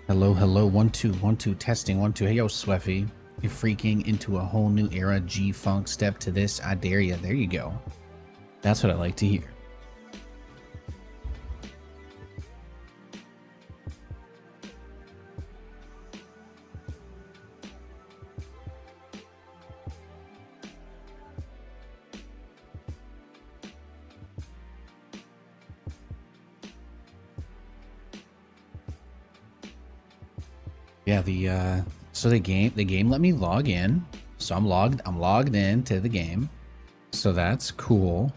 Hello, hello, 1 2 1 2 testing 1 2. Hey yo, Sweffy, you're freaking into a whole new era. G-Funk, step to this. I dare ya. There you go. That's what I like to hear. Yeah, the game let me log in. So I'm logged in to the game. So that's cool.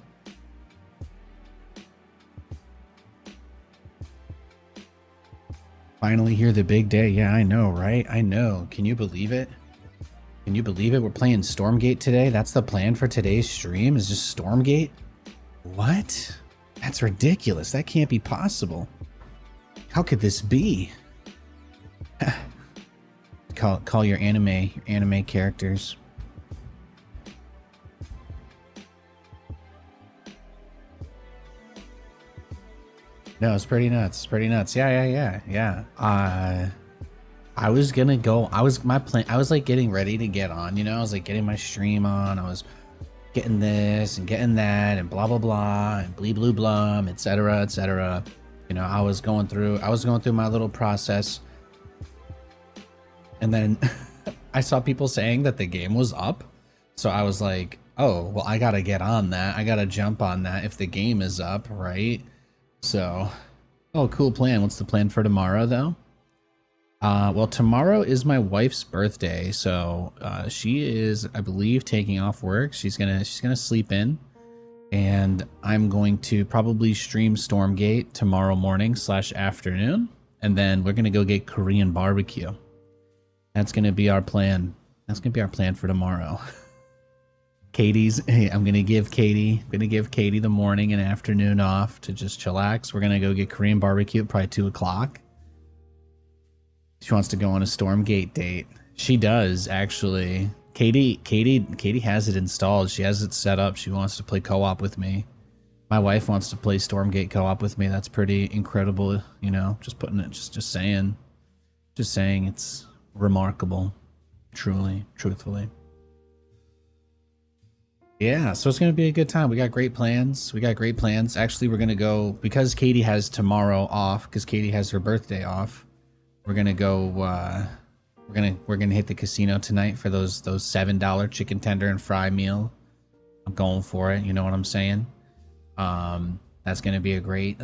Finally here the big day. Yeah, I know, right? I know. Can you believe it? Can you believe it? We're playing Stormgate today. That's the plan for today's stream, is just Stormgate? What? That's ridiculous. That can't be possible. How could this be? Call your anime characters. No, it's pretty nuts. It's pretty nuts. Yeah. I was gonna go. I was like getting ready to get on. You know, I was like getting my stream on. I was getting this and getting that and blah blah blah and blee blue blum, etc. etc. You know, I was going through my little process. And then I saw people saying that the game was up. So I was like, oh, well, I gotta get on that. I gotta jump on that if the game is up, right? So, oh, cool plan. What's the plan for tomorrow, though? Well, tomorrow is my wife's birthday. So she is, I believe, taking off work. She's gonna sleep in. And I'm going to probably stream Stormgate tomorrow morning / afternoon. And then we're gonna go get Korean barbecue. That's gonna be our plan. That's gonna be our plan for tomorrow. I'm gonna give Katie the morning and afternoon off to just chillax. We're gonna go get Korean barbecue at probably 2 o'clock. She wants to go on a Stormgate date. She does, actually. Katie has it installed. She has it set up. She wants to play co-op with me. My wife wants to play Stormgate co-op with me. That's pretty incredible, you know. Just putting it, just saying it's remarkable, truthfully. Yeah, so it's gonna be a good time. We got great plans. Actually, we're gonna go, because Katie has tomorrow off, because Katie has her birthday off. We're gonna go. We're gonna hit the casino tonight for those $7 chicken tender and fry meal. I'm going for it. You know what I'm saying? That's gonna be a great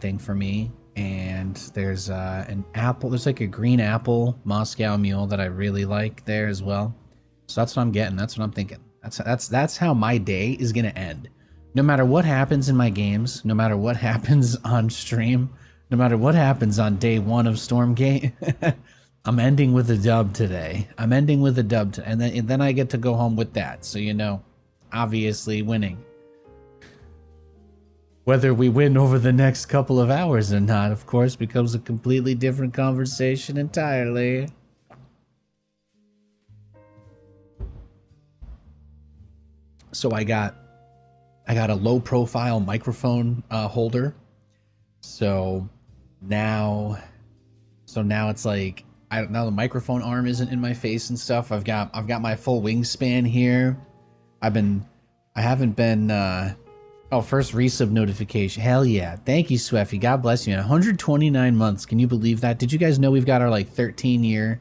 thing for me. And there's an apple. There's like a green apple Moscow mule that I really like there as well. So that's what I'm getting. That's what I'm thinking. That's how my day is gonna end. No matter what happens in my games, no matter what happens on stream, no matter what happens on day one of Stormgate, I'm ending with a dub today. And then I get to go home with that. So, you know, obviously winning. Whether we win over the next couple of hours or not, of course, becomes a completely different conversation entirely. So I got a low profile microphone holder. So now it's like, now the microphone arm isn't in my face and stuff. I've got my full wingspan here. I haven't been oh, first resub notification. Hell yeah. Thank you, Sweffy. God bless you. 129 months. Can you believe that? Did you guys know we've got our like 13 year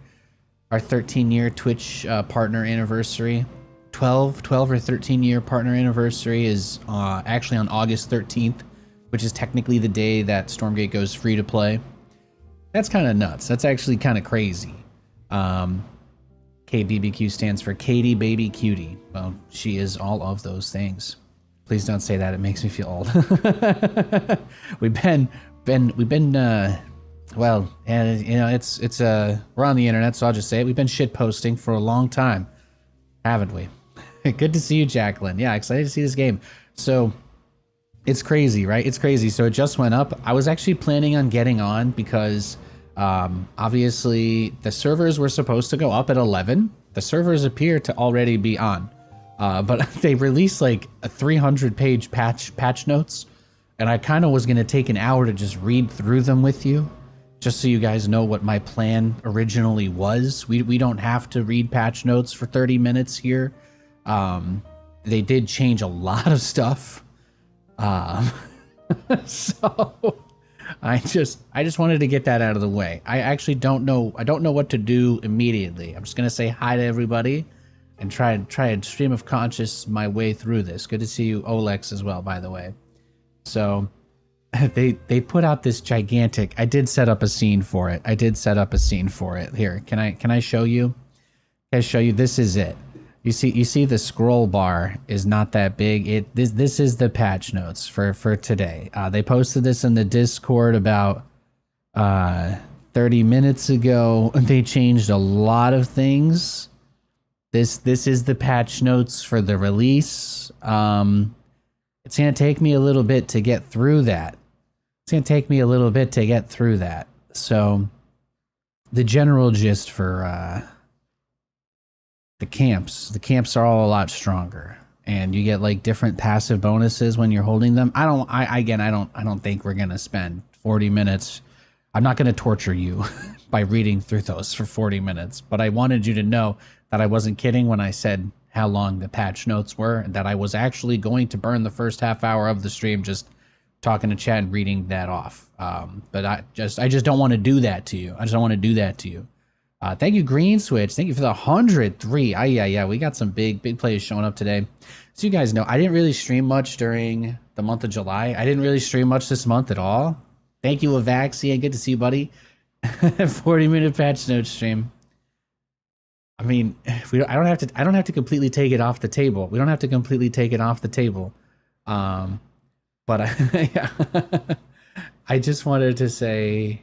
Twitch partner anniversary? 12 or 13 year partner anniversary is actually on August 13th, which is technically the day that Stormgate goes free to play. That's kind of nuts. That's actually kind of crazy. KBBQ stands for Katie Baby Cutie. Well, she is all of those things. Please don't say that. It makes me feel old. we've been well, and you know, it's we're on the internet, so I'll just say it. We've been shit posting for a long time, haven't we? Good to see you, Jacqueline. Yeah, excited to see this game. So it's crazy, right? It's crazy. So it just went up. I was actually planning on getting on because obviously the servers were supposed to go up at 11. The servers appear to already be on. But they released like a 300-page patch notes, and I kind of was going to take an hour to just read through them with you, just so you guys know what my plan originally was. We don't have to read patch notes for 30 minutes here. They did change a lot of stuff. So I just wanted to get that out of the way. I actually don't know. I don't know what to do immediately. I'm just gonna say hi to everybody and try and stream of conscious my way through this. Good to see you, Olex, as well, by the way. So they put out this gigantic. I did set up a scene for it. Here, can I show you? Can I show you? This is it. You see the scroll bar is not that big. This is the patch notes for today. They posted this in the Discord about 30 minutes ago. They changed a lot of things. This is the patch notes for the release. It's gonna take me a little bit to get through that. So the general gist for the camps are all a lot stronger, and you get like different passive bonuses when you're holding them. I don't think we're gonna spend 40 minutes. I'm not gonna torture you by reading through those for 40 minutes, but I wanted you to know that I wasn't kidding when I said how long the patch notes were, and that I was actually going to burn the first half hour of the stream just talking to chat and reading that off. But I just don't want to do that to you. Thank you, Green Switch. Thank you for the 103. Yeah. We got some big players showing up today. So you guys know, I didn't really stream much during the month of July. I didn't really stream much this month at all. Thank you, Avaxia. Good to see you, buddy. 40-minute patch note stream. I mean, I don't have to completely take it off the table. We don't have to completely take it off the table. But I just wanted to say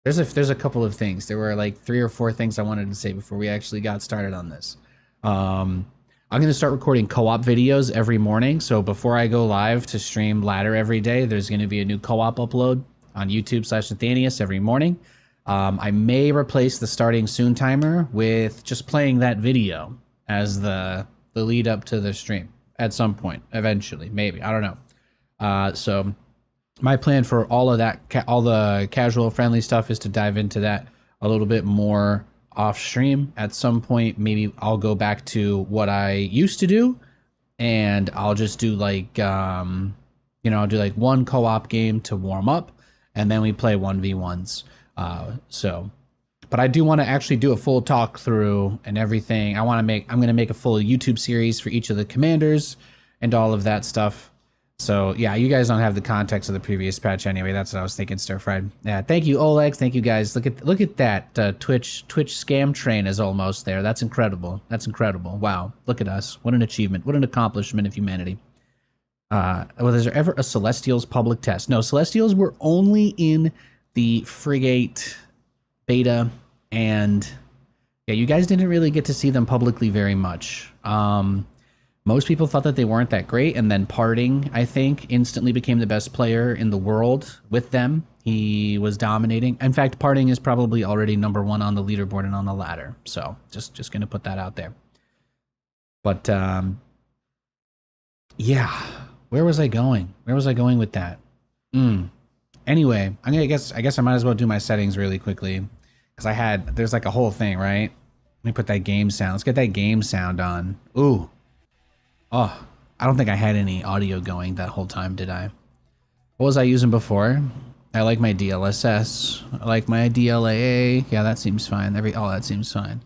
there's a couple of things. There were like 3 or 4 things I wanted to say before we actually got started on this. I'm going to start recording co-op videos every morning. So before I go live to stream ladder every day, there's going to be a new co-op upload on YouTube/Nathanias every morning. I may replace the starting soon timer with just playing that video as the lead up to the stream at some point, eventually, maybe. I don't know. So my plan for all of that, all the casual friendly stuff, is to dive into that a little bit more off stream at some point. Maybe I'll go back to what I used to do, and I'll just do like, I'll do like one co-op game to warm up, and then we play 1v1s. But I do want to actually do a full talk through and everything. I'm going to make a full YouTube series for each of the commanders and all of that stuff. So yeah, you guys don't have the context of the previous patch anyway. That's what I was thinking, Stir Fried. Yeah, thank you, Olex. Thank you guys. Look at that. Twitch scam train is almost there. That's incredible. Wow, look at us. What an achievement. What an accomplishment of humanity. Well, is there ever a Celestials public test? No, Celestials were only in the Frigate beta, and yeah, you guys didn't really get to see them publicly very much. Most people thought that they weren't that great, and then Parting, I think, instantly became the best player in the world with them. He was dominating. In fact, Parting is probably already #1 on the leaderboard and on the ladder. So just gonna put that out there. But yeah, where was I going? With that? Anyway, I guess I might as well do my settings really quickly, because there's like a whole thing, right? Let me put that game sound. Let's get that game sound on. Ooh. Oh, I don't think I had any audio going that whole time, did I? What was I using before? I like my DLSS. I like my DLAA. Yeah, that seems fine. That seems fine.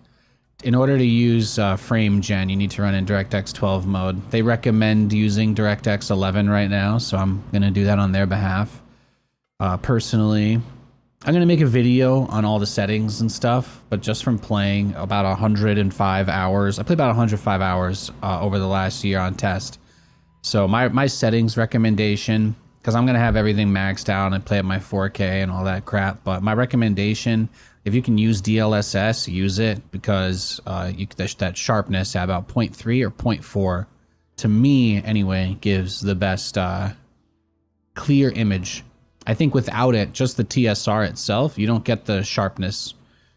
In order to use frame gen, you need to run in DirectX 12 mode. They recommend using DirectX 11 right now, so I'm gonna do that on their behalf. Personally, I'm gonna make a video on all the settings and stuff, but just from playing about 105 hours. I played about 105 hours over the last year on test. So my settings recommendation, because I'm gonna have everything maxed out and play at my 4K and all that crap, but my recommendation, if you can use DLSS, use it, because that sharpness at about 0.3 or 0.4, to me anyway, gives the best clear image. I think without it, just the TSR itself, you don't get the sharpness.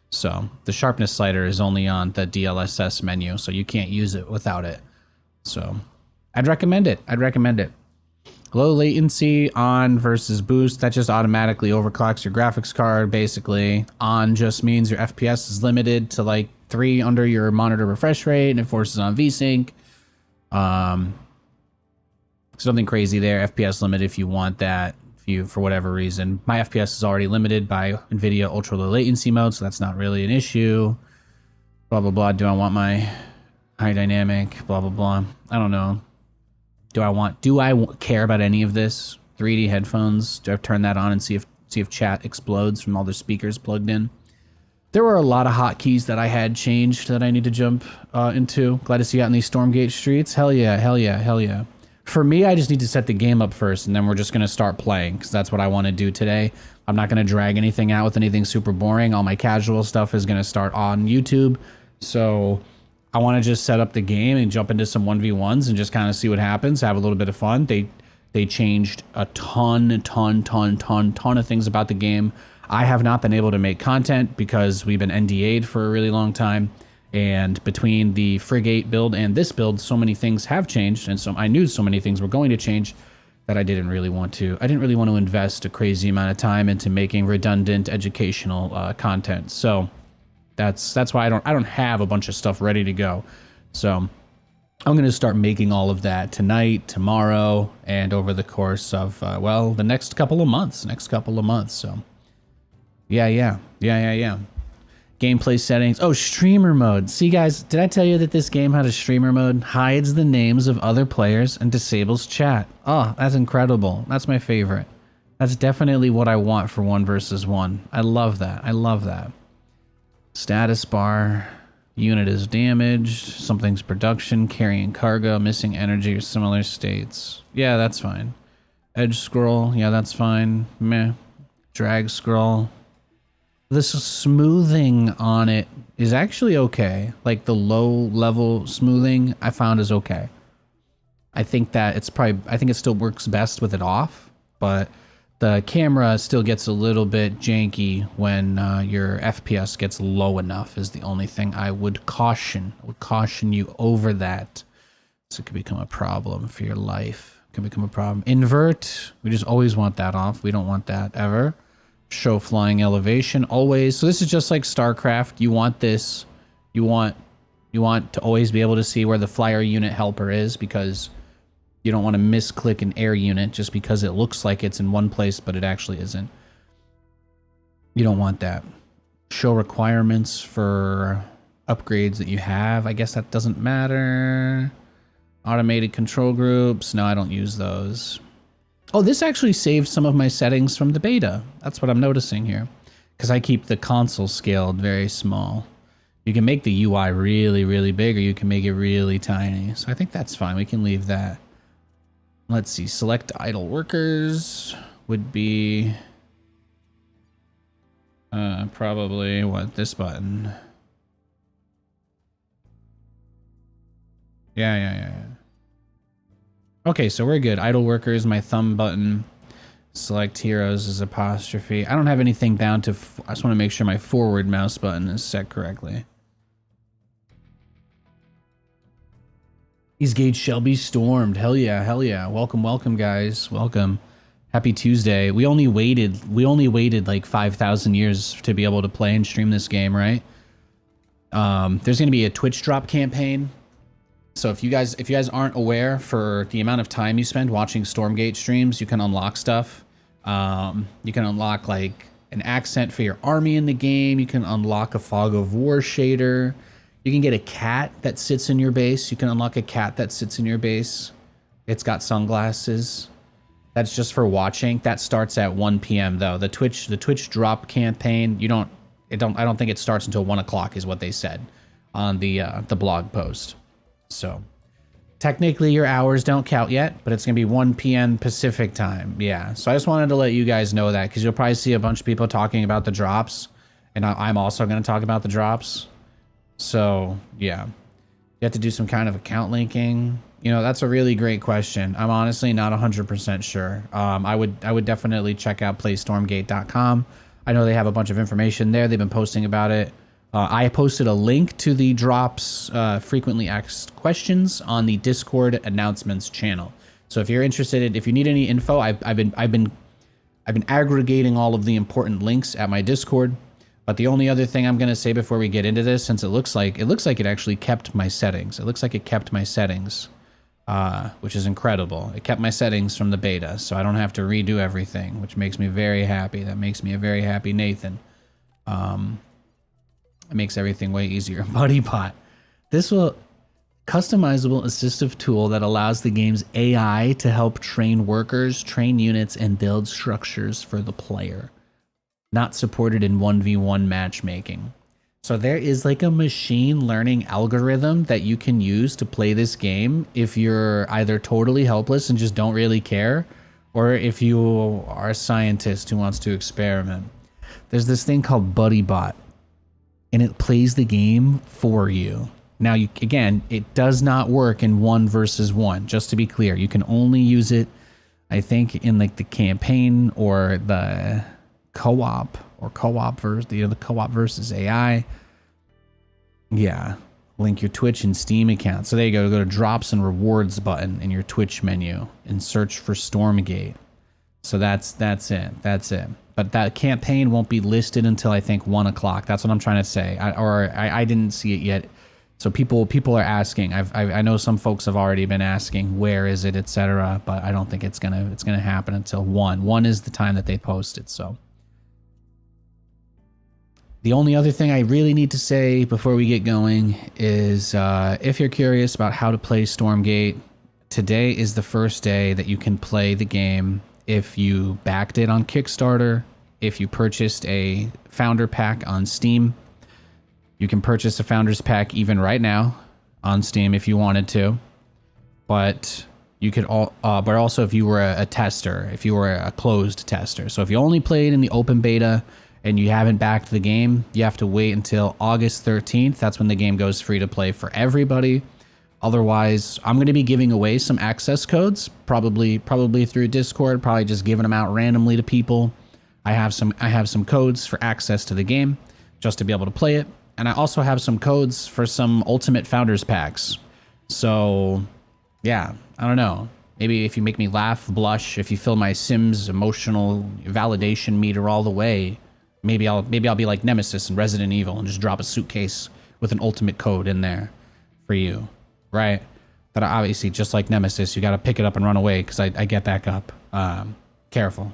So the sharpness slider is only on the DLSS menu, so you can't use it without it. So I'd recommend it. Low latency on versus boost. That just automatically overclocks your graphics card, basically. On just means your FPS is limited to like 3 under your monitor refresh rate, and it forces on VSync. Something crazy there. FPS limit if you want that, if you, for whatever reason. My FPS is already limited by NVIDIA ultra low latency mode, so that's not really an issue. Blah, blah, blah. Do I want my high dynamic? Blah, blah, blah. I don't know. Do I care about any of this? 3D headphones. Do I turn that on and see if chat explodes from all the speakers plugged in? There were a lot of hotkeys that I had changed that I need to jump into. Glad to see you out in these Stormgate streets. Hell yeah, hell yeah, hell yeah. For me, I just need to set the game up first, and then we're just going to start playing, because that's what I want to do today. I'm not going to drag anything out with anything super boring. All my casual stuff is going to start on YouTube. So I want to just set up the game and jump into some 1v1s and just kind of see what happens, have a little bit of fun. They changed a ton of things about the game. I have not been able to make content because we've been NDA'd for a really long time. And between the Frigate build and this build, so many things have changed. And so I knew so many things were going to change that I didn't really want to. I didn't really want to invest a crazy amount of time into making redundant educational content. So that's why I don't have a bunch of stuff ready to go. So I'm going to start making all of that tonight, tomorrow, and over the course of, well, the next couple of months. So yeah. Gameplay settings. Oh, streamer mode. See, guys, did I tell you that this game had a streamer mode? Hides the names of other players and disables chat. Oh, that's incredible. That's my favorite. That's definitely what I want for 1 versus 1. I love that. I love that. Status bar. Unit is damaged. Something's production. Carrying cargo. Missing energy or similar states. Yeah, that's fine. Edge scroll. Yeah, that's fine. Meh. Drag scroll. The smoothing on it is actually okay. Like the low level smoothing I found is okay. I think it still works best with it off, but the camera still gets a little bit janky when your FPS gets low enough is the only thing I would caution. I would caution you over that. So it could become a problem for your life. It could become a problem. Invert, we just always want that off. We don't want that ever. Show flying elevation always. So this is just like StarCraft. You want this. You want to always be able to see where the flyer unit helper is, because you don't want to misclick an air unit just because it looks like it's in one place but it actually isn't. You don't want that. Show requirements for upgrades that you have. I guess that doesn't matter. Automated control groups. No, I don't use those. Oh, this actually saved some of my settings from the beta. That's what I'm noticing here, because I keep the console scaled very small. You can make the UI really, really big, or you can make it really tiny. So I think that's fine. We can leave that. Let's see. Select idle workers would be probably what, this button. Yeah. Okay, so we're good. Idle workers, my thumb button. Select heroes is apostrophe. I don't have anything down to... I just want to make sure my forward mouse button is set correctly. These gates shall be stormed. Hell yeah, hell yeah. Welcome, welcome, guys. Welcome. Happy Tuesday. We only waited like 5,000 years to be able to play and stream this game, right? There's going to be a Twitch drop campaign. So if you guys aren't aware, for the amount of time you spend watching Stormgate streams, you can unlock stuff. You can unlock like an accent for your army in the game. You can unlock a fog of war shader. You can get a cat that sits in your base. You can unlock a cat that sits in your base. It's got sunglasses. That's just for watching. That starts at 1 p.m. though. The Twitch drop campaign, I don't think it starts until 1 o'clock is what they said on the blog post. So technically your hours don't count yet, but it's going to be 1 p.m. Pacific time. Yeah. So I just wanted to let you guys know that, because you'll probably see a bunch of people talking about the drops, and I'm also going to talk about the drops. So yeah, you have to do some kind of account linking. You know, that's a really great question. I'm honestly not 100% sure. I would definitely check out playstormgate.com. I know they have a bunch of information there. They've been posting about it. I posted a link to the drops frequently asked questions on the Discord announcements channel. So if you're interested, if you need any info, I've been aggregating all of the important links at my Discord. But the only other thing I'm going to say before we get into this, since it looks like it actually kept my settings. It looks like it kept my settings, which is incredible. It kept my settings from the beta, so I don't have to redo everything, which makes me very happy. That makes me a very happy Nathan. It makes everything way easier. BuddyBot. This will customizable assistive tool that allows the game's AI to help train workers, train units, and build structures for the player. Not supported in 1v1 matchmaking. So there is like a machine learning algorithm that you can use to play this game if you're either totally helpless and just don't really care, or if you are a scientist who wants to experiment. There's this thing called BuddyBot, and it plays the game for you. Now, again, it does not work in 1 versus 1, just to be clear. You can only use it, I think, in like the campaign or the co-op versus the co-op versus AI. Yeah, link your Twitch and Steam account. So there you go. Go to drops and rewards button in your Twitch menu and search for Stormgate. So that's it. But that campaign won't be listed until I think 1 o'clock. That's what I'm trying to say. I didn't see it yet. So people are asking. I know some folks have already been asking where is it, etc. But I don't think it's gonna happen until 1. 1 is the time that they posted. So the only other thing I really need to say before we get going is if you're curious about how to play Stormgate, today is the first day that you can play the game if you backed it on Kickstarter, if you purchased a founder pack on Steam. You can purchase a founder's pack even right now on Steam if you wanted to. But you could but also if you were a tester, if you were a closed tester. So if you only played in the open beta and you haven't backed the game, you have to wait until August 13th. That's when the game goes free to play for everybody. Otherwise, I'm going to be giving away some access codes, probably through Discord, probably just giving them out randomly to people. I have some codes for access to the game just to be able to play it. And I also have some codes for some Ultimate Founders Packs. So, yeah, I don't know. Maybe if you make me laugh, blush, if you fill my Sims emotional validation meter all the way, maybe I'll be like Nemesis in Resident Evil and just drop a suitcase with an ultimate code in there for you, right? But obviously, just like Nemesis, you got to pick it up and run away because I get back up. Careful,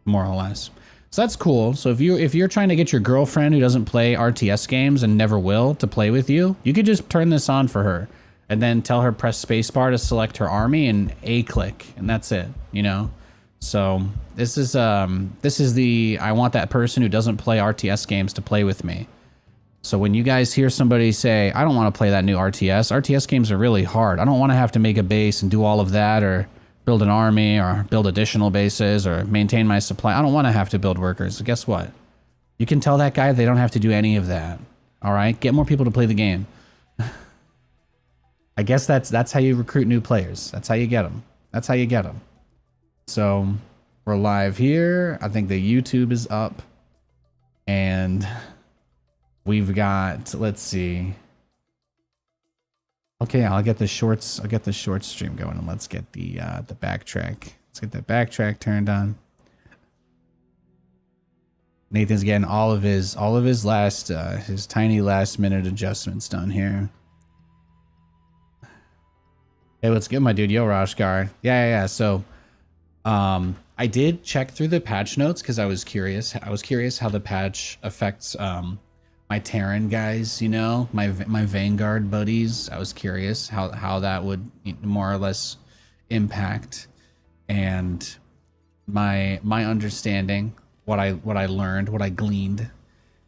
more or less. So that's cool. So if you're trying to get your girlfriend who doesn't play RTS games and never will to play with you, you could just turn this on for her and then tell her press spacebar to select her army and A click, and that's it, you know? So this is the I want that person who doesn't play RTS games to play with me. So when you guys hear somebody say, I don't want to play that new RTS games are really hard. I don't want to have to make a base and do all of that, or build an army, or build additional bases, or maintain my supply. I don't want to have to build workers. Guess what? You can tell that guy they don't have to do any of that. All right? Get more people to play the game. I guess that's how you recruit new players. That's how you get them. That's how you get them. So we're live here. I think the YouTube is up. And we've got, let's see. Okay, I'll get the shorts stream going, and let's get the backtrack. Let's get the backtrack turned on. Nathan's getting all of his his tiny last minute adjustments done here. Hey, what's good, my dude? Yo, Rashgar. Yeah. So, I did check through the patch notes because I was curious. I was curious how the patch affects my Terran guys, you know, my Vanguard buddies. I was curious how that would more or less impact, and my understanding, what I learned, what I gleaned.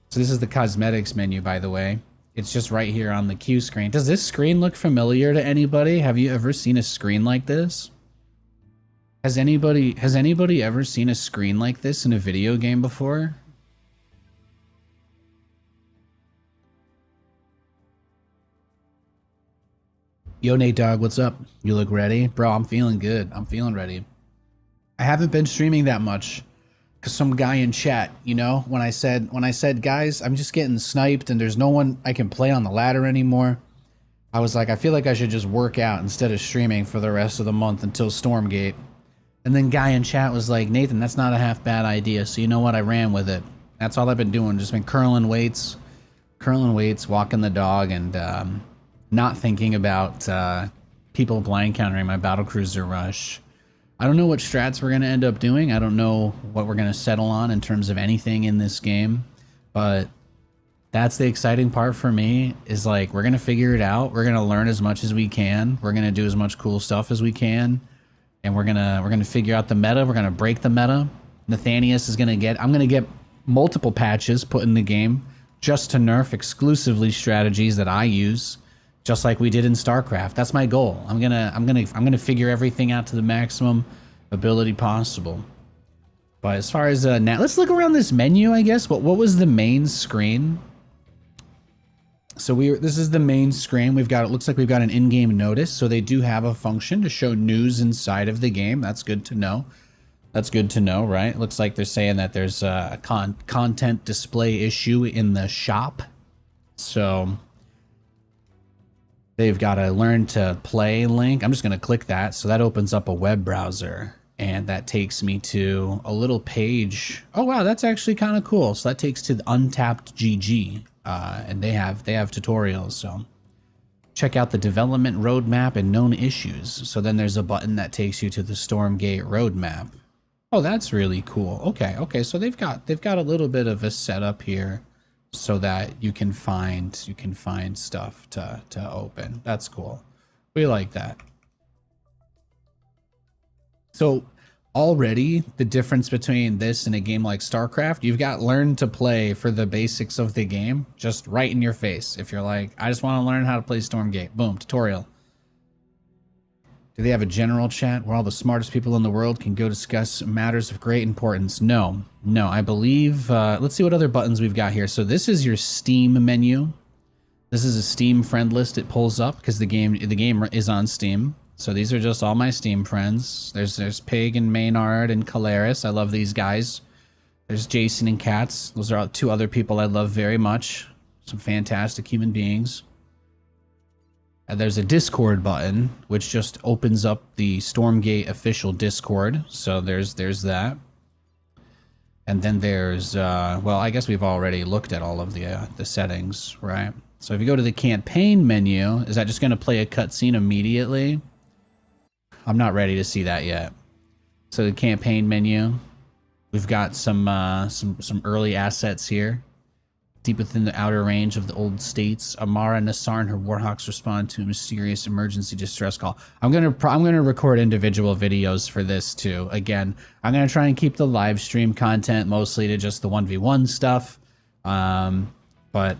So this is the cosmetics menu, by the way. It's just right here on the Q screen. Does this screen look familiar to anybody? Have you ever seen a screen like this? Has anybody ever seen a screen like this in a video game before? Yo, Nate Dogg, what's up? You look ready? Bro, I'm feeling good. I'm feeling ready. I haven't been streaming that much because some guy in chat, you know, when I said, guys, I'm just getting sniped and there's no one I can play on the ladder anymore. I was like, I feel like I should just work out instead of streaming for the rest of the month until Stormgate. And then guy in chat was like, Nathan, that's not a half bad idea. So you know what? I ran with it. That's all I've been doing. Just been curling weights, walking the dog, and not thinking about people blind countering my battlecruiser rush. I don't know what strats we're going to end up doing. I don't know what we're going to settle on in terms of anything in this game. But that's the exciting part for me, is like, we're going to figure it out. We're going to learn as much as we can. We're going to do as much cool stuff as we can. And we're gonna figure out the meta. We're gonna break the meta. Nathanias is gonna get, I'm gonna get multiple patches put in the game just to nerf exclusively strategies that I use, just like we did in StarCraft. That's my goal. I'm gonna figure everything out to the maximum ability possible. But as far as now, let's look around this menu, I guess. What was the main screen? So this is the main screen. We've got, it looks like we've got an in-game notice. So they do have a function to show news inside of the game. That's good to know. That's good to know, right? Looks like they're saying that there's a content display issue in the shop. So they've got a learn to play link. I'm just going to click that. So that opens up a web browser, and that takes me to a little page. Oh, wow. That's actually kind of cool. So that takes to the Untapped GG. And they have tutorials, so check out the development roadmap and known issues. So then there's a button that takes you to the Stormgate roadmap. Oh, that's really cool. Okay, so they've got a little bit of a setup here so that you can find stuff to open. That's cool. We like that. So already the difference between this and a game like StarCraft, you've got learn to play for the basics of the game just right in your face. If you're like, I just want to learn how to play Stormgate, boom, tutorial. Do they have a general chat where all the smartest people in the world can go discuss matters of great importance? No, I believe, let's see what other buttons we've got here. So this is your Steam menu. This is a Steam friend list it pulls up because the game is on Steam. So these are just all my Steam friends. There's Pig and Maynard and Calaris. I love these guys. There's Jason and Katz. Those are two other people I love very much. Some fantastic human beings. And there's a Discord button, which just opens up the Stormgate official Discord. So there's that. And then there's, well, I guess we've already looked at all of the settings, right? So if you go to the campaign menu, is that just going to play a cutscene immediately? I'm not ready to see that yet. So the campaign menu, we've got some early assets here. Deep within the outer range of the old states, Amara, Nassar, and her Warhawks respond to a mysterious emergency distress call. I'm gonna record individual videos for this too. Again, I'm gonna try and keep the live stream content mostly to just the 1v1 stuff. But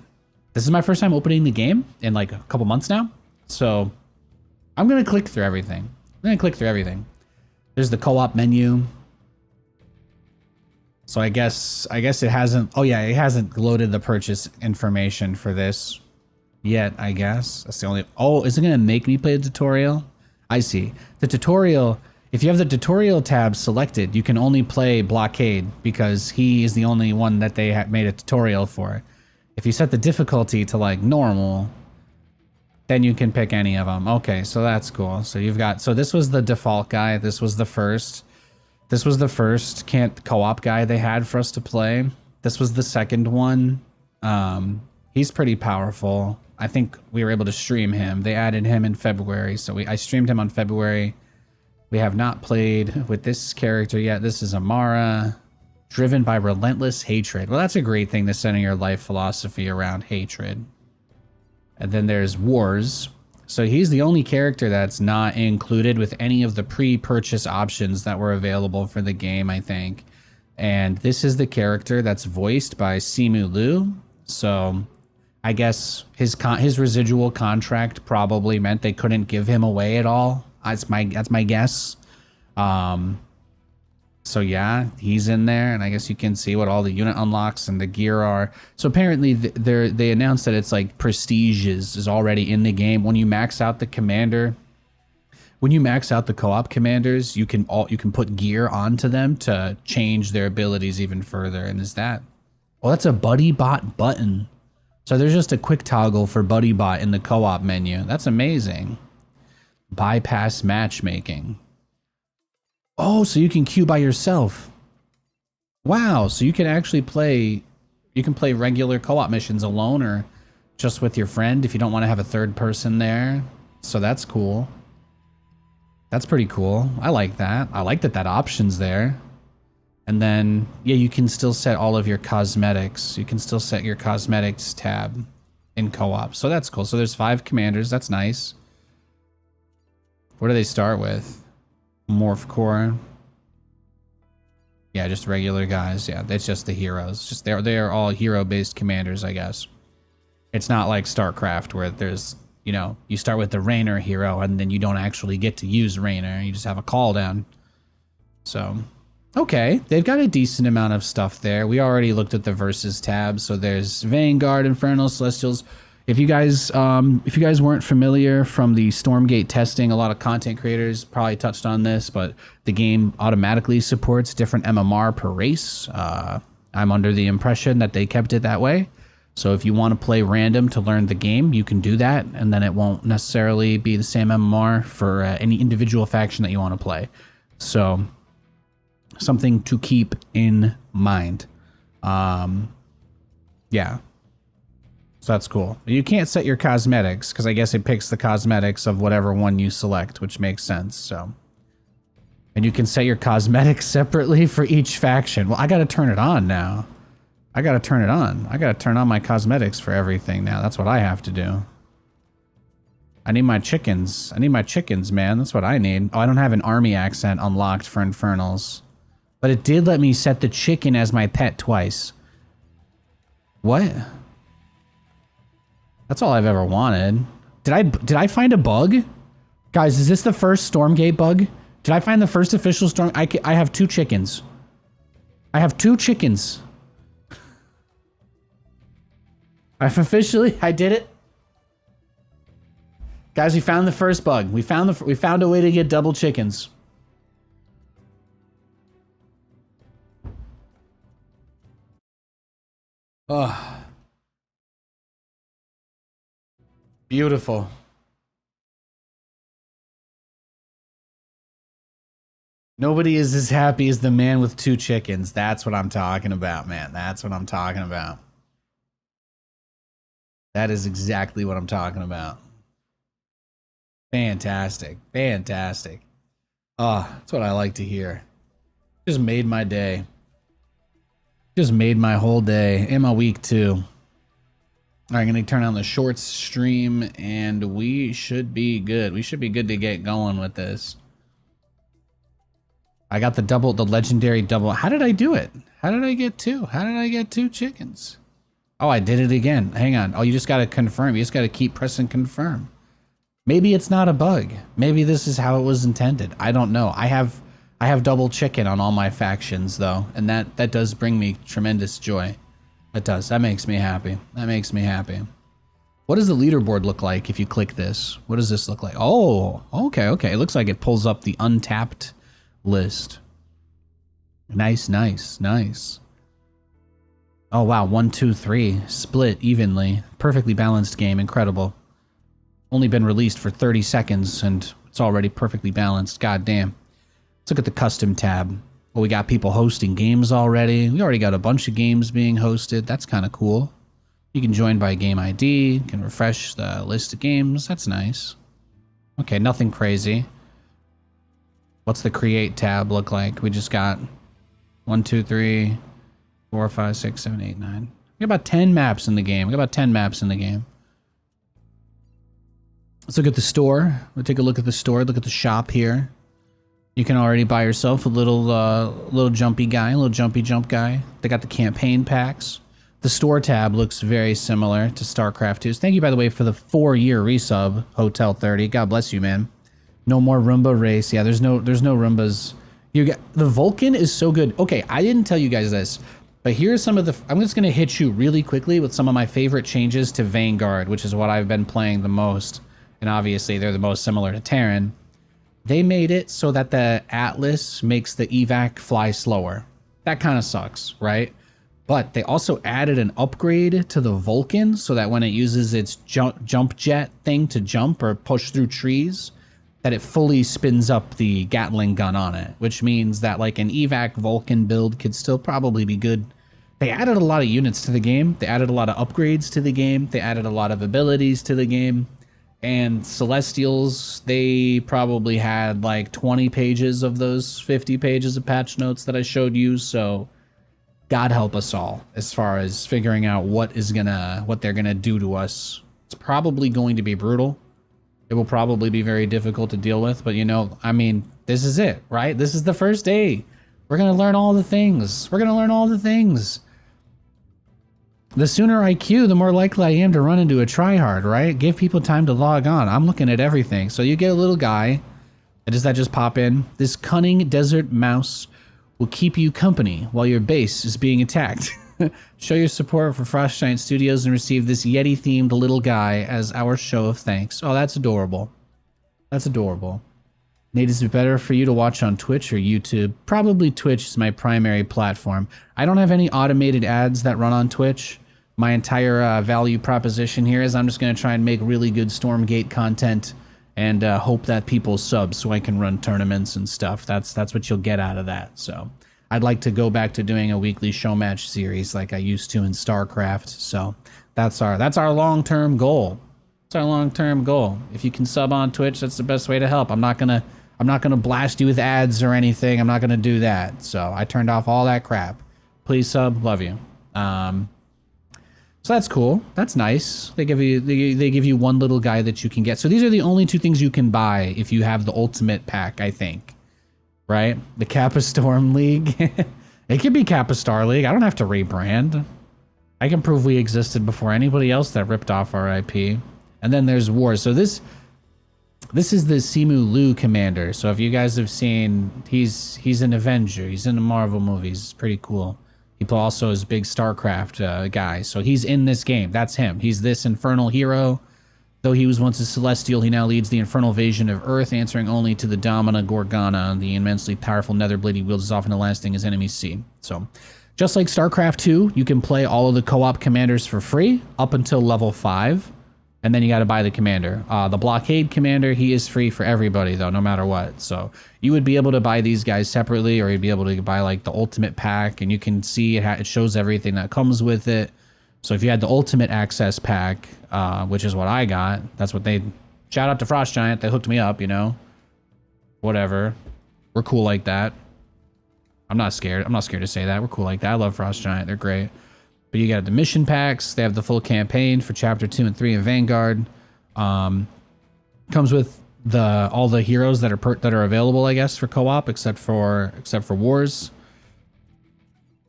this is my first time opening the game in like a couple months now, so I'm gonna click through everything. There's the co-op menu. So I guess it hasn't, oh yeah, it hasn't loaded the purchase information for this yet, I guess. That's the only, oh, is it gonna make me play a tutorial? I see. The tutorial, if you have the tutorial tab selected, you can only play Blockade because he is the only one that they have made a tutorial for. If you set the difficulty to like normal, then you can pick any of them. Okay, so that's cool. So you've got, so this was the default guy. This was the first co-op guy they had for us to play. This was the second one. He's pretty powerful. I think we were able to stream him. They added him in February, so I streamed him on February. We have not played with this character yet. This is Amara, driven by relentless hatred. Well, that's a great thing to center your life philosophy around hatred. And then there's Wars. So he's the only character that's not included with any of the pre-purchase options that were available for the game, I think. And this is the character that's voiced by Simu Liu. So I guess his residual contract probably meant they couldn't give him away at all. That's my guess. So yeah, he's in there, and I guess you can see what all the unit unlocks and the gear are. So apparently they announced that it's like prestige is already in the game. When you max out the commander, when you max out the co-op commanders, you can put gear onto them to change their abilities even further. And is that, oh, that's a buddy bot button. So there's just a quick toggle for Buddy Bot in the co-op menu. That's amazing. Bypass matchmaking. Oh, so you can queue by yourself. Wow, so you can actually play, you can play regular co-op missions alone or just with your friend if you don't want to have a third person there. So that's cool. That's pretty cool. I like that. I like that that option's there. And then, yeah, you can still set all of your cosmetics. You can still set your cosmetics tab in co-op. So that's cool. So there's 5 commanders. That's nice. What do they start with? Morph Core. Yeah, just regular guys. Yeah, it's just the heroes. Just they're all hero-based commanders, I guess. It's not like StarCraft where there's, you know, you start with the Rainer hero and then you don't actually get to use Rainer. You just have a call down. So, okay, they've got a decent amount of stuff there. We already looked at the Versus tab, so there's Vanguard, Infernal, Celestials. If you guys weren't familiar from the Stormgate testing, a lot of content creators probably touched on this, but the game automatically supports different MMR per race. I'm under the impression that they kept it that way. So if you want to play random to learn the game, you can do that, and then it won't necessarily be the same MMR for any individual faction that you want to play. So something to keep in mind. Yeah. So that's cool. You can't set your cosmetics because I guess it picks the cosmetics of whatever one you select, which makes sense. So, and you can set your cosmetics separately for each faction. Well, I got to turn it on now. I got to turn it on. I got to turn on my cosmetics for everything now. That's what I have to do. I need my chickens. I need my chickens, man. That's what I need. Oh, I don't have an army accent unlocked for Infernals. But it did let me set the chicken as my pet twice. What? That's all I've ever wanted. Did I find a bug? Guys, is this the first Stormgate bug? Did I find the first official storm? I have 2 chickens. I have 2 chickens. I did it. Guys, we found the first bug. We found a way to get double chickens. Oh. Beautiful. Nobody is as happy as the man with 2 chickens. That's what I'm talking about, man. That's what I'm talking about. That is exactly what I'm talking about. Fantastic. Fantastic. Oh, that's what I like to hear. Just made my day. Just made my whole day and my week too. All right, I'm going to turn on the shorts stream, and we should be good. We should be good to get going with this. I got the legendary double. How did I do it? How did I get 2? How did I get 2 chickens? Oh, I did it again. Hang on. Oh, you just got to confirm. You just got to keep pressing confirm. Maybe it's not a bug. Maybe this is how it was intended. I don't know. I have double chicken on all my factions, though, and that does bring me tremendous joy. It does. That makes me happy. That makes me happy. What does the leaderboard look like if you click this? What does this look like? Oh, okay, okay. It looks like it pulls up the untapped list. Nice, nice, nice. Oh, wow. 1, 2, 3. Split evenly. Perfectly balanced game. Incredible. Only been released for 30 seconds, and it's already perfectly balanced. God damn. Let's look at the custom tab. Well, we got people hosting games already. We already got a bunch of games being hosted. That's kind of cool. You can join by game ID. You can refresh the list of games. That's nice. Okay, nothing crazy. What's the create tab look like? We just got 1, 2, 3, 4, 5, 6, 7, 8, 9. We got about 10 maps in the game. We got about 10 maps in the game. Let's look at the store. We'll take a look at the store. Look at the shop here. You can already buy yourself a little jumpy guy, a little jumpy jump guy. They got the campaign packs. The store tab looks very similar to StarCraft 2's. Thank you, by the way, for the 4-year resub, Hotel 30. God bless you, man. No more Roomba race. Yeah, there's no Roombas. You get the Vulcan is so good. Okay, I didn't tell you guys this, but here's some of the. I'm just gonna hit you really quickly with some of my favorite changes to Vanguard, which is what I've been playing the most, and obviously they're the most similar to Terran. They made it so that the Atlas makes the evac fly slower. That kind of sucks, right? But they also added an upgrade to the Vulcan so that when it uses its jump jet thing to jump or push through trees, that it fully spins up the Gatling gun on it, which means that like an evac Vulcan build could still probably be good. They added a lot of units to the game. They added a lot of upgrades to the game. They added a lot of abilities to the game. And Celestials, they probably had like 20 pages of those 50 pages of patch notes that I showed you. So God help us all as far as figuring out what they're gonna do to us. It's probably going to be brutal. It will probably be very difficult to deal with, but you know, I mean, this is it, right? This is the first day. We're gonna learn all the things. We're gonna learn all the things. The sooner I queue, the more likely I am to run into a tryhard, right? Give people time to log on. I'm looking at everything. So you get a little guy. Does that just pop in? This cunning desert mouse will keep you company while your base is being attacked. Show your support for Frost Giant Studios and receive this Yeti-themed little guy as our show of thanks. Oh, that's adorable. That's adorable. Nate, is it better for you to watch on Twitch or YouTube? Probably Twitch is my primary platform. I don't have any automated ads that run on Twitch. My entire value proposition here is I'm just going to try and make really good Stormgate content and hope that people sub so I can run tournaments and stuff. That's what you'll get out of that. So I'd like to go back to doing a weekly show match series like I used to in StarCraft. So that's our long-term goal. It's our long-term goal. If you can sub on Twitch, that's the best way to help. I'm not gonna blast you with ads or anything. I'm not gonna do that. So I turned off all that crap. Please sub, love you. So that's cool. That's nice. They give you one little guy that you can get. So these are the only two things you can buy if you have the ultimate pack, I think. Right? The Kappa Storm League. It could be Kappa Star League. I don't have to rebrand. I can prove we existed before anybody else that ripped off our IP. And then there's Wars. So this is the Simu Liu commander. So if you guys have seen, he's an Avenger. He's in the Marvel movies. It's pretty cool. He also is a big StarCraft guy. So he's in this game. That's him. He's this infernal hero. Though he was once a Celestial, he now leads the infernal invasion of Earth, answering only to the Domina Gorgana. The immensely powerful Netherblade he wields is often the last thing his enemies see. So, just like StarCraft 2, you can play all of the co-op commanders for free up until level 5. And then you got to buy the commander. The Blockade commander, he is free for everybody, though, no matter what. So you would be able to buy these guys separately, or you'd be able to buy like the ultimate pack, and you can see it shows everything that comes with it. So if you had the ultimate access pack, which is what I got, that's what they... Shout out to Frost Giant, they hooked me up, you know? Whatever. We're cool like that. I'm not scared. I'm not scared to say that. We're cool like that. I love Frost Giant. They're great. But you got the mission packs. They have the full campaign for Chapter 2 and 3 of Vanguard. Comes with all the heroes that are available, I guess, for co-op, except for Wars.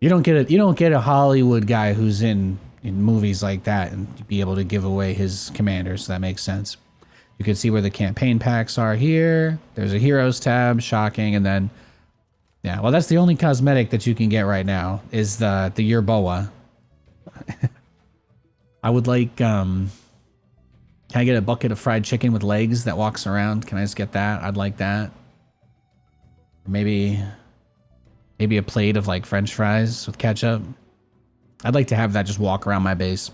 You don't get a Hollywood guy who's in movies like that and be able to give away his commanders. So that makes sense. You can see where the campaign packs are here. There's a heroes tab, shocking, and then yeah, well, that's the only cosmetic that you can get right now is the Yerboa. I would like, can I get a bucket of fried chicken with legs that walks around? Can I just get that? I'd like that. Maybe a plate of like French fries with ketchup. I'd like to have that just walk around my base.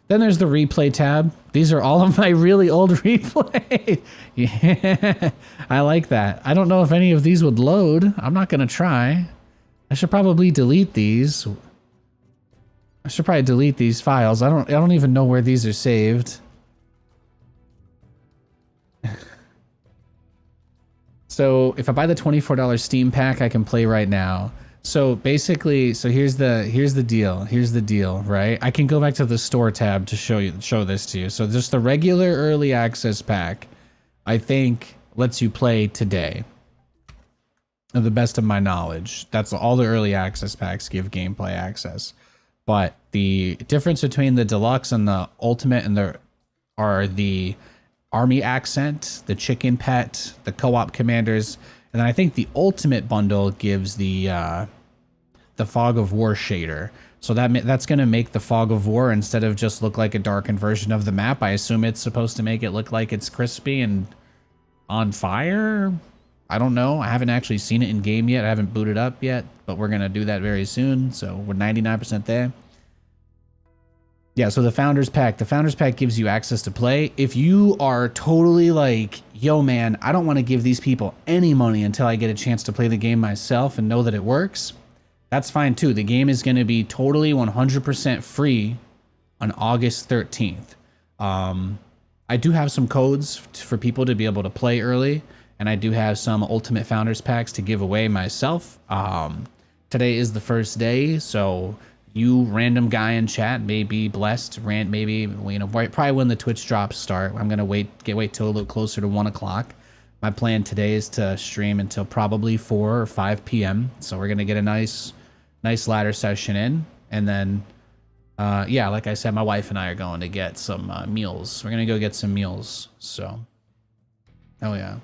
Then there's the replay tab. These are all of my really old replay. Yeah, I like that. I don't know if any of these would load. I'm not gonna try. I should probably delete these. I should probably delete these files. I don't even know where these are saved. So if I buy the $24 Steam pack, I can play right now. So basically, here's the deal, right? I can go back to the store tab to show this to you. So just the regular early access pack, I think lets you play today. To the best of my knowledge, that's all the early access packs give gameplay access. But the difference between the deluxe and the ultimate are the army accent, the chicken pet, the co-op commanders, and then I think the ultimate bundle gives the fog of war shader. So that's going to make the fog of war, instead of just look like a darkened version of the map, I assume it's supposed to make it look like it's crispy and on fire. I don't know. I haven't actually seen it in game yet. I haven't booted up yet, but we're going to do that very soon. So we're 99% there. Yeah, so the Founders Pack. The Founders Pack gives you access to play. If you are totally like, yo, man, I don't want to give these people any money until I get a chance to play the game myself and know that it works, that's fine too. The game is going to be totally 100% free on August 13th. I do have some codes for people to be able to play early, and I do have some Ultimate Founders Packs to give away myself. Today is the first day, so you random guy in chat may be blessed. Maybe, you know, probably when the Twitch drops start. I'm gonna wait till a little closer to 1 o'clock. My plan today is to stream until probably 4 or 5 p.m. So we're gonna get a nice ladder session in, and then yeah, like I said, my wife and I are going to get some meals. We're gonna go get some meals. So, oh yeah,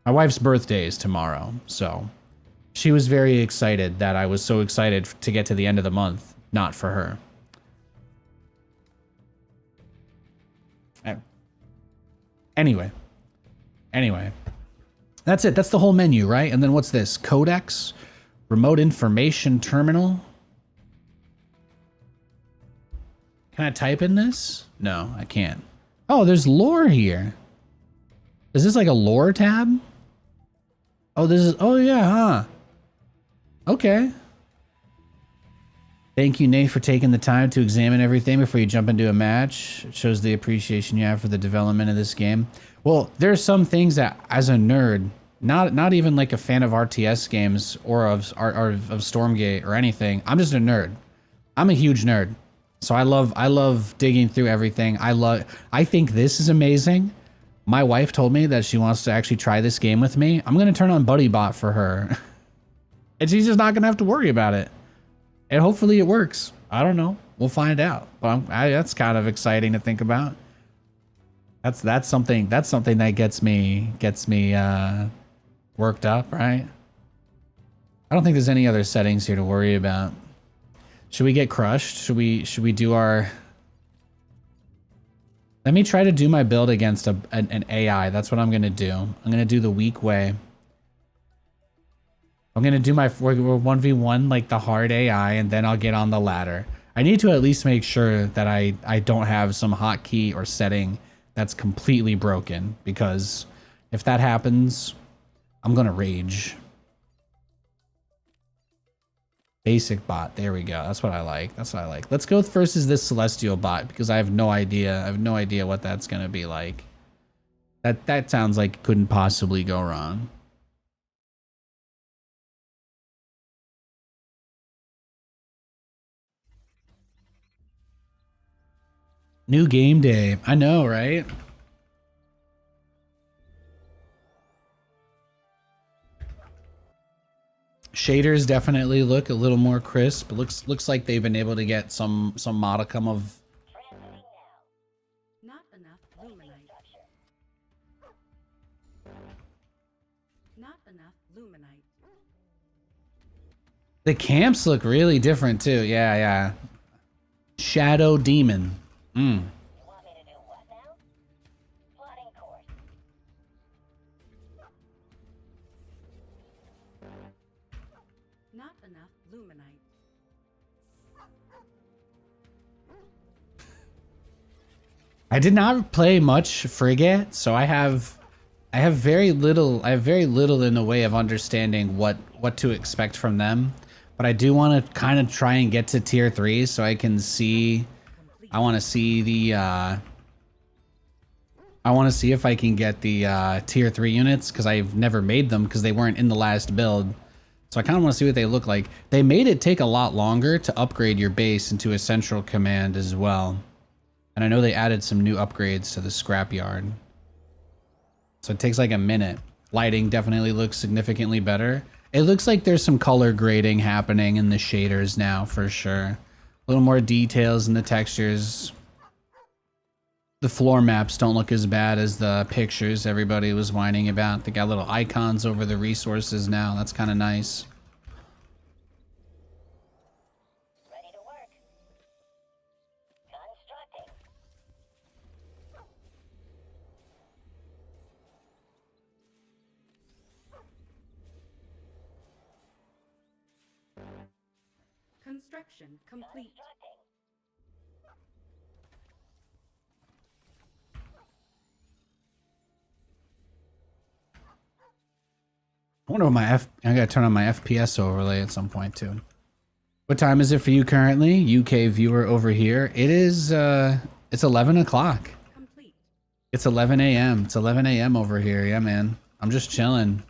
my wife's birthday is tomorrow, so she was very excited that I was so excited to get to the end of the month. Not for her. Anyway, that's it. That's the whole menu, right? And then what's this? Codex, remote information terminal. Can I type in this? No, I can't. Oh, there's lore here. Is this like a lore tab? Oh, this is, oh yeah, huh? Okay. Thank you, Nate, for taking the time to examine everything before you jump into a match. It shows the appreciation you have for the development of this game. Well, there are some things that, as a nerd, not even like a fan of RTS games or of Stormgate or anything. I'm just a nerd. I'm a huge nerd. So I love digging through everything. I think this is amazing. My wife told me that she wants to actually try this game with me. I'm gonna turn on BuddyBot for her. And she's just not gonna have to worry about it. And hopefully it works. I don't know. We'll find out. But that's kind of exciting to think about. That's something that gets me worked up, right? I don't think there's any other settings here to worry about. Should we get crushed? Should we do our... Let me try to do my build against an AI. That's what I'm going to do. I'm going to do the weak way. I'm going to do my 1v1 like the hard AI, and then I'll get on the ladder. I need to at least make sure that I don't have some hotkey or setting that's completely broken, because if that happens, I'm going to rage. Basic bot. There we go. That's what I like. That's what I like. Let's go versus this celestial bot, because I have no idea. I have no idea what that's going to be like. That sounds like it couldn't possibly go wrong. New game day. I know, right? Shaders definitely look a little more crisp. Looks like they've been able to get some modicum of... Not enough luminite. Not enough luminite. The camps look really different too. Yeah, yeah. Shadow Demon. You want me to do what now? Plotting course. Not enough luminite. I did not play much Frigate, so I have very little in the way of understanding what to expect from them. But I do want to kind of try and get to tier 3 so I can see... I want to see the... I want to see if I can get the tier 3 units, because I've never made them because they weren't in the last build. So I kind of want to see what they look like. They made it take a lot longer to upgrade your base into a central command as well. And I know they added some new upgrades to the scrapyard. So it takes like a minute. Lighting definitely looks significantly better. It looks like there's some color grading happening in the shaders now, for sure. A little more details in the textures. The floor maps don't look as bad as the pictures everybody was whining about. They got little icons over the resources now. That's kind of nice. Ready to work. Constructing. Construction complete. I wonder what I gotta turn on my FPS overlay at some point too. What time is it for you currently? UK viewer over here. It is, it's 11 o'clock. Complete. It's 11 a.m. It's 11 a.m. over here. Yeah, man. I'm just chilling.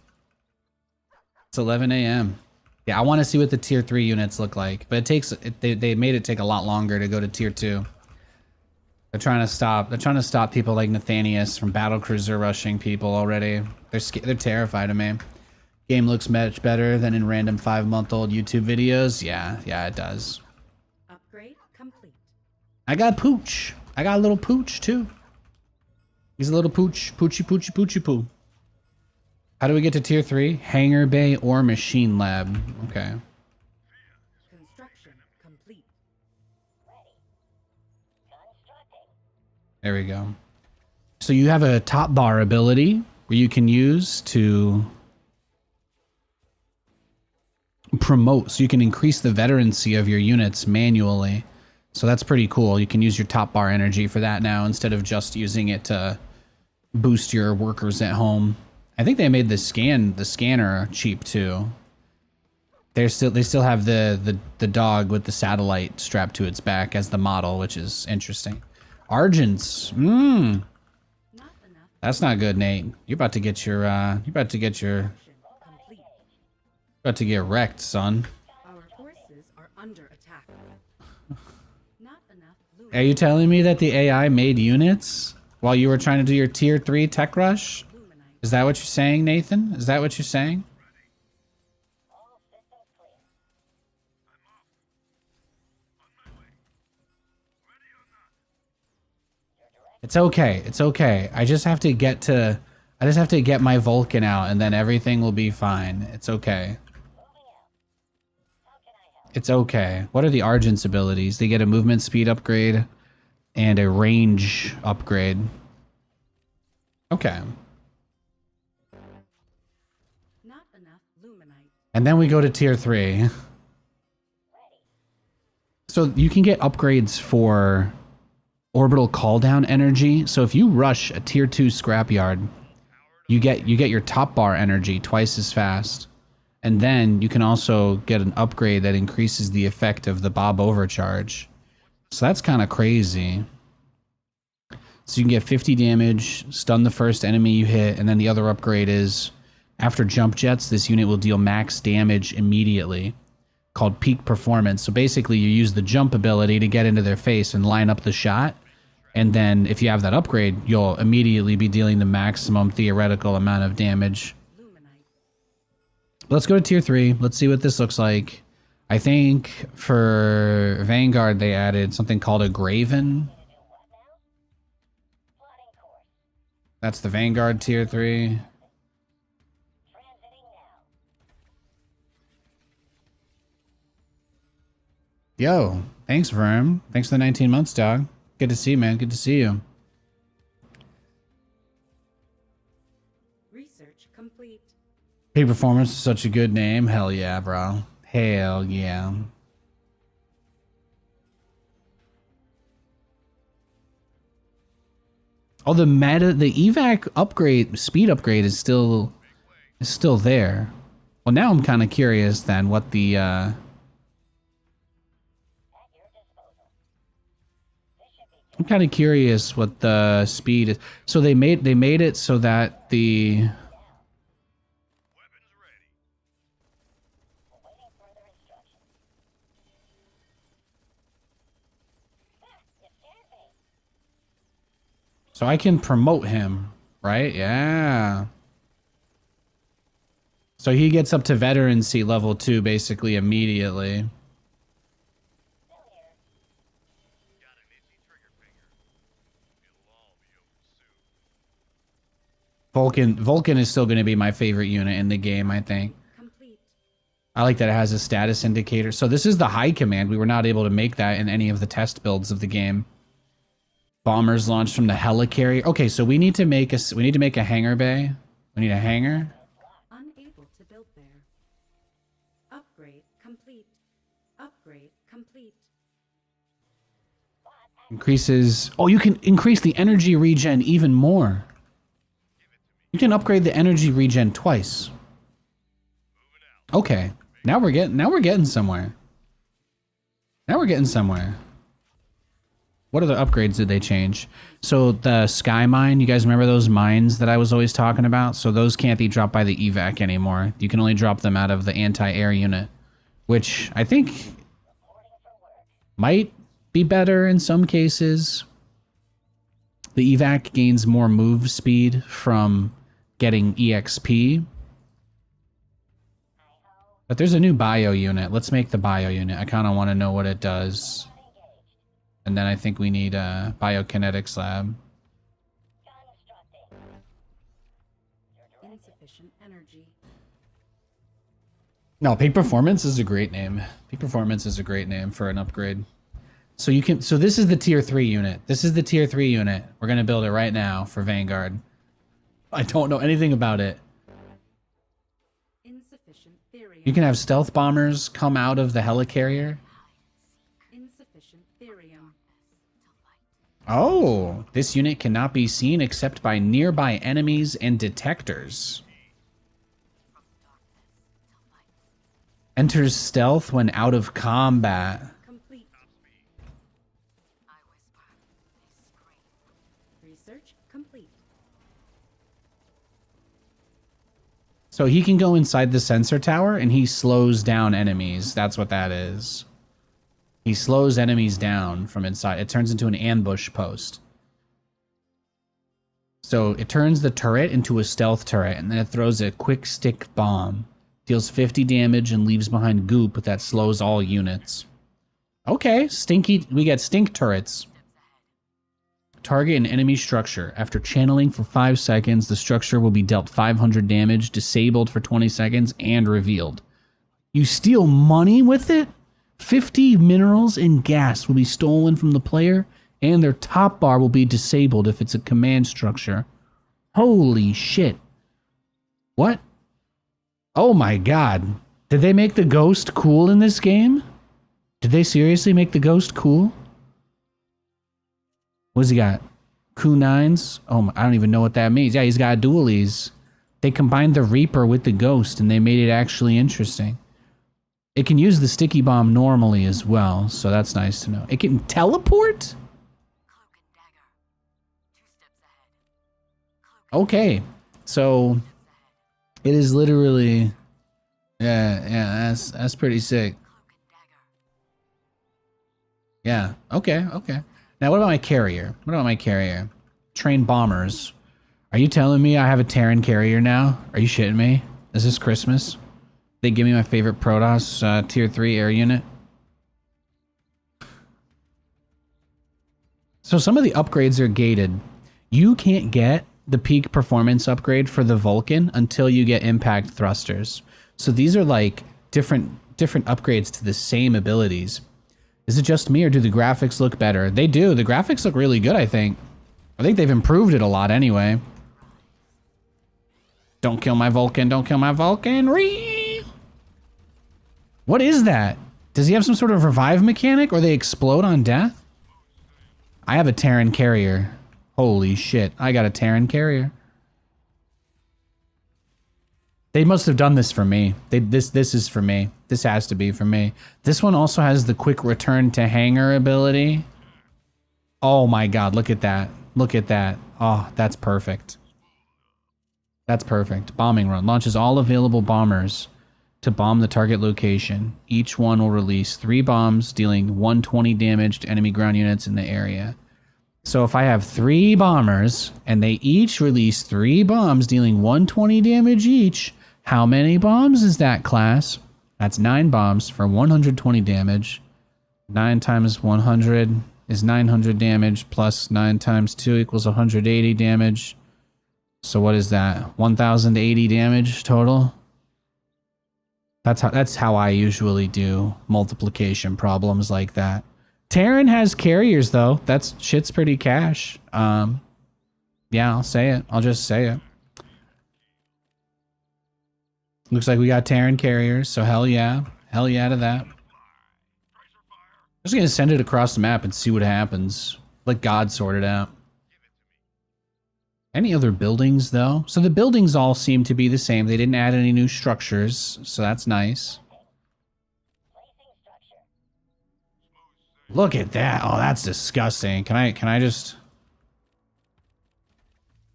It's 11 a.m. Yeah, I want to see what the tier 3 units look like, but it takes, they made it take a lot longer to go to tier 2. They're trying to stop people like Nathanias from battle cruiser rushing people already. They're terrified of me. Game looks much better than in random 5-month-old YouTube videos. Yeah, it does. Upgrade complete. I got Pooch. I got a little Pooch too. He's a little Pooch. Poochy poo. How do we get to tier 3? Hangar bay or machine lab. Okay. Construction complete. There we go. So you have a top bar ability where you can use to promote, so you can increase the veterancy of your units manually. So that's pretty cool. You can use your top bar energy for that now instead of just using it to boost your workers at home. I think they made the scanner cheap too. They still have the dog with the satellite strapped to its back as the model, which is interesting. Argents. Not enough. That's not good, Nate. You're about to get your Construction complete. about to get wrecked, son. Our forces are under attack. Not enough. Are you telling me that the AI made units while you were trying to do your tier 3 tech rush? Luminite. Is that what you're saying, Nathan? Is that what you're saying? It's okay. It's okay. I just have to get my Vulcan out and then everything will be fine. It's okay. It's okay. What are the Argent's abilities? They get a movement speed upgrade and a range upgrade. Okay. Not enough luminite. And then we go to tier 3. So you can get upgrades for orbital call down energy. So if you rush a tier 2 scrapyard, you get your top bar energy twice as fast. And then you can also get an upgrade that increases the effect of the Bob overcharge. So that's kind of crazy. So you can get 50 damage, stun the first enemy you hit, and then the other upgrade is after jump jets, this unit will deal max damage immediately, called peak performance. So basically you use the jump ability to get into their face and line up the shot. And then if you have that upgrade, you'll immediately be dealing the maximum theoretical amount of damage. Luminite. Let's go to tier 3. Let's see what this looks like. I think for Vanguard, they added something called a Graven. That's the Vanguard tier 3. Yo, thanks, Verm. Thanks for the 19 months, dog. Good to see you, man. Good to see you. Research complete. Peak Performance is such a good name. Hell yeah, bro. Hell yeah. Oh, the evac upgrade, speed upgrade is still there. Well, now I'm kind of curious then what the I'm kind of curious what the speed is. So they made it so that the so I can promote him, right? Yeah. So he gets up to veterancy level 2 basically immediately. Vulcan is still going to be my favorite unit in the game, I think. Complete. I like that it has a status indicator. So this is the high command. We were not able to make that in any of the test builds of the game. Bombers launched from the helicarrier. Okay, so we need to make a hangar bay. We need a hangar. Unable to build there. Upgrade complete. Upgrade complete. complete. Increases... Oh, you can increase the energy regen even more. You can upgrade the energy regen twice. Okay. Now we're getting somewhere. Now we're getting somewhere. What other upgrades did they change? So the sky mine, you guys remember those mines that I was always talking about? So those can't be dropped by the evac anymore. You can only drop them out of the anti-air unit, which I think might be better in some cases. The evac gains more move speed from getting EXP. But there's a new bio unit. Let's make the bio unit. I kind of want to know what it does. And then I think we need a biokinetics lab. Insufficient energy. No, Peak Performance is a great name. Peak Performance is a great name for an upgrade. So you can, so this is the tier 3 unit. This is the tier 3 unit. We're going to build it right now for Vanguard. I don't know anything about it. Insufficient therium. You can have stealth bombers come out of the helicarrier. Insufficient therium. Oh, this unit cannot be seen except by nearby enemies and detectors. Enters stealth when out of combat. Complete. Research complete. So he can go inside the sensor tower and he slows down enemies. That's what that is. He slows enemies down from inside. It turns into an ambush post. So it turns the turret into a stealth turret, and then it throws a quick stick bomb. Deals 50 damage and leaves behind goop that slows all units. Okay, stinky. We get stink turrets. Target an enemy structure. After channeling for 5 seconds, the structure will be dealt 500 damage, disabled for 20 seconds, and revealed. You steal money with it? 50 minerals and gas will be stolen from the player, and their top bar will be disabled if it's a command structure. Holy shit. What? Oh my god. Did they make the ghost cool in this game? Did they seriously make the ghost cool? What's he got? Kunines? Oh my, I don't even know what that means. Yeah, he's got dualies. They combined the Reaper with the ghost and they made it actually interesting. It can use the sticky bomb normally as well, so that's nice to know. It can teleport? Okay, so it is literally, yeah, that's pretty sick. Yeah, okay. Now what about my carrier? Train bombers. Are you telling me I have a Terran carrier now? Are you shitting me? Is this Christmas? They give me my favorite Protoss tier 3 air unit. So some of the upgrades are gated. You can't get the peak performance upgrade for the Vulcan until you get impact thrusters. So these are like different upgrades to the same abilities. Is it just me or do the graphics look better? They do. The graphics look really good, I think. I think they've improved it a lot anyway. Don't kill my Vulcan. Don't kill my Vulcan. What is that? Does he have some sort of revive mechanic or they explode on death? I have a Terran carrier. Holy shit. I got a Terran carrier. They must have done this for me. This is for me. This has to be for me. This one also has the quick return to hangar ability. Oh my god, look at that. Look at that. Oh, that's perfect. That's perfect. Bombing run. Launches all available bombers to bomb the target location. Each one will release 3 bombs, dealing 120 damage to enemy ground units in the area. So if I have 3 bombers, and they each release 3 bombs, dealing 120 damage each, how many bombs is that, class? That's 9 bombs for 120 damage. 9 times 100 is 900 damage, plus 9 times 2 equals 180 damage. So what is that? 1080 damage total? That's how I usually do multiplication problems like that. Terran has carriers though. That's shit's pretty cash. Yeah, I'll say it. I'll just say it. Looks like we got Terran carriers, so hell yeah. Hell yeah to that. just gonna send it across the map and see what happens. Let God sort it out. Any other buildings, though? So the buildings all seem to be the same. They didn't add any new structures, so that's nice. Placing structure. Look at that. Oh, that's disgusting. Can I just...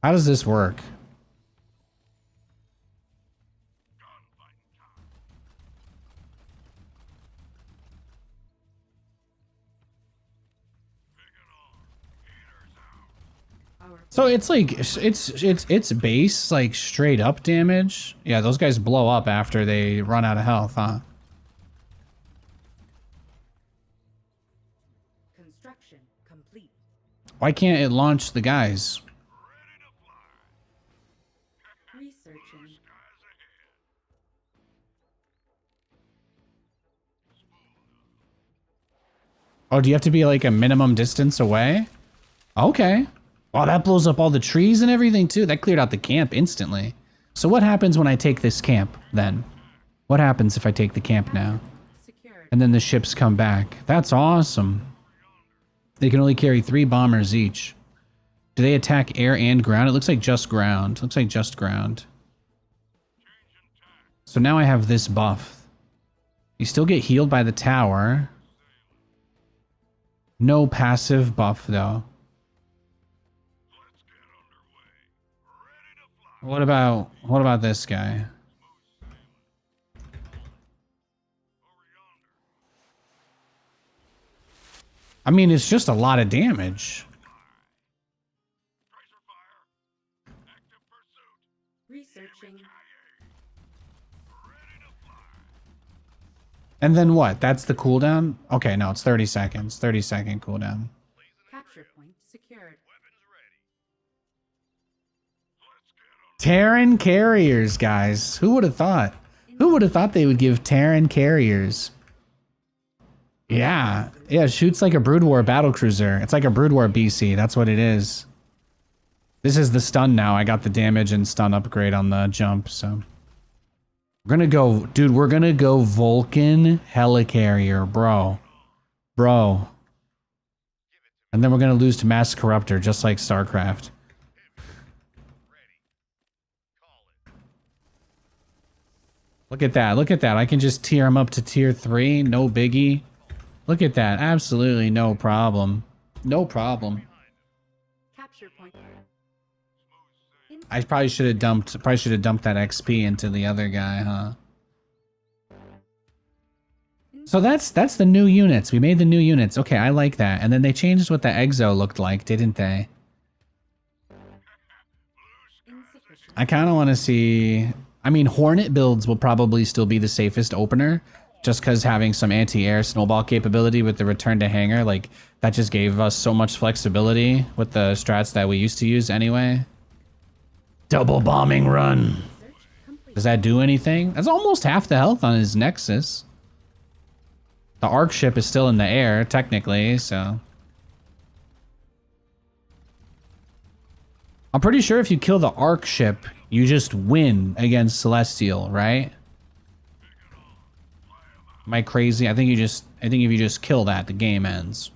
How does this work? So it's like it's base like straight up damage. Yeah, those guys blow up after they run out of health, huh? Construction complete. Why can't it launch the guys? Researching. Oh, do you have to be like a minimum distance away? Okay. Oh, that blows up all the trees and everything too. That cleared out the camp instantly. So what happens when I take this camp then? What happens if I take the camp now? Secured. And then the ships come back. That's awesome. They can only carry 3 bombers each. Do they attack air and ground? It looks like just ground. Looks like just ground. So now I have this buff. You still get healed by the tower. No passive buff though. What about this guy? I mean, it's just a lot of damage. Researching. And then what? That's the cooldown? Okay, no, it's 30 seconds. 30-second cooldown. Capture point secured. Terran carriers, guys. Who would have thought? Who would have thought they would give Terran carriers? Yeah. Yeah, it shoots like a Brood War battlecruiser. It's like a Brood War BC. That's what it is. This is the stun now. I got the damage and stun upgrade on the jump, so. We're gonna go, dude, we're gonna go Vulcan helicarrier, bro. Bro. And then we're gonna lose to Mass Corruptor, just like StarCraft. Look at that. Look at that. I can just tier him up to tier 3. No biggie. Look at that. Absolutely no problem. No problem. Capture point. I probably should have dumped that XP into the other guy, huh? So that's the new units. We made the new units. Okay, I like that. And then they changed what the exo looked like, didn't they? Insufficient. I kind of want to see... I mean, Hornet builds will probably still be the safest opener, just because having some anti-air snowball capability with the return to hangar, like, that just gave us so much flexibility with the strats that we used to use anyway. Double bombing run. Research complete. Does that do anything? That's almost half the health on his Nexus. The Arc ship is still in the air, technically, so... I'm pretty sure if you kill the Arc ship, you just win against Celestial, right? Am I crazy? I think if you just kill that, the game ends.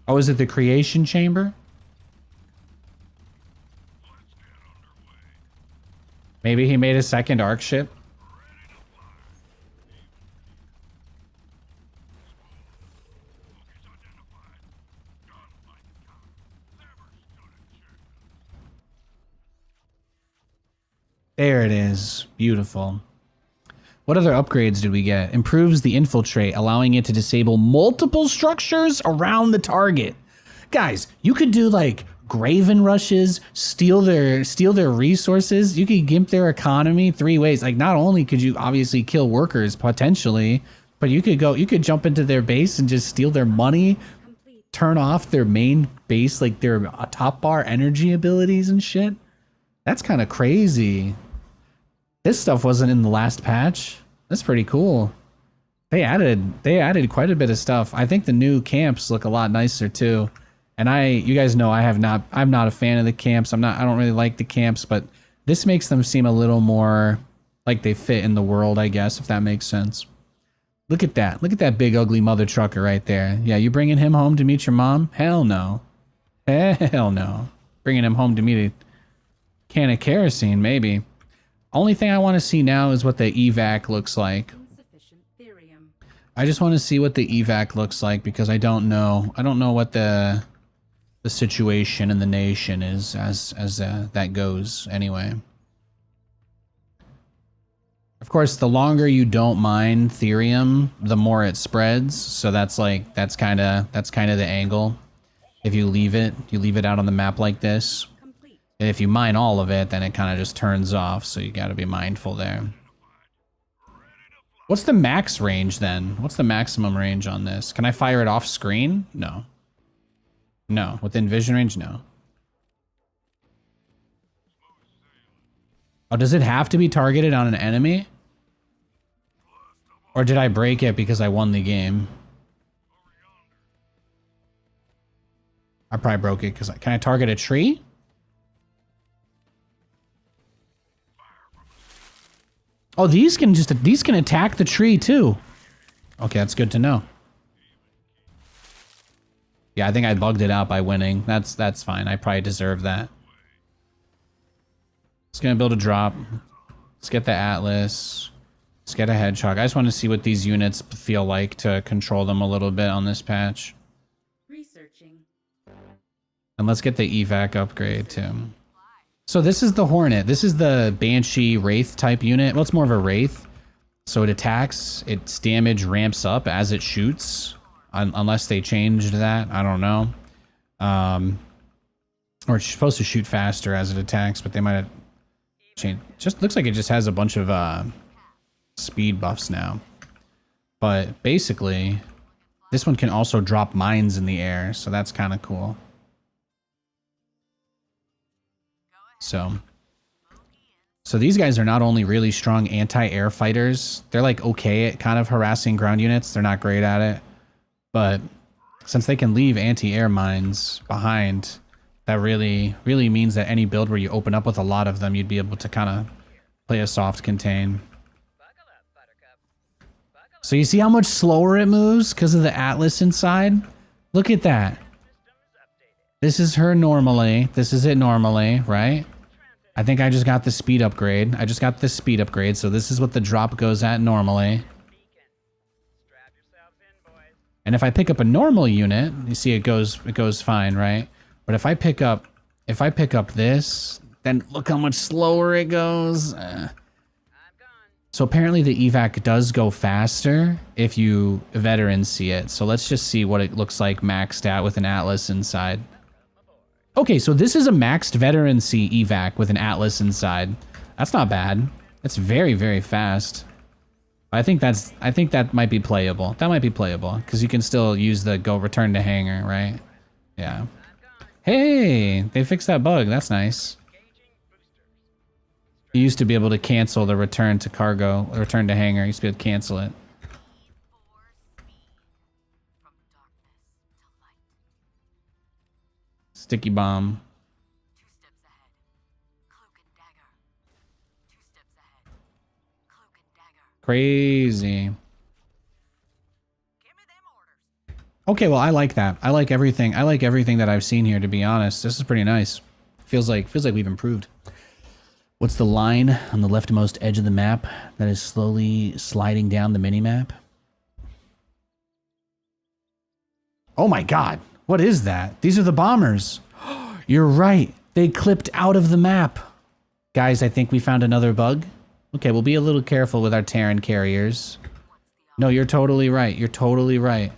Oh, is it the creation chamber? Maybe he made a second Arc ship. There it is. Beautiful. What other upgrades did we get? Improves the infiltrate, allowing it to disable multiple structures around the target. Guys, you could do like Graven rushes, steal their resources. You could gimp their economy 3 ways. Like, not only could you obviously kill workers potentially, but you could jump into their base and just steal their money, Complete. turn off their main base, like their top bar energy abilities and shit. That's kind of crazy. This stuff wasn't in the last patch. That's pretty cool. They added quite a bit of stuff. I think the new camps look a lot nicer too. And you guys know I'm not a fan of the camps. I don't really like the camps, but this makes them seem a little more like they fit in the world, I guess, if that makes sense. Look at that. Look at that big ugly mother trucker right there. Yeah, you bringing him home to meet your mom? Hell no. Hell no. Bringing him home to meet a can of kerosene, maybe. Only thing I want to see now is what the evac looks like. Insufficient therium. I just want to see what the evac looks like because I don't know. I don't know what the situation in the nation is as that goes anyway. Of course, the longer you don't mine therium, the more it spreads. So that's kind of the angle. If you leave it out on the map like this. Complete. And if you mine all of it, then it kind of just turns off. So you got to be mindful there. What's the max range then? What's the maximum range on this? Can I fire it off screen? No. No. Within vision range? No. Oh, does it have to be targeted on an enemy? Or did I break it because I won the game? I probably broke it because can I target a tree? Oh, these can attack the tree too. Okay, that's good to know. Yeah, I think I bugged it out by winning. That's fine. I probably deserve that. It's gonna build a drop. Let's get the Atlas. Let's get a Hedgehog. I just want to see what these units feel like to control them a little bit on this patch. Researching. And let's get the evac upgrade too. So this is the Hornet. This is the Banshee Wraith type unit. Well, it's more of a Wraith. So it attacks. Its damage ramps up as it shoots. Unless they changed that. I don't know. Or it's supposed to shoot faster as it attacks, but they might have changed. Just looks like it just has a bunch of speed buffs now. But basically, this one can also drop mines in the air. So that's kind of cool. So these guys are not only really strong anti-air fighters, they're like okay at kind of harassing ground units. They're not great at it. But since they can leave anti-air mines behind, that really means that any build where you open up with a lot of them, you'd be able to kind of play a soft contain. So you see how much slower it moves because of the Atlas inside? Look at that. This is her normally. This is it normally, right? I think I just got the speed upgrade. I just got the speed upgrade, so this is what the drop goes at normally. And if I pick up a normal unit, you see it goes fine, right? But if I pick up this, then look how much slower it goes. So apparently the evac does go faster if you veteran see it. So let's just see what it looks like maxed out with an Atlas inside. Okay, so this is a maxed veterancy evac with an Atlas inside. That's not bad. It's very, very fast. I think that might be playable. That might be playable because you can still use the go return to hangar, right? Yeah. Hey, they fixed that bug. That's nice. You used to be able to cancel the return to cargo, return to hangar. You used to be able to cancel it. Sticky bomb. Crazy. Okay, well, I like that. I like everything. I like everything that I've seen here, to be honest. This is pretty nice. Feels like we've improved. What's the line on the leftmost edge of the map that is slowly sliding down the mini-map? Oh my god. What is that? These are the bombers. You're right. They clipped out of the map. Guys, I think we found another bug. Okay, we'll be a little careful with our Terran carriers. No, you're totally right. You're totally right.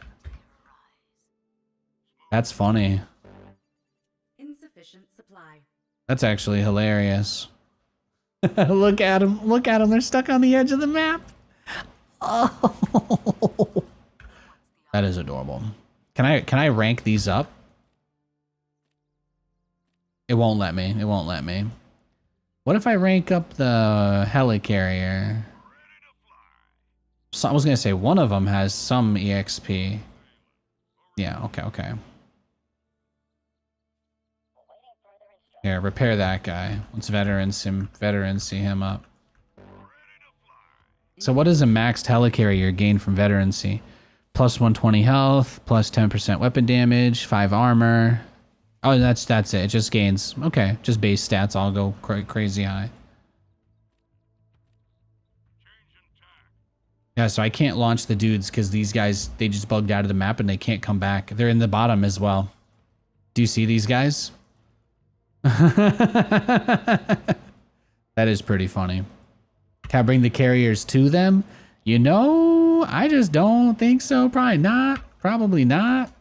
That's funny. Insufficient supply. That's actually hilarious. Look at them. Look at them. They're stuck on the edge of the map. Oh. That is adorable. Can I rank these up? It won't let me. It won't let me. What if I rank up the helicarrier? So I was gonna say one of them has some EXP. Yeah, okay. Here, repair that guy. Let's veteran see him up. So what does a maxed helicarrier gain from veterancy? Plus 120 health, plus 10% weapon damage, 5 armor. Oh, that's it. It just gains. Okay, just base stats all go crazy high. Yeah, so I can't launch the dudes because these guys, they just bugged out of the map and they can't come back. They're in the bottom as well. Do you see these guys? That is pretty funny. Can I bring the carriers to them? You know, I just don't think so. Probably not. Probably not.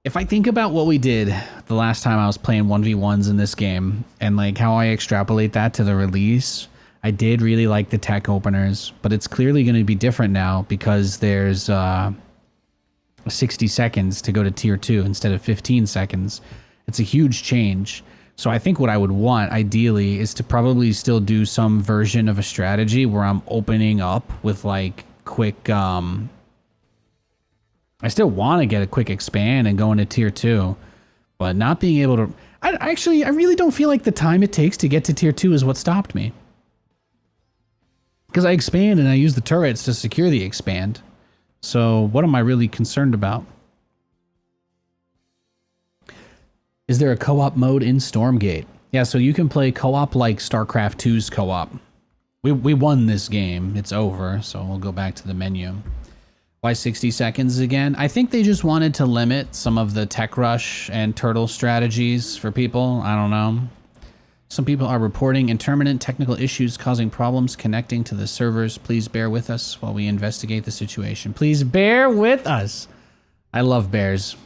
If I think about what we did the last time I was playing 1v1s in this game and like how I extrapolate that to the release, I did really like the tech openers, but it's clearly going to be different now because there's 60 seconds to go to tier 2 instead of 15 seconds. It's a huge change. So I think what I would want ideally is to probably still do some version of a strategy where I'm opening up with like quick, I still want to get a quick expand and go into tier 2, but not being able to, I really don't feel like the time it takes to get to tier 2 is what stopped me. Because I expand and I use the turrets to secure the expand. So what am I really concerned about? Is there a co-op mode in Stormgate? Yeah, so you can play co-op like StarCraft 2's co-op. We won this game. It's over, so we'll go back to the menu. Why 60 seconds again? I think they just wanted to limit some of the tech rush and turtle strategies for people. I don't know. Some people are reporting intermittent technical issues causing problems connecting to the servers. Please bear with us while we investigate the situation. Please bear with us. I love bears.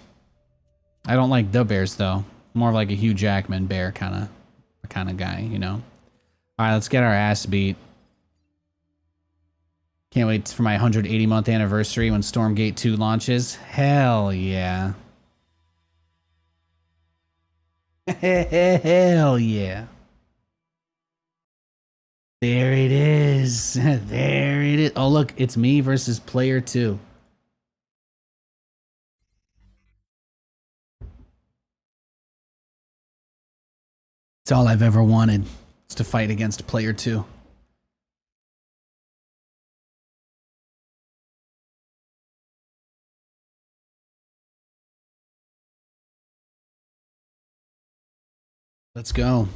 I don't like the bears though. More like a Hugh Jackman bear kind of guy, you know. All right, let's get our ass beat. Can't wait for my 180 month anniversary when Stormgate 2 launches. Hell yeah. Hell yeah. There it is. There it is. Oh, look, it's me versus player 2. It's all I've ever wanted. Is to fight against player 2. Let's go.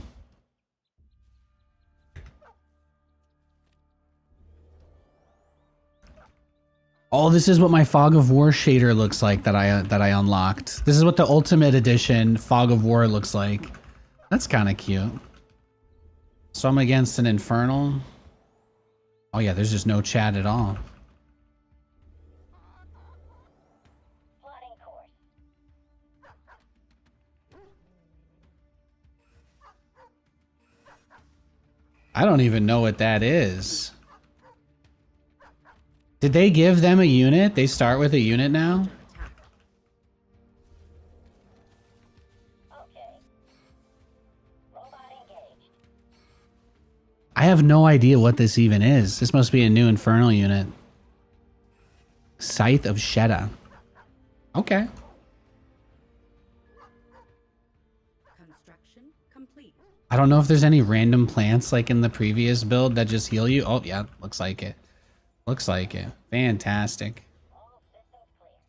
Oh, this is what my Fog of War shader looks like that I unlocked. This is what the Ultimate Edition Fog of War looks like. That's kind of cute. So I'm against an Infernal. Oh yeah, there's just no chat at all. I don't even know what that is. Did they give them a unit? They start with a unit now? I have no idea what this even is. This must be a new Infernal unit. Scythe of Shetta. Okay. Construction complete. I don't know if there's any random plants like in the previous build that just heal you. Oh, yeah, looks like it. Looks like it. Fantastic.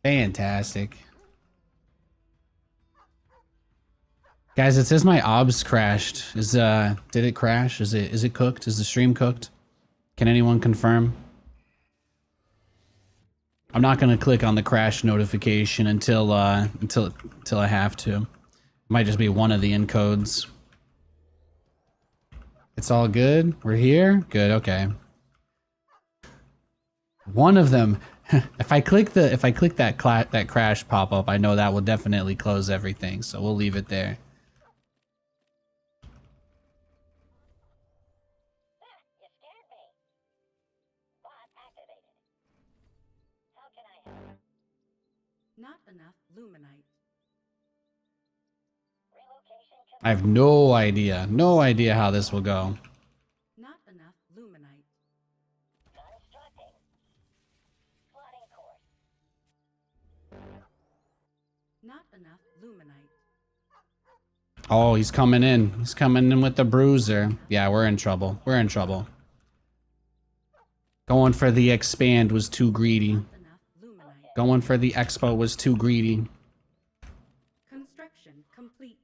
Fantastic. Guys, it says my obs crashed. Did it crash? Is it cooked? Is the stream cooked? Can anyone confirm? I'm not gonna click on the crash notification until I have to. It might just be one of the encodes. It's all good. We're here. Good. Okay. One of them. If I click that crash pop up, I know that will definitely close everything. So we'll leave it there. You scared me. Bot activated. How can I help? Not enough luminite. Relocation I have no idea how this will go. Not enough luminite. constructing. Plotting course. Not enough luminite. Oh, he's coming in. He's coming in with the bruiser. Yeah, we're in trouble. We're in trouble. Going for the expand was too greedy. Not enough luminite. Going for the expo was too greedy. Construction complete.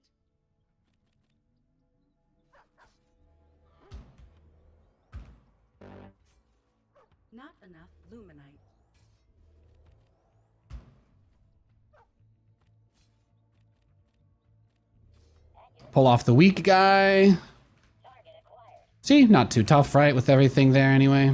Not enough luminite. Pull off the weak guy. See, not too tough, right? With everything there anyway.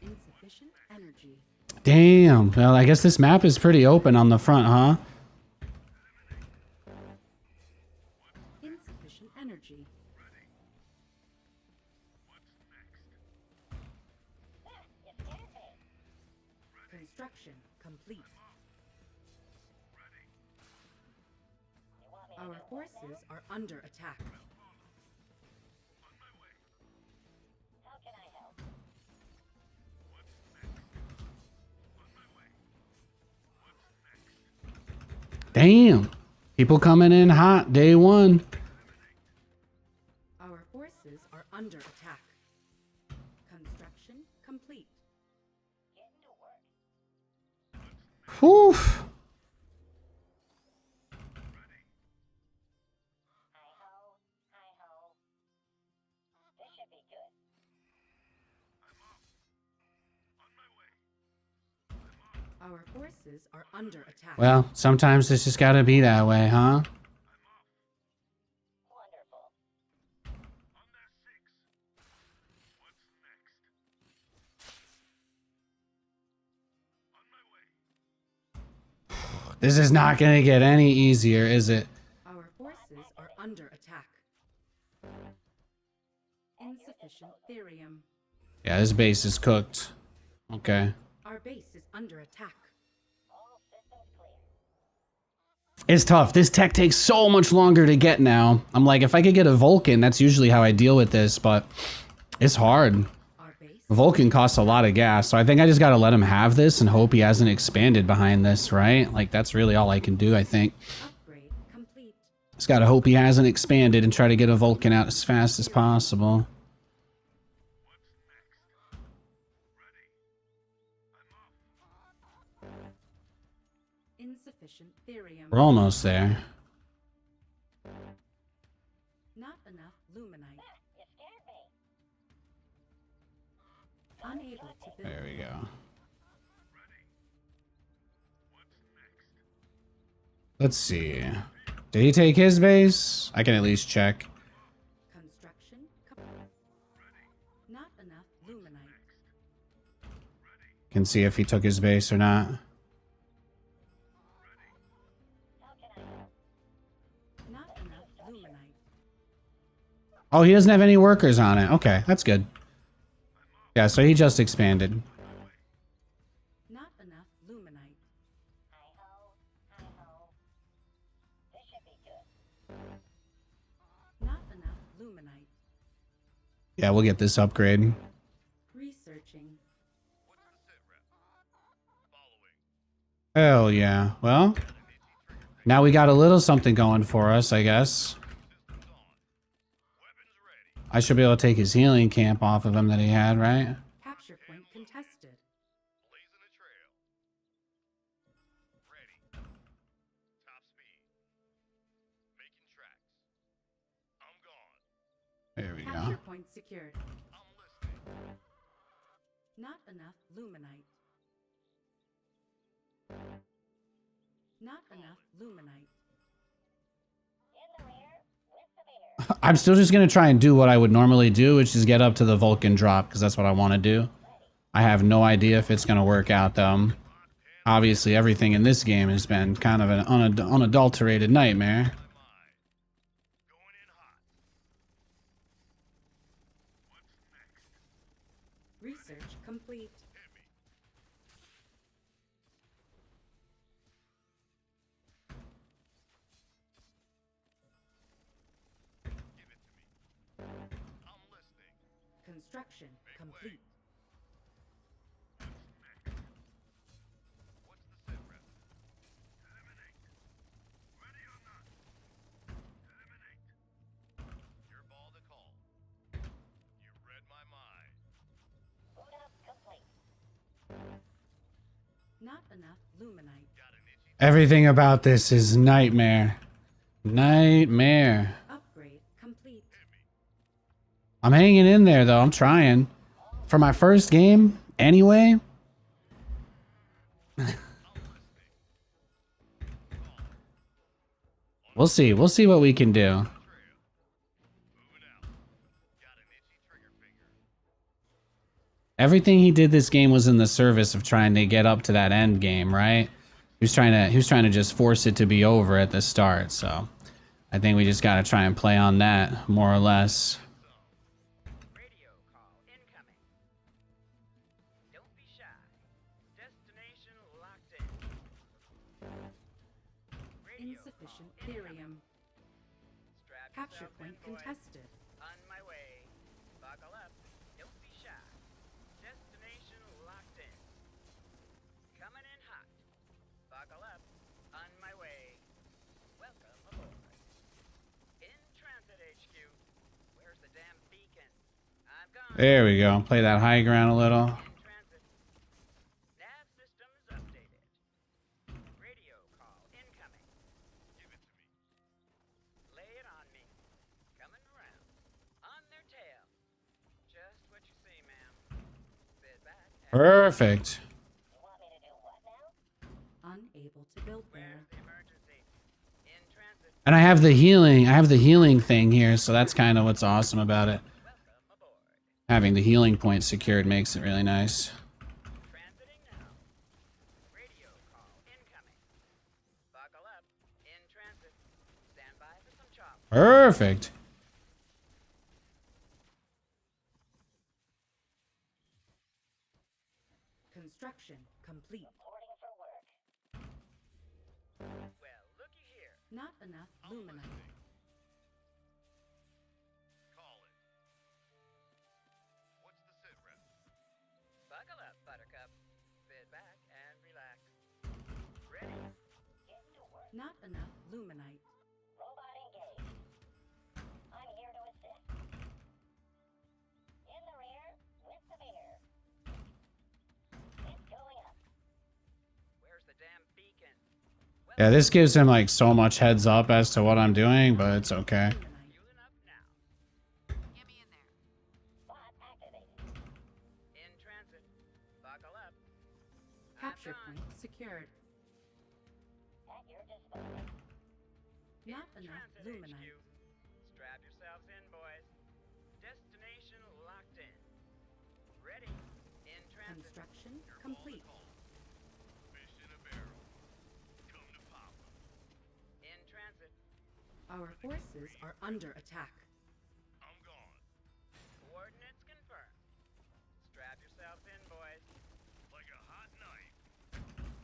Insufficient energy. Damn. Well, I guess this map is pretty open on the front, huh? Insufficient energy. Construction complete. Our forces are under attack. How can I help? Damn. People coming in hot day one. Our forces are under attack. Construction complete. Getting to work. Whew. Hi-ho. Hi-ho. This should be good. Our forces are under attack. Well, sometimes it's just gotta be that way, huh? Wonderful. This is not gonna get any easier, is it? Our forces are under attack. Insufficient therium. Yeah, this base is cooked. Okay. Our base is under attack. All systems clear. It's tough. This tech takes so much longer to get now. I'm like, if I could get a Vulcan, that's usually how I deal with this, but it's hard. Our base Vulcan costs a lot of gas, so I think I just gotta let him have this and hope he hasn't expanded behind this, right? Like, that's really all I can do, I think. upgrade complete. Just gotta hope he hasn't expanded and try to get a Vulcan out as fast as possible. Insufficient therium. We're almost there. Not enough luminite. You scared me. Unable to build. There we go. Let's see. Did he take his base? I can at least check. Construction not enough luminite. Can see if he took his base or not. How can I help? Not enough luminite. Oh, he doesn't have any workers on it. Okay, that's good. Yeah, so he just expanded. Not enough luminite. Hi-ho. Hi-ho. This should be good. Not enough luminite. Yeah, we'll get this upgrade. Researching. Hell yeah. Well, now we got a little something going for us, I guess. I should be able to take his healing camp off of him that he had, right? Capture point contested. There we go. Capture point secured. Not enough luminite. Not enough luminite. In the rear with the beer. I'm still just going to try and do what I would normally do, which is get up to the Vulcan drop, because that's what I want to do. I have no idea if it's going to work out, though. Obviously, everything in this game has been kind of an unadulterated nightmare. Research complete. Construction complete. What's the sit rep? Eliminate. Ready or not? Eliminate. Your ball to call. You read my mind. Boot up complete. Not enough luminite. Got an itchy Everything about this is nightmare. Nightmare. Upgrade complete. I'm hanging in there though. I'm trying. For my first game, anyway. We'll see. We'll see what we can do. trail. Moving out. Got an itchy trigger finger. Everything he did this game was in the service of trying to get up to that end game, right? He was trying to just force it to be over at the start. So I think we just got to try and play on that more or less. Radio call incoming. Don't be shy. Destination locked in. Radio Insufficient call incoming. therium. Strap Capture yourself point in, boys. contested. On my way. Buckle up. Don't be shy. Destination locked in. Coming in hot. Buckle up. On my way. Welcome aboard. In transit HQ. Where's the damn beacon? I'm gone. There we go. Play that high ground a little. In transit. Nav systems updated. Radio call incoming. Give it to me. Lay it on me. Coming around. On their tail. Just what you see, ma'am. Sit back and Perfect. You want me to do what now? Unable to build there. where's the emergency? In transit. And I have the healing thing here, so that's kind of what's awesome about it. Welcome aboard. Having the healing point secured makes it really nice. Transiting now. Radio call incoming. Buckle up. In transit. Stand by for some chop. Perfect. Construction complete. Reporting for work. Well, looky here. Not enough luminite. Call it. What's the sit rep? Buckle up, Buttercup. Sit back and relax. Ready? Get to work. Not enough luminite. Robot engaged. I'm here to assist. In the rear with the beer. It's going up. Where's the damn beacon? Yeah, this gives him like so much heads up as to what I'm doing, but it's okay. Luminite. Fueling up now. Get me in there. Bot activated. In transit. Buckle up. Capture I'm point gone. secured. At your disposal. Not In enough transit luminite. HQ. Strap yourselves in, boys. Destination locked in. Ready. In transit. Construction Your ball to complete. call. Fish in a barrel. Come to Papa. In transit. Our forces are under attack. I'm gone. Coordinates confirmed. Strap yourselves in, boys. Like a hot knife.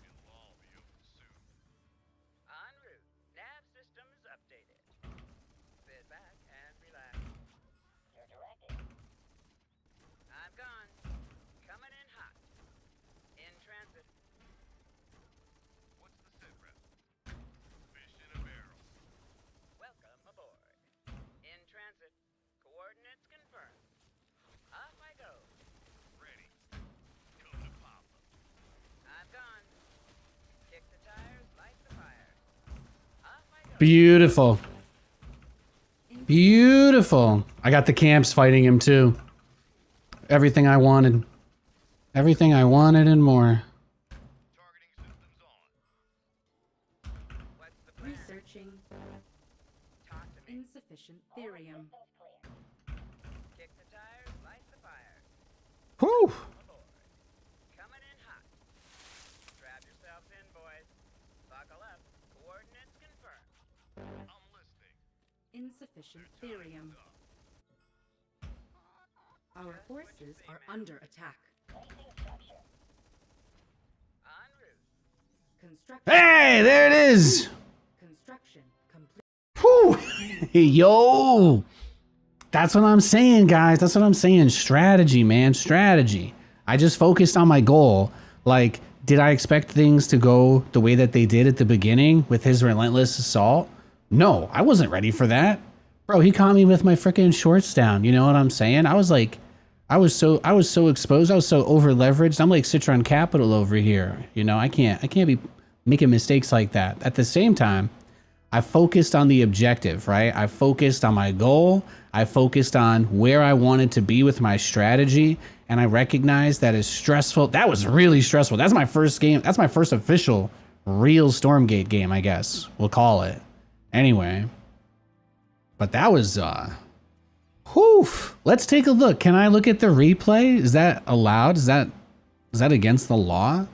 It'll all be over soon. En route. Nav systems updated. Sit back and relax. Your directive. I'm gone. Coming in hot. In transit. What's the sit rep? Fish in a barrel. Welcome aboard. In transit. Coordinates confirmed. Off I go. Ready. Come to Papa. I'm gone. Kick the tires, light the fire. Off I go. Beautiful. Beautiful. I got the camps fighting him too. Everything I wanted. Everything I wanted and more. Targeting systems on. What's the plan? Researching. Talk to me. Insufficient therium. Systems clear. Kick the tires, light the fire. Whew. Aboard. Coming in hot. Strap yourselves in, boys. Buckle up. Coordinates confirmed. I'm listening. Insufficient therium. Our forces are under attack. Placing structure. En route. Construction. Hey, there it is. Construction complete. Whew. Yo. That's what I'm saying, guys. That's what I'm saying. Strategy, man. Strategy. I just focused on my goal. Like, did I expect things to go the way that they did at the beginning with his relentless assault? No, I wasn't ready for that. Bro, he caught me with my freaking shorts down. You know what I'm saying? I was like, I was so exposed. I was so over leveraged. I'm like Citron Capital over here. You know, I can't be making mistakes like that. At the same time, I focused on the objective, right? I focused on my goal. I focused on where I wanted to be with my strategy. And I recognized that is stressful. That was really stressful. That's my first game. That's my first official real Stormgate game, I guess. We'll call it. Anyway. But that was, whew. Let's take a look. Can I look at the replay? Is that allowed? Is that against the law?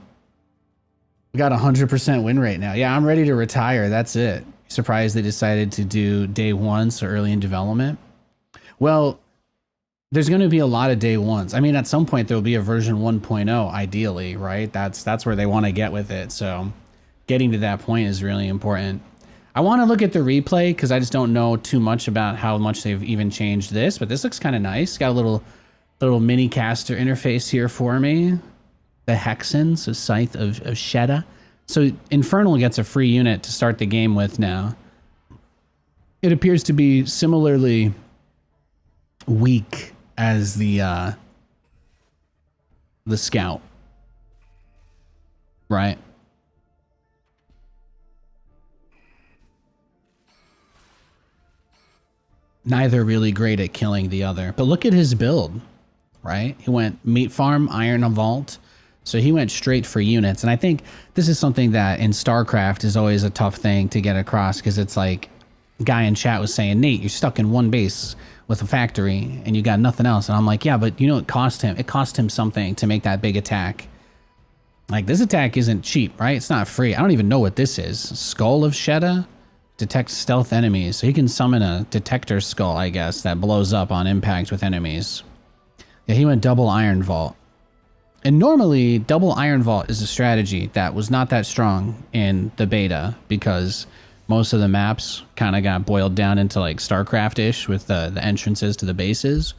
We got 100% win rate now. Yeah, I'm ready to retire. That's it. Surprised they decided to do day one so early in development. Well, there's going to be a lot of day ones. I mean, at some point there'll be a version 1.0 ideally, right? That's where they want to get with it. So getting to that point is really important. I want to look at the replay because I just don't know too much about how much they've even changed this, but this looks kind of nice. Got a little mini caster interface here for me. The Hexens, a Scythe of Shedda. So Infernal gets a free unit to start the game with now. It appears to be similarly weak as the Scout. Right? Neither really great at killing the other. But look at his build, right? He went Meat Farm, Iron Vault. So he went straight for units. And I think this is something that in StarCraft is always a tough thing to get across because it's like a guy in chat was saying, Nate, you're stuck in one base with a factory and you got nothing else. And I'm like, yeah, but you know, it cost him something to make that big attack. Like this attack isn't cheap, right? It's not free. I don't even know what this is. Skull of Shedda? Detects stealth enemies. So he can summon a detector skull, I guess, that blows up on impact with enemies. Yeah, he went double Iron Vault. And normally, double Iron Vault is a strategy that was not that strong in the beta because most of the maps kind of got boiled down into like StarCraft-ish with the entrances to the bases.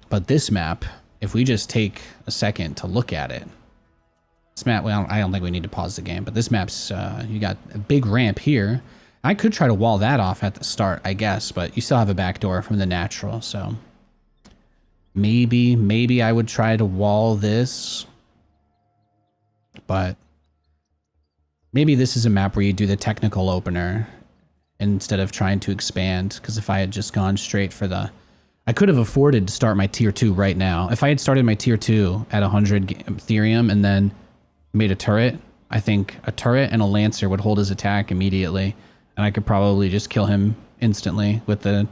But this map, if we just take a second to look at it, this map, well, I don't think we need to pause the game, but this map's, you got a big ramp here. I could try to wall that off at the start, I guess, but you still have a backdoor from the natural, so maybe I would try to wall this, but maybe this is a map where you do the technical opener instead of trying to expand, because if I had just gone straight for the... I could have afforded to start my tier 2 right now. If I had started my tier 2 at 100 Ethereum and then made a turret, I think a turret and a Lancer would hold his attack immediately. And I could probably just kill him instantly with the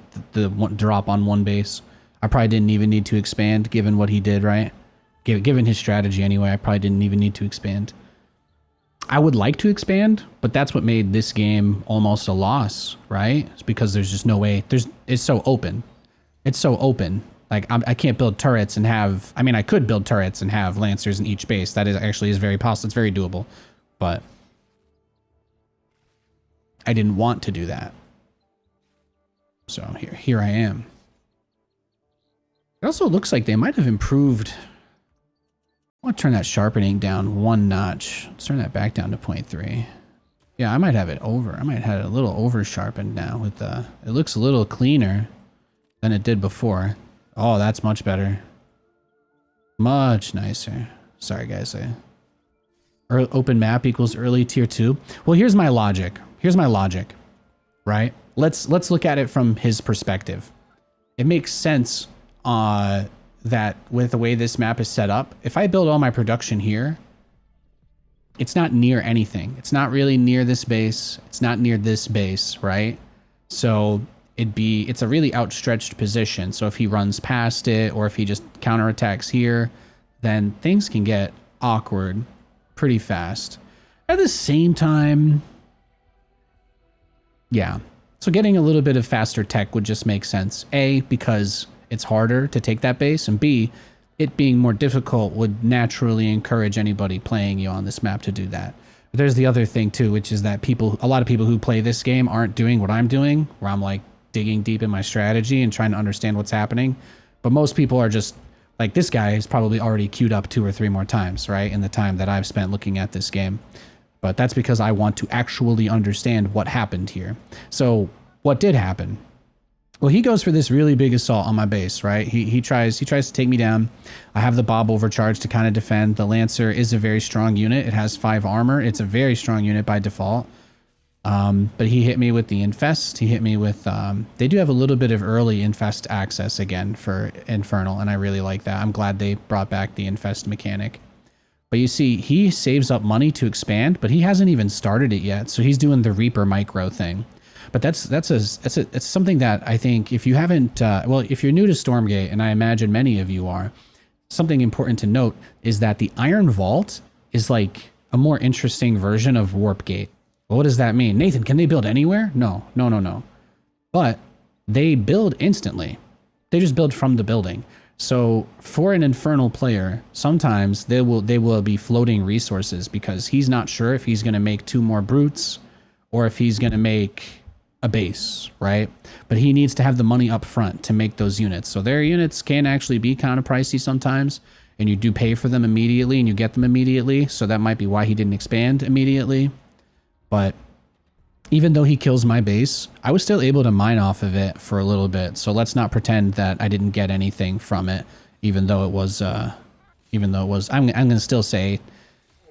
drop on one base. I probably didn't even need to expand given what he did, right? Given his strategy anyway, I probably didn't even need to expand. I would like to expand, but that's what made this game almost a loss, right? It's because there's just no way. It's so open. It's so open. Like I can't build turrets and have... I mean, I could build turrets and have Lancers in each base. That is very possible. It's very doable. But I didn't want to do that. So here I am. It also looks like they might have improved. I want to turn that sharpening down one notch. Let's turn that back down to 0.3. Yeah, I might have it over. I might have it a little over sharpened now with the... It looks a little cleaner than it did before. Oh, that's much better. Much nicer. Sorry, guys. Open map equals early tier 2. Well, here's my logic. Here's my logic, right? Let's look at it from his perspective. It makes sense that with the way this map is set up, if I build all my production here, it's not near anything. It's not really near this base. It's not near this base, right? So it's a really outstretched position. So if he runs past it or if he just counterattacks here, then things can get awkward pretty fast. At the same time, yeah. So getting a little bit of faster tech would just make sense. A, because it's harder to take that base, and B, it being more difficult would naturally encourage anybody playing you on this map to do that. But there's the other thing too, which is that a lot of people who play this game aren't doing what I'm doing, where I'm like digging deep in my strategy and trying to understand what's happening. But most people are just like, this guy is probably already queued up 2 or 3 more times, right? In the time that I've spent looking at this game. But that's because I want to actually understand what happened here. So what did happen? Well, he goes for this really big assault on my base, right? He tries to take me down. I have the Bob overcharge to kind of defend. The Lancer is a very strong unit. It has 5 armor. It's a very strong unit by default. But he hit me with the Infest. He hit me with... they do have a little bit of early Infest access again for Infernal, and I really like that. I'm glad they brought back the Infest mechanic. But you see, he saves up money to expand, but he hasn't even started it yet. So he's doing the Reaper micro thing. But it's something that I think if you haven't, well, if you're new to Stormgate, and I imagine many of you are, something important to note is that the Iron Vault is like a more interesting version of Warpgate. Well, what does that mean? Nathan, can they build anywhere? No. But they build instantly. They just build from the building. So for an Infernal player, sometimes they will be floating resources because he's not sure if he's going to make 2 more brutes or if he's going to make a base, right? But he needs to have the money up front to make those units. So their units can actually be kind of pricey sometimes, and you do pay for them immediately and you get them immediately. So that might be why he didn't expand immediately. But even though he kills my base, I was still able to mine off of it for a little bit. So let's not pretend that I didn't get anything from it, even though it was, I'm going to still say,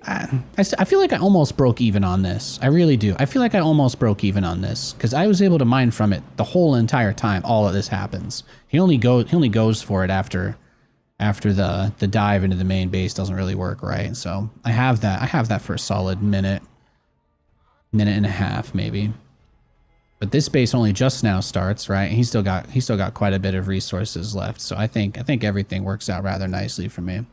I feel like I almost broke even on this. I really do. I feel like I almost broke even on this because I was able to mine from it the whole entire time all of this happens. He only goes for it after the dive into the main base doesn't really work, right? So I have that for a solid minute and a half maybe. But this base only just now starts, right? He's still got quite a bit of resources left. So I think everything works out rather nicely for me.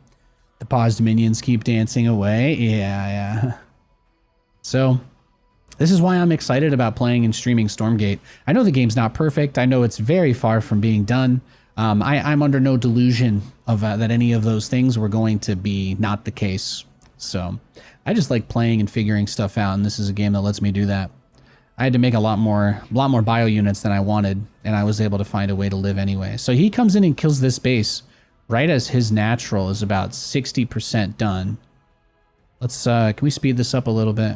The paused minions keep dancing away. Yeah. So this is why I'm excited about playing and streaming Stormgate. I know the game's not perfect. I know it's very far from being done. I'm under no delusion of that any of those things were going to be not the case. So I just like playing and figuring stuff out, and this is a game that lets me do that. I had to make a lot more bio units than I wanted, and I was able to find a way to live anyway. So he comes in and kills this base right as his natural is about 60% done. Let's, can we speed this up a little bit?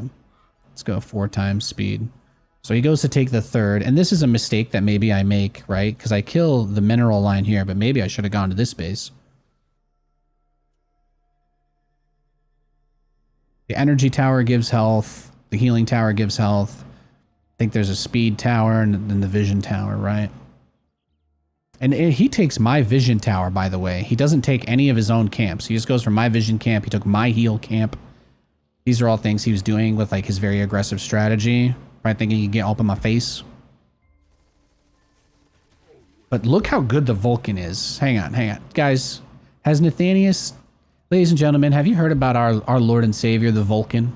Let's go 4 times speed. So he goes to take the 3rd, and this is a mistake that maybe I make, right? Because I kill the mineral line here, but maybe I should have gone to this base. The energy tower gives health. The healing tower gives health. I think there's a speed tower and then the vision tower, right? And he takes my vision tower, by the way. He doesn't take any of his own camps. He just goes from my vision camp. He took my heal camp. These are all things he was doing with like his very aggressive strategy. Right, thinking he could get up in my face. But look how good the Vulcan is. Hang on. Guys, has Nathanias... Ladies and gentlemen, have you heard about our Lord and Savior, the Vulcan?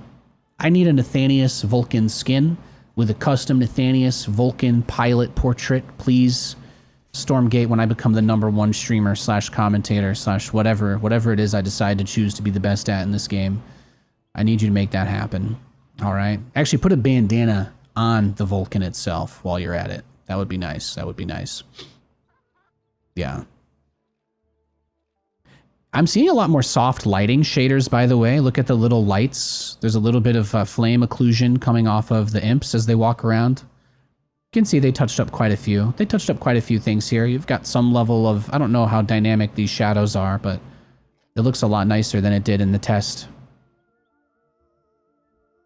I need a Nathanias Vulcan skin with a custom Nathanias Vulcan pilot portrait, please. Stormgate, when I become the #1 streamer / commentator / whatever it is I decide to choose to be the best at in this game, I need you to make that happen. All right? Actually, put a bandana on the Vulcan itself while you're at it. That would be nice. That would be nice. Yeah. I'm seeing a lot more soft lighting shaders, by the way. Look at the little lights. There's a little bit of flame occlusion coming off of the imps as they walk around. You can see they touched up quite a few. They touched up quite a few things here. You've got some level of... I don't know how dynamic these shadows are, but it looks a lot nicer than it did in the test.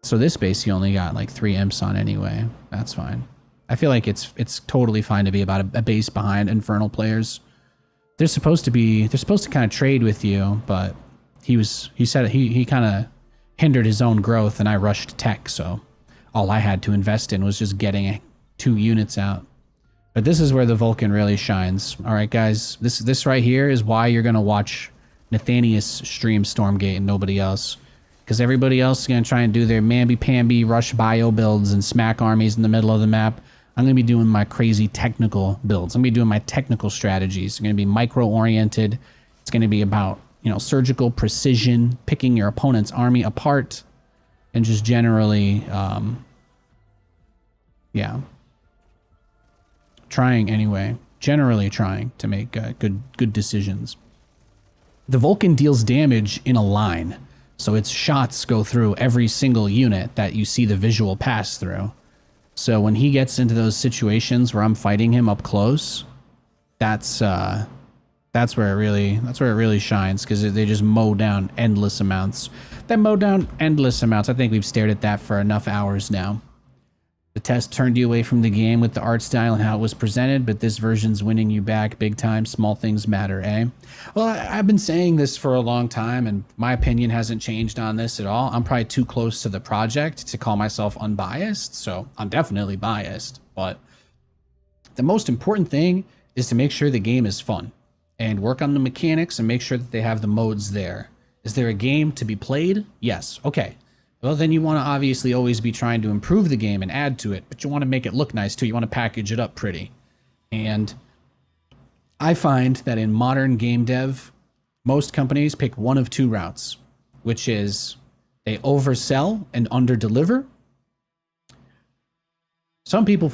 So this base, you only got like 3 imps on anyway. That's fine. I feel like it's totally fine to be about a base behind Infernal players. They're supposed to kind of trade with you, but he said he kind of hindered his own growth, and I rushed tech, so all I had to invest in was just getting 2 units out. But this is where the Vulcan really shines. All right, guys, this right here is why you're gonna watch Nathanias stream Stormgate and nobody else. Because everybody else is going to try and do their mamby-pamby rush bio builds and smack armies in the middle of the map. I'm going to be doing my crazy technical builds. I'm going to be doing my technical strategies. It's going to be micro-oriented. It's going to be about, you know, surgical precision, picking your opponent's army apart, and just generally, yeah, Trying anyway. Generally trying to make good decisions. The Vulcan deals damage in a line, so its shots go through every single unit that you see the visual pass through. So when he gets into those situations where I'm fighting him up close, that's where it really shines, because they just mow down endless amounts. I think we've stared at that for enough hours now. The test turned you away from the game with the art style and how it was presented, but this version's winning you back big time. Small things matter, eh? Well, I've been saying this for a long time, and my opinion hasn't changed on this at all. I'm probably too close to the project to call myself unbiased, so I'm definitely biased. But the most important thing is to make sure the game is fun and work on the mechanics and make sure that they have the modes there. Is there a game to be played? Yes. Okay. Well, then you want to obviously always be trying to improve the game and add to it, but you want to make it look nice too. You want to package it up pretty. And I find that in modern game dev, most companies pick one of two routes, which is they oversell and underdeliver. Some people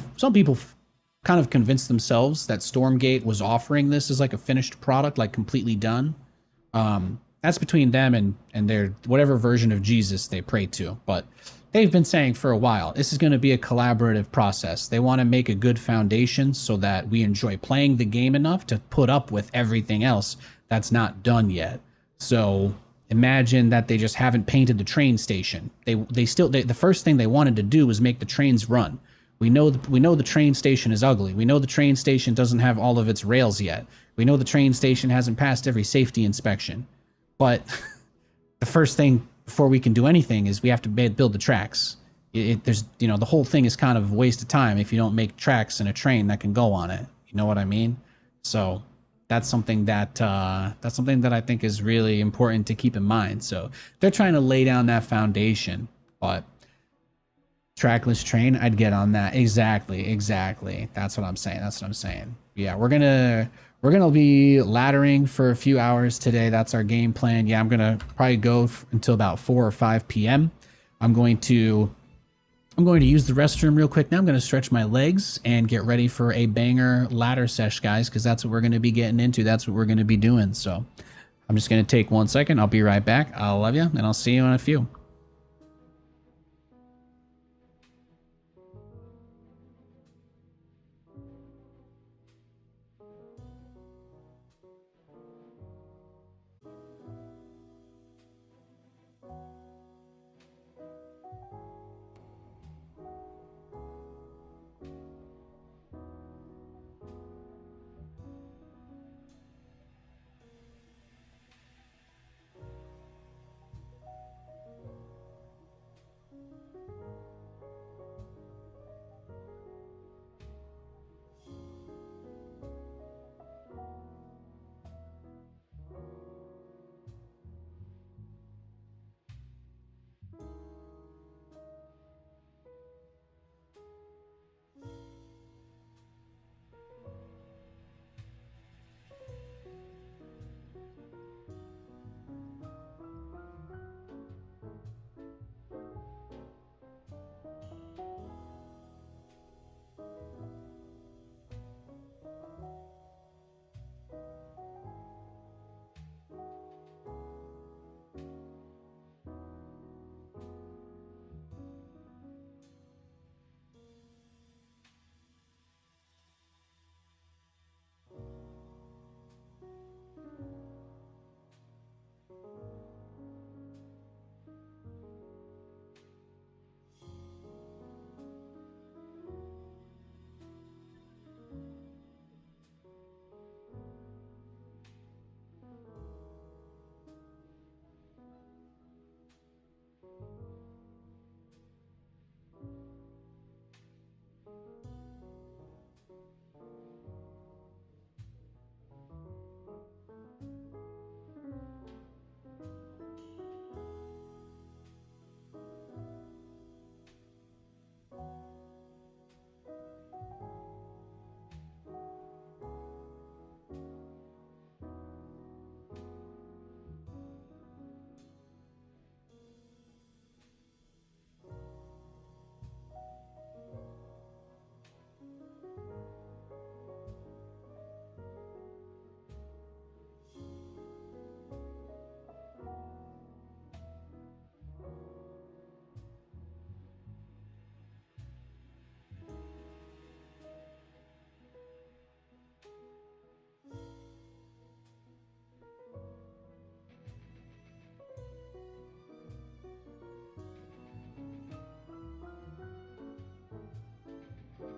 kind of convinced themselves that Stormgate was offering this as like a finished product, like completely done. That's between them and their whatever version of Jesus they pray to. But they've been saying for a while, this is going to be a collaborative process. They want to make a good foundation so that we enjoy playing the game enough to put up with everything else that's not done yet. So imagine that they just haven't painted the train station. The first thing they wanted to do was make the trains run. We know the train station is ugly. We know the train station doesn't have all of its rails yet. We know the train station hasn't passed every safety inspection. But the first thing before we can do anything is we have to build the tracks. There's the whole thing is kind of a waste of time if you don't make tracks and a train that can go on it. You know what I mean? So that's something that I think is really important to keep in mind. So they're trying to lay down that foundation, but trackless train, I'd get on that. Exactly. That's what I'm saying. Yeah, we're gonna be laddering for a few hours today. That's our game plan. Yeah, I'm gonna probably go until about 4 or 5 p.m. I'm going to use the restroom real quick now. I'm going to stretch my legs and get ready for a banger ladder sesh, guys, because that's what we're going to be getting into. That's what we're going to be doing. So I'm just going to take 1 second. I'll be right back. I love you, and I'll see you in a few.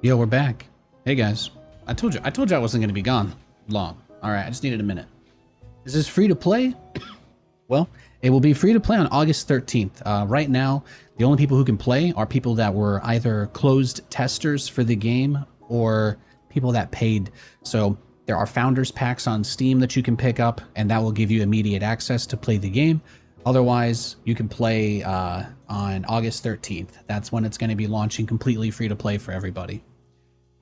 Yo, we're back. Hey guys, I told you I wasn't gonna be gone long. All right, I just needed a minute. Is this free to play? Well, it will be free to play on August 13th. Right now, the only people who can play are people that were either closed testers for the game or people that paid. So there are founders packs on Steam that you can pick up, and that will give you immediate access to play the game. Otherwise, you can play on August 13th. That's when it's going to be launching completely free to play for everybody.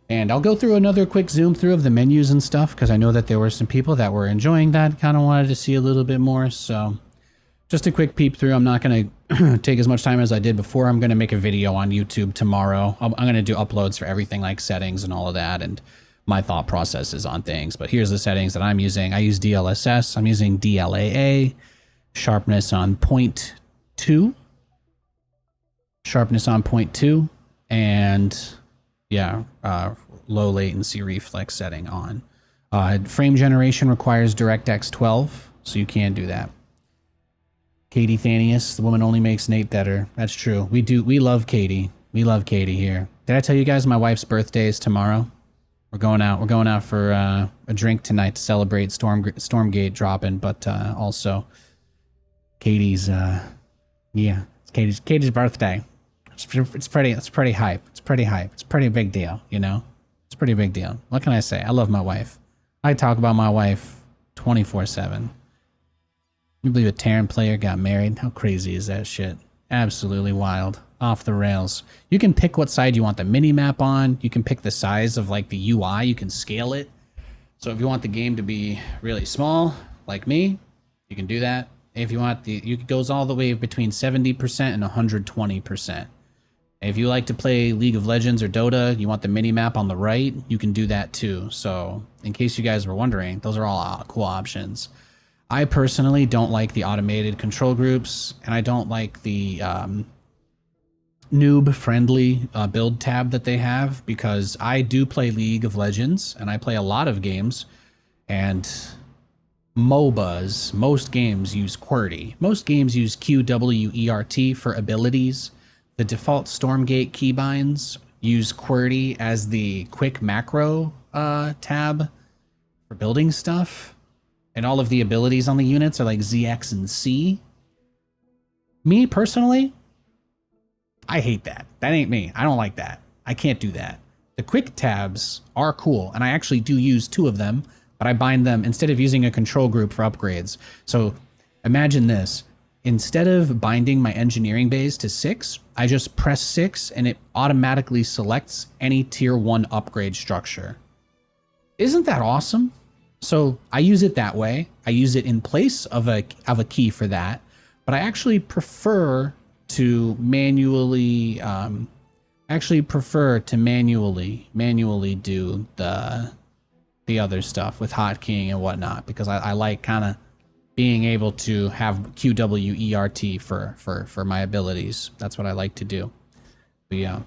And I'll go through another quick zoom through of the menus and stuff, because I know that there were some people that were enjoying that, kind of wanted to see a little bit more. So just a quick peep through. I'm not going to take as much time as I did before. I'm going to make a video on YouTube tomorrow. I'm going to do uploads for everything like settings and all of that, and my thought processes on things. But here's the settings that I'm using. I use DLSS. I'm using DLAA. Sharpness on 0.2. Sharpness on 0.2. And yeah, low latency reflex setting on. Frame generation requires DirectX 12, so you can do that. Katie Nathanias, the woman only makes Nate better. That's true. We love Katie. We love Katie here. Did I tell you guys my wife's birthday is tomorrow? We're going out for a drink tonight to celebrate Stormgate dropping, but also Katie's yeah, it's Katie's birthday. It's pretty hype. It's pretty big deal, you know? It's a pretty big deal. What can I say? I love my wife. I talk about my wife 24/7. You believe a Terran player got married? How crazy is that shit? Absolutely wild. Off the rails. You can pick what side you want the mini-map on. You can pick the size of like the UI. You can scale it. So if you want the game to be really small, like me, you can do that. If you want it goes all the way between 70% and 120%. If you like to play League of Legends or Dota, you want the mini-map on the right, you can do that too. So in case you guys were wondering, those are all cool options. I personally don't like the automated control groups, and I don't like the noob-friendly build tab that they have, because I do play League of Legends, and I play a lot of games, and MOBAs, most games use QWERTY. Most games use QWERT for abilities. The default Stormgate keybinds use QWERTY as the quick macro tab for building stuff. And all of the abilities on the units are like ZX and C. Me, personally, I hate that. That ain't me. I don't like that. I can't do that. The quick tabs are cool, and I actually do use 2 of them, but I bind them instead of using a control group for upgrades. So imagine this. Instead of binding my engineering bays to 6, I just press 6 and it automatically selects any tier 1 upgrade structure. Isn't that awesome? So I use it that way. I use it in place of a key for that, but I actually prefer to manually do the other stuff with hotkeying and whatnot, because I like kind of being able to have QWERT for my abilities. That's what I like to do. But yeah.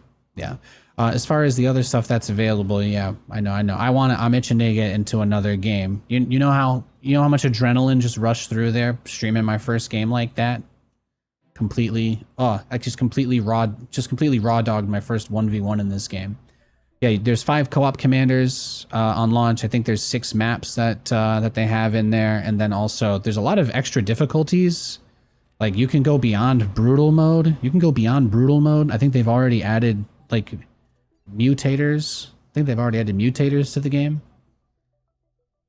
As far as the other stuff that's available, yeah, I know. I'm itching to get into another game. You know how much adrenaline just rushed through there streaming my first game like that? I just completely raw dogged my first 1v1 in this game. Yeah, there's 5 co-op commanders on launch. I think there's 6 maps that they have in there, and then also there's a lot of extra difficulties. Like you can go beyond brutal mode. I think they've already added like mutators. To the game.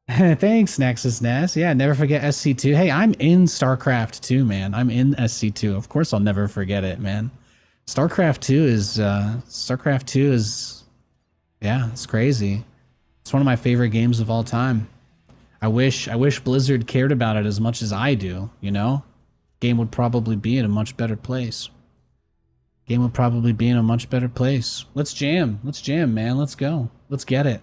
Thanks, Nexus Ness. Yeah, never forget SC2. Hey, I'm in StarCraft 2, man. I'm in SC2. Of course I'll never forget it, man. StarCraft 2 is yeah, it's crazy. It's one of my favorite games of all time. I wish Blizzard cared about it as much as I do, you know? Game would probably be in a much better place. Let's jam, man. Let's go. Let's get it.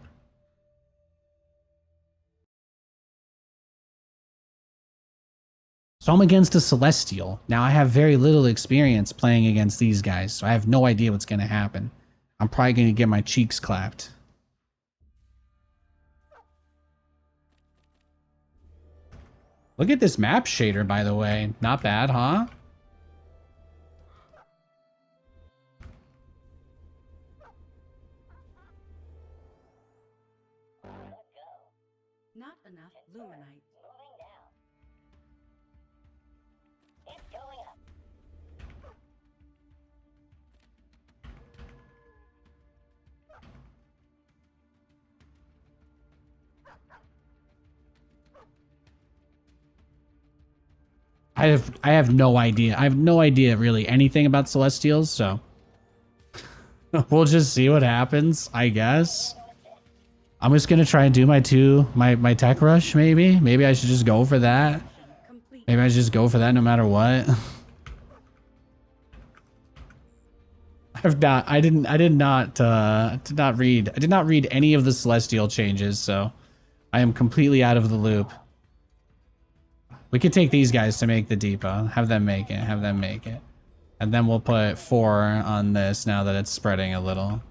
So I'm against a Celestial. Now I have very little experience playing against these guys, so I have no idea what's going to happen. I'm probably going to get my cheeks clapped. Look at this map shader, by the way. Not bad, huh? enough luminite. Moving now. It's going up. I have no idea. I have no idea really anything about Celestials, so we'll just see what happens, I guess. I'm just gonna try and do my tech rush, maybe. Maybe I should just go for that. Complete. Maybe I should just go for that no matter what. I did not read any of the Celestial changes, so I am completely out of the loop. We could take these guys to make the depot. Have them make it. Have them make it. And then we'll put 4 on this now that it's spreading a little.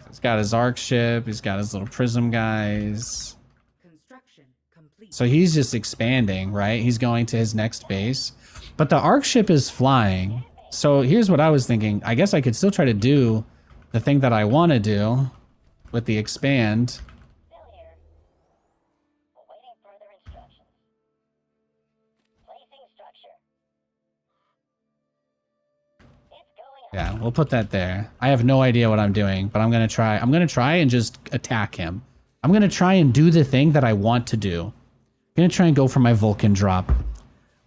He's got his arc ship. He's got his little prism guys. Construction complete. So he's just expanding, right? He's going to his next base. But the arc ship is flying. So here's what I was thinking. I guess I could still try to do the thing that I want to do with the expand. Still here. Awaiting further instructions. Placing structure. It's going up. Yeah, we'll put that there. I have no idea what I'm doing, but I'm gonna try. I'm gonna try and just attack him. I'm gonna try and do the thing that I want to do. I'm gonna try and go for my Vulcan drop.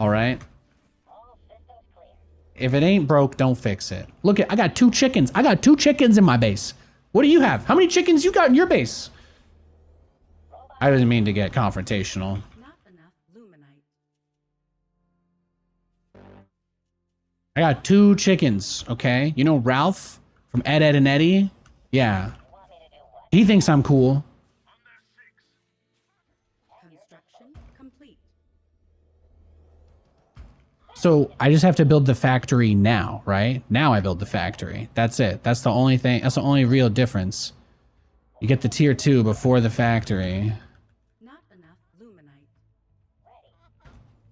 All right. All systems clear. If it ain't broke, don't fix it. Look at, I got 2 chickens. I got 2 chickens in my base. What do you have? How many chickens you got in your base? I didn't mean to get confrontational. Not enough luminite. I got 2 chickens, okay? You know Ralph from Ed, Ed, and Eddie? Yeah. Want me to do what? He thinks I'm cool. Construction complete. So I just have to build the factory now, right? Now I build the factory. That's it. That's the only thing. That's the only real difference. You get the tier 2 before the factory. Not enough luminite.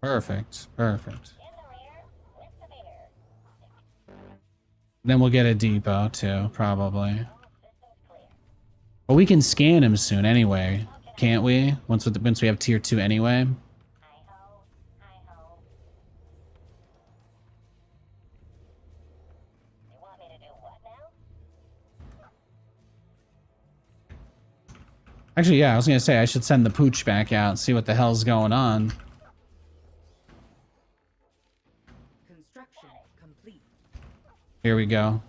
Perfect. Perfect. In the rear with the beer. Then we'll get a depot too, probably. Systems clear. But we can scan him soon anyway, can't we? Once we have tier 2 anyway. Hi-ho. Hi-ho. You want me to do what now? Actually, yeah, I was gonna say I should send the pooch back out and see what the hell's going on. Construction complete. Here we go.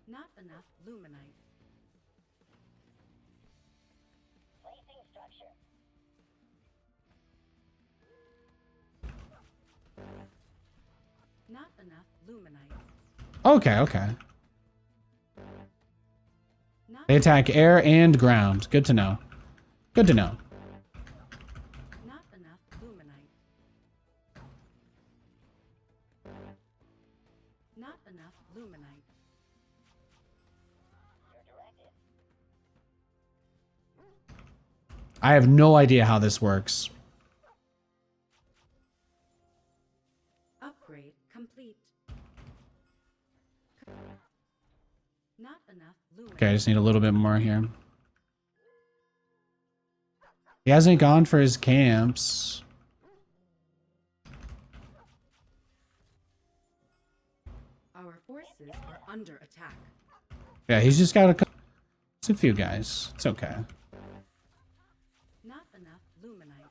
Not enough luminite. Placing structure. Not enough luminite. Okay, okay. Not They attack air and ground. Good to know. Good to know. Not enough luminite. Not enough luminite. Your directive. I have no idea how this works. Upgrade complete. Not enough luminite. Okay, I just need a little bit more here. He hasn't gone for his camps. Our forces are under attack. Yeah, he's just got it's a few guys. It's okay. Not enough luminite.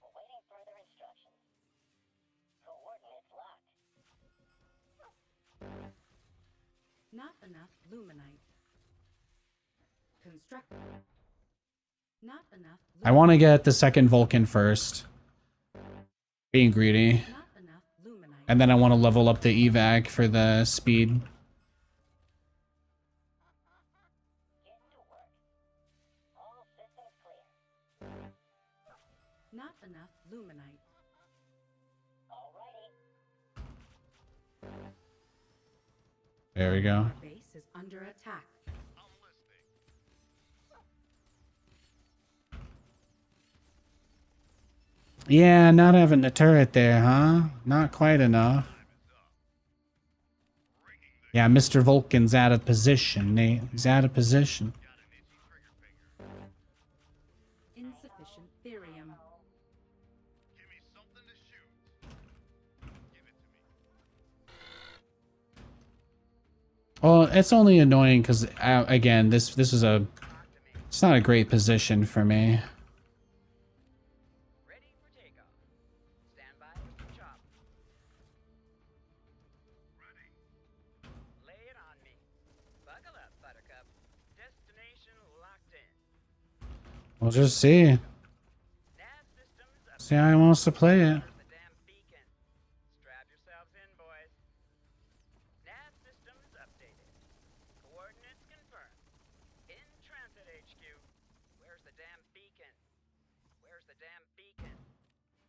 Awaiting further instructions. Coordinates locked. Not enough luminite. Construct. Not enough. I want to get the second Vulcan first. Being greedy. Not enough luminite. And then I want to level up the evac for the speed. Get to work. All systems clear. Not enough luminite. Alrighty. There we go. Our base is under attack. I'm listening. Yeah, not having the turret there, huh? Not quite enough. Yeah, Mr. Vulcan's out of position, Nate. He's out of position. Got an itchy trigger finger. Insufficient therium. Give me something to shoot. Give it to me. Well, it's only annoying because, again, this is a... It's not a great position for me. Ready for takeoff. Stand by with the chop. Ready. Lay it on me. Buckle up, Buttercup. Destination locked in. We'll just see. Nav systems up. See how he wants to play it. Where's the damn beacon? Strap yourselves in, boys. Nav systems updated. Coordinates confirmed. In transit HQ. Where's the damn beacon? Where's the damn beacon?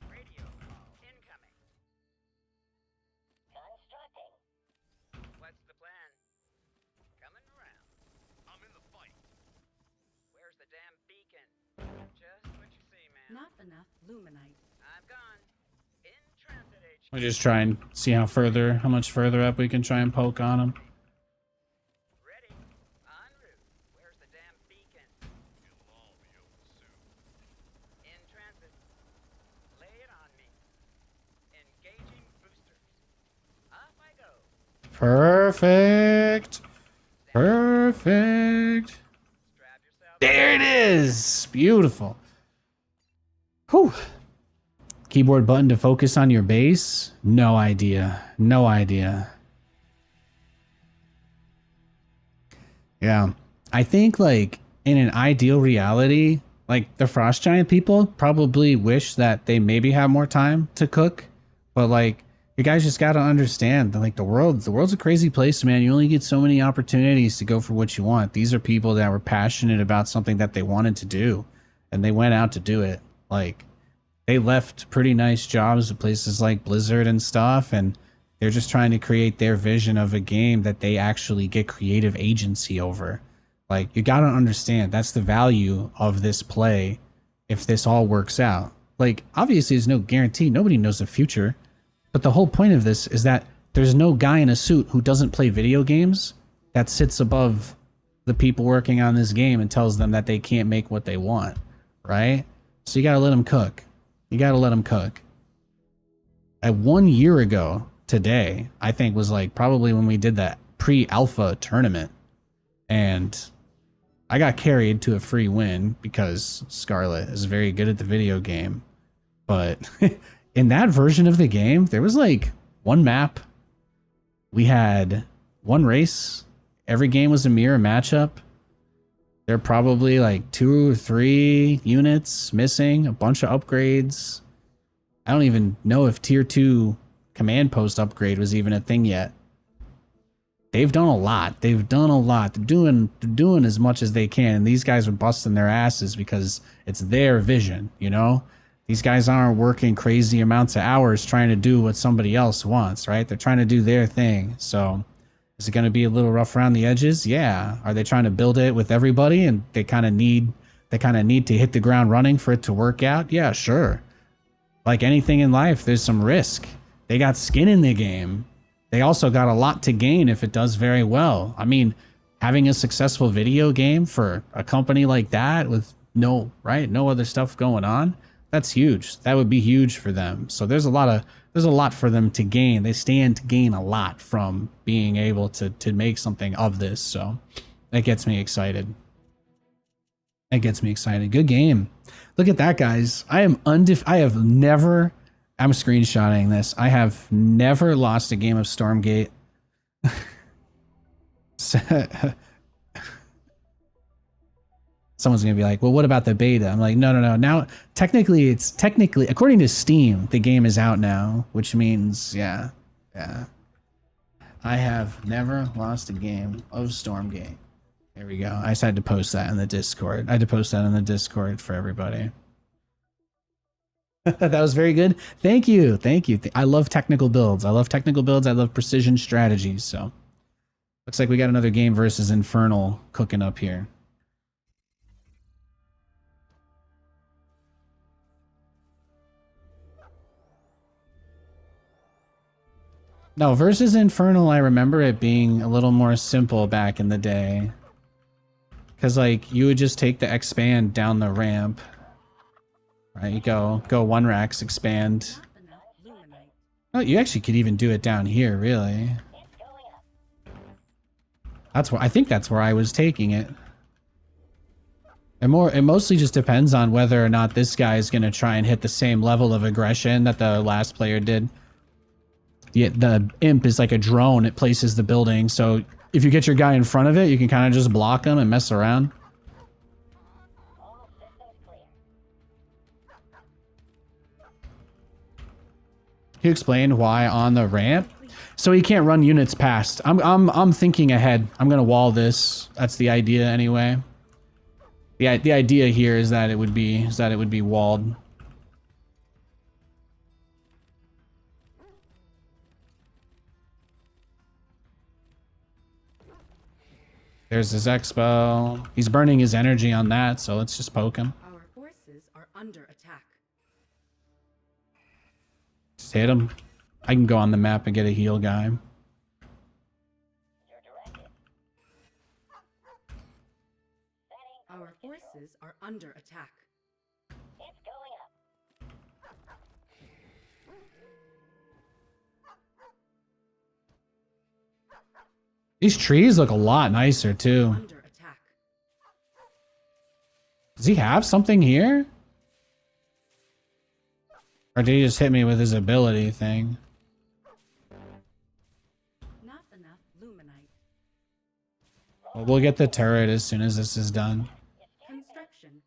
Radio call incoming. Constructing. What's the plan? Coming around. I'm in the fight. Where's the damn beacon? Just what you see, man. Not enough luminite. I'm gone. In transit HQ. We'll just try and see how much further up we can try and poke on him. Ready. En route. Where's the damn beacon? It'll all be over soon. In transit. Lay it on me. Engaging boosters. Off I go. Perfect. Perfect. Strap yourself. There it is. Beautiful. Whew. Keyboard button to focus on your base? No idea. No idea. Yeah. I think, like, in an ideal reality, like, the Frost Giant people probably wish that they maybe have more time to cook. But, like, you guys just gotta understand that, like, the world's a crazy place, man. You only get so many opportunities to go for what you want. These are people that were passionate about something that they wanted to do, and they went out to do it. Like, they left pretty nice jobs at places like Blizzard and stuff, and they're just trying to create their vision of a game that they actually get creative agency over. Like, you gotta understand, that's the value of this play if this all works out. Like, obviously there's no guarantee, nobody knows the future, but the whole point of this is that there's no guy in a suit who doesn't play video games that sits above the people working on this game and tells them that they can't make what they want, right? So you gotta let them cook. You gotta let them cook. 1 year ago today, I think, was like probably when we did that pre-alpha tournament, and I got carried to a free win because Scarlet is very good at the video game. But in that version of the game, there was like one map. We had one race. Every game was a mirror matchup. There are probably like 2 or 3 units missing, a bunch of upgrades. I don't even know if tier 2 command post upgrade was even a thing yet. They've done a lot. They've done a lot. They're doing as much as they can. And these guys are busting their asses because it's their vision, you know? These guys aren't working crazy amounts of hours trying to do what somebody else wants, right? They're trying to do their thing. So is it going to be a little rough around the edges? Yeah. Are they trying to build it with everybody and they kind of need to hit the ground running for it to work out? Yeah, sure. Like anything in life, there's some risk. They got skin in the game. They also got a lot to gain if it does very well. I mean, having a successful video game for a company like that with no other stuff going on, that's huge. That would be huge for them. So there's a lot for them to gain. They stand to gain a lot from being able to make something of this. So that gets me excited. That gets me excited. Good game. Look at that, guys. I'm screenshotting this. I have never lost a game of Stormgate. Someone's gonna be like, well, what about the beta? I'm like, no. Now, technically, according to Steam, the game is out now, which means, yeah. I have never lost a game of Stormgate. There we go. I just had to post that in the Discord. I had to post that in the Discord for everybody. That was very good. Thank you. I love technical builds. I love precision strategies. So looks like we got another game versus Infernal cooking up here. No, versus Infernal, I remember it being a little more simple back in the day. Because, like, you would just take the expand down the ramp. Right, you go one racks, expand. Not enough luminite. Oh, you actually could even do it down here, really. That's where I think that's where I was taking it. It mostly just depends on whether or not this guy is gonna try and hit the same level of aggression that the last player did. The imp is like a drone, it places the building, so if you get your guy in front of it, you can kind of just block him and mess around. Can you explain why on the ramp? So he can't run units past. I'm thinking ahead. I'm gonna wall this. That's the idea anyway. The idea here is that it would be walled. There's his expo. He's burning his energy on that, so let's just poke him. Our forces are under attack. Just hit him. I can go on the map and get a heal guy. Our forces are under attack. It's going up. These trees look a lot nicer too. Under attack. Does he have something here? Or did he just hit me with his ability thing? Not enough luminite. Well, we'll get the turret as soon as this is done. Construction.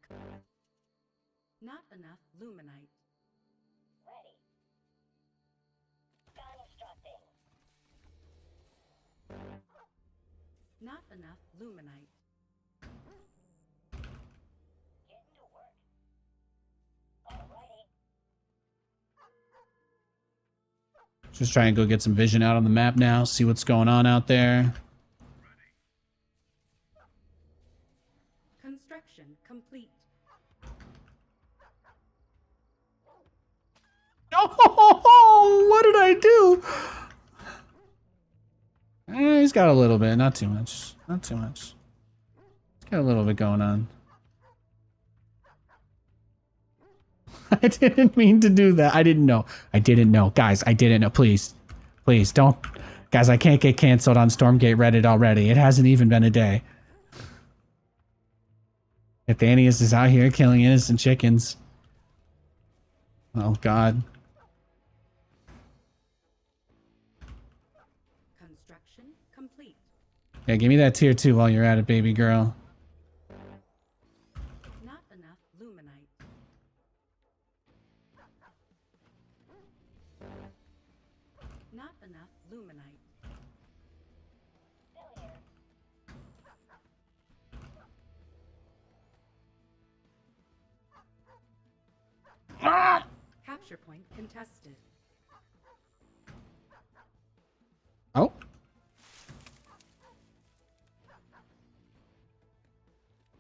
Not enough luminite. Ready. Constructing. Not enough luminite. Getting to work. Alrighty. Just try and go get some vision out on the map now, see what's going on out there. Construction complete. Oh, what did I do? He's got a little bit, not too much. Not too much. He's got a little bit going on. I didn't mean to do that. I didn't know. I didn't know. Guys, I didn't know. Please. Please, don't. Guys, I can't get canceled on Stormgate Reddit already. It hasn't even been a day. Nathanias is out here killing innocent chickens. Oh, God. Construction complete. Yeah, give me that tier 2 while you're at it, baby girl. Not enough luminite. Not enough luminite. Capture point contested. Oh.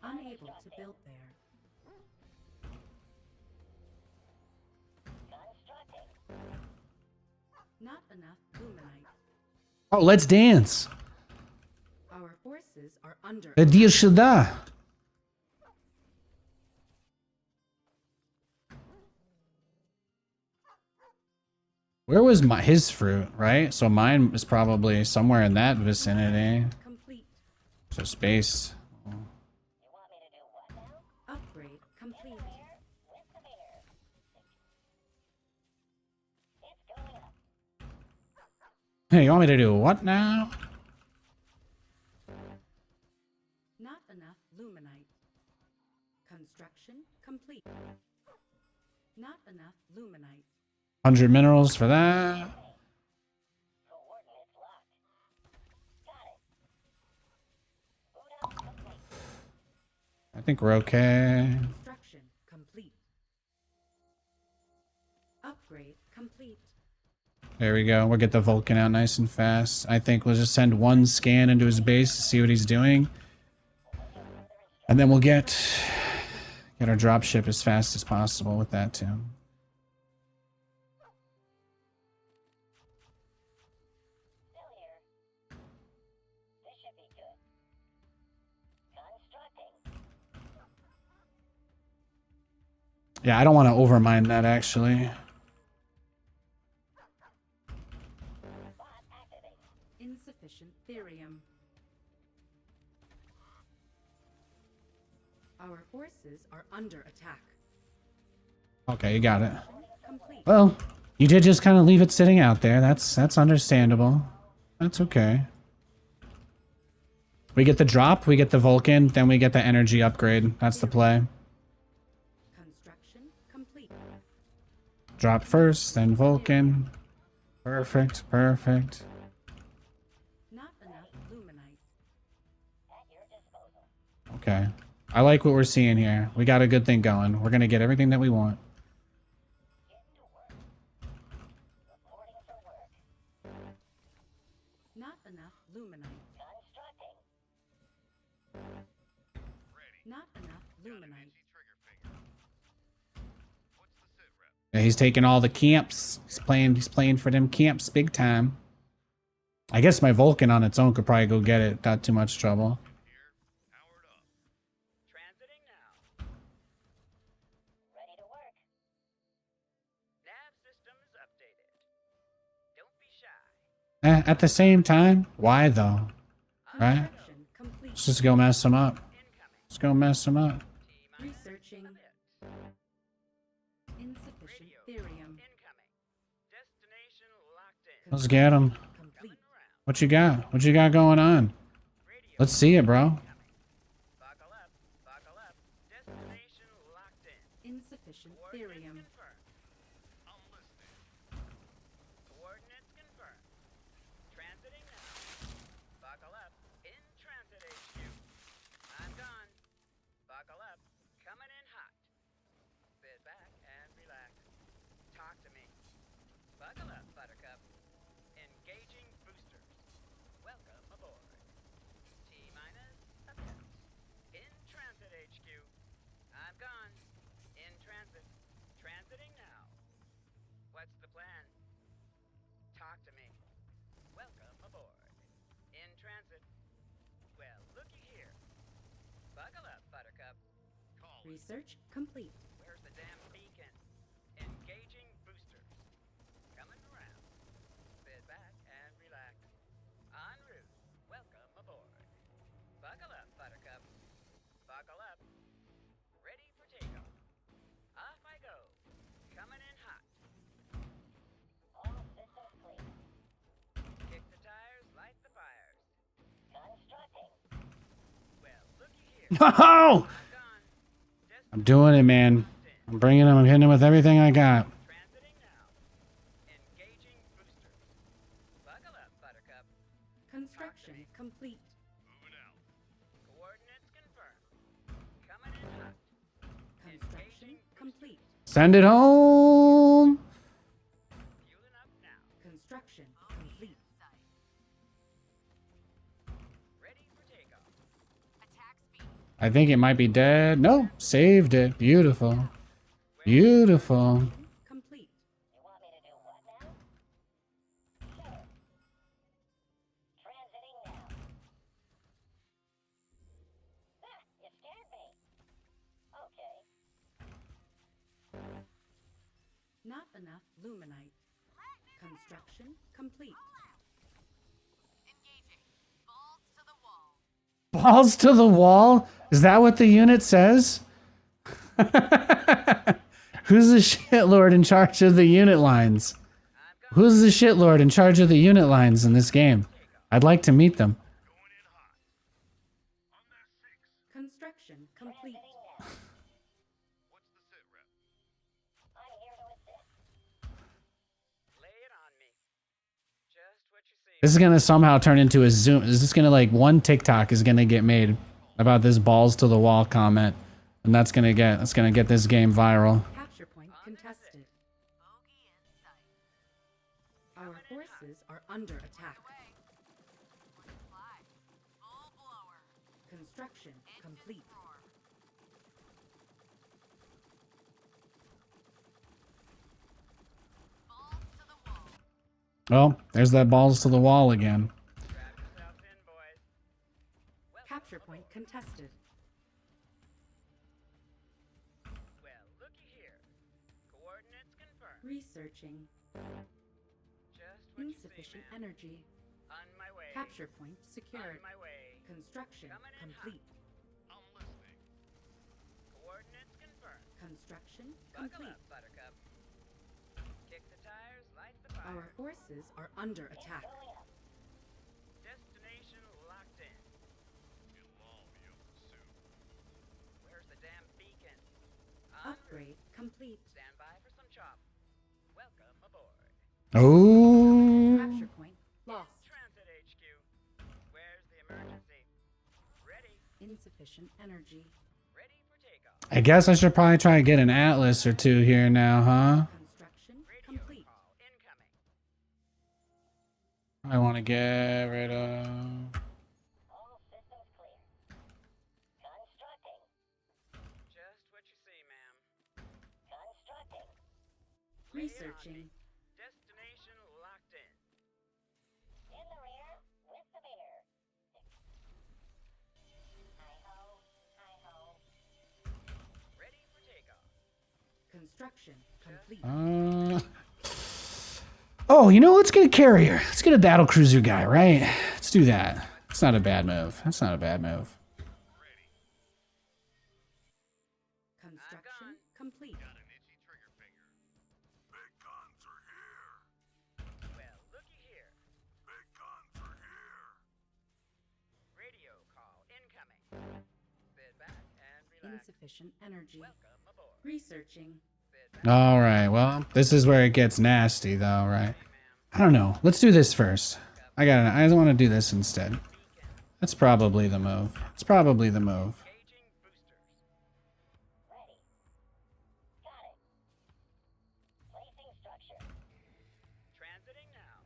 Unable to build there. Not enough luminite. Oh, let's dance. Our forces are under Dir сюда. Where was his fruit, right? So mine was probably somewhere in that vicinity. complete. So space. You want me to do what now? Upgrade complete. With the meter. It's going up. Hey, you want me to do what now? Not enough luminite. Construction complete. Not enough luminite. 100 minerals for that. Coordinates locked. Got it. Boot up complete. I think we're okay. Construction complete. Upgrade complete. There we go. We'll get the Vulcan out nice and fast. I think we'll just send one scan into his base to see what he's doing. And then we'll get our dropship as fast as possible with that too. Yeah, I don't want to overmine that actually. Insufficient therium. Our forces are under attack. Okay, you got it. Complete. Well, you did just kind of leave it sitting out there. That's understandable. That's okay. We get the drop, we get the Vulcan, then we get the energy upgrade. That's the play. Construction complete. Drop first, then Vulcan. Perfect, perfect. Not enough luminite. Okay. I like what we're seeing here. We got a good thing going. We're gonna get everything that we want. Not enough luminite. Not enough luminite. Trigger finger. What's the sit rep? Yeah, he's taking all the camps. He's playing for them camps big time. I guess my Vulcan on its own could probably go get it without too much trouble. Here, powered up. Transiting now. Ready to work. Nav systems updated. Don't be shy. At the same time, why though? Right? Construction complete. Let's just go mess him up. Incoming. Let's go mess him up. T-minus Researching. a bit. Insufficient Radio. therium. Incoming. Destination locked in. Let's get him. Complete. What you got? What you got going on? Radio. Let's see it, bro. Incoming. Buckle up. Buckle up. Destination locked in. Insufficient Coordinates therium. confirmed. I'm listening. Coordinates confirmed. Transiting now. Buckle up. In transit HQ. I'm gone. Buckle up. Coming in hot. Sit back and relax. Talk to me. Buckle up, Buttercup. Engaging boosters. Welcome aboard. T-minus a bit. In transit HQ. I'm gone. In transit. Transiting now. What's the plan? Talk to me. Welcome aboard. In transit. Well, looky here. Buckle up, Buttercup. Call it. Research complete. Where's the damn beacon? Engaging boosters. Coming around. Sit back and relax. En route. Welcome aboard. Buckle up, Buttercup. Buckle up. Ready for takeoff. Off I go. Coming in hot. All systems clear. Kick the tires, light the fires. Constructing. Well, looky here. Oh! I'm gone. I'm doing it, man. I'm bringing him. I'm hitting him with everything I got. Transiting now. Engaging boosters. Buckle up, Buttercup. Construction complete. Moving out. Coordinates confirmed. Coming in hot. Construction complete. Send it home. Fueling up now. Construction complete. Ready for takeoff. I think it might be dead. No, saved it. Beautiful. Beautiful. Complete. You want me to do what now? Sure. Transiting now. Ah, you scared me. Okay. Not enough luminite. Construction complete. Balls to the wall? Is that what the unit says? Who's the shitlord in charge of the unit lines? Who's the shitlord in charge of the unit lines in this game? I'd like to meet them. Going in hot. On that 6. Construction complete. What's the sit rep? I'm here to assist. Lay it on me. Just what you see. This is gonna somehow turn into a Zoom. Is this gonna like one TikTok is gonna get made about this balls to the wall comment, and that's gonna get this game viral. Capture point contested. Our forces are under attack. Construction complete. Well, there's that balls to the wall again. Strap yourselves in, boys. Capture point contested. Well, looky here. Researching. Just what you say, Insufficient ma'am. energy. On my way. Capture point On secured. my way. Construction Coming in complete. I'm listening. Coordinates confirmed. Construction Buckle complete. up, Buttercup. Kick the tires, light the fire. Our forces are under attack. Going up. Destination locked in. It'll all be up soon. Where's the damn beacon? En route. Upgrade complete. Stand by for some chop. Welcome aboard. Oh. Capture point lost. Transit HQ. Where's the emergency? Ready. Insufficient energy. Ready for takeoff. I guess I should probably try to get an Atlas or two here now, huh? Construction Radio complete. call incoming. I want to get rid of... All systems clear. Constructing. Just what you see, ma'am. Constructing. Researching. Destination locked in. In the rear with the beer. Hi-ho. Hi-ho. Ready for takeoff. Construction complete. Oh, you know, let's get a carrier. Let's get a battle cruiser guy, right? Let's do that. That's not a bad move. That's not a bad move. Construction complete. Got an itchy trigger finger. Big guns are here. Well, looky here. Big guns are here. Radio call incoming. Sit back and relax. Insufficient energy. Welcome aboard. Researching. Sit back, All right, well, this is where it gets nasty, though, right? I don't know. Let's do this first. I want to do this instead. That's probably the move. It's probably the move. Engaging boosters. Ready. Got it. Placing structure. Transiting now.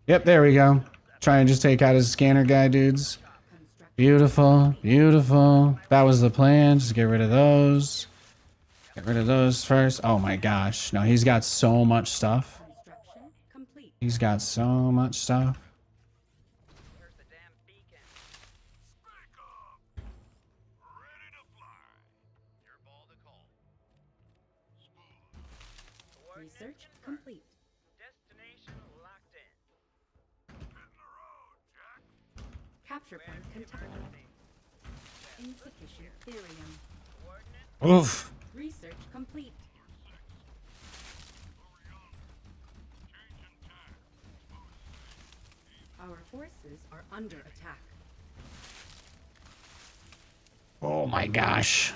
Yep, there we go. Try and just take out his scanner guy, dudes. Construction. Beautiful, beautiful. That was the plan. Just get rid of those. Get rid of those first. Oh my gosh. No, he's got so much stuff. Construction complete. He's got so much stuff. Where's the damn beacon? Speak up. Ready to fly. Your ball to call. Smooth. Coordinates Research confirmed. complete. Destination locked in. Hitting the road, Jack. Capture point Where's the contested. emergency? Insufficient therium. Coordinates. Oof. Research complete. Our forces are under attack. Oh my gosh.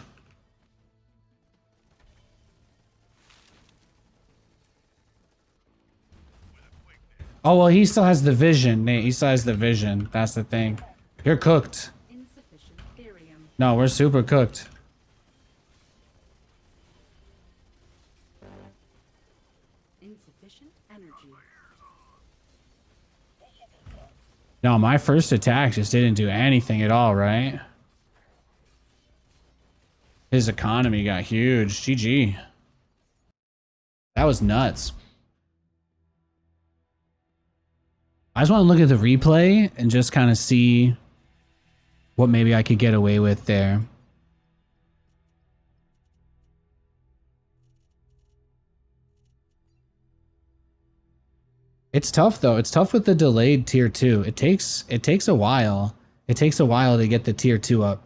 Oh, well, he still has the vision, Nate. He still has the vision. That's the thing. You're cooked. Insufficient therium. No, we're super cooked. Insufficient energy. No, my first attack just didn't do anything at all, right? His economy got huge. GG. That was nuts. I just want to look at the replay and just kind of see what maybe I could get away with there. It's tough though. It's tough with the delayed tier 2. It takes a while. It takes a while to get the tier 2 up.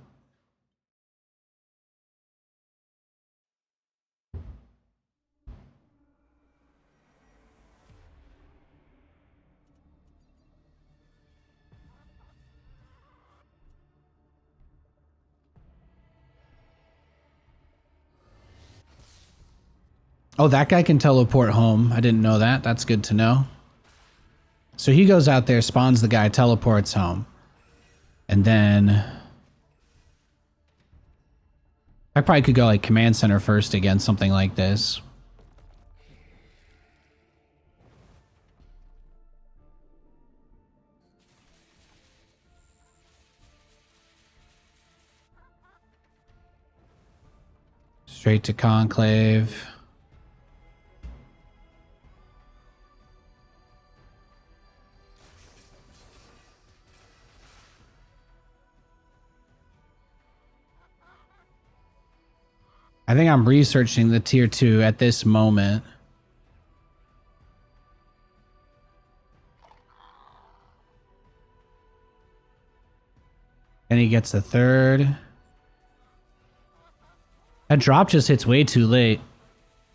Oh, that guy can teleport home. I didn't know that. That's good to know. So he goes out there, spawns the guy, teleports home. And then I probably could go like command center first against something like this. Straight to Conclave. I think I'm researching the tier 2 at this moment. Then he gets a third. That drop just hits way too late.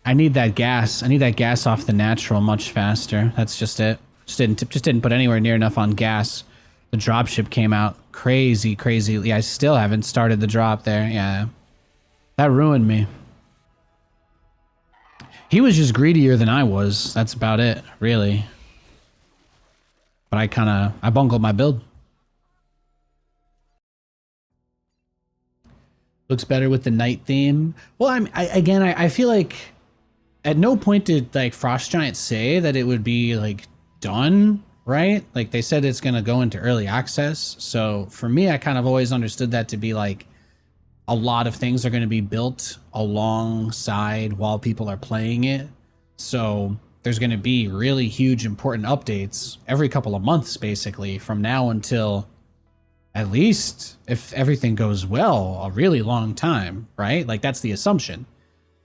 I need that gas. I need that gas off the natural much faster. That's just it. Just didn't put anywhere near enough on gas. The dropship came out crazy. Yeah, I still haven't started the drop there. Yeah. That ruined me. He was just greedier than I was. That's about it, really. But I bungled my build. Looks better with the night theme. Well, I feel like at no point did like Frost Giant say that it would be like done, right? Like they said it's gonna go into early access. So for me, I kind of always understood that to be like a lot of things are gonna be built alongside while people are playing it. So there's gonna be really huge important updates every couple of months, basically, from now until at least, if everything goes well, a really long time, right? Like that's the assumption.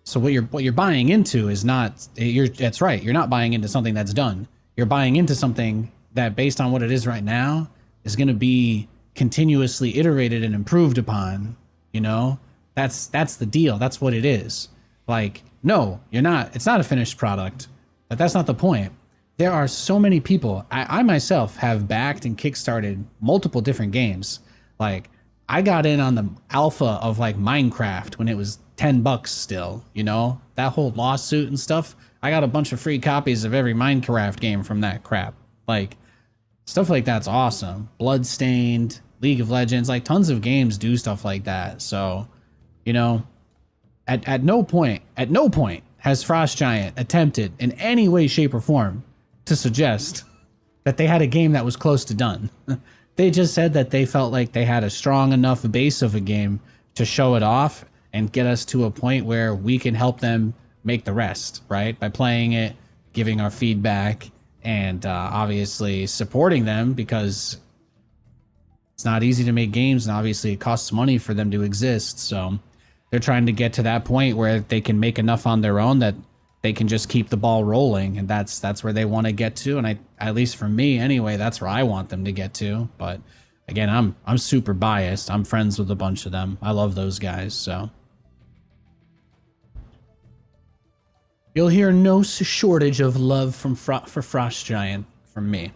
So what you're buying into is not, that's right, you're not buying into something that's done. You're buying into something that, based on what it is right now, is going to be continuously iterated and improved upon. You know, that's the deal. That's what it is. Like, no, you're not. It's not a finished product. But that's not the point. There are so many people. I myself have backed and kickstarted multiple different games. Like, I got in on the alpha of like Minecraft when it was $10 still, you know, that whole lawsuit and stuff. I got a bunch of free copies of every Minecraft game from that crap. Like, stuff like that's awesome. Bloodstained, League of Legends, like tons of games do stuff like that. So, you know, at no point has Frost Giant attempted in any way, shape, or form to suggest that they had a game that was close to done. They just said that they felt like they had a strong enough base of a game to show it off and get us to a point where we can help them make the rest, right? By playing it, giving our feedback, and obviously supporting them, because it's not easy to make games, and obviously it costs money for them to exist. So they're trying to get to that point where they can make enough on their own that they can just keep the ball rolling, and that's where they want to get to. And at least for me anyway, that's where I want them to get to. But again, I'm super biased. I'm friends with a bunch of them. I love those guys, so you'll hear no shortage of love from for Frost Giant from me.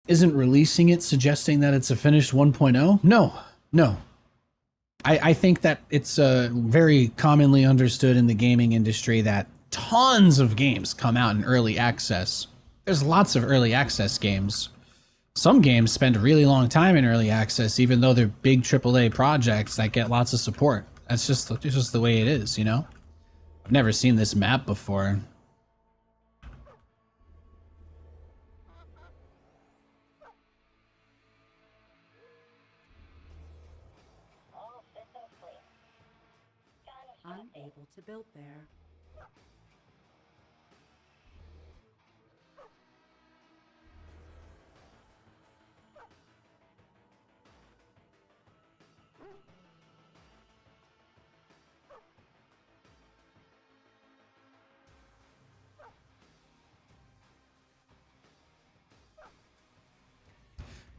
Isn't releasing it suggesting that it's a finished 1.0? No. I think that it's very commonly understood in the gaming industry that tons of games come out in early access. There's lots of early access games. Some games spend a really long time in early access, even though they're big AAA projects that get lots of support. That's just the way it is, you know? I've never seen this map before. All systems clear. Unable to build there.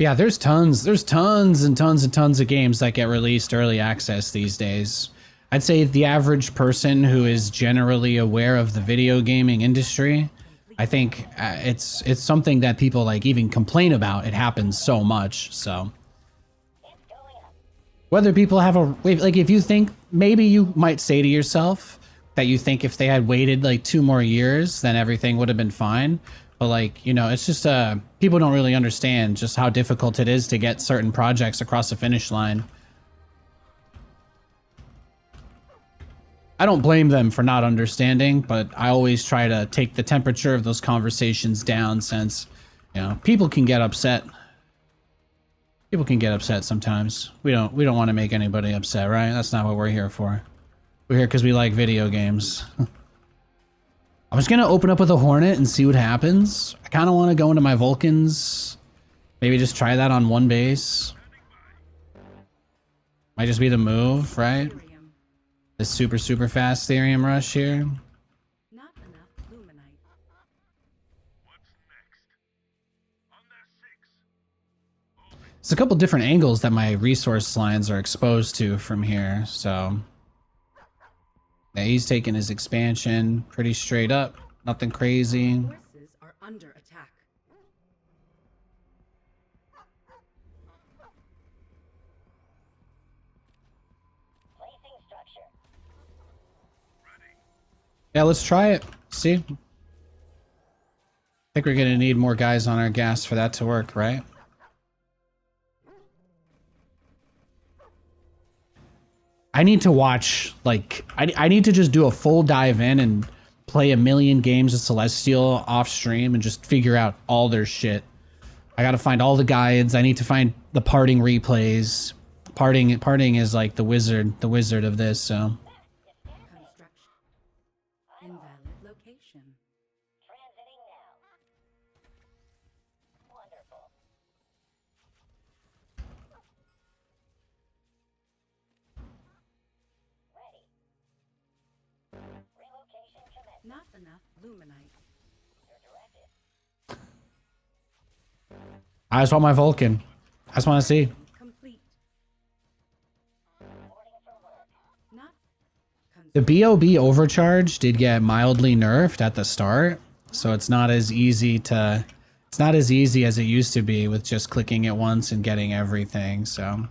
Yeah, there's tons and tons of games that get released early access these days. I'd say the average person who is generally aware of the video gaming industry, I think it's something that people like even complain about. It happens so much. So whether people have like, if you think, maybe you might say to yourself that you think if they had waited like 2 more years, then everything would have been fine. But like, you know, it's just people don't really understand just how difficult it is to get certain projects across the finish line. I don't blame them for not understanding, but I always try to take the temperature of those conversations down, since, you know, people can get upset. People can get upset sometimes. We don't want to make anybody upset, right? That's not what we're here for. We're here because we like video games. I was going to open up with a Hornet and see what happens. I kind of want to go into my Vulcans. Maybe just try that on one base. Might just be the move, right? Ethereum This super fast Therium rush here. Not enough luminite. What's next? On their six. There's a couple different angles that my resource lines are exposed to from here, so yeah, he's taking his expansion pretty straight up. Nothing crazy. Forces are under attack. Placing structure. Yeah, let's try it. See? I think we're gonna need more guys on our gas for that to work, right? I need to watch, like, I need to just do a full dive in and play a million games of Celestial off stream and just figure out all their shit. I gotta find all the guides. I need to find the parting replays. Parting is like the wizard of this, so. Construction. Invalid location. Transiting now. Wonderful. Ready. Relocation commenced. Not enough luminite. Your directive. I just want my Vulcan. I just want to see. Complete. Reporting for work. Not. The BOB overcharge did get mildly nerfed at the start, so it's not as easy to, it's not as easy as it used to be with just clicking it once and getting everything, so.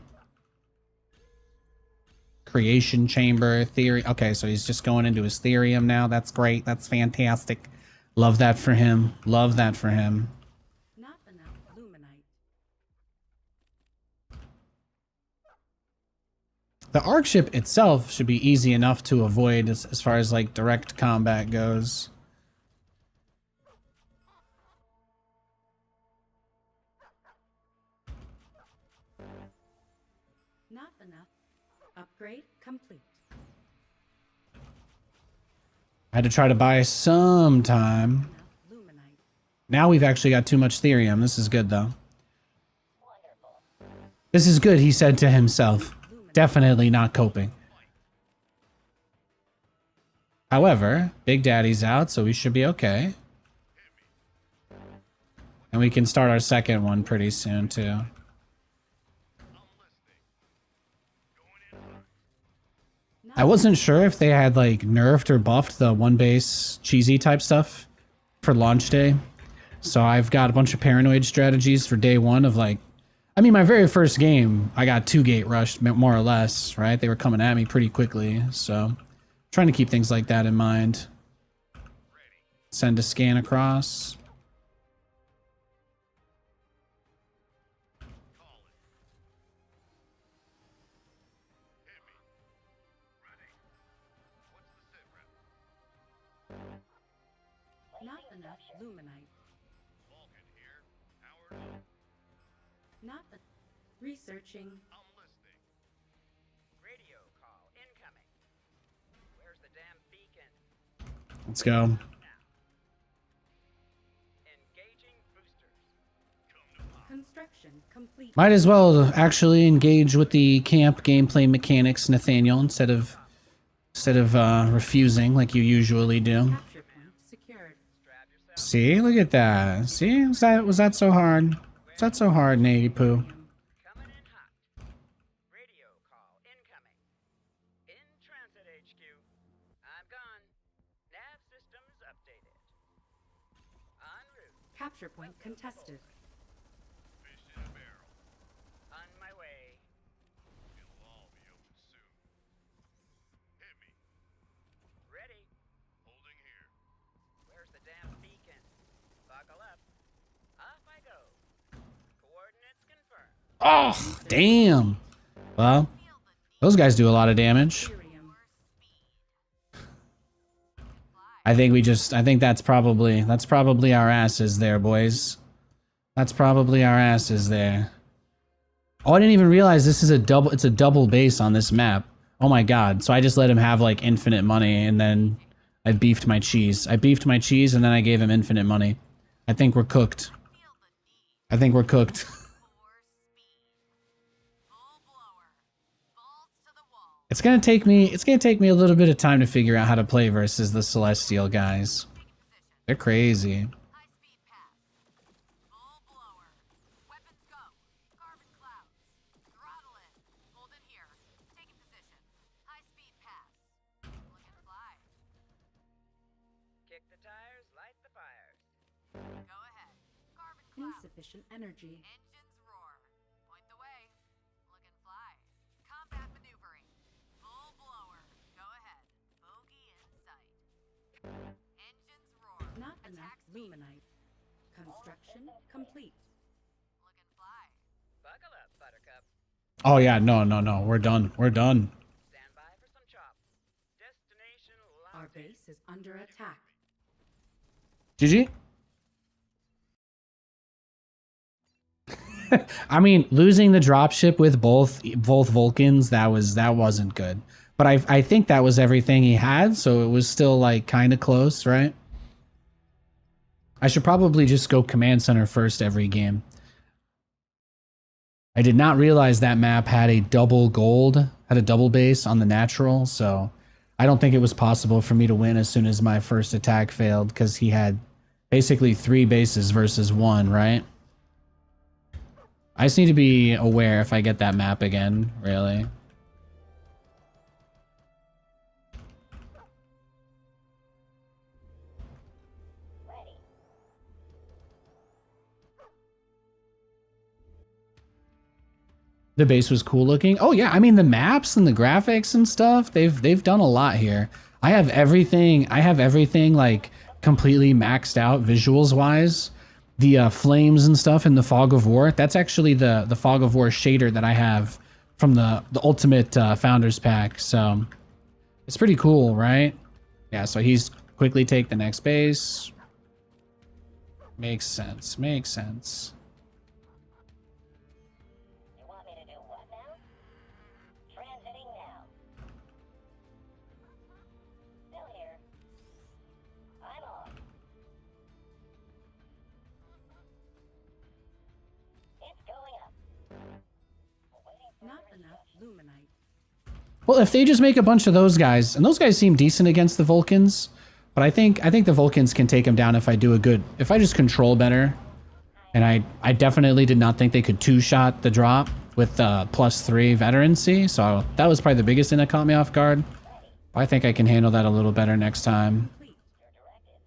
Creation chamber, theory. Okay, so he's just going into his Therium now. That's great. That's fantastic. Love that for him. Love that for him. Not enough luminite. The Arc ship itself should be easy enough to avoid as far as like direct combat goes. Not enough. Upgrade complete. I had to try to buy some time. Enough luminite. Now we've actually got too much Therium. This is good though. This is good, he said to himself. Definitely not coping. However, Big Daddy's out, so we should be okay. And we can start our second one pretty soon too. I wasn't sure if they had like nerfed or buffed the one base cheesy type stuff for launch day. So I've got a bunch of paranoid strategies for day one of like, I mean, my very first game, I got 2-gate rushed more or less, right? They were coming at me pretty quickly. So trying to keep things like that in mind. Send a scan across. Not enough luminite. Vulcan here. Powered up. Not the researching. I'm listening. Radio call incoming. Where's the damn beacon? Let's go. Engaging boosters. Construction complete. Might as well actually engage with the camp gameplay mechanics, Nathaniel, instead of refusing like you usually do. Capture point secured. Strap yourself. See, look at that. See, was that so hard? Was that so hard, Nady Poo? Coming in hot. Radio call incoming. In transit HQ. I'm gone. Nav systems updated. En route. Capture point contested. Fish in a barrel. On my way. It'll all be open soon. Hit me. Ready. Holding here. Where's the damn beacon? Buckle up. Off I go. Coordinates confirmed. Oh, damn. Well, those guys do a lot of damage. Ethereum. I think that's probably our asses there, boys. That's probably our asses there. Oh, I didn't even realize it's a double base on this map. Oh my god. So I just let him have like infinite money and then I beefed my cheese. I beefed my cheese and then I gave him infinite money. I think we're cooked. I think we're cooked. Full blower. Balls to the wall. It's gonna take me a little bit of time to figure out how to play versus the Celestial guys. They're crazy. Kick the tires, light the fires. Insufficient energy. Engines roar. Point the way. Look and fly. Combat maneuvering. Full blower. Go ahead. Bogey in sight. Engines roar. Not Attack enough speed. luminite. Construction complete. Look and fly. Buckle up, Buttercup. Oh yeah, no. We're done. We're done. Stand by for some chop. Destination Our locked in. base is under attack. GG. I mean, losing the dropship with both Vulcans, that wasn't good. But I think that was everything he had, so it was still like kind of close, right? I should probably just go command center first every game. I did not realize that map had a double gold, had a double base on the natural, so I don't think it was possible for me to win as soon as my first attack failed, because he had basically 3 bases versus 1, right? I just need to be aware if I get that map again, really. The base was cool looking. Oh yeah, I mean the maps and the graphics and stuff, they've done a lot here. I have everything like completely maxed out visuals wise. The flames and stuff in the Fog of War, that's actually the Fog of War shader that I have from the Ultimate Founders Pack, so it's pretty cool, right? Yeah, so he's quickly take the next base. Makes sense, makes sense. You want me to do what now? Transiting now. Still here. I'm on. It's going up. Waiting for Not the enough result. luminite. Well, if they just make a bunch of those guys, and those guys seem decent against the Vulcans, but I think the Vulcans can take them down if I just control better. And I definitely did not think they could 2-shot the drop with +3 veterancy, so that was probably the biggest thing that caught me off guard. I think I can handle that a little better next time. Complete. Your directive.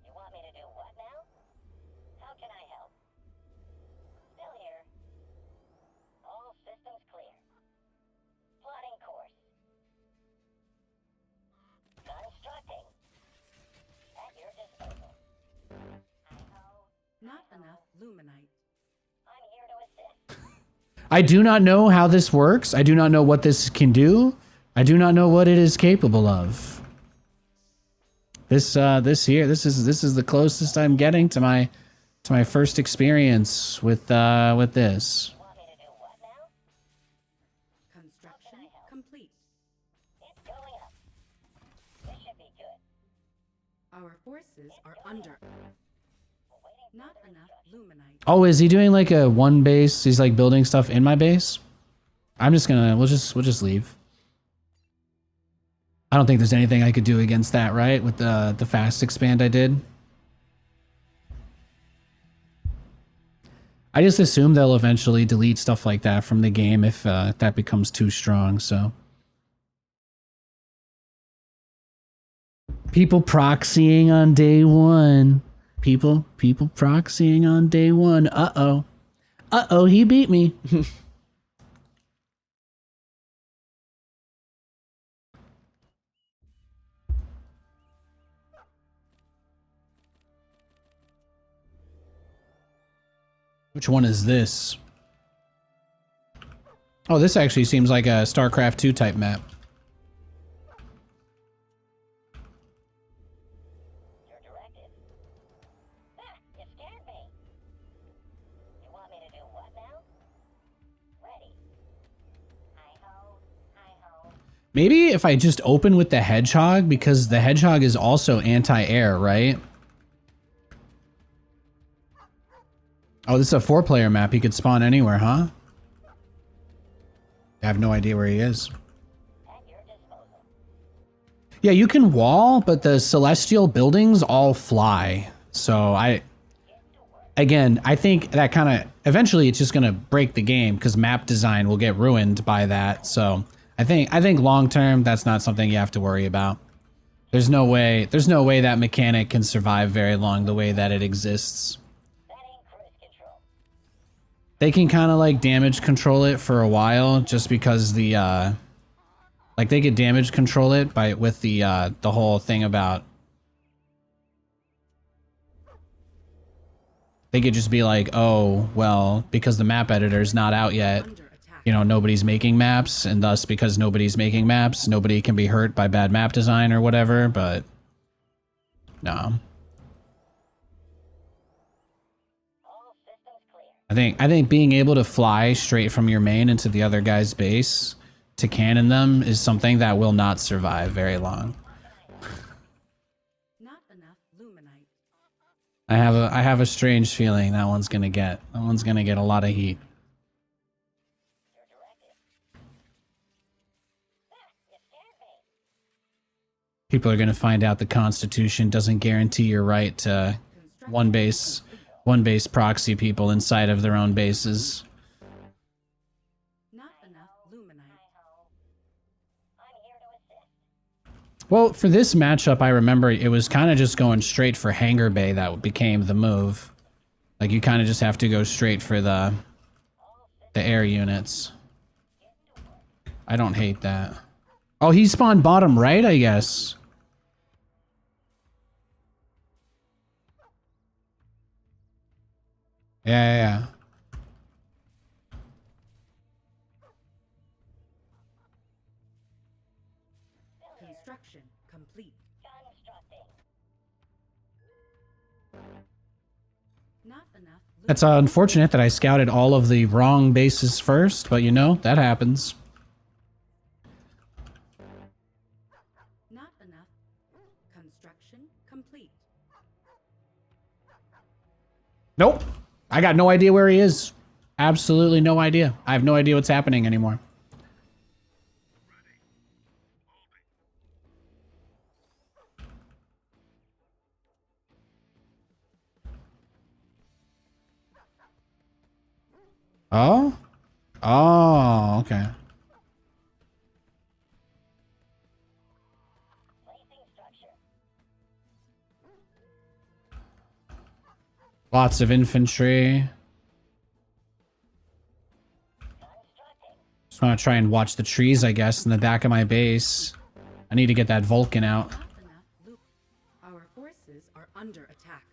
You want me to do what now? How can I help? Still here. All systems clear. Plotting course. Constructing. At your disposal. Hi-ho. Not enough luminite. I'm here to assist. I do not know how this works. I do not know what this can do. I do not know what it is capable of. This is the closest I'm getting to my first experience with this. You want me to do what now? Construction complete. It's going up. This should be good. Our forces are under. Waiting Not enough luminite. Oh, is he doing like a 1 base? He's like building stuff in my base? I'm just gonna we'll just leave. I don't think there's anything I could do against that, right? With the fast expand I did. I just assume they'll eventually delete stuff like that from the game if that becomes too strong, so. People proxying on day 1. People proxying on day 1. Uh-oh. Uh-oh, he beat me. Which one is this? Oh, this actually seems like a StarCraft 2 type map. Your directive. Ah, you scared me. You want me to do what now? Ready. Hi-ho. Hi-ho. Maybe if I just open with the Hedgehog, because the Hedgehog is also anti-air, right? Oh, this is a 4-player map. He could spawn anywhere, huh? I have no idea where he is. Yeah, you can wall, but the celestial buildings all fly. So again, I think that kind of eventually it's just gonna break the game because map design will get ruined by that. So I think long term that's not something you have to worry about. There's no way that mechanic can survive very long the way that it exists. That ain't cruise control. They can kind of like damage control it for a while just because the like they could damage control it by with the whole thing about they could just be like, oh, well, because the map editor is not out yet, Under attack. you know, nobody's making maps, and thus because nobody's making maps, nobody can be hurt by bad map design or whatever, but no. All systems clear. I think being able to fly straight from your main into the other guy's base to cannon them is something that will not survive very long. Not enough luminite. I have a strange feeling that one's gonna get a lot of heat. Your directive. You scared me. People are gonna find out the Constitution doesn't guarantee your right to one base proxy people inside of their own bases. Not enough luminite. I'm here to assist. Well, for this matchup, I remember it was kind of just going straight for Hangar Bay that became the move. Like you kind of just have to go straight for the air units. I don't hate that. Oh, he spawned bottom right, I guess. Yeah. Construction complete. Constructing. Not enough That's unfortunate that I scouted all of the wrong bases first, but you know, that happens. Not enough. Construction complete. Nope. I got no idea where he is. Absolutely no idea. I have no idea what's happening anymore. Oh? Oh, okay. Placing structure. Lots of infantry. Constructing. Just want to try and watch the trees, I guess, in the back of my base. I need to get that Vulcan out. Not enough loop. Our forces are under attack.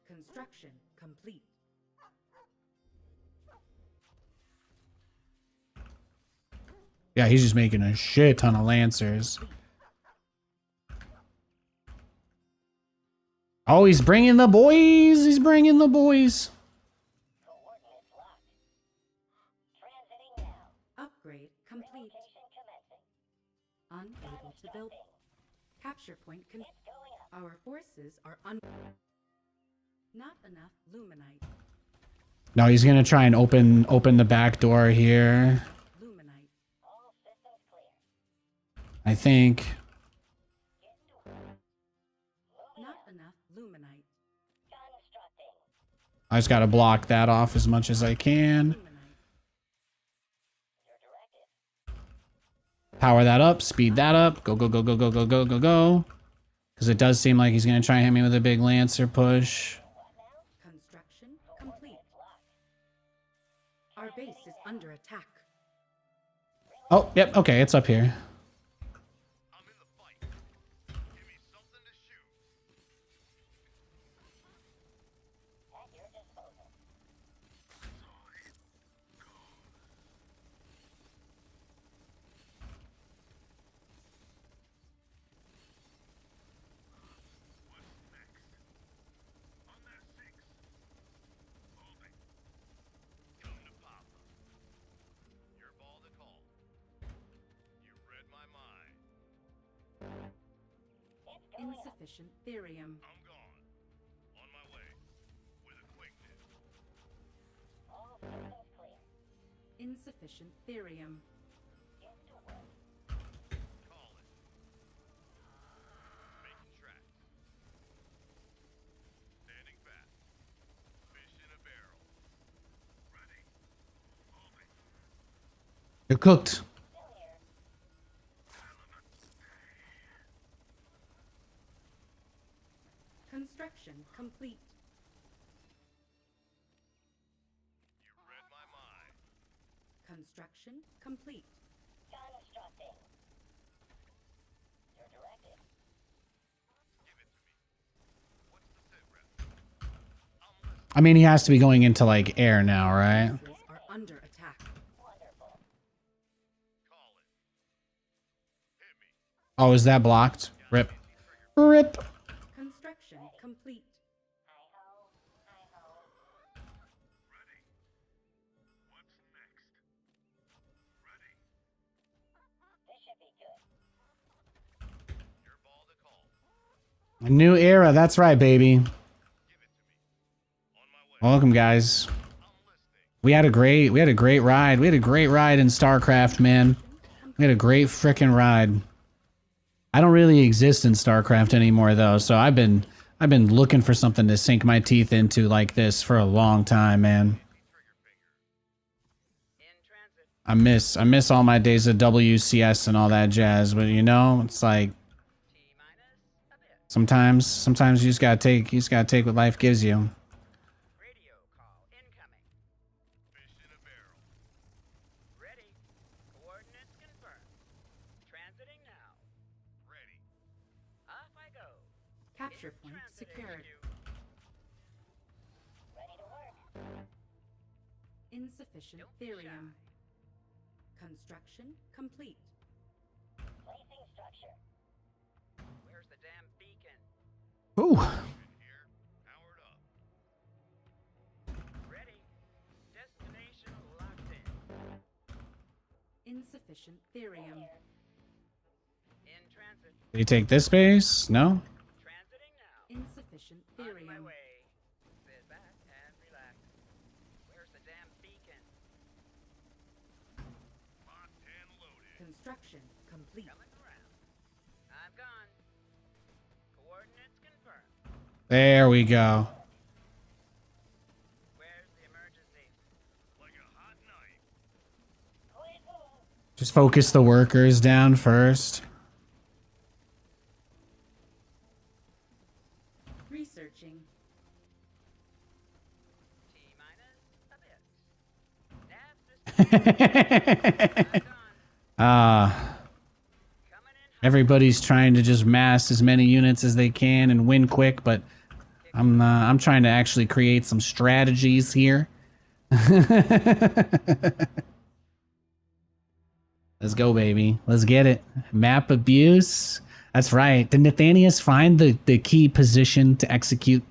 Construction complete. Yeah, he's just making a shit ton of Lancers. Oh, he's bringing the boys. He's bringing the boys. Coordinates locked. Transiting now. Upgrade complete. Location commencing. Unable to build. Capture point It's going up. Our forces are not enough luminite. No, he's gonna try and open the back door here. Luminite. All systems clear. I think. Not enough luminite. Constructing. I just gotta block that off as much as I can. Luminite. Your directive. Power that up, speed that up. Go, go, go, go, go, go, go, go, go. Because it does seem like he's gonna try and hit me with a big Lancer push. Construction complete. Our base is under attack. Oh, yep, okay, it's up here. I'm in the fight. Give me something to shoot. At your disposal. On that 6. Moving. Come to Papa. Your ball to call. You read my mind. It's going up. Insufficient therium. I'm gone. On my way. With a quickness. All systems clear. Insufficient therium. Call it. Making tracks. Standing fast. Fish in a barrel. Ready. Moving. You're cooked. Construction complete. You read my mind. Construction complete. Constructing. Your directive. Give it to me. What's the sit rep? I'm listening. I mean, he has to be going into like air now, right? Forces are under attack. Wonderful. Call it. Hit me. Oh, is that blocked? Rip. Rip. Construction complete. Hi-ho. Hi-ho. Ready. What's next? Ready. This should be good. Your ball to call. A new era. That's right, baby. Give it to me. On my way. Welcome, guys. I'm listening. We had a great ride. We had a great ride in StarCraft, man. We had a great frickin' ride. I don't really exist in StarCraft anymore though, so I've been looking for something to sink my teeth into like this for a long time, man. In transit. I miss all my days of WCS and all that jazz, but you know, it's like T-minus a bit. sometimes you just gotta take what life gives you. Radio call incoming. Fish in a barrel. Ready. Coordinates confirmed. Transiting now. Ready. Off I go. Capture In point transit secured. HQ. Ready to work. Insufficient Don't be shy. therium. Construction complete. Placing structure. Where's the damn beacon? Ooh. In here. Powered up. Ready. Destination locked in. Insufficient therium. In transit. Did you take this base? No? Transiting now. Insufficient On my therium. way. Sit back and relax. Where's the damn beacon? Hot and loaded. Construction complete. Coming around. I'm gone. Coordinates confirmed. There we go. Where's the emergency? Like a hot knife. Quick move. Just focus the workers down first. Researching. T-minus a bit. I'm gone. Ah. Coming in hot. Everybody's trying to just mass as many units as they can and win quick, but I'm trying to actually create some strategies here. Let's go, baby. Let's get it. Map abuse. That's right. Did Nathanias find the key position to execute?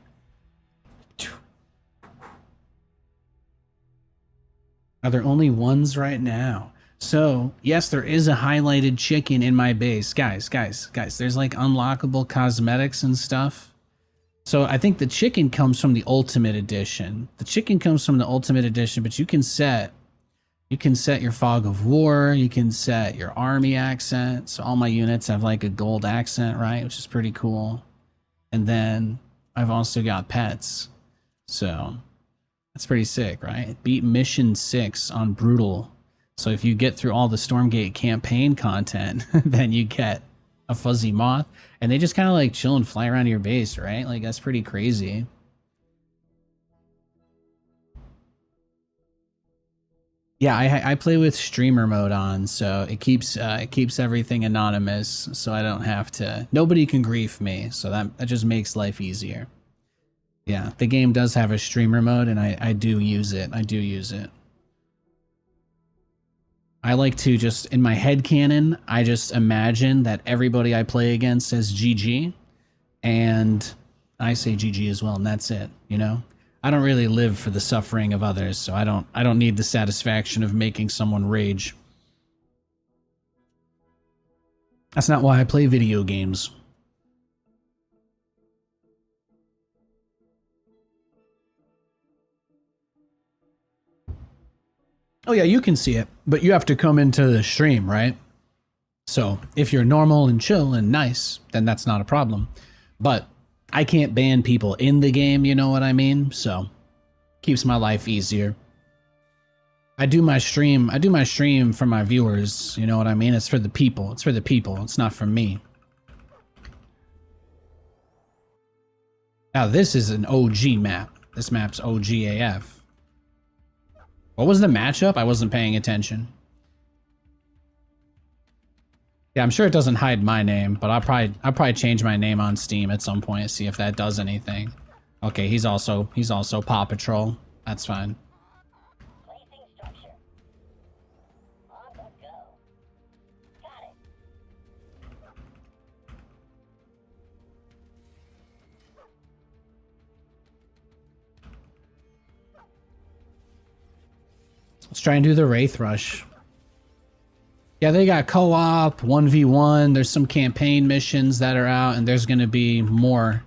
Are there only ones right now? So, yes, there is a highlighted chicken in my base. Guys, there's like unlockable cosmetics and stuff. So I think the chicken comes from the Ultimate Edition. The chicken comes from the Ultimate Edition, but you can set your fog of war, you can set your army accent. So all my units have like a gold accent, right? Which is pretty cool. And then I've also got pets. So that's pretty sick, right? Beat mission 6 on brutal. So if you get through all the Stormgate campaign content, then you get a fuzzy moth, and they just kind of like chill and fly around your base, right? Like that's pretty crazy. Yeah, I play with streamer mode on, so it keeps everything anonymous, so I don't have to. Nobody can grief me, so that just makes life easier. Yeah, the game does have a streamer mode, and I do use it. I do use it. I like to just, in my head canon, I just imagine that everybody I play against says GG, and I say GG as well, and that's it, you know? I don't really live for the suffering of others, so I don't need the satisfaction of making someone rage. That's not why I play video games. Oh yeah, you can see it, but you have to come into the stream, right? So if you're normal and chill and nice, then that's not a problem. But I can't ban people in the game, you know what I mean? So keeps my life easier. I do my stream for my viewers, you know what I mean? It's for the people. It's for the people. It's not for me. Now this is an OG map. This map's OG AF. What was the matchup? I wasn't paying attention. Yeah, I'm sure it doesn't hide my name, but I'll probably change my name on Steam at some point, see if that does anything. Okay, he's also Paw Patrol. That's fine. Placing structure. On the go. Got it. Let's try and do the Wraith Rush. Yeah, they got co-op, 1v1, there's some campaign missions that are out, and there's gonna be more.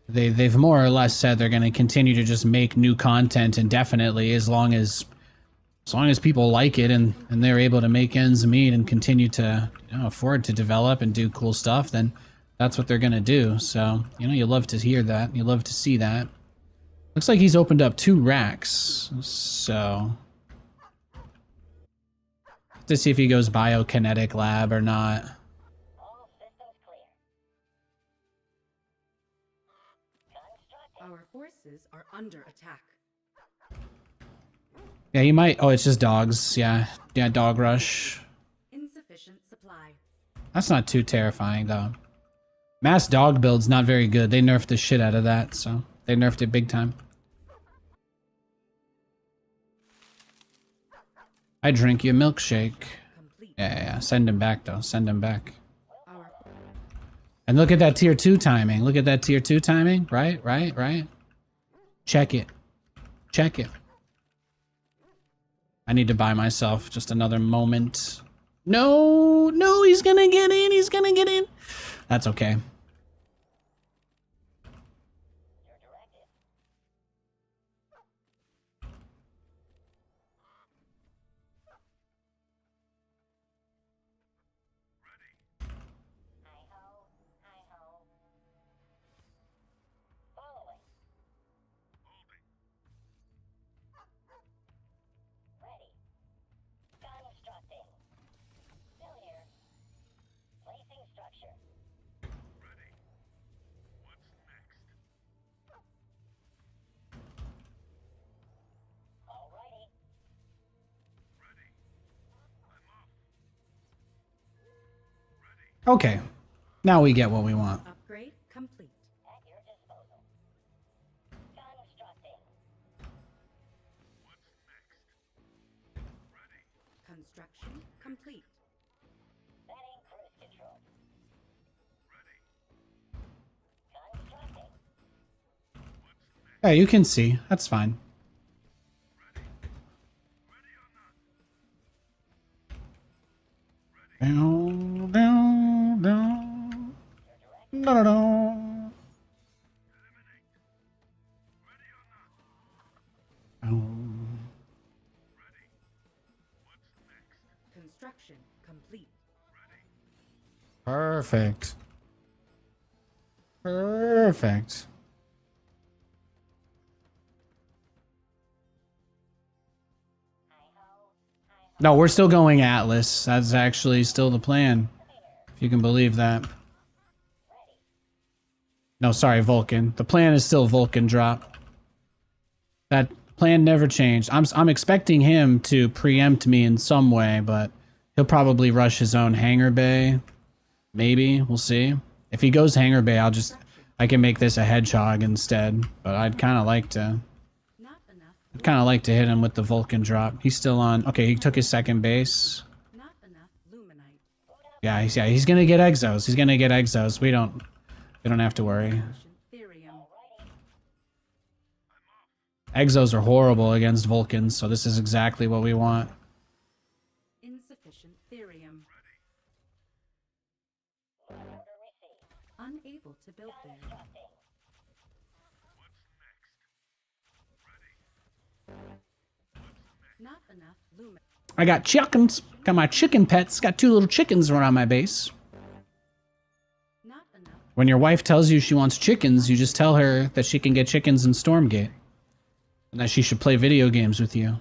They've more or less said they're gonna continue to just make new content indefinitely as long as people like it and they're able to make ends meet and continue to, you know, afford to develop and do cool stuff, then that's what they're gonna do. So, you know, you love to hear that. You love to see that. Looks like he's opened up 2 racks, so to see if he goes biokinetic lab or not. All systems clear. Constructing. Our forces are under attack. Yeah, he might. Oh, it's just dogs. Yeah, dog rush. Insufficient supply. That's not too terrifying though. Mass dog build's not very good. They nerfed the shit out of that, so they nerfed it big time. I drink your milkshake. Complete. Yeah. Send him back though. Send him back. Our And look at that tier 2 timing. Look at that tier 2 timing. Right. Check it. Check it. I need to buy myself just another moment. No, he's gonna get in. He's gonna get in. That's okay. Your directive. Hi-ho. Hi-ho. Following. Ready. Constructing. Still here. Placing structure. Alrighty. Okay. Now we get what we want. upgrade complete. At your disposal. Constructing. Construction complete. Setting cruise control. Constructing. Yeah, you can see. That's fine. Down, down, down. No, no, no. Construction complete. Perfect. Perfect. No, we're still going Atlas. That's actually still the plan. If you can believe that. No, sorry, Vulcan. The plan is still Vulcan drop. That plan never changed. I'm expecting him to preempt me in some way, but he'll probably rush his own hangar bay. Maybe, we'll see. If he goes hangar bay, I can make this a hedgehog instead. But I'd kind of like to. Not enough. I'd kind of like to hit him with the Vulcan drop. He's still on. Okay, he took his second base. Not enough luminite. Yeah, he's gonna get exos. He's gonna get exos. We don't have to worry. Therium. Exos are horrible against Vulcans, so this is exactly what we want. Insufficient therium. Unable to build there. Not enough lumen. I got chickens. Got my chicken pets. Got 2 little chickens around my base. Not enough. When your wife tells you she wants chickens, you just tell her that she can get chickens in Stormgate. And that she should play video games with you.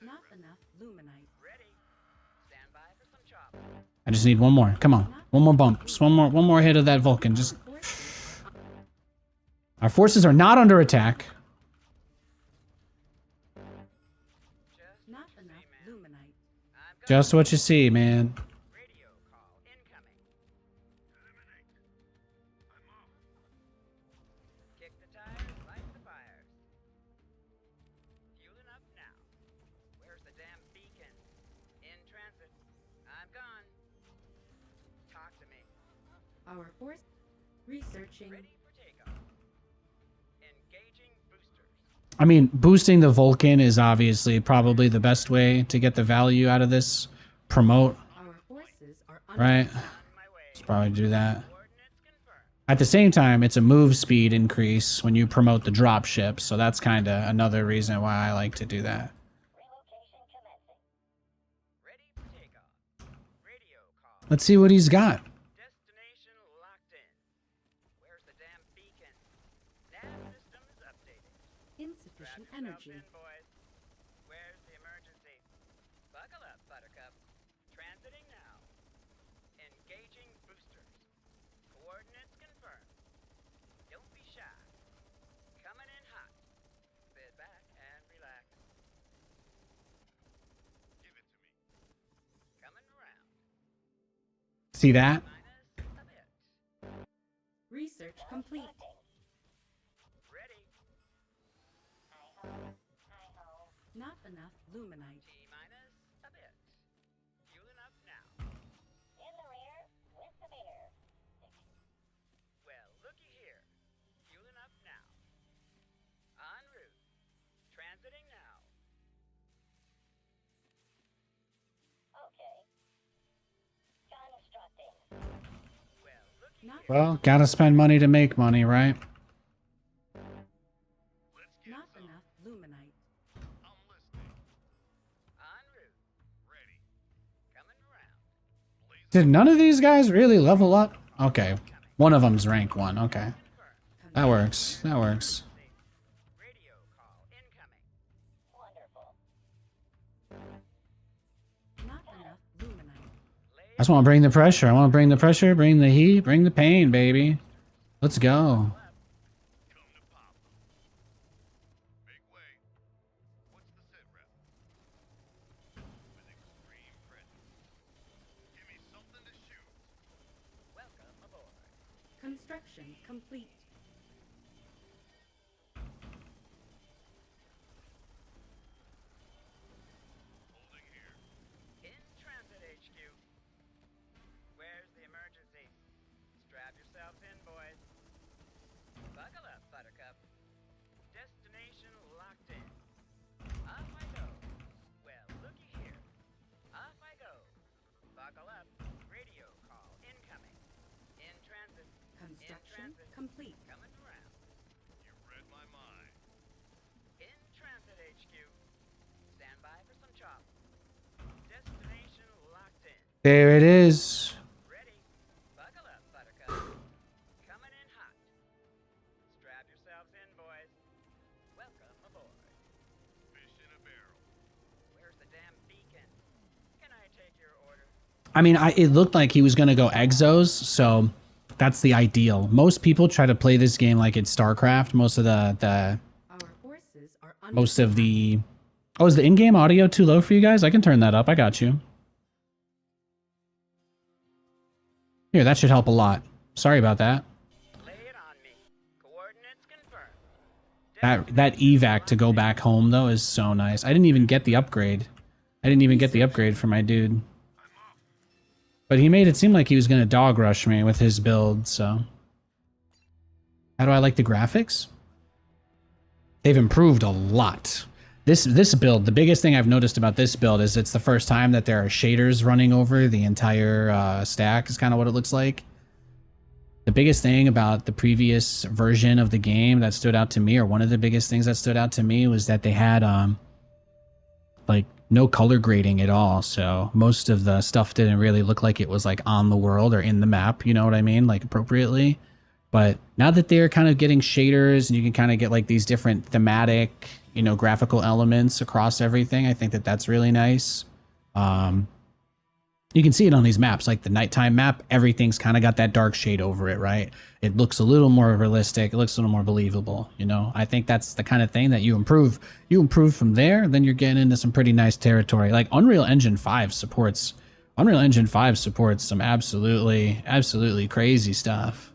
Not enough luminite. Ready. Stand by for some chop. I just need one more. Come on. One more bump. Just one more hit of that Vulcan. Just our forces are not under attack. Not enough luminite. I'm going. Just what you see, man. Radio call incoming. Kick the tires, light the fires. Fueling up now. Where's the damn beacon? In transit. I'm gone. Talk to me. Our force researching. Ready for takeoff. Engaging boosters. I mean, boosting the Vulcan is obviously probably the best way to get the value out of this. Promote, Our forces are under right? On my way. Let's probably do that. Coordinates confirmed. At the same time, it's a move speed increase when you promote the dropship, so that's kind of another reason why I like to do that. Relocation commencing. Ready for takeoff. Radio call. Let's see what he's got. Destination locked in. Where's the damn beacon? Nav system is updated. insufficient Strap yourself energy. in, boys. Where's the emergency? Buckle up, Buttercup. Transiting now. Engaging boosters. Coordinates confirmed. Don't be shy. Coming in hot. Sit back and relax. Give it to me. Coming around. See that? Minus a bit. Research complete. Ready. Hi-ho. Not enough luminite. T minus a bit. Fueling up now. In the rear with the beer. Well, looky here. Fueling up now. En route. Transiting now. Okay. Constructing. Well, looky Not here. Well, gotta spend money to make money, right? Let's get not some. enough luminite. I'm listening. En route. Ready. Coming around. Blaze Did none of these guys really level up? Okay. One of them's rank 1. Okay. That works. That works. Radio call incoming. Wonderful. Not enough luminite. I just want to bring the pressure. I want to bring the pressure, bring the heat, bring the pain, baby. Let's go. come to pop. Make way. What's the sit rep? With extreme presence. Give me something to shoot. Welcome aboard. Construction complete. Holding here. In transit HQ. Where's the emergency? Strap yourselves in, boys. Buckle up, Buttercup. Destination locked in. Off I go. Well, looky here. Off I go. Buckle up. Radio call incoming. In transit. Construction transit. complete. Coming around. You read my mind. In transit HQ. Stand by for some chop. Destination locked in. There it is. Ready. Buckle up, Buttercup. Coming in hot. Strap yourselves in, boys. Welcome aboard. Fish in a barrel. Where's the damn beacon? Can I take your order? I mean, it looked like he was going to go exos, so that's the ideal. Most people try to play this game like it's StarCraft. Most of the Our forces are under most of the... Oh, is the in-game audio too low for you guys? I can turn that up. I got you. Here, that should help a lot. Sorry about that. Lay it on me. Coordinates confirmed. That evac to go back home, though, is so nice. I didn't even get the upgrade. I didn't even get the upgrade for my dude. But he made it seem like he was going to dog rush me with his build, so... How do I like the graphics? They've improved a lot. This build, the biggest thing I've noticed about this build is it's the first time that there are shaders running over the entire stack, is kind of what it looks like. The biggest thing about the previous version of the game that stood out to me, or one of the biggest things that stood out to me, was that they had like no color grading at all. So most of the stuff didn't really look like it was like on the world or in the map, you know what I mean? Like appropriately. But now that they're kind of getting shaders and you can kind of get like these different thematic, you know, graphical elements across everything, I think that that's really nice. You can see it on these maps, like the nighttime map, everything's kind of got that dark shade over it, right? It looks a little more realistic. It looks a little more believable, you know? I think that's the kind of thing that you improve. You improve from there, then you're getting into some pretty nice territory. Like Unreal Engine 5 supports some absolutely crazy stuff.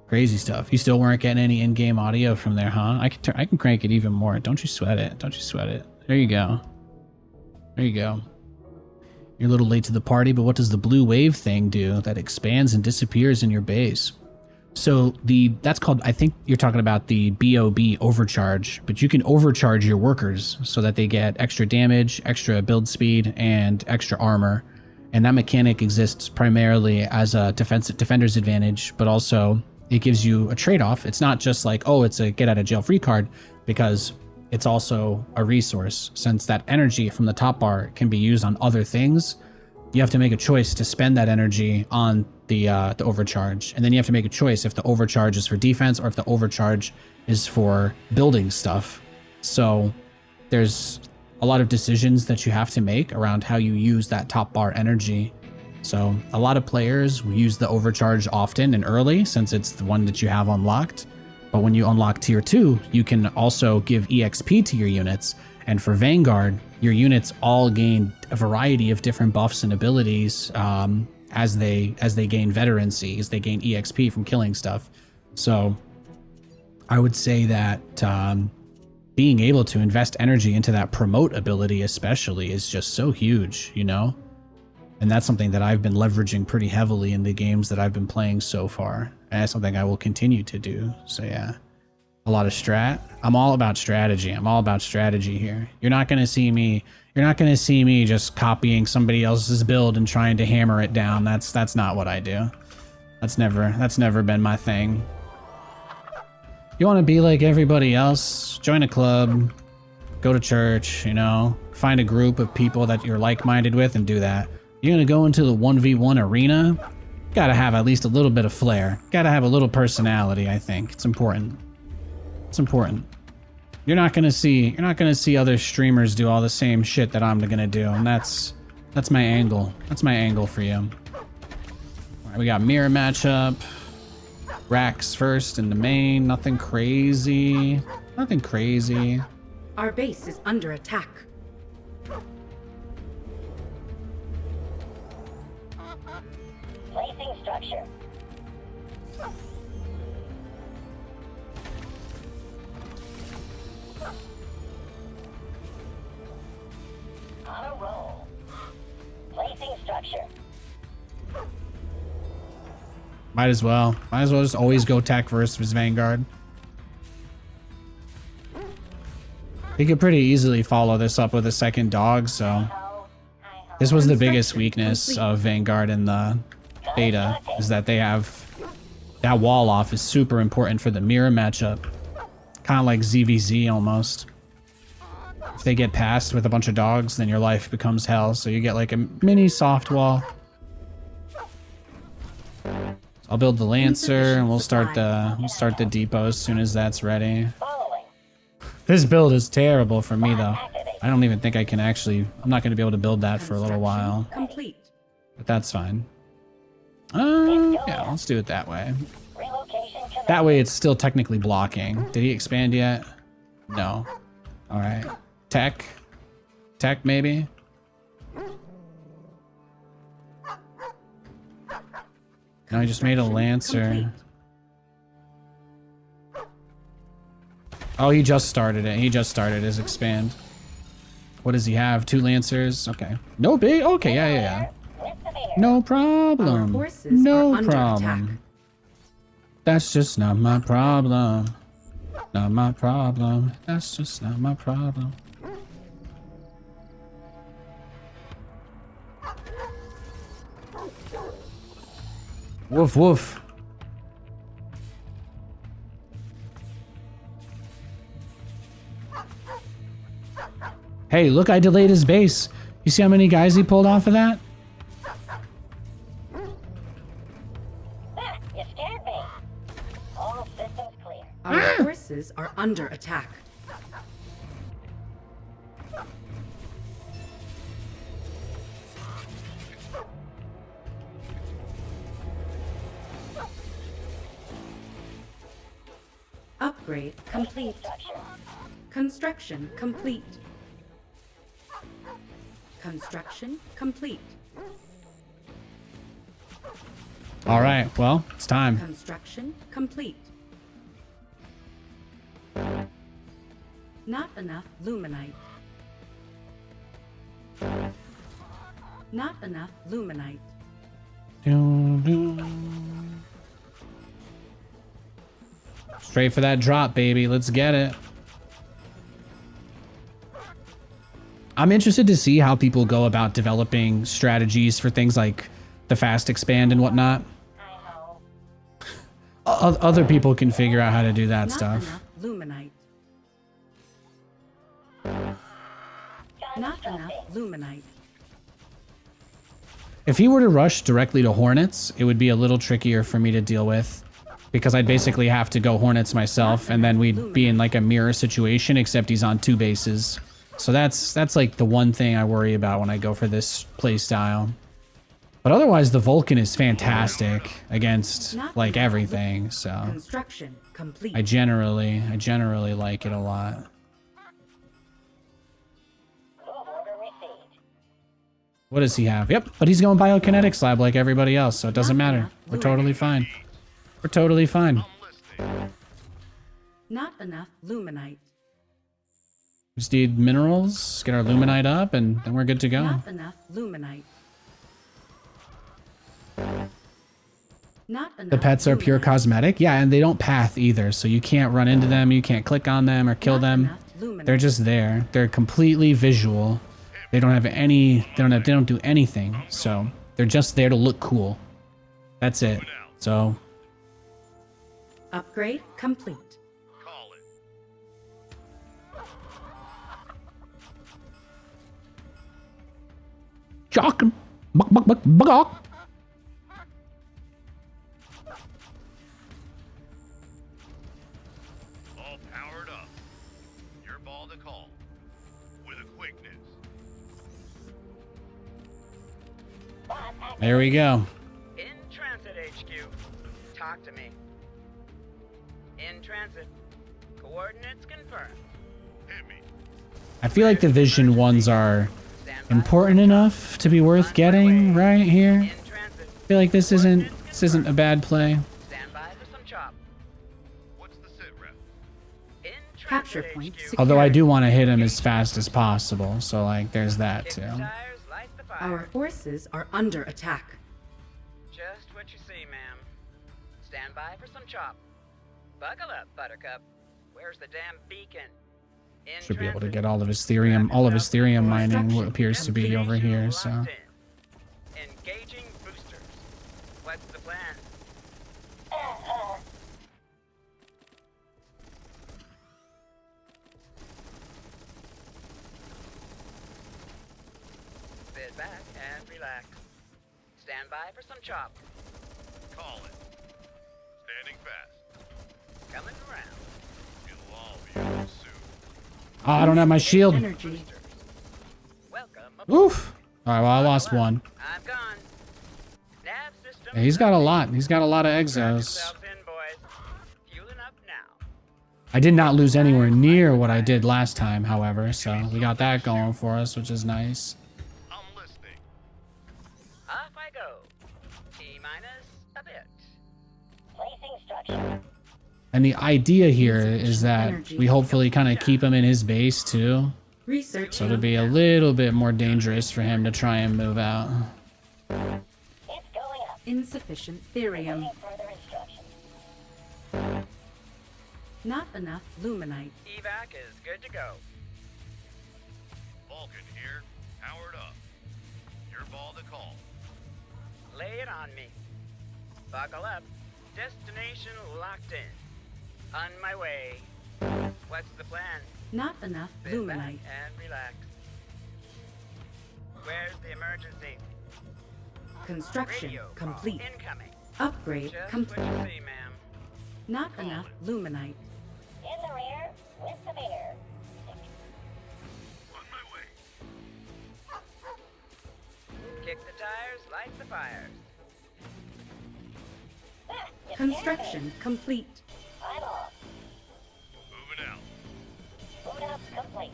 Crazy stuff. You still weren't getting any in-game audio from there, huh? I can crank it even more. Don't you sweat it. Don't you sweat it. There you go. There you go. You're a little late to the party, but what does the blue wave thing do that expands and disappears in your base? So that's called, I think you're talking about the BOB overcharge, but you can overcharge your workers so that they get extra damage, extra build speed, and extra armor. And that mechanic exists primarily as a defender's advantage, but also it gives you a trade-off. It's not just like, oh, it's a get out of jail free card, because it's also a resource. Since that energy from the top bar can be used on other things, you have to make a choice to spend that energy on the overcharge. And then you have to make a choice if the overcharge is for defense or if the overcharge is for building stuff. So there's a lot of decisions that you have to make around how you use that top bar energy. So a lot of players use the overcharge often and early, since it's the one that you have unlocked. But when you unlock tier 2, you can also give EXP to your units. And for Vanguard, your units all gain a variety of different buffs and abilities as they gain veterancy, as they gain EXP from killing stuff. So I would say that being able to invest energy into that promote ability especially is just so huge, you know? And that's something that I've been leveraging pretty heavily in the games that I've been playing so far. And that's something I will continue to do. So yeah, a lot of strat. I'm all about strategy. I'm all about strategy here. You're not going to see me just copying somebody else's build and trying to hammer it down. That's not what I do. That's never been my thing. You want to be like everybody else, join a club, go to church, you know, find a group of people that you're like-minded with and do that. You're going to go into the 1v1 arena, gotta have at least a little bit of flair. Gotta have a little personality, I think. It's important. It's important. You're not gonna see other streamers do all the same shit that I'm gonna do, and that's my angle. That's my angle for you. Alright, we got mirror matchup. Racks first in the main, nothing crazy. Nothing crazy. Our base is under attack. Placing structure. On a roll. Placing structure. Might as well just always go tech versus Vanguard. He could pretty easily follow this up with a second dog, so this was the biggest weakness of Vanguard in the beta, is that they have that wall off is super important for the mirror matchup. Kind of like ZVZ almost. If they get past with a bunch of dogs, then your life becomes hell, so you get like a mini soft wall. I'll build the Lancer and we'll start the depot as soon as that's ready. Following. This build is terrible for me though. I don't even think I can actually, I'm not going to be able to build that for a little while. Complete. But that's fine. Yeah, let's do it that way. Relocation commenced. That way it's still technically blocking. Did he expand yet? No. Alright. Tech? Tech maybe? No, I just made a Lancer. Oh, he just started it. He just started his expand. What does he have? 2 Lancers? Okay. No big? Okay, yeah. With the mirror. No Our problem. forces No are under problem. attack. That's just not my problem. Not my problem. That's just not my problem. Woof woof. Hey, look, I delayed his base. You see how many guys he pulled off of that? Ah, you scared me. All systems clear. Our forces are under attack. Upgrade complete. Construction complete. Construction complete. All right, well, it's time. Construction complete. Not enough luminite. Not enough luminite. Straight for that drop, baby. Let's get it. I'm interested to see how people go about developing strategies for things like the fast expand and whatnot. Other people can figure out how to do that Not stuff. enough luminite. Not enough luminite. If he were to rush directly to Hornets, it would be a little trickier for me to deal with, because I'd basically have to go Hornets myself, and then we'd be in like a mirror situation, except he's on 2 bases. So that's like the one thing I worry about when I go for this play style. But otherwise, the Vulcan is fantastic against like everything. So Construction complete. I generally like it a lot. Order received. What does he have? Yep, but he's going biokinetics lab like everybody else, so it doesn't matter. We're totally fine. We're totally fine. Not enough luminite. Just need minerals, get our luminite up, and then we're good to go. Not enough luminite. Not enough. The pets are pure luminite. cosmetic. Yeah, and they don't path either, so you can't run into them, you can't click on them or kill Not them. enough luminite. They're just there. They're completely visual. They don't have any, they don't do anything. So they're just there to look cool. That's it. So Upgrade complete. Call it. shock 'em. Buck, buck, buck, buck, buck. All powered up. Your ball to call. With a quickness. There we go. In transit, HQ. Talk to me. In transit. Coordinates confirmed. Hit me. I feel like the Vision ones are important enough to be worth getting right here. In transit. I feel like this isn't a bad play. Stand by for some chop. What's the sit rep? In Capture transit, point HQ. secured. Although I do want to hit him as fast as possible, so like there's that Kick too. the tires, light the fire. Our forces are under attack. Just what you see, ma'am. Stand by for some chop. Buckle up, Buttercup. Where's the damn beacon? In Should be able to transit. get all of his therium mining what appears to be over here, so. Locked in. Engaging boosters. What's the plan? Sit back and relax. Stand by for some chop. Call it. Standing fast. Coming around. It'll all be over soon. Oh, I don't have my shield. Energy. Welcome aboard. Oof. All right, well I lost one. I'm gone. Nav system. Yeah, he's got a lot. He's got a lot of exos. Yourself in, boys. Fueling up now. I did not lose anywhere near what I did last time, however, so we got that going for us, which is nice. I'm listening. Off I go. T-minus a bit. Placing structure. And the idea here is that we hopefully kind of keep him in his base too, Research. so it'll be a little bit more dangerous for him to try and move out. It's going up. Insufficient therium. Further instructions. Not enough luminite. Evac is good to go. Vulcan here. Powered up. Your ball to call. Lay it on me. Buckle up. Destination locked in. On my way. What's the plan? Not enough Sit back luminite. and relax. Where's the emergency? Construction Radio call complete. incoming. Upgrade Just what complete. you see, ma'am. Not enough luminite. In the rear, with the meter. On my way. Kick the tires, light the fires. Ah, you Construction complete. scared me. I'm off. Moving out. Boot up complete.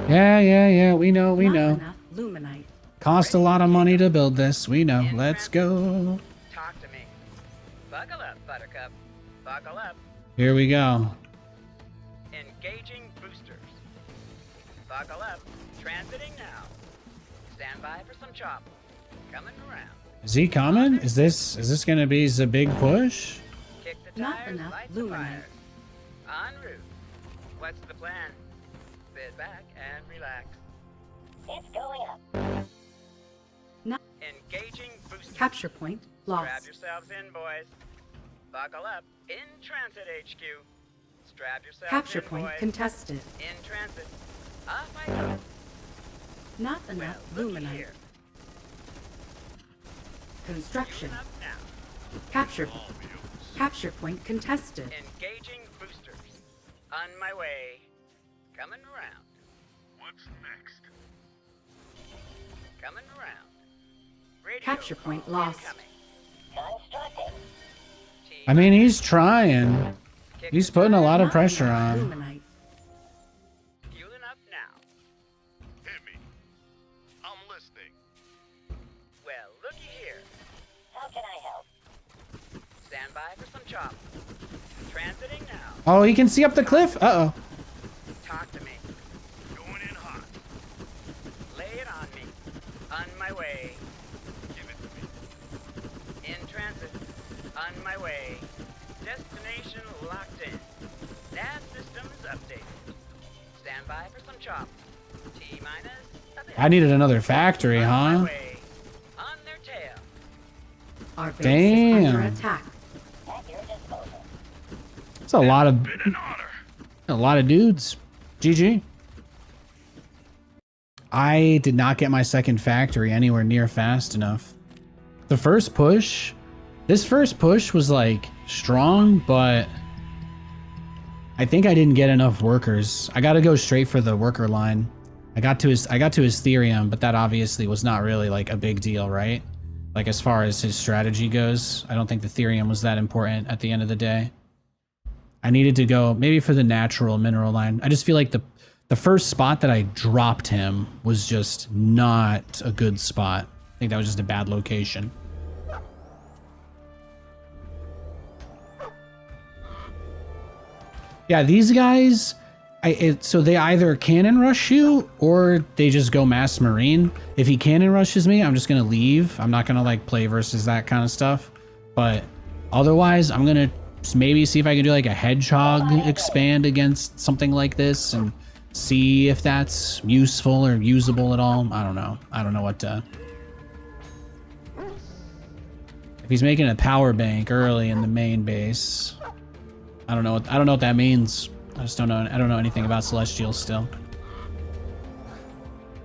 Yeah. We know. Not enough luminite. Cost a lot of money to build this. We know. Let's go. Talk to me. Buckle up, Buttercup. Buckle up. Here we go. Engaging boosters. Buckle up. Transiting now. Stand by for some chop. Coming around. Is he coming? Is this gonna be the big push? Kick the Not tires, enough light the luminite. fires. En route. What's the plan? Sit back and relax. It's going up. Engaging boosters. Capture point Grab lost. yourselves in, boys. Buckle up. In transit, HQ. Strap yourselves Capture in, point boys. contested. In transit. Off I go. Not Well, enough looky luminite. here. Construction. Up now. Capture point contested. Engaging boosters. On my way. Coming around. What's next? Coming around. Radio Capture point call lost. incoming. Constructing. I mean, he's trying. Kick He's the putting a tires, lot of Not pressure enough on. luminite. Fueling up now. Hit me. I'm listening. Well, looky here. How can I help? Stand by for some chop. Transiting now. Oh, he can see up the cliff. Uh-oh. Talk to me. Going in hot. Lay it on me. On my way. Give it to me. In transit. On my way. Destination locked in. Nav system is updated. Stand by for some chop. T-minus a minute. I needed another factory, On my huh? way. On their tail. Our base is Damn. under attack. At your disposal. It's a lot of Been an honor. dudes. GG. I did not get my second factory anywhere near fast enough. The first push, this first push was like strong, but I think I didn't get enough workers. I got to go straight for the worker line. I got to his Therium, but that obviously was not really like a big deal, right? Like as far as his strategy goes, I don't think the Therium was that important at the end of the day. I needed to go maybe for the natural mineral line. I just feel like the first spot that I dropped him was just not a good spot. I think that was just a bad location. Yeah, these guys, so they either cannon rush you or they just go mass marine. If he cannon rushes me, I'm just gonna leave. I'm not gonna like play versus that kind of stuff. But otherwise, I'm gonna maybe see if I can do like a hedgehog expand against something like this and see if that's useful or usable at all. I don't know. I don't know what to. If he's making a power bank early in the main base, I don't know what that means. I just don't know. I don't know anything about Celestials still.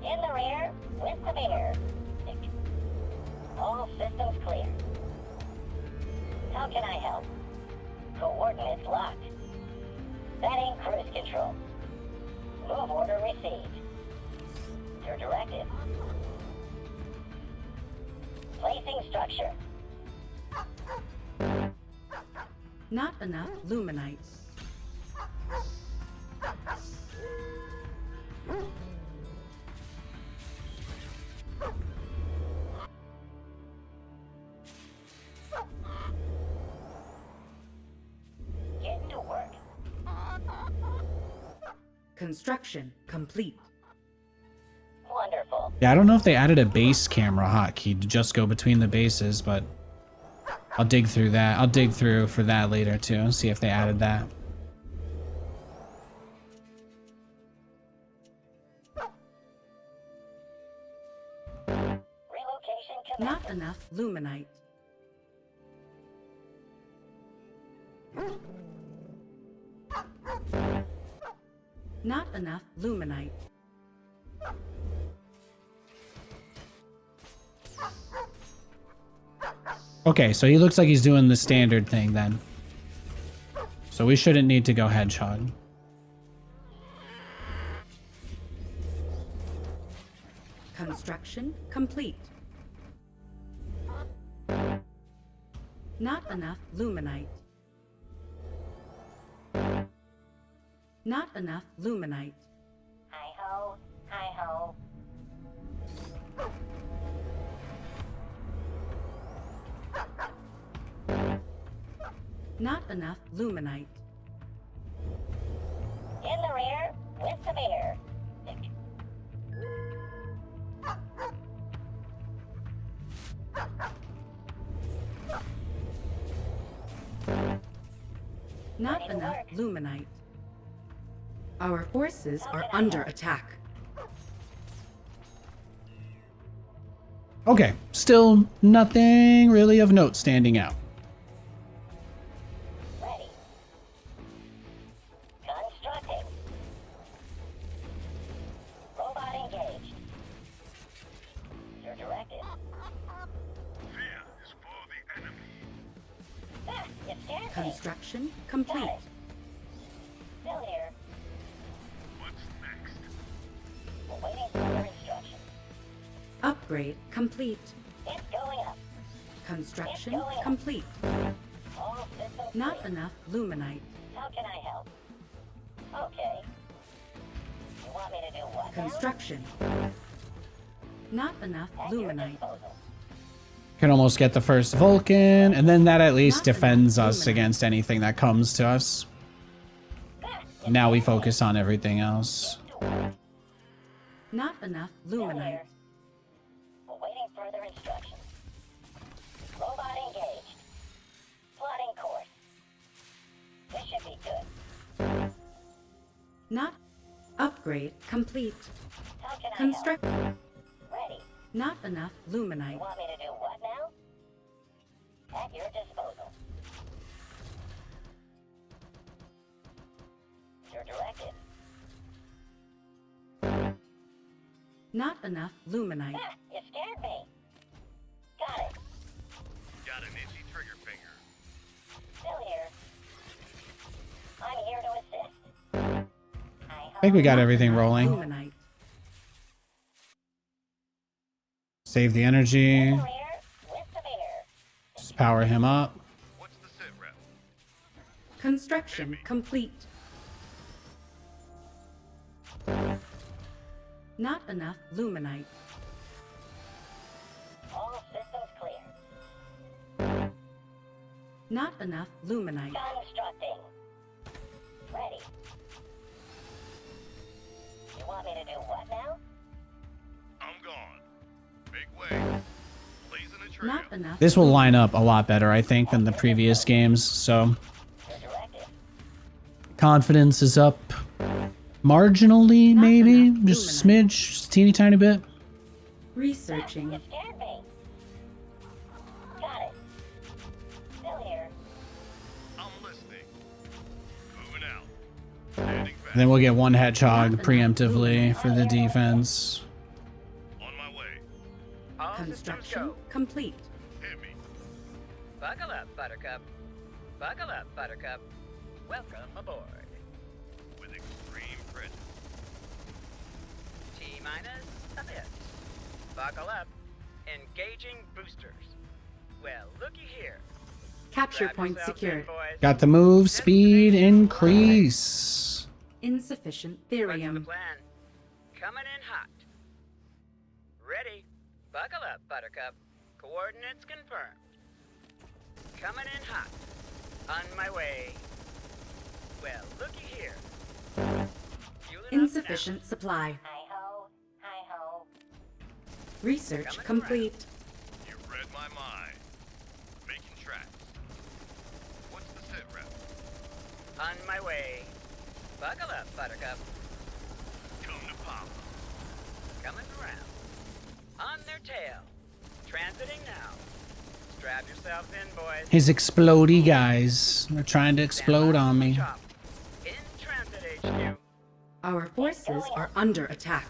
In the rear, with the meter. All systems clear. How can I help? Coordinates locked. Setting cruise control. Move order received. Your directive. Placing structure. Not enough luminite. Get to work. Construction complete. Wonderful. Yeah, I don't know if they added a base camera hotkey to just go between the bases, but I'll dig through that. I'll dig through for that later too. See if they added that. Relocation Not commenced. enough luminite. Not enough luminite. Okay, so he looks like he's doing the standard thing then. So we shouldn't need to go hedgehog. Construction complete. Not enough luminite. Not enough luminite. Hi-ho, hi-ho. Not enough luminite. In the rear, with the beer. Not Ready to enough work. luminite. Our forces are under attack. Okay, still nothing really of note standing out. Ready. Constructing. Robot engaged. Your directive. Fear is for the enemy. Ah, you scared me. Construction Got complete. it. Still here. What's next? We're waiting for your instructions. Upgrade complete. It's going up. Construction complete. All systems Not clear. enough luminite. How can I help? Okay. You want me to do what now? Construction. Not enough At your luminite. disposal. Can almost get the first Vulcan, and then that at least Not defends enough us luminite. against anything that comes to us. Ah, Now we focus on everything else. Not enough Still luminite. here. We're waiting further instructions. Robot engaged. Plotting course. This should be good. Not upgrade complete. How can Construct. I help? Ready. Not enough You luminite. want me to do what now? At your disposal. Your directive. Not enough luminite. Ah, you scared me. Got it. Got an itchy trigger finger. Still here. I'm here to assist. I think we got everything rolling. Luminite. Save the energy. In the rear, with the beer. Just power him up. What's the sit rep? Construction complete. Not enough luminite. All systems clear. Not enough luminite. Constructing. Ready. You want me to do what now? I'm gone. Big way. Blazing a trail. Not enough. This will line up a lot better, I think, than the previous games, so Your directive. confidence is up marginally, Not maybe? enough Just a luminite. smidge, just a teeny tiny bit. Researching. You scared me. Got it. Still here. I'm listening. Moving out. Standing back. And then we'll get one hedgehog Not enough preemptively for the defense. On my way. All systems Construction go. complete. Hit me. Buckle up, Buttercup. Buckle up, Buttercup. Welcome aboard. With extreme presence. T-minus a bit. Buckle up. Engaging boosters. Well, looky here. Capture Strap point yourselves secured. in, boys. Got the move speed increase. Insufficient What's the therium. plan? Coming in hot. Ready. Buckle up, Buttercup. Coordinates confirmed. Coming in hot. On my way. Well, looky here. Fueling up Insufficient supply. Hi-ho. Hi-ho. Research Coming complete. You read my mind. Making tracks. What's the sit rep? now. On my way. Buckle up, Buttercup. Come to pop. Coming around. On their tail. Transiting now. Strap yourselves in, boys. His explodey guys. They're trying to Stand explode by on for the me. chop. In transit HQ. Our forces are under attack.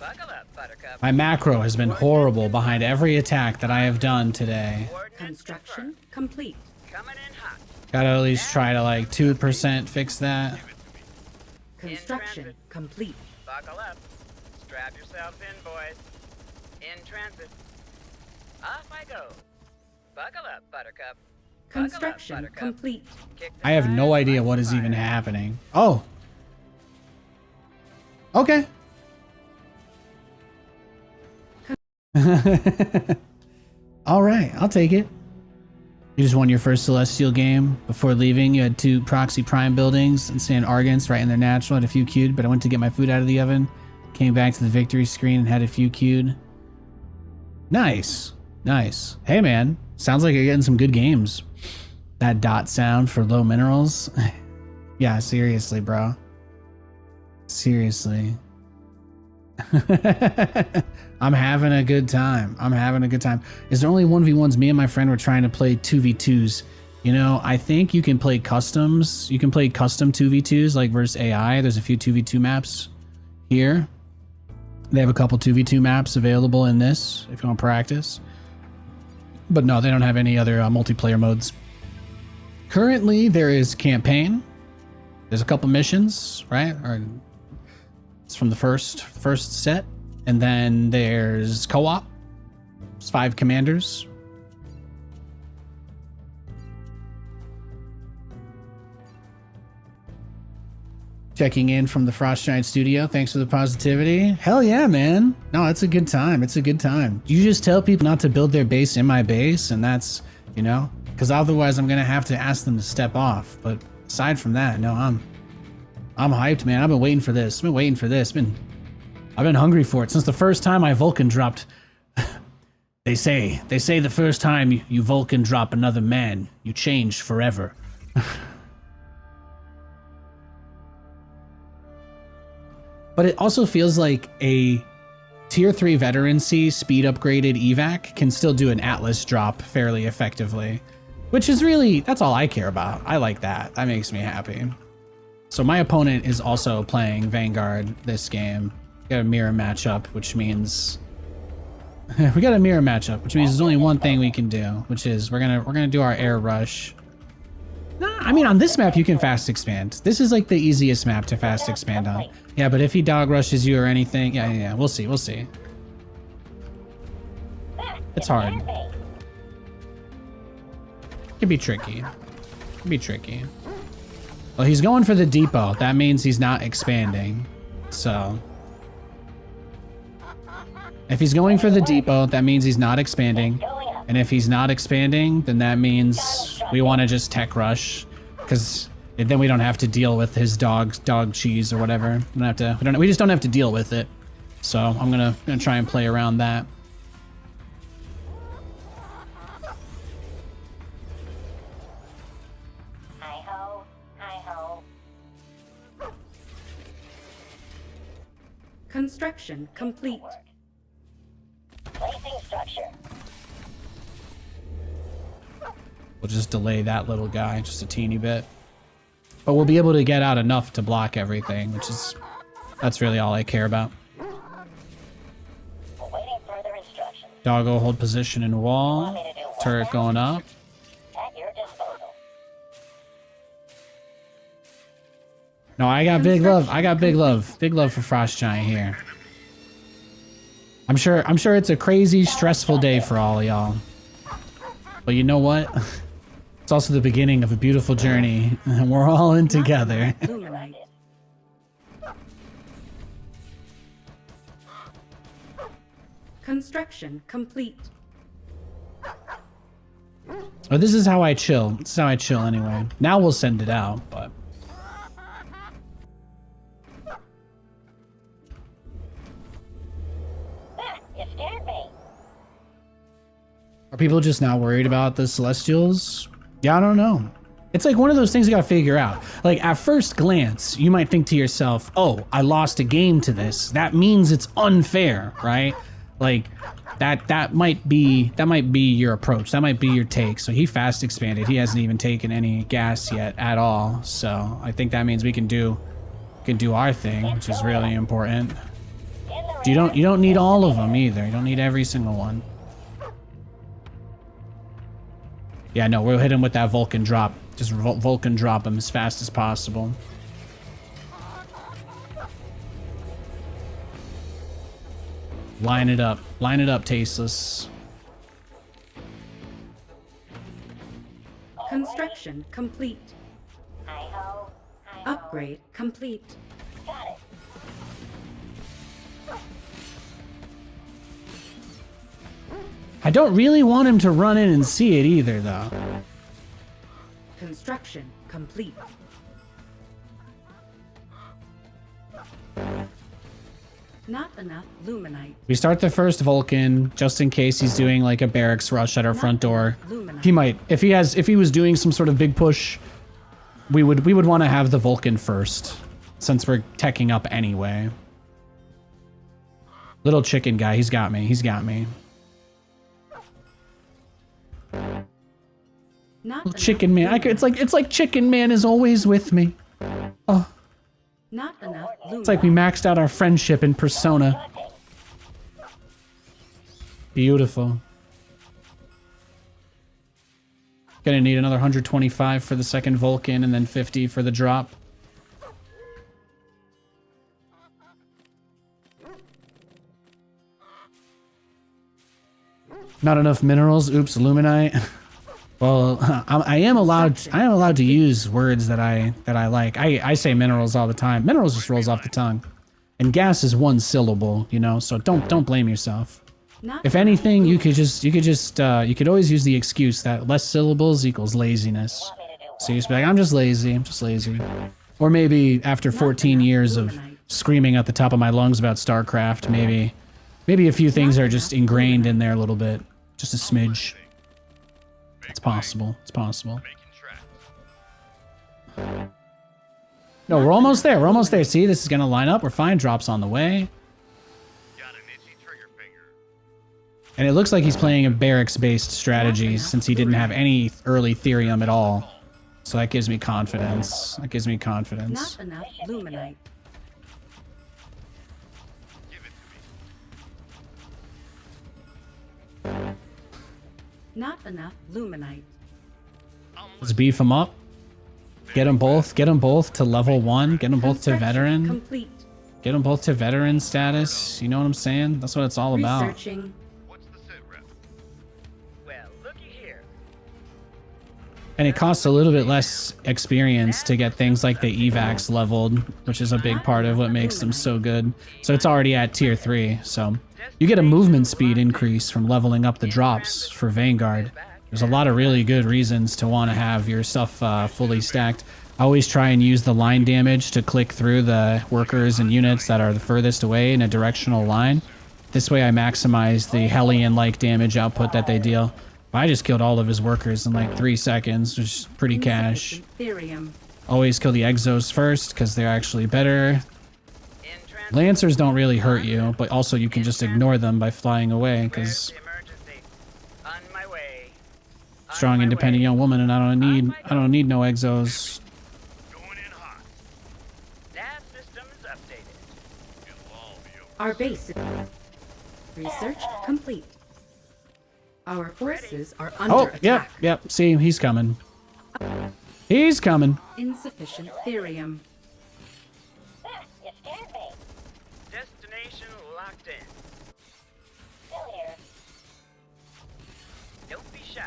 Buckle up, Buttercup. My macro has been horrible behind every attack that I have done today. Coordinates Construction complete. confirmed. Coming in hot. Gotta at least try to like 2% fix that. Construction complete. Buckle up. Strap yourselves in, boys. In transit. Off I go. Buckle up, Buttercup. Buckle up, Construction Buttercup. complete. Kick the I have no tires, idea light what the is even fire. happening. Oh. Okay. All right, I'll take it. You just won your first Celestial game. Before leaving, you had 2 Proxy Prime buildings and Sand Argents right in their natural. Had a few queued, but I went to get my food out of the oven. Came back to the victory screen and had a few queued. Nice. Nice. Hey, man. Sounds like you're getting some good games. That dot sound for low minerals. Yeah, seriously, bro. Seriously. I'm having a good time. I'm having a good time. Is there only 1v1s? Me and my friend were trying to play 2v2s. You know, I think you can play customs. You can play custom 2v2s like versus AI. There's a few 2v2 maps here. They have a couple 2v2 maps available in this if you want to practice. But no, they don't have any other multiplayer modes. Currently, there is campaign. There's a couple missions, right? Or it's from the first set. And then there's co-op. There's 5 commanders. Checking in from the Frost Giant studio. Thanks for the positivity. Hell yeah, man. No, it's a good time. It's a good time. You just tell people not to build their base in my base, and that's, you know, because otherwise I'm gonna have to ask them to step off. But aside from that, no, I'm hyped, man. I've been waiting for this. I've been waiting for this. I've been hungry for it since the first time I Vulcan dropped. They say the first time you Vulcan drop another man, you change forever. But it also feels like a tier 3 veterancy speed upgraded evac can still do an Atlas drop fairly effectively, which is really, that's all I care about. I like that. That makes me happy. So my opponent is also playing Vanguard this game. Got a mirror matchup, which means we got a mirror matchup, which means there's only one thing we can do, which is we're gonna do our air rush. Nah, I mean, on this map you can fast expand. This is like the easiest map to fast expand on. Yeah, but if he dog rushes you or anything, yeah, we'll see. It's hard. It can be tricky. Well, he's going for the depot. That means he's not expanding. So if he's going for the depot, that means he's not expanding. And if he's not expanding, then that means we want to just tech rush, because then we don't have to deal with his dog cheese or whatever. We just don't have to deal with it. So I'm gonna try and play around that. Hi-ho. Construction complete. Placing structure. We'll just delay that little guy just a teeny bit. But we'll be able to get out enough to block everything, that's really all I care about. Awaiting further instructions. Doggo hold position in wall. Turret going up. At your disposal. No, I got big love. Big love for Frost Giant here. I'm sure it's a crazy, stressful day for all of y'all. But you know what? It's also the beginning of a beautiful journey, and we're all in together. Luminite. Construction complete. Oh, this is how I chill. This is how I chill anyway. Now we'll send it out, but... You scared me. Are people just not worried about the Celestials? Yeah, I don't know. It's like one of those things you gotta figure out. Like, at first glance, you might think to yourself, oh, I lost a game to this. That means it's unfair, right? Like, that might be your approach. That might be your take. So he fast expanded. He hasn't even taken any gas yet at all. So I think that means we can do our thing, which is really important. In the You don't need all of them either. You don't need every single one. Yeah, no, we'll hit him with that Vulcan drop. Just Vulcan drop him as fast as possible. Line it up. Line it up, Tasteless. Construction complete. Hi-ho. Hi-ho. Upgrade complete. Got it. I don't really want him to run in and see it either, though. Construction complete. Not enough luminite. We start the first Vulcan just in case he's doing like a barracks rush at our front door. He might, if he was doing some sort of big push, we would want to have the Vulcan first, since we're teching up anyway. Little chicken guy, he's got me. He's got me. Not Little chicken man. It's like Chicken Man is always with me. Oh, Not enough luminite. it's like we maxed out our friendship in Persona. Beautiful. Gonna need another 125 for the second Vulcan and then 50 for the drop. Not enough minerals. Oops, Luminite. Well, I am allowed to use words that I like. I say minerals all the time. Minerals just rolls off the tongue. And gas is one syllable, you know, so don't blame yourself. Not If enough anything, you luminite. could always use the excuse that less syllables equals laziness. So you just be like, I'm just lazy, Or maybe after 14 years of screaming at the top of my lungs about StarCraft, maybe a few things are just ingrained in there a little bit. Just a smidge. It's possible. It's possible. Making tracks. No, we're almost there. We're almost there. See, this is gonna line up. We're fine. Drops on the way. Got an itchy trigger finger. And it looks like he's playing a barracks-based strategy since he didn't have any early Therium at all. So that gives me confidence. That gives me confidence. Not enough luminite. Give it to me. Not enough luminite. Let's beef them up. Get them both to level 1. Get them both to Construction veteran. Complete. Get them both to veteran status. You know what I'm saying? That's what it's all about. Researching. What's the sit rep? Well, looky here. And it costs a little bit less experience to get things like the evacs leveled, which is a big part of what makes them so good. So it's already at tier 3, so you get a movement speed increase from leveling up the drops for Vanguard. There's a lot of really good reasons to want to have your stuff fully stacked. I always try and use the line damage to click through the workers and units that are the furthest away in a directional line. This way I maximize the Hellion-like damage output that they deal. I just killed all of his workers in like 3 seconds, which is pretty cash. Insufficient Therium. Always kill the Exos first, because they're actually better. In trans- Lancers don't really hurt you, but also you can just ignore them by flying away, Where's because the emergency? On my way. On strong, my independent way. young woman, and I don't need no Exos. Going in hot. Nav systems updated. It'll all be over. Our base. Research complete. Our forces are under Oh, attack. yep. See, he's coming. He's coming. Insufficient Therium. Ah, you scared me. Destination locked in. Still here. Don't be shy.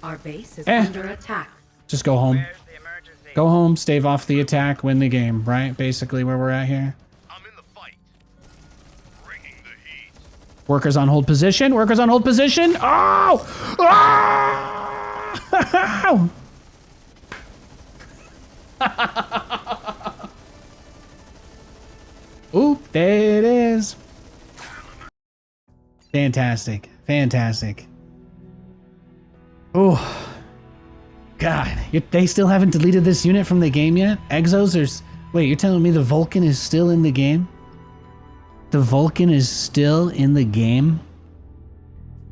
Our base is Eh. under attack. Just go home. Where's the emergency? Go home, stave off the attack, win the game, right? Basically where we're at here. I'm in the fight. Bringing the heat. Workers on hold position. Workers on hold position. Oh! Ah! Oop, there it is. Fantastic. Fantastic. Oh. God, they still haven't deleted this unit from the game yet? Exos are... Wait, you're telling me the Vulcan is still in the game? The Vulcan is still in the game?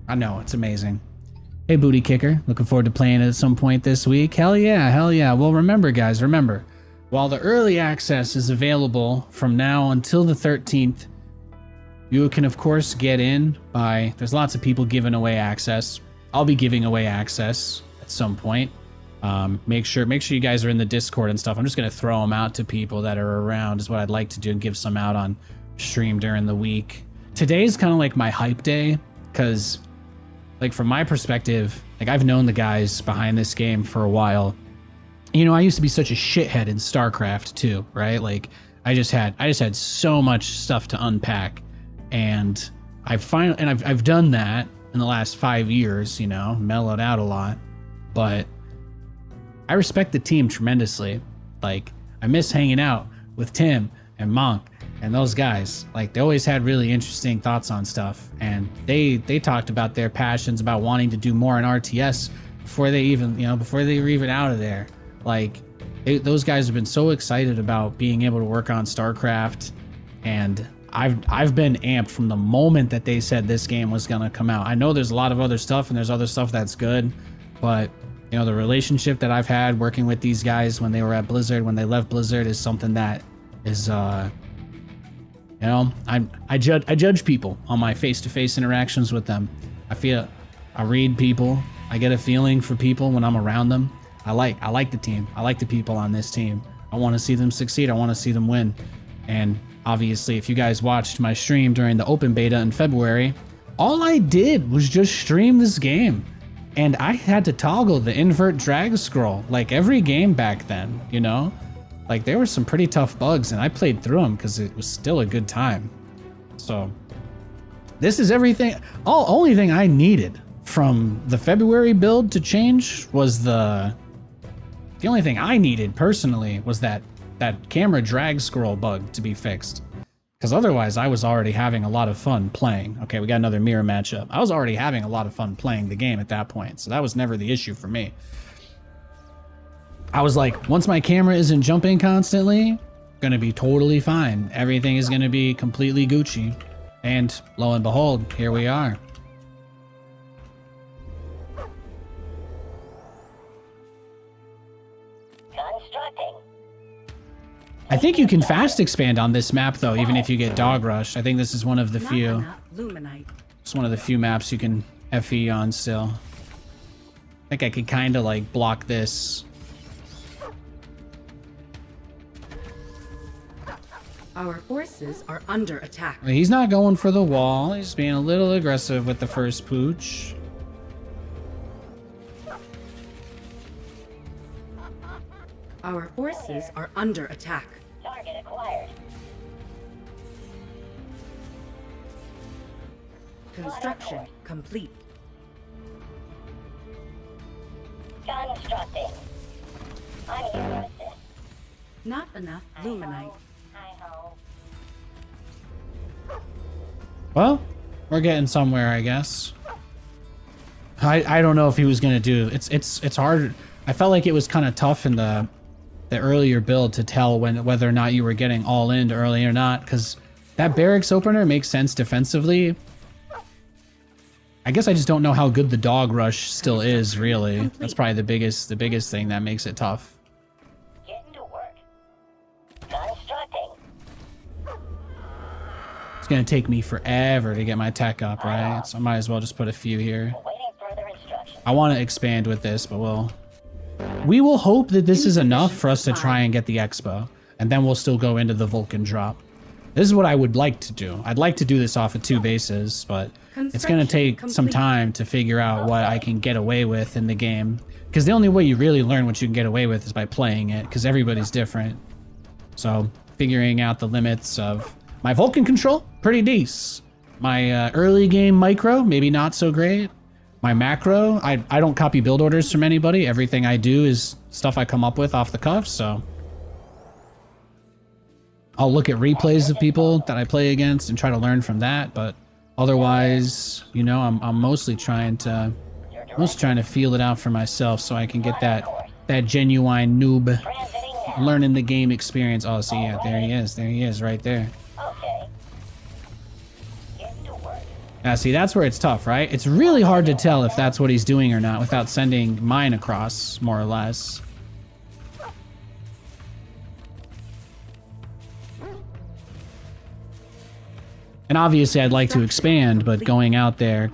I know, it's amazing. Hey, Booty Kicker. Looking forward to playing it at some point this week. Hell yeah, hell yeah. Well, remember, guys, remember. While the early access is available from now until the 13th, You can, of course, get in by... There's lots of people giving away access. I'll be giving away access at some point. Make sure you guys are in the Discord and stuff. I'm just going to throw them out to people that are around is what I'd like to do, and give some out on stream during the week. Today's kind of like my hype day because, like, from my perspective, like, I've known the guys behind this game for a while. You know, I used to be such a shithead in StarCraft too, right? Like, I just had so much stuff to unpack, and I've done that in the last 5 years, you know, mellowed out a lot, but I respect the team tremendously. Like, I miss hanging out with Tim and Monk and those guys. Like, they always had really interesting thoughts on stuff, and they talked about their passions about wanting to do more in RTS before they were even out of there. Like, those guys have been so excited about being able to work on StarCraft, and I've been amped from the moment that they said this game was gonna come out. I know there's a lot of other stuff, and there's other stuff that's good, but you know, the relationship that I've had working with these guys when they were at Blizzard, when they left Blizzard, is something that is, you know, I judge people on my face-to-face interactions with them. I read people. I get a feeling for people when I'm around them. I like the team. I like the people on this team. I want to see them succeed. I want to see them win. And obviously, if you guys watched my stream during the open beta in February, all I did was just stream this game. And I had to toggle the invert drag scroll like every game back then, you know? Like, there were some pretty tough bugs, and I played through them because it was still a good time. So this is everything. Only thing I needed from the February build to change was the only thing I needed personally was that camera drag scroll bug to be fixed. Because otherwise, I was already having a lot of fun playing. Okay, we got another mirror matchup. I was already having a lot of fun playing the game at that point, so that was never the issue for me. I was like, once my camera isn't jumping constantly, gonna be totally fine. Everything is gonna be completely Gucci. And lo and behold, here we are. Constructing. I think you can fast expand on this map though, even if you get dog rush. I think this is one of the Not few. enough luminite. It's one of the few maps you can FE on still. I think I could kind of like block this. Our forces are under attack. He's not going for the wall. He's being a little aggressive with the first pooch. Our forces are under attack. Target acquired. Construction complete. Constructing. I'm here to assist. Not enough luminite. Hi-ho. Well, we're getting somewhere, I guess. I don't know if he was gonna do. It's hard. I felt like it was kind of tough in the earlier build to tell whether or not you were getting all in early or not, because that barracks opener makes sense defensively. I guess I just don't know how good the dog rush still is, really. That's probably the biggest thing that makes it tough. Getting to work. Constructing. It's gonna take me forever to get my tech up, right? So I might as well just put a few here. Awaiting further instructions. I want to expand with this, but we will hope that this is enough for us to try and get the expo, and then we'll still go into the Vulcan drop. This is what I would like to do. I'd like to do this off of 2 bases, but it's going to take some time to figure out what I can get away with in the game. Because the only way you really learn what you can get away with is by playing it, because everybody's different. So figuring out the limits of my Vulcan control, pretty decent. My early game micro, maybe not so great. My macro, I don't copy build orders from anybody. Everything I do is stuff I come up with off the cuff, so I'll look at replays of people that I play against and try to learn from that, but otherwise, you know, I'm mostly trying to feel it out for myself so I can get that genuine noob learning the game experience. Oh, see, yeah, there he is right there. Okay. Getting to work. Now, see, that's where it's tough, right? It's really hard to tell if that's what he's doing or not without sending mine across, more or less. And obviously I'd like to expand, but going out there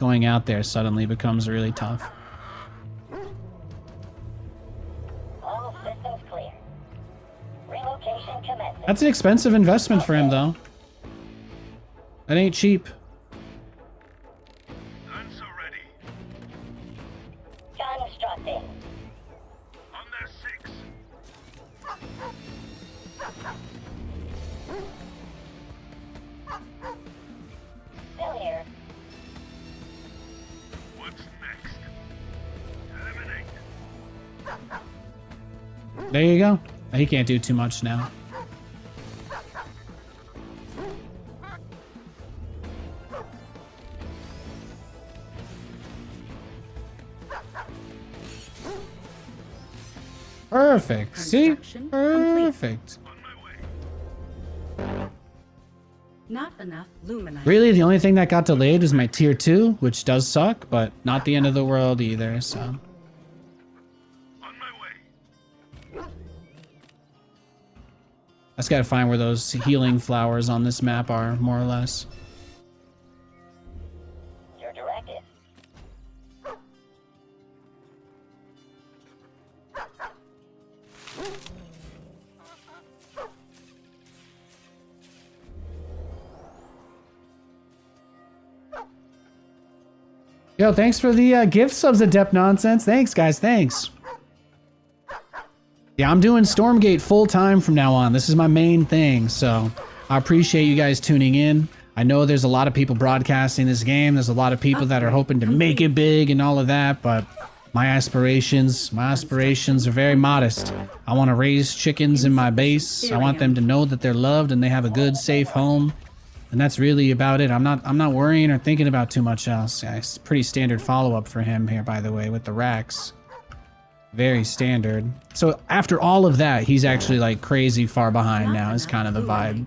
suddenly becomes really tough. All systems clear. Relocation commencing. That's an expensive investment for him, though. That ain't cheap. Guns are ready. Constructing. On their 6. Still here. What's next? Eliminate. There you go. He can't do too much now. Perfect. See? Construction complete. Perfect. On my way. Not enough luminite. Really, the only thing that got delayed was my tier 2, which does suck, but not the end of the world either, so. On my way. I just gotta find where those healing flowers on this map are, more or less. Your directive. Yo, thanks for the gift subs, Adept Nonsense. Thanks, guys. Thanks. Yeah, I'm doing Stormgate full time from now on. This is my main thing, so I appreciate you guys tuning in. I know there's a lot of people broadcasting this game. There's a lot of people that are hoping to make it big and all of that, but my aspirations are very modest. I want to raise chickens in my base. I want them to know that they're loved and they have a good, safe home. And that's really about it. I'm not worrying or thinking about too much else. Yeah, it's pretty standard follow-up for him here, by the way, with the racks. Very standard. So after all of that, he's actually like crazy far behind now is kind of the vibe.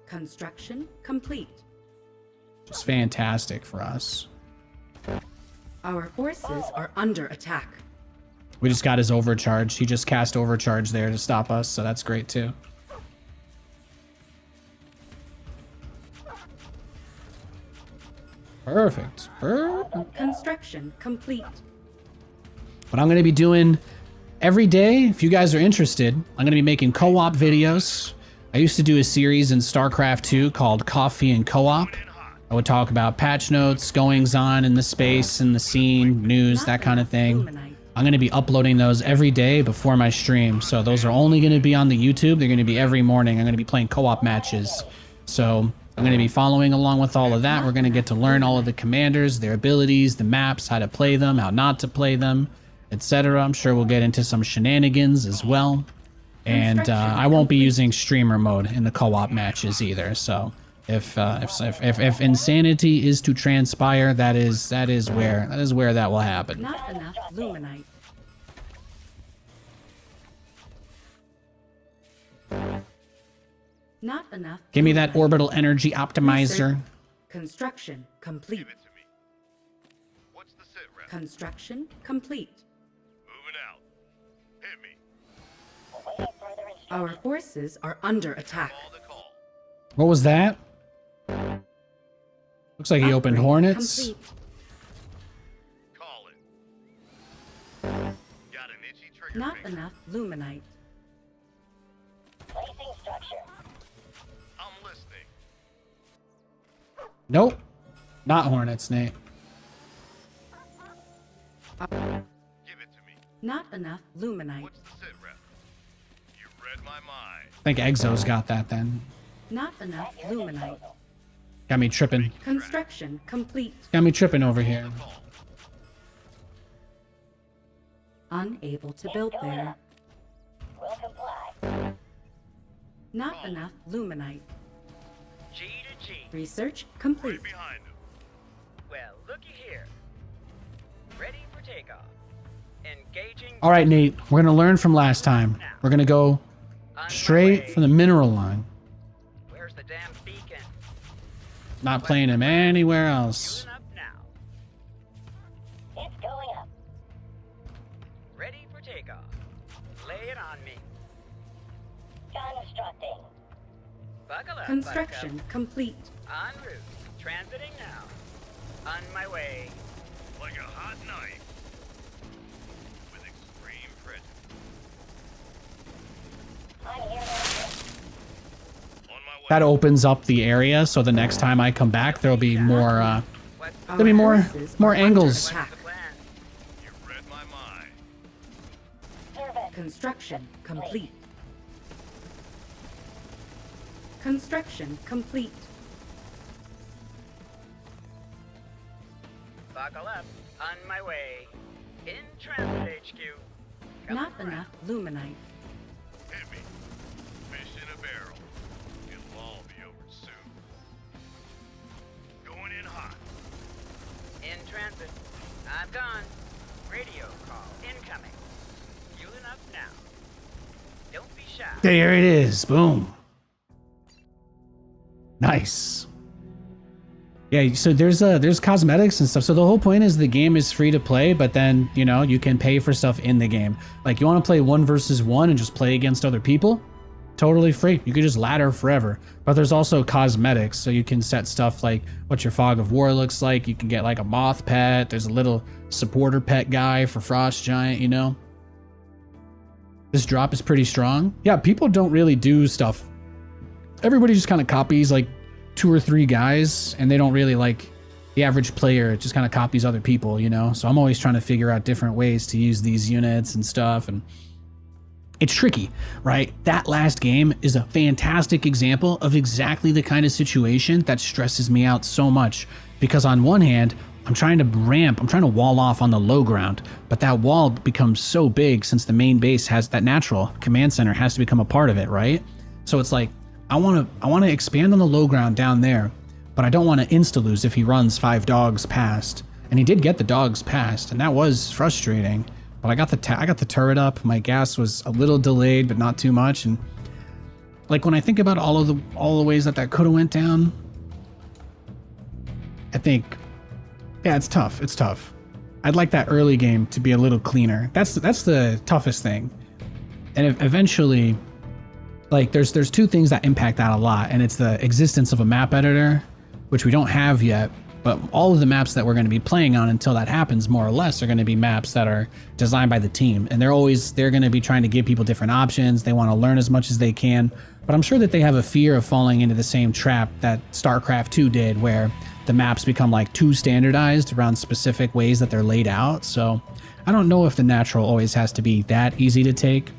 Construction complete. Just fantastic for us. Our forces are under attack. We just got his overcharge. He just cast overcharge there to stop us, so that's great too. Perfect. Perfect. Construction complete. What I'm going to be doing every day, if you guys are interested, I'm going to be making co-op videos. I used to do a series in StarCraft 2 called Coffee and Co-op. I would talk about patch notes, goings on in the space, in the scene, news, that kind of thing. I'm going to be uploading those every day before my stream. So those are only going to be on the YouTube. They're going to be every morning. I'm going to be playing co-op matches. So I'm going to be following along with all of that. We're going to get to learn all of the commanders, their abilities, the maps, how to play them, how not to play them, etc. I'm sure we'll get into some shenanigans as well. And I won't be using streamer mode in the co-op matches either. So if insanity is to transpire, that is where that will happen. Not enough luminite. Not enough. Give me that luminite. orbital energy optimizer. Construction complete. Give it to me. What's the sit rep? Construction complete. Moving out. Hit me. Awaiting further instructions. Our forces are under attack. Call the call. What was that? Looks like he opened Upgrade hornets. complete. Call it. Got an itchy trigger Not finger. enough luminite. Placing structure. I'm listening. Nope. Not hornets, Nate. Give it to me. Not enough luminite. What's the sit rep? You read my mind. I think Exo's got that then. Not enough luminite. Got me tripping. Construction complete. Got me tripping over here. Call. Unable to build there. Will comply. Not enough luminite. G to G. Research complete. Right behind him. Well, looky here. Ready for takeoff. Engaging. All right, Nate. We're gonna learn from last time. We're gonna go On my straight way. for the mineral line. Where's the damn beacon? Not playing him anywhere else. Fueling up now. It's going up. Ready for takeoff. Lay it on me. Constructing. Buckle up, Construction complete. Buttercup. En route. Transiting now. On my way. Like a hot knife. With extreme pressure. I'm here now. On my way. That opens up the area, so the next time I come back, there'll be more, What's the there'll be plan? more angles. What's the plan? You read my mind. Service. Construction complete. Construction complete. Buckle up. On my way. In transit HQ. Not enough luminite. Hit me. Fish in a barrel. It'll all be over soon. Going in hot. In transit. I'm gone. Radio call incoming. Fueling up now. Don't be shy. There it is. Boom. Nice. Yeah, so there's cosmetics and stuff. So the whole point is the game is free to play, but then, you know, you can pay for stuff in the game. Like, you want to play 1 versus 1 and just play against other people? Totally free. You could just ladder forever. But there's also cosmetics, so you can set stuff like what your Fog of War looks like. You can get like a moth pet. There's a little supporter pet guy for Frost Giant, you know? This drop is pretty strong. Yeah, people don't really do stuff. Everybody just kind of copies like 2 or 3 guys, and they don't really like the average player. Just kind of copies other people, you know? So I'm always trying to figure out different ways to use these units and stuff, and it's tricky, right? That last game is a fantastic example of exactly the kind of situation that stresses me out so much, because on one hand, I'm trying to wall off on the low ground, but that wall becomes so big since the main base has that natural command center has to become a part of it, right? So it's like, I want to expand on the low ground down there, but I don't want to insta-lose if he runs 5 dogs past. And he did get the dogs past, and that was frustrating. But I got the turret up. My gas was a little delayed, but not too much. And like, when I think about all the ways that could have went down, I think, yeah, it's tough. It's tough. I'd like that early game to be a little cleaner. That's the toughest thing. And eventually, like, there's 2 things that impact that a lot, and it's the existence of a map editor, which we don't have yet, but all of the maps that we're going to be playing on until that happens, more or less, are going to be maps that are designed by the team, and they're going to be trying to give people different options. They want to learn as much as they can, but I'm sure that they have a fear of falling into the same trap that StarCraft 2 did, where the maps become like too standardized around specific ways that they're laid out. So I don't know if the natural always has to be that easy to take,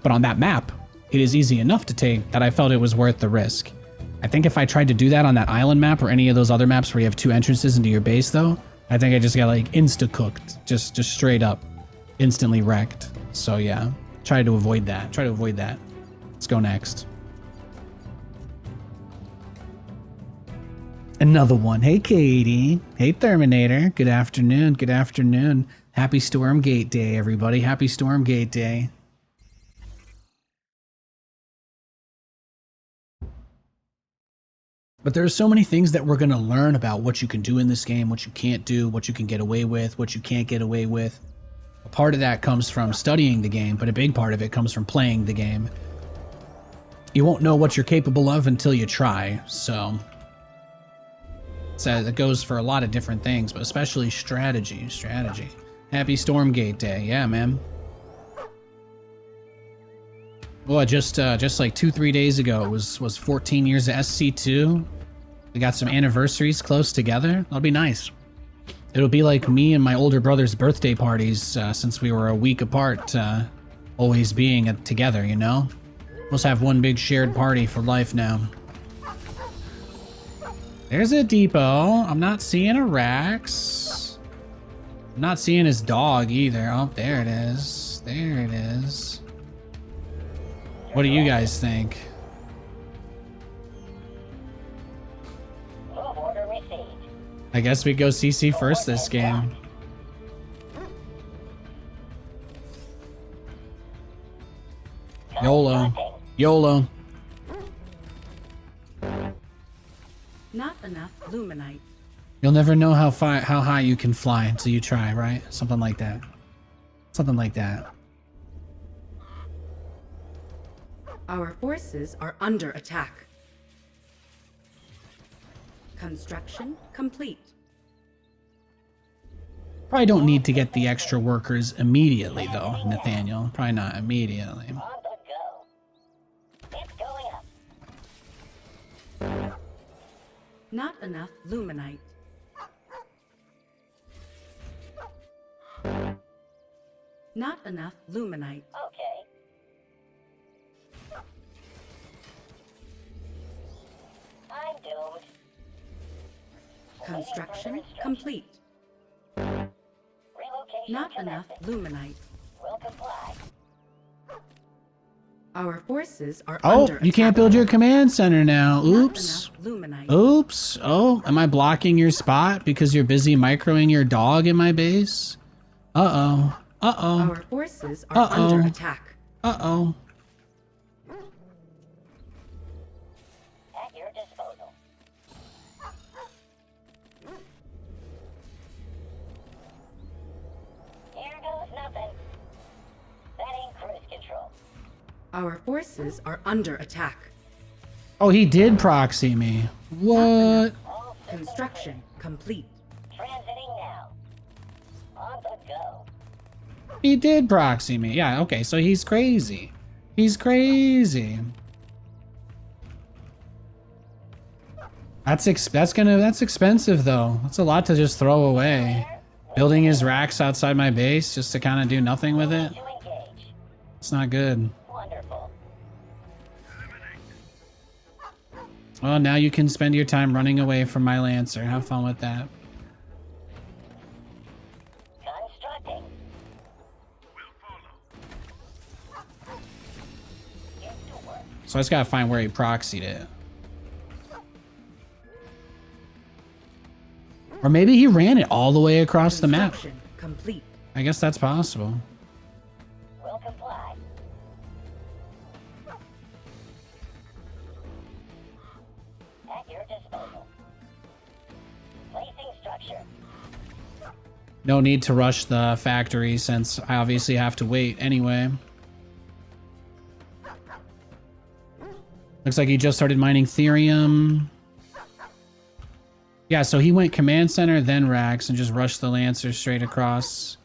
but on that map, it is easy enough to take that I felt it was worth the risk. I think if I tried to do that on that island map or any of those other maps where you have 2 entrances into your base, though, I think I just got like insta-cooked, just straight up, instantly wrecked. So yeah, try to avoid that. Let's go next. Another one. Hey, Katie. Hey, Terminator. Good afternoon. Good afternoon. Happy Stormgate Day, everybody. Happy Stormgate Day. But there are so many things that we're going to learn about what you can do in this game, what you can't do, what you can get away with, what you can't get away with. A part of that comes from studying the game, but a big part of it comes from playing the game. You won't know what you're capable of until you try, so it goes for a lot of different things, but especially strategy. Happy Stormgate Day. Yeah, man. Well, just like 2-3 days ago, it was 14 years of SC2. We got some anniversaries close together. That'll be nice. It'll be like me and my older brother's birthday parties, since we were a week apart, always being together, you know? We'll have one big shared party for life now. There's a depot. I'm not seeing a Rex. I'm not seeing his dog either. Oh, there it is. There it is. What do you guys think? Move order received. I guess we go CC first this game. YOLO. YOLO. Not enough luminite. You'll never know how high you can fly until you try, right? Something like that. Something like that. Our forces are under attack. Construction complete. Probably don't need to get the extra workers immediately, though, Nathaniel. Probably not immediately. On the go. It's going up. Not enough luminite. Not enough luminite. Okay. I'm doomed. Construction complete. Relocation Not commencing. enough luminite. Will comply. Our forces are Oh, under you can't attack. build your command center now. Not Oops. enough luminite. Oops. Oh, am I blocking your spot because you're busy microing your dog in my base? Uh-oh. Uh-oh. Our forces are under attack. Uh-oh. At your disposal. Here goes nothing. That ain't cruise control. Our forces are under attack. Oh, he did proxy me. What? All Construction complete. transiting now. On the go. He did proxy me. Yeah, okay, so he's crazy. He's crazy. That's expensive though. That's a lot to just throw away. Building his racks outside my base just to kind of do nothing with it. To engage. It's not good. Wonderful. Well, now you can spend your time running away from my Lancer. Have fun with that. Constructing. Get to work. So I just gotta find where he proxied it. Or maybe he ran it all the way across the map. Construction complete. I guess that's possible. Will comply. At your disposal. Placing structure. No need to rush the factory since I obviously have to wait anyway. Looks like he just started mining Therium. Yeah, so he went command center, then racks, and just rushed the Lancer straight across.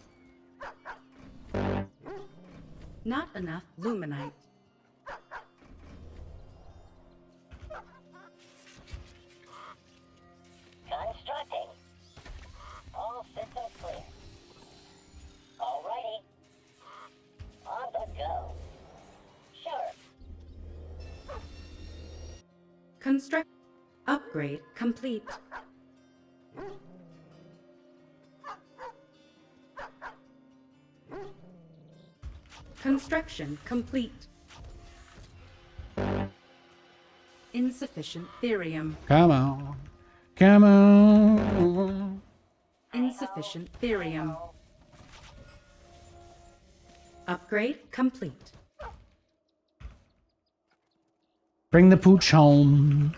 Not enough luminite. Constructing. All systems clear. Alrighty. On the go. Sure. Construct. Upgrade complete. Construction complete. Insufficient therium. Come on. Come on. Insufficient therium. Upgrade complete. Bring the pooch home.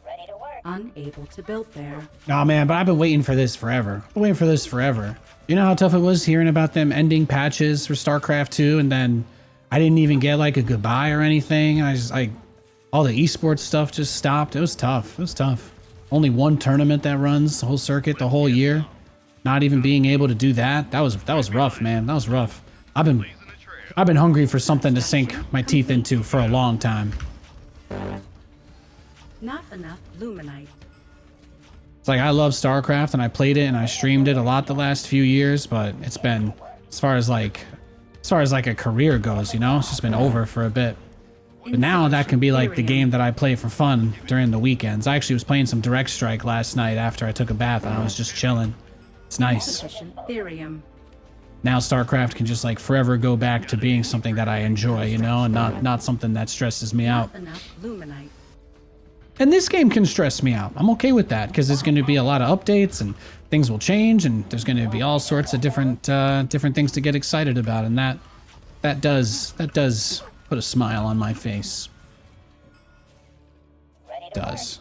Ready to work. Unable to build there. Nah, man, but I've been waiting for this forever. I've been waiting for this forever. You know how tough it was hearing about them ending patches for StarCraft 2 and then I didn't even get like a goodbye or anything. I just like all the esports stuff just stopped. It was tough. It was tough. Only one tournament that runs the whole circuit the whole year. Not even being able to do that. That was rough, man. That was rough. I've been hungry for something to sink my teeth into for a long time. Not enough luminite. It's like I love StarCraft and I played it and I streamed it a lot the last few years, but it's been as far as like a career goes, you know, it's just been over for a bit. But now that can be like the game that I play for fun during the weekends. I actually was playing some Direct Strike last night after I took a bath and I was just chilling. It's nice. Insufficient therium. Now StarCraft can just like forever go back to being something that I enjoy, you know, and not something that stresses me out. Not enough luminite. And this game can stress me out. I'm okay with that because there's going to be a lot of updates and things will change and there's going to be all sorts of different things to get excited about, and that does put a smile on my face. Ready to work. Does.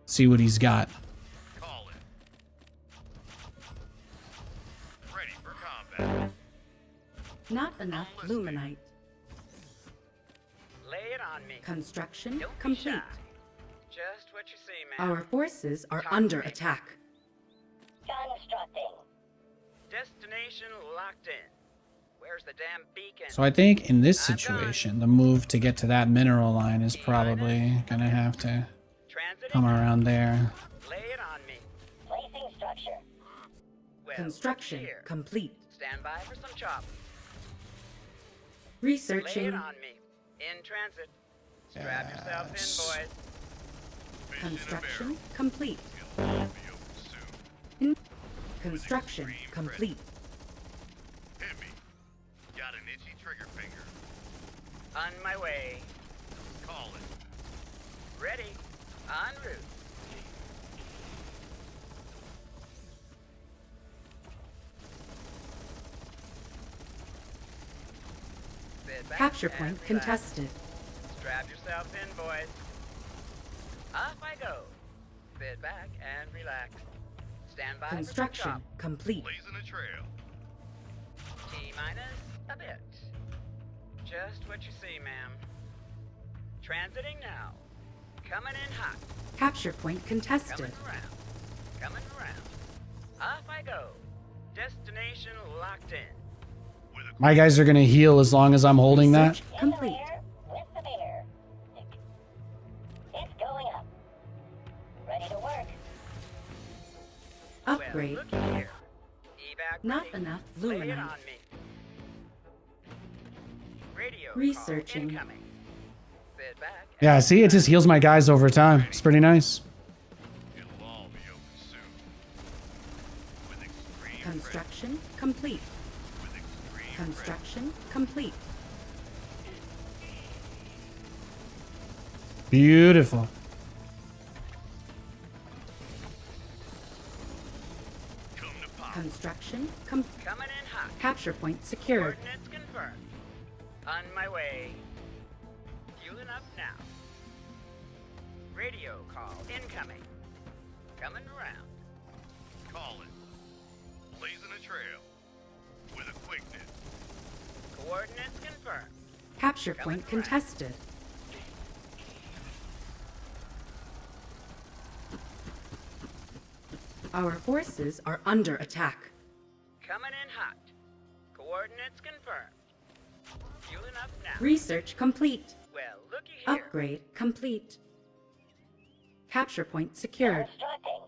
See what he's got. Call it. Ready for combat. Not enough luminite. Lay it on me. Construction Don't be complete. shy. what you see, man. Our forces are under attack. Constructing. Destination locked in. Where's the damn beacon? So I think in this situation, the move to get to that mineral line is probably gonna have to Transiting. come around there. Lay it on me. Placing structure. Well, Construction here. complete. Stand by for some chop. Lay Researching. it on me. In transit. Strap yourself in, Yes. boys. Fish in a Construction barrel. complete. It'll all be over soon. Construction complete. Hit me. Got an itchy trigger finger. On my way. Call it. Ready. En route. Sit back Capture and point relax. contested. Strap yourself in, boys. Off I go. Sit back and relax. Stand by for some Construction chop. complete. Blazing a trail. T-minus a bit. Just what you see, ma'am. Transiting now. Coming in hot. Capture point contested. Coming around. Coming around. Off I go. Destination locked in. With a My guys are gonna heal as long as I'm holding that. Research In the complete. rear with the beer. It's going up. Ready to work. Upgrade. Well, looky here. Evac Not ready. enough Lay it luminite. on me. Radio Researching. call incoming. Sit back. and Yeah, see, it just heals my guys over time. It's pretty nice. It'll all be over soon. With extreme Construction complete. pressure. With extreme Construction complete. Beautiful. pressure. Come to pop. Construction Coming in hot. Capture point secured. Coordinates confirmed. On my way. Fueling up now. Radio call incoming. Coming around. Call it. Blazing a trail. With a quickness. Coordinates confirmed. Capture point contested. Our forces are under attack. Coming in hot. Coordinates confirmed. Fueling up now. Research complete. Well, looky here. Upgrade complete. Capture point secured. Constructing.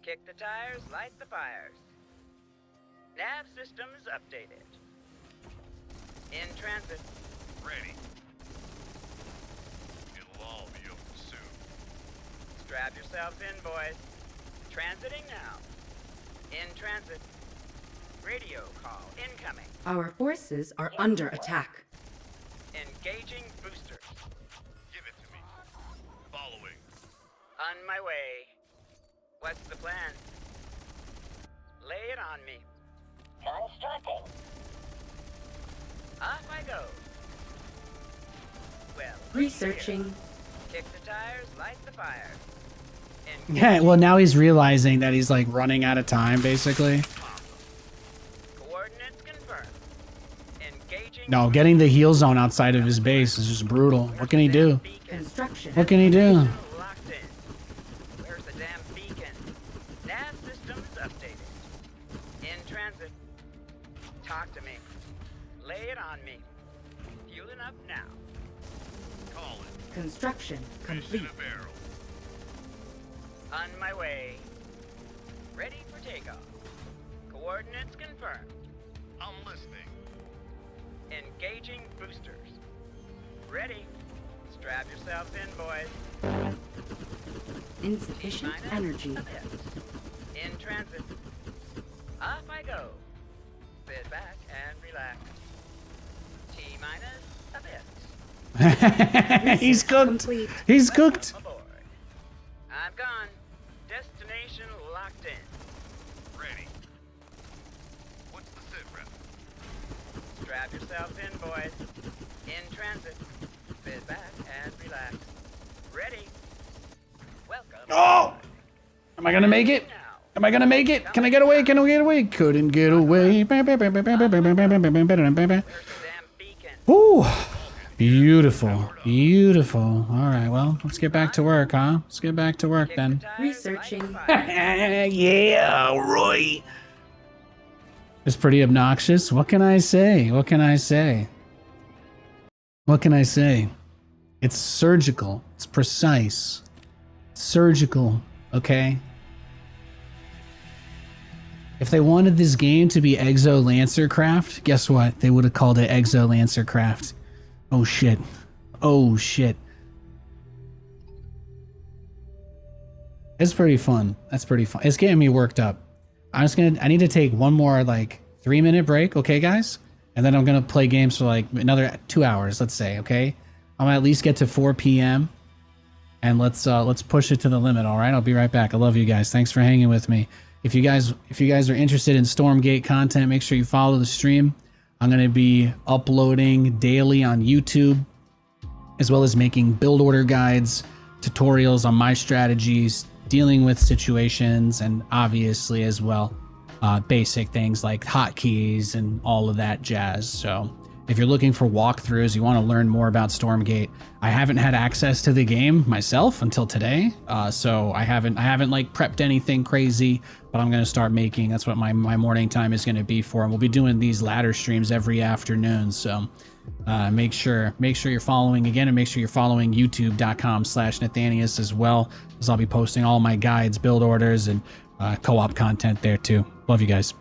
Kick the tires, light the fires. Nav systems updated. In transit. Ready. It'll all be over soon. Strap yourselves in, boys. Transiting now. In transit. Radio call incoming. Our forces are under attack. Engaging boosters. Give it to me. Following. On my way. What's the plan? Lay it on me. Constructing. Off I go. Well, looky Researching. here. Kick the tires, light the fire. Yeah, well, now he's realizing that he's like running out of time, basically. Coordinates confirmed. Engaging. No, getting the heal zone outside of his base is just brutal. What can he do? Construction. What can he do? Locked in. Where's the damn beacon? Nav systems updated. In transit. Talk to me. Lay it on me. Fueling up now. Call it. Construction Fish complete. in a barrel. On my way. Ready for takeoff. Coordinates confirmed. I'm listening. Engaging boosters. Ready. Strap yourselves in, boys. Insufficient Minus energy. a bit. In transit. Off I go. Sit back and relax. T-minus a bit. He's cooked. Complete. He's cooked. Aboard. I'm gone. Destination locked in. Ready. What's the sit rep? Strap yourselves in, boys. In transit. Sit back and relax. Ready. Welcome. Oh! Am I gonna make it? Now. Am I gonna make it? Can I get away? Can I get away? Couldn't get away. Where's the damn beacon? Ooh. Beautiful. Beautiful. All right, well, let's get back to work, huh? Let's get back to work Kick then. the tires, Researching. light the fire. Yeah, Roy. It's pretty obnoxious. What can I say? What can I say? What can I say? It's surgical. It's precise. Surgical, okay? If they wanted this game to be Exo Lancercraft, guess what? They would have called it Exo Lancercraft. Oh shit. Oh shit. It's pretty fun. That's pretty fun. It's getting me worked up. I need to take one more like 3-minute break, okay guys? And then I'm gonna play games for like another 2 hours, let's say, okay? I'm gonna at least get to 4 p.m. and let's push it to the limit, all right? I'll be right back. I love you guys. Thanks for hanging with me. If you guys are interested in Stormgate content, make sure you follow the stream. I'm gonna be uploading daily on YouTube, as well as making build order guides, tutorials on my strategies, dealing with situations, and obviously as well basic things like hotkeys and all of that jazz. So if you're looking for walkthroughs, you want to learn more about Stormgate, I haven't had access to the game myself until today, so I haven't like prepped anything crazy, but I'm going to start making. That's what my morning time is going to be for, and we'll be doing these ladder streams every afternoon. So make sure you're following again, and make sure you're following youtube.com/Nathanias as well, as I'll be posting all my guides, build orders, and co-op content there too. Love you guys.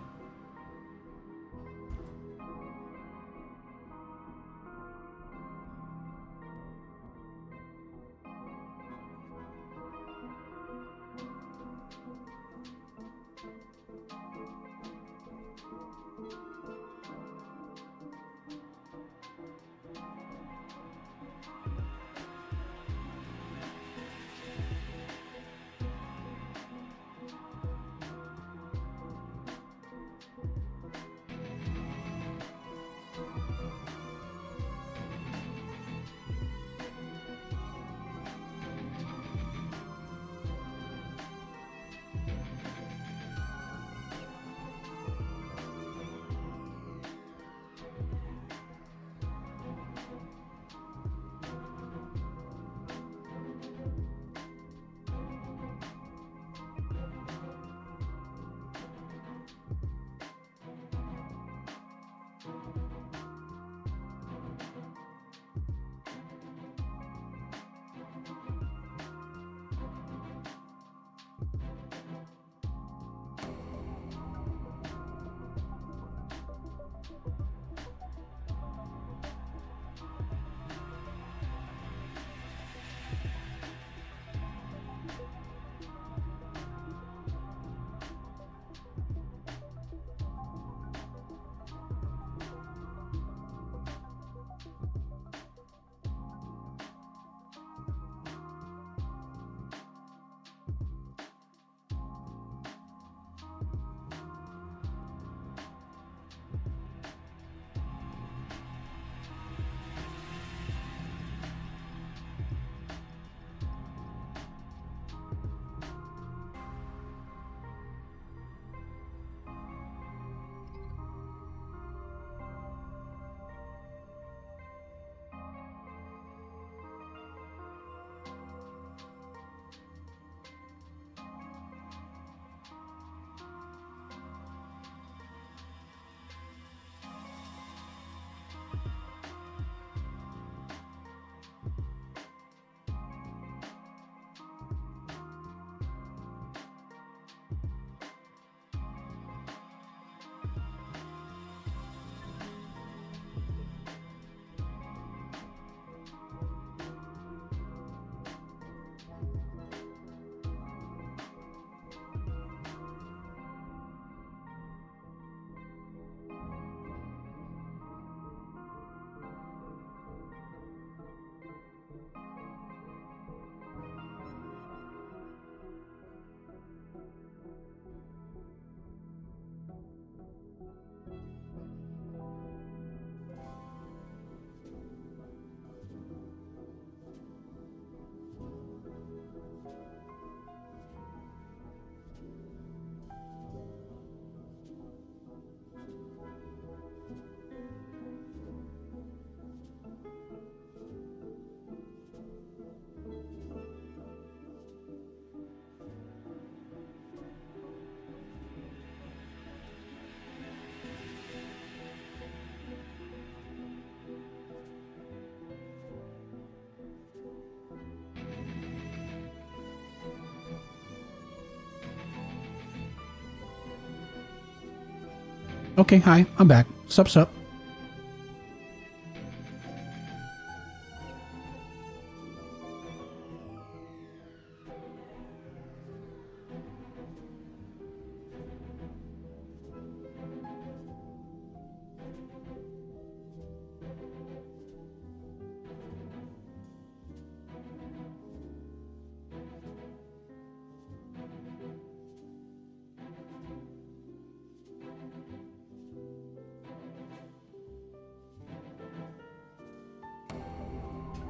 Okay, hi, I'm back. Sup.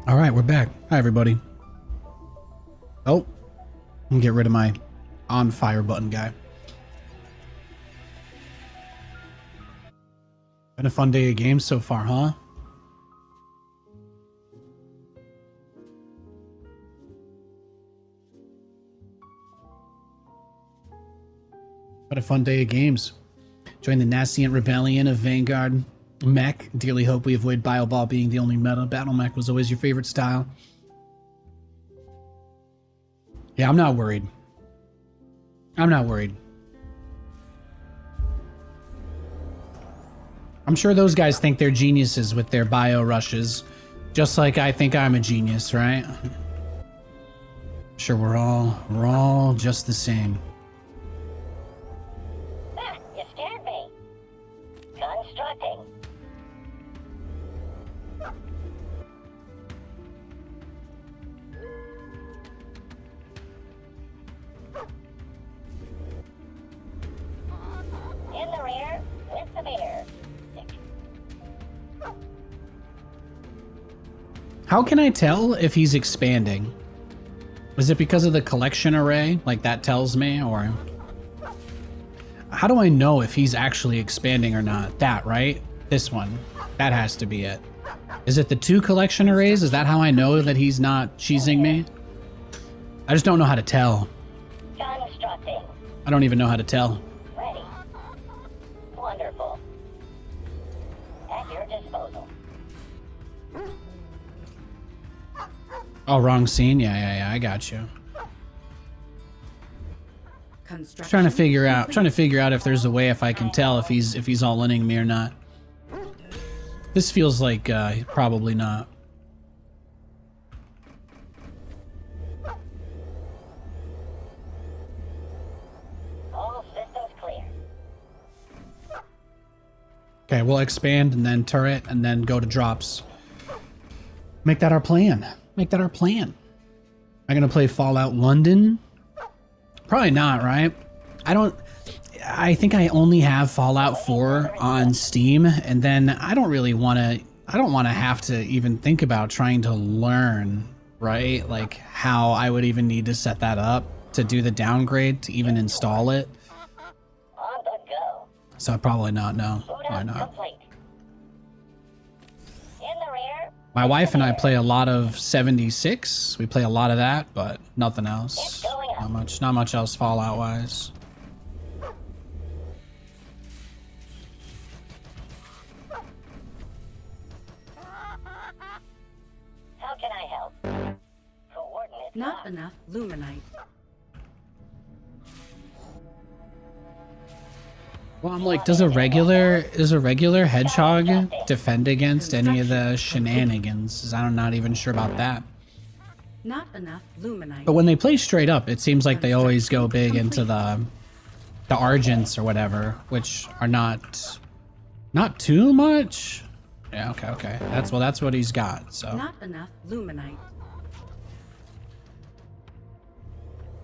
All right, we're back. Hi, everybody. Oh, let me get rid of my on fire button guy. Been a fun day of games so far, huh? What a fun day of games. Join the Nascent Rebellion of Vanguard Mech. Dearly hope we avoid Bioball being the only meta. Battle Mech was always your favorite style. Yeah, I'm not worried. I'm not worried. I'm sure those guys think they're geniuses with their bio rushes. Just like I think I'm a genius, right? Sure, we're all just the same. Ah, you scared me. Constructing. In the rear, with the beer. How can I tell if he's expanding? Is it because of the collection array? Like that tells me, or how do I know if he's actually expanding or not? That, right? This one. That has to be it. Is it the 2 collection arrays? Is that how I know that he's not cheesing me? I just don't know how to tell. Constructing. I don't even know how to tell. Ready. Wonderful. At your disposal. Oh, wrong scene? Yeah, I got you. Construction Trying to figure out if there's a way if I can tell if he's all inning me or not. This feels like probably not. All systems clear. Okay, we'll expand and then turret and then go to drops. Make that our plan. Make that our plan. Am I gonna play Fallout London? Probably not, right? I think I only have Fallout 4 on Steam, and then I don't want to have to even think about trying to learn, right? Like how I would even need to set that up to do the downgrade to even install it. On the go. So probably not, no. Boot Why up not? complete. In the rear. My wife and I play a lot of 76. We play a lot of that, but nothing else. Not much else Fallout wise. How can I help? Coordinates. Not locked. enough luminite. Well, I'm like, does a regular hedgehog defend against any of the shenanigans? I'm not even sure about that. Not enough luminite. But when they play straight up, it seems like they always go big into the Argents or whatever, which are not too much. Yeah, okay. That's what he's got. So Not enough luminite.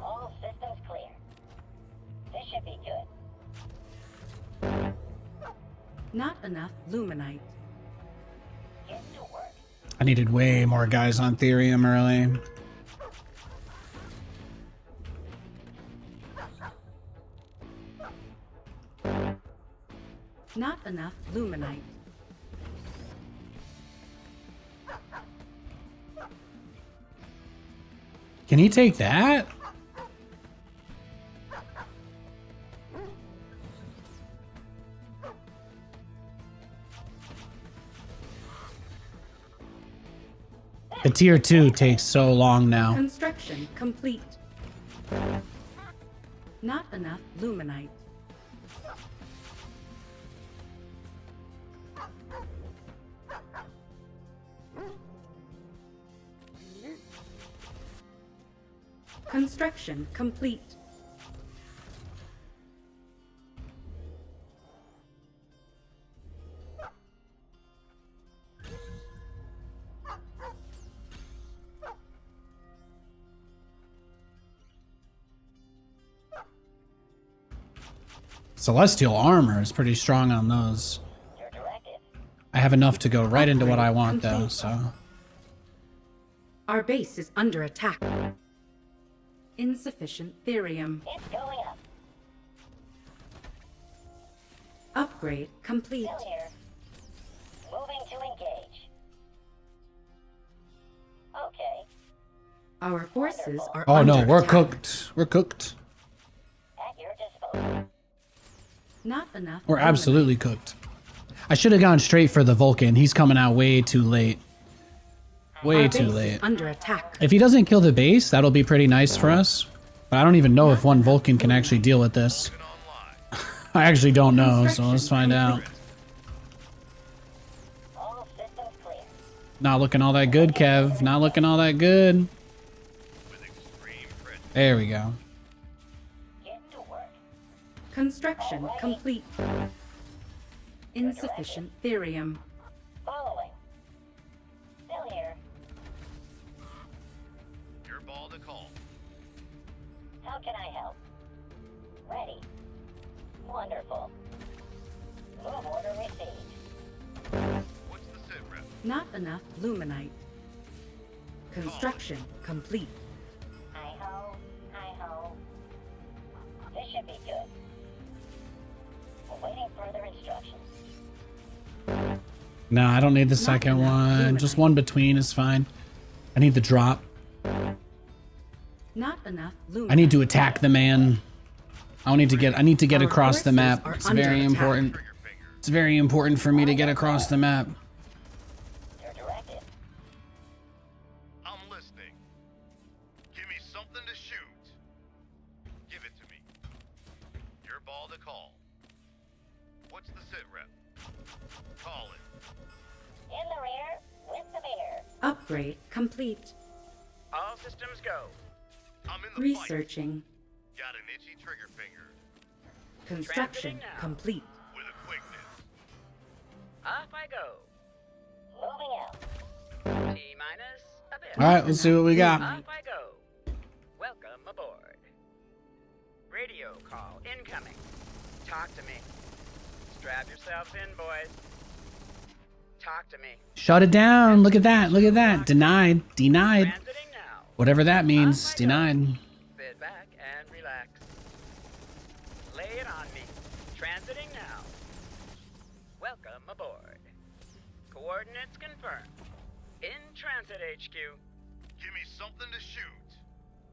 All systems clear. This should be good. Not enough luminite. Get to work. I needed way more guys on Therium early. Not enough luminite. Can he take that? The tier 2 takes so long now. Construction complete. Not enough luminite. Construction complete. Celestial armor is pretty strong on those. Your directive. I have enough to go right into what I want Upgrade though, complete. so. Our base is under attack. Insufficient therium. It's going up. Upgrade complete. Still here. Moving to engage. Okay. Our forces are Oh under no, we're attack. cooked. We're cooked. At your disposal. Not enough. We're luminite. absolutely cooked. I should have gone straight for the Vulcan. He's coming out way too late. Way Our too base late. is under attack. If he doesn't kill the base, that'll be pretty nice for us. But I don't even know if one Vulcan can actually deal with this. I actually don't know, so let's find out. All systems clear. Not looking all that good, Kev. Not looking all that good. With extreme prejudice. There we go. Get to work. Construction complete. Insufficient therium. Following. Still here. Your ball to call. How can I help? Ready. Wonderful. Move order received. What's the sit rep? Not enough luminite. Construction complete. Hi-ho. Hi-ho. This should be good. Awaiting further instructions. No, I don't need the second enough one. Just luminite. one between is fine. I need the drop. Not enough luminite. I need to attack the man. I need to get Our across the forces map. are It's under very attack. important. Trigger finger. It's very important for me to get across the map. Your directive. I'm listening. Give me something to shoot. Give it to me. Your ball to call. What's the sit rep? Call it. In the rear with the mirror. Upgrade complete. All systems go. I'm in the fight. Researching. Got an itchy trigger finger. Construction Transiting now. complete. With a quickness. Off I go. Moving out. T minus a bit. All right, let's see what we got. Off I go. Welcome aboard. Radio call incoming. Talk to me. Strap yourselves in, boys. Talk to me. Shut it down. Look at that. Look at that. Denied. Denied. Transiting now. Whatever that means. Denied. Sit back and relax. Lay it on me. Transiting now. Welcome aboard. Coordinates confirmed. In transit HQ. Give me something to shoot.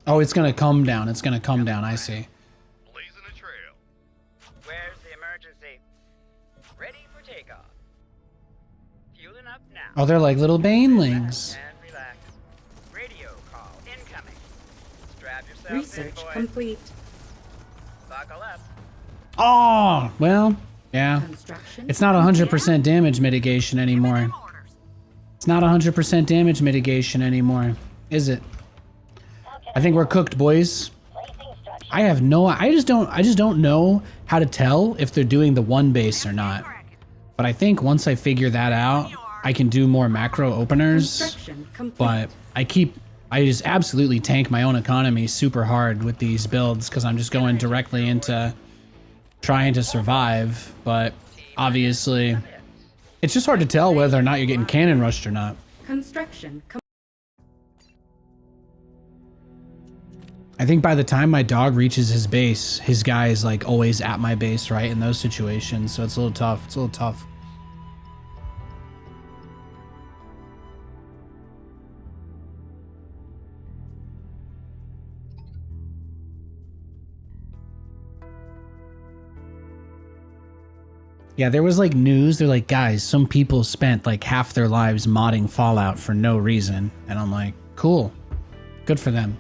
Oh, it's gonna come down. It's gonna come down. I see. Blazing a trail. Where's the emergency? Ready for takeoff. Fueling up now. Oh, they're like little banelings. And relax. Radio call incoming. Strap yourselves Research in, boys. complete. Buckle up. Oh, well, yeah. Construction. It's not 100% damage mitigation anymore. It's not 100% damage mitigation anymore, is it? How can I think we're cooked, boys. placing structure? I have no. I just don't know how to tell if they're doing the one base or not. But I think once I figure that out, I can do more macro openers. Construction complete. But I just absolutely tank my own economy super hard with these builds because I'm just going directly into trying to survive. But obviously, it's just hard to tell whether or not you're getting cannon rushed or not. Construction I think by the time my dog reaches his base, his guy is like always at my base, right? In those situations. So it's a little tough. It's a little tough. Yeah, there was like news. They're like, guys, some people spent like half their lives modding Fallout for no reason. And I'm like, cool. Good for them.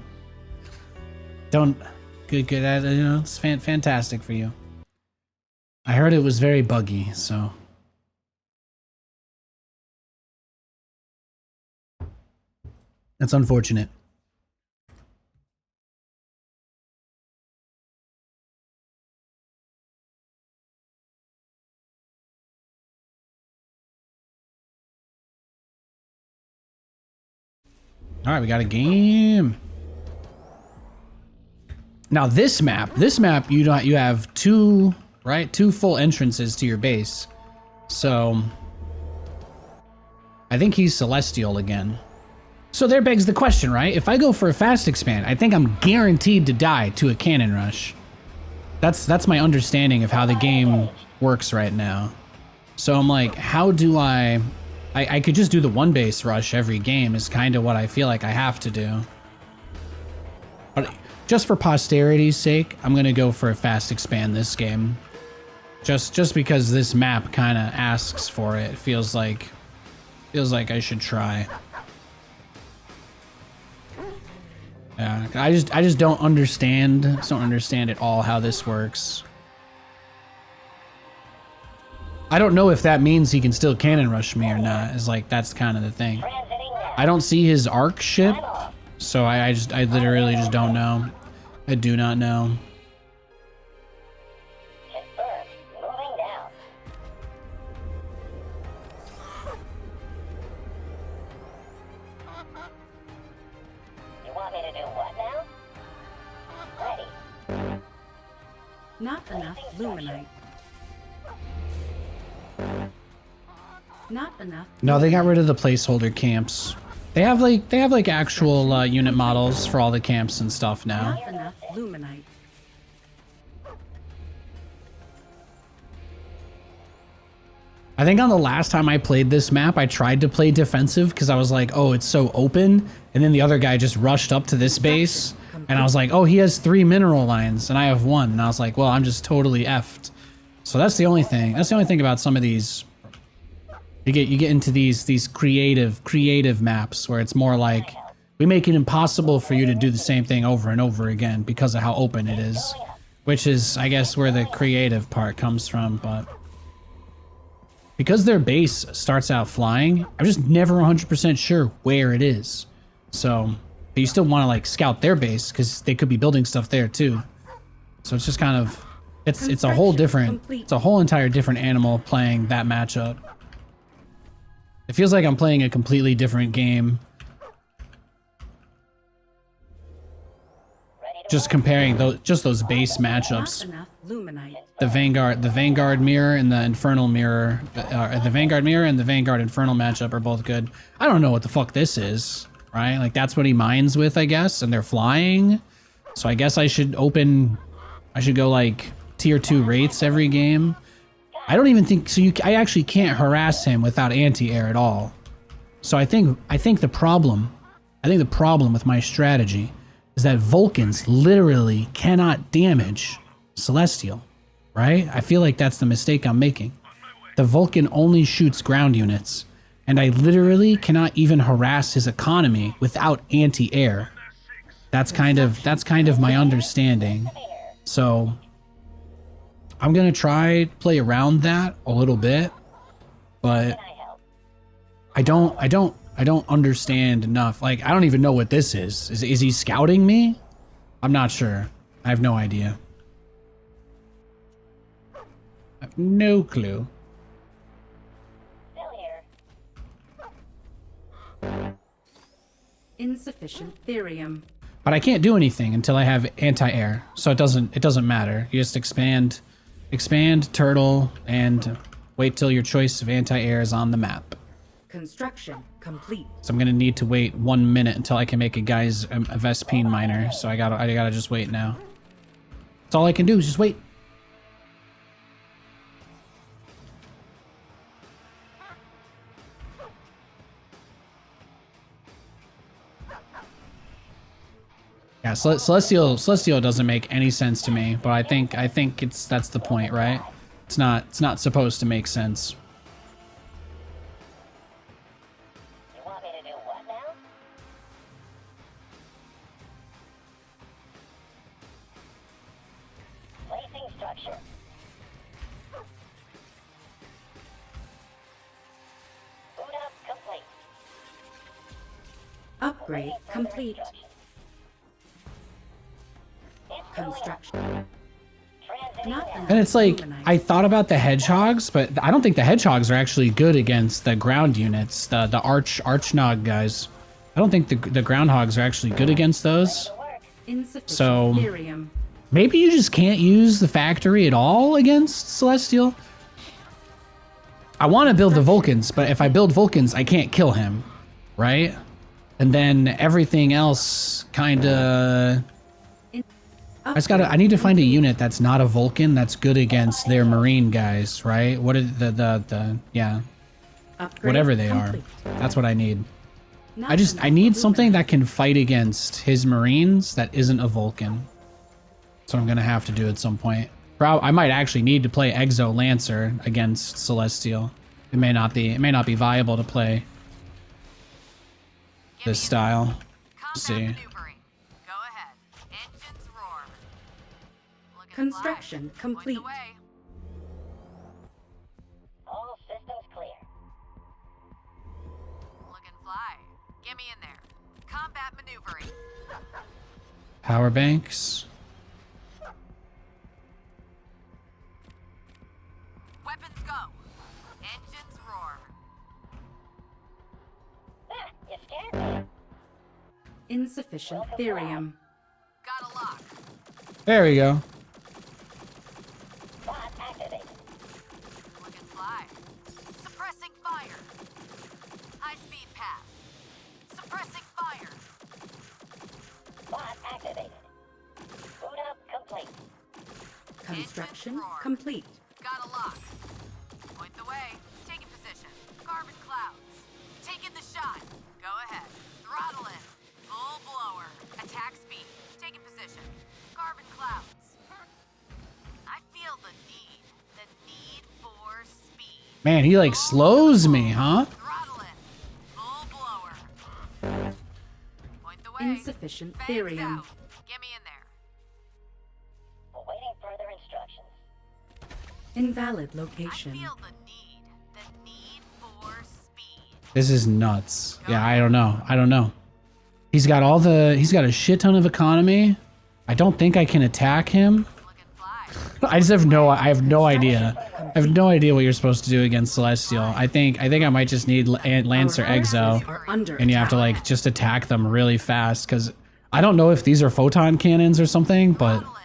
Good, you know, it's fantastic for you. I heard it was very buggy, so. That's unfortunate. All right, we got a game. Now this map, you have two, right? Two full entrances to your base. So I think he's Celestial again. So there begs the question, right? If I go for a fast expand, I think I'm guaranteed to die to a cannon rush. That's my understanding of how the game works right now. So I'm like, how do I could just do the one base rush every game is kind of what I feel like I have to do. But just for posterity's sake, I'm gonna go for a fast expand this game. Just because this map kind of asks for it. Feels like I should try. Yeah, I just don't understand. Don't understand at all how this works. I don't know if that means he can still cannon rush me or not. Is like that's kind of the thing. I don't see his arc ship, so I literally just don't know. I do not know. Confirmed. Moving down. You want me to do what now? Ready. Not enough luminite. Not enough. No, they got rid of the placeholder camps. They have like actual unit models for all the camps and stuff now. Not enough luminite. I think on the last time I played this map, I tried to play defensive because I was like, oh, it's so open. And then the other guy just rushed up to this base. And I was like, oh, he has 3 mineral lines and I have 1. And I was like, well, I'm just totally effed. So that's the only thing. That's the only thing about some of these. You get into these creative maps where it's more like we make it impossible for you to do the same thing over and over again because of how open it is. Which is, I guess, where the creative part comes from, but because their base starts out flying, I'm just never 100% sure where it is. So, but you still want to like scout their base because they could be building stuff there too. So it's just kind of, it's a whole different, it's a whole entire different animal playing that matchup. It feels like I'm playing a completely different game. Just comparing those base matchups. Not enough luminite. The Vanguard mirror and the Infernal mirror, the Vanguard mirror and the Vanguard Infernal matchup are both good. I don't know what the fuck this is, right? Like that's what he mines with, I guess, and they're flying. So I guess I should go like tier 2 wraiths every game. I don't even think so. I actually can't harass him without anti-air at all. So I think the problem with my strategy is that Vulcans literally cannot damage Celestial, right? I feel like that's the mistake I'm making. The Vulcan only shoots ground units, and I literally cannot even harass his economy without anti-air. That's kind of my understanding. So I'm gonna try play around that a little bit, but I don't understand enough. Like I don't even know what this is. Is he scouting me? I'm not sure. I have no idea. I have no clue. Still here. Insufficient therium. But I can't do anything until I have anti-air, so it doesn't matter. You just expand turtle and wait till your choice of anti-air is on the map. Construction complete. So I'm gonna need to wait 1 minute until I can make a guy's a Vespine miner. So I gotta just wait now. That's all I can do is just wait. Yeah, Celestial doesn't make any sense to me, but I think that's the point, right? It's not supposed to make sense. You want me to do what now? Placing structure. Boot up complete. Upgrade complete. Construction. Not enough And it's like, luminite. I thought about the hedgehogs, but I don't think the hedgehogs are actually good against the ground units, the archnog guys. I don't think the groundhogs are actually good against those. Insufficient So- Therium. Maybe you just can't use the factory at all against Celestial. I want to build the Vulcans, but if I build Vulcans, I can't kill him, right? And then everything else kind of... I need to find a unit that's not a Vulcan that's good against their Marine guys, right? What are yeah, Upgrade whatever they complete. are. That's what I need. Not I need something that can fight against his Marines that isn't a Vulcan. That's what I'm gonna have to do at some point. I might actually need to play Exo Lancer against Celestial. It may not be viable to play this style. Combat See. maneuvering. Go ahead. Engines roar. Looking Construction fly. Point complete. the way. All systems clear. Looking fly. Get me in there. Combat maneuvering. Power banks. Weapons go. Engines roar. Ah, you scared me. Insufficient Therium. Got a lock. There we go. Bot activated. Looking fly. Suppressing fire. High speed path. Suppressing fire. Bot activated. Boot up complete. Construction Engines roar. complete. Got a lock. Point the way. Taking position. Carbon clouds. Taking the shot. Go ahead. Throttle in. Full blower. Attack speed. Taking position. Carbon clouds. I feel the need. The need for speed. Man, he like slows me, huh? Throttle in. Full blower. Point the way. Insufficient Fangs Therium. out. Get me in there. Awaiting further instructions. Invalid I location. feel the need. The need for speed. This is nuts. Yeah, I don't know. He's got a shit ton of economy. I don't think I can attack him. Looking fly. I have no idea. I have no idea what you're supposed to do against Celestial. I think I might just need Lancer Our forces Exo, are under and you have to attack. like just attack them really fast because I don't know if these are photon cannons or something, but Throttle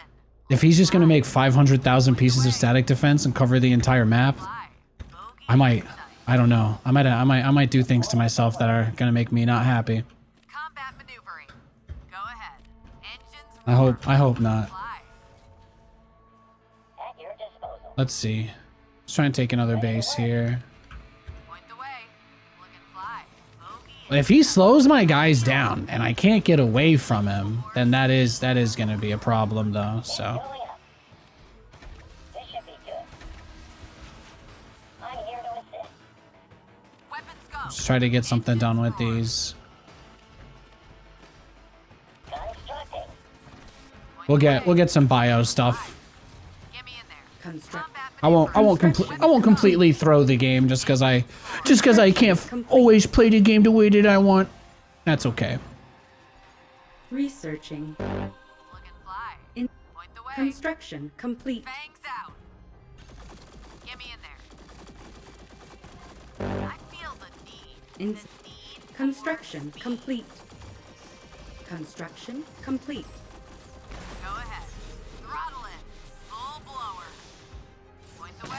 in. if he's just gonna make 500,000 pieces of static defense and cover the entire map, Fly. Bogey I might. in sight. I don't know. I might do things to myself that are gonna make me not happy. Combat maneuvering. Go ahead. Engines I hope not. fly. At your disposal. Let's see. Let's try and take another base here. Point the way. Looking fly. Bogey. If he slows my guys down and I can't get away from him, then that is gonna be a problem though. So Going up. This should be good. I'm here to assist. Weapons go. let's try to get something done with these. Constructing. Point We'll get some bio stuff. Get me in there. Construct. Combat I won't completely throw the game just because I can't always play the game the way that I want. That's okay. Researching. Looking fly. In Point the way. construction complete. Fangs out. Get me in there. I feel the need. In The need. construction complete. Construction complete. Go ahead. Throttle in. Full blower. Point the way.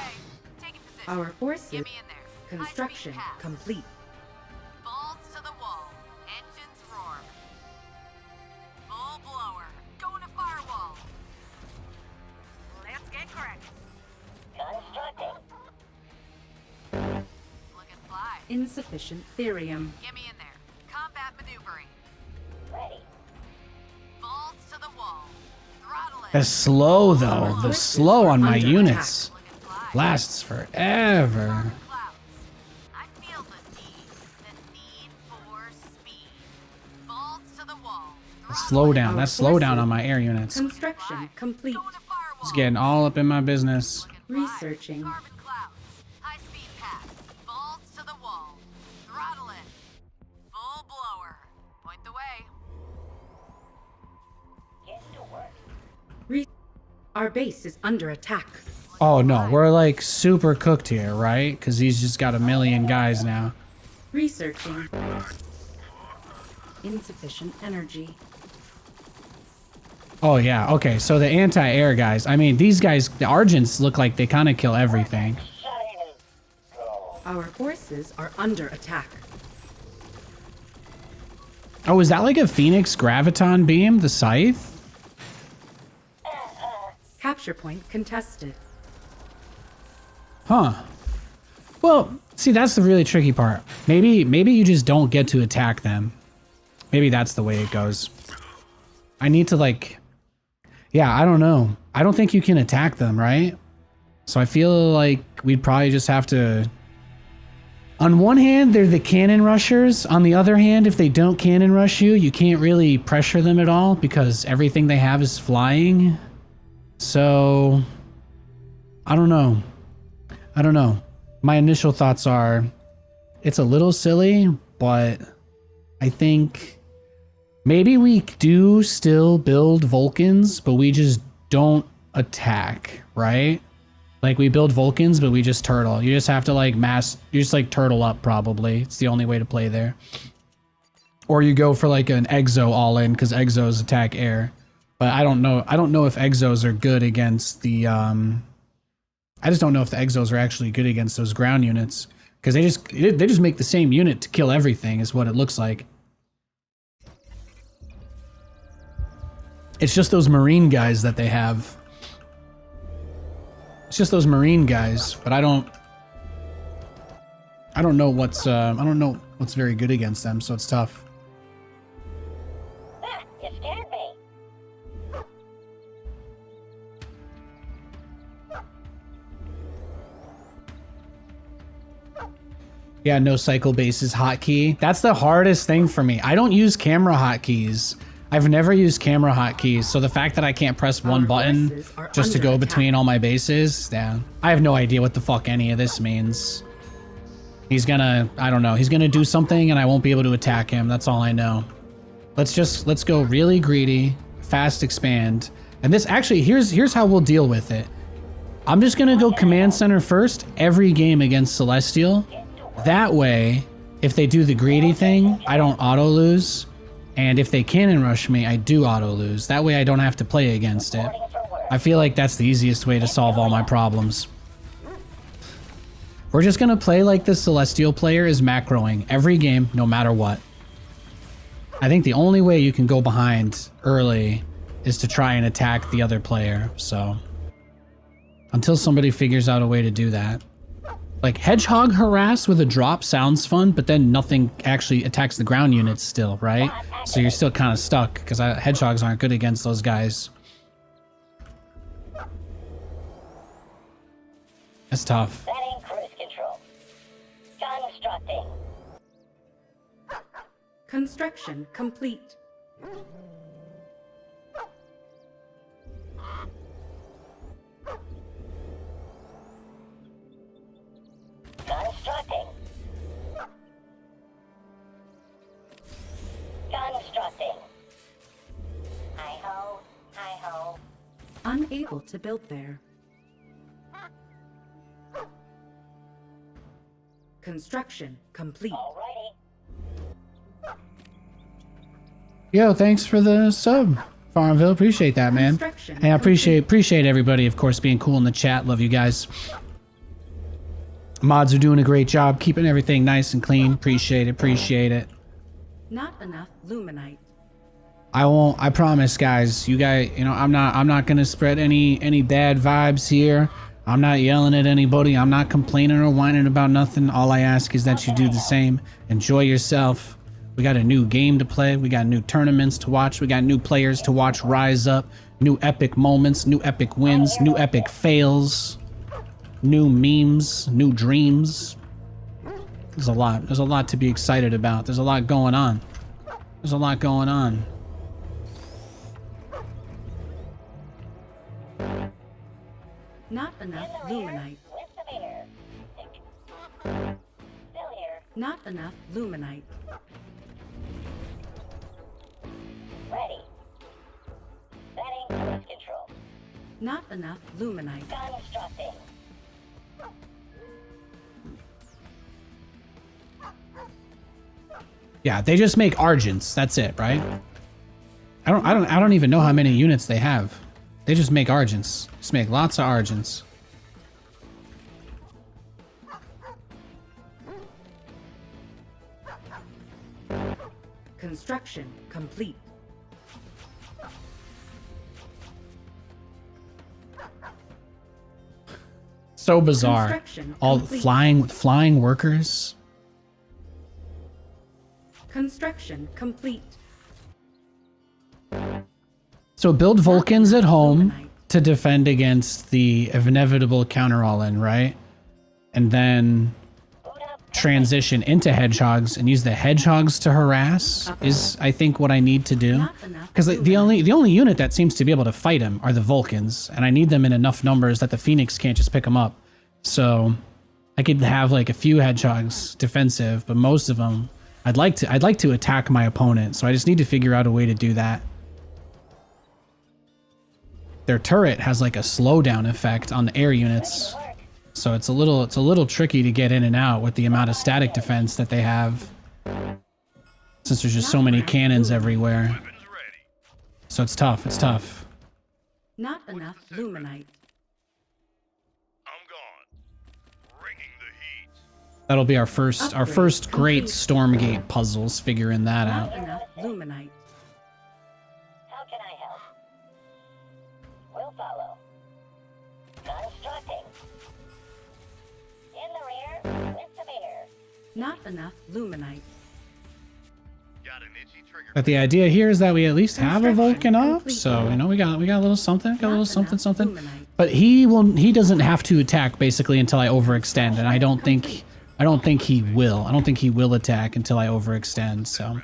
Taking position. Our forces. Get me in there. Construction High speed path. complete. Balls to the wall. Engines roar. Full blower. Going to firewall. Let's get cracking. Constructing. Looking fly. Insufficient Therium. Get me in there. Combat maneuvering. Ready. Balls to the wall. Throttle The in. slow though, the slow on my Under units Looking fly. lasts forever. Clouds. I feel the need for speed. Balls to the wall. Slow down. That's slow down on my air units. Construction complete. Going to firewall. It's getting all up in my business. Looking fly. Researching. Carbon clouds. High speed path. Balls to the wall. Throttle in. Full blower. Point the way. Get to work. Our base is under attack. Oh no, we're like super cooked here, right? Because he's just got a million guys now. Researching. Insufficient energy. Oh yeah, okay, so the anti-air guys, I mean, these guys, the Argents look like they kind of kill everything. Our forces are under attack. Oh, is that like a Phoenix Graviton Beam, the Scythe? Capture point contested. Huh. Well, see, that's the really tricky part. Maybe you just don't get to attack them. Maybe that's the way it goes. I need to like... Yeah, I don't know. I don't think you can attack them, right? So I feel like we'd probably just have to... On one hand, they're the cannon rushers. On the other hand, if they don't cannon rush you, you can't really pressure them at all because everything they have is flying. So... I don't know. I don't know. My initial thoughts are, it's a little silly, but I think maybe we do still build Vulcans, but we just don't attack, right? Like we build Vulcans, but we just turtle. You just have to like you just like turtle up probably. It's the only way to play there. Or you go for like an Exo all in because Exos attack air. But I don't know. I don't know if Exos are good against the, I just don't know if the Exos are actually good against those ground units. Because they just make the same unit to kill everything is what it looks like. It's just those Marine guys that they have. It's just those Marine guys, but I don't know what's very good against them, so it's tough. Ah, you scared me. Yeah, no cycle bases hotkey. That's the hardest thing for me. I don't use camera hotkeys. I've never used camera hotkeys, so the fact that I can't press one button just to go between all my bases, yeah. I have no idea what the fuck any of this means. He's gonna, I don't know, he's gonna do something and I won't be able to attack him. That's all I know. Let's go really greedy, fast expand. And this actually, here's how we'll deal with it. I'm just gonna go command center first every game against Celestial. That way, if they do the greedy thing, I don't auto lose. And if they cannon rush me, I do auto lose. That way I don't have to play against it. I feel like that's the easiest way to solve all my problems. We're just gonna play like the Celestial player is macroing every game, no matter what. I think the only way you can go behind early is to try and attack the other player, so. Until somebody figures out a way to do that. Like, Hedgehog harass with a drop sounds fun, but then nothing actually attacks the ground units still, right? So you're still kind of stuck, because Hedgehogs aren't good against those guys. That's tough. Setting cruise control. Constructing. Construction complete. Constructing. Constructing. Hi-ho, hi-ho. Unable to build there. Construction complete. Alrighty. Yo, thanks for the sub, Farmville. Appreciate that, man. Construction And I appreciate everybody, of course, being cool in the chat. Love you guys. Mods are doing a great job keeping everything nice and clean. Appreciate it. Not enough luminite. I promise, guys. You guys, you know, I'm not gonna spread any bad vibes here. I'm not yelling at anybody. I'm not complaining or whining about nothing. All I ask is that you do the same. Enjoy yourself. We got a new game to play. We got new tournaments to watch. We got new players to watch rise up. New epic moments, new epic wins, new epic fails, new memes, new dreams. There's a lot. There's a lot to be excited about. There's a lot going on. There's a lot going on. Not enough luminite. With the meter. Still here. Not enough luminite. Ready. Setting cruise control. Not enough luminite. Constructing. Yeah, they just make Argents. That's it, right? I don't even know how many units they have. They just make Argents. Just make lots of Argents. Construction complete. So bizarre. Construction All complete. flying workers. Construction complete. So build Vulcans at home to defend against the inevitable counter all-in, right? And then transition into hedgehogs and use the hedgehogs to harass is, I think, what I need to do. Because the only unit that seems to be able to fight him are the Vulcans, and I need them in enough numbers that the Phoenix can't just pick them up. So I could have like a few hedgehogs defensive, but most of them, I'd like to attack my opponent. So I just need to figure out a way to do that. Their turret has like a slowdown effect on the air units, so it's a little tricky to get in and out with the amount of static defense that they have, since there's just so many cannons everywhere. Weapons ready. So it's tough. It's tough. Not enough luminite. I'm gone. Bringing the heat. That'll be our first great Stormgate puzzles, figuring that Not out. enough luminite. How can I help? We'll follow. Constructing. In the rear, with the beer. Not enough luminite. Got an itchy trigger. But the idea here is that we at least have a Vulcan up, so you know we got a little something, something. But he doesn't have to attack basically until I overextend, and I don't think he will. I don't think he will attack until I overextend. So,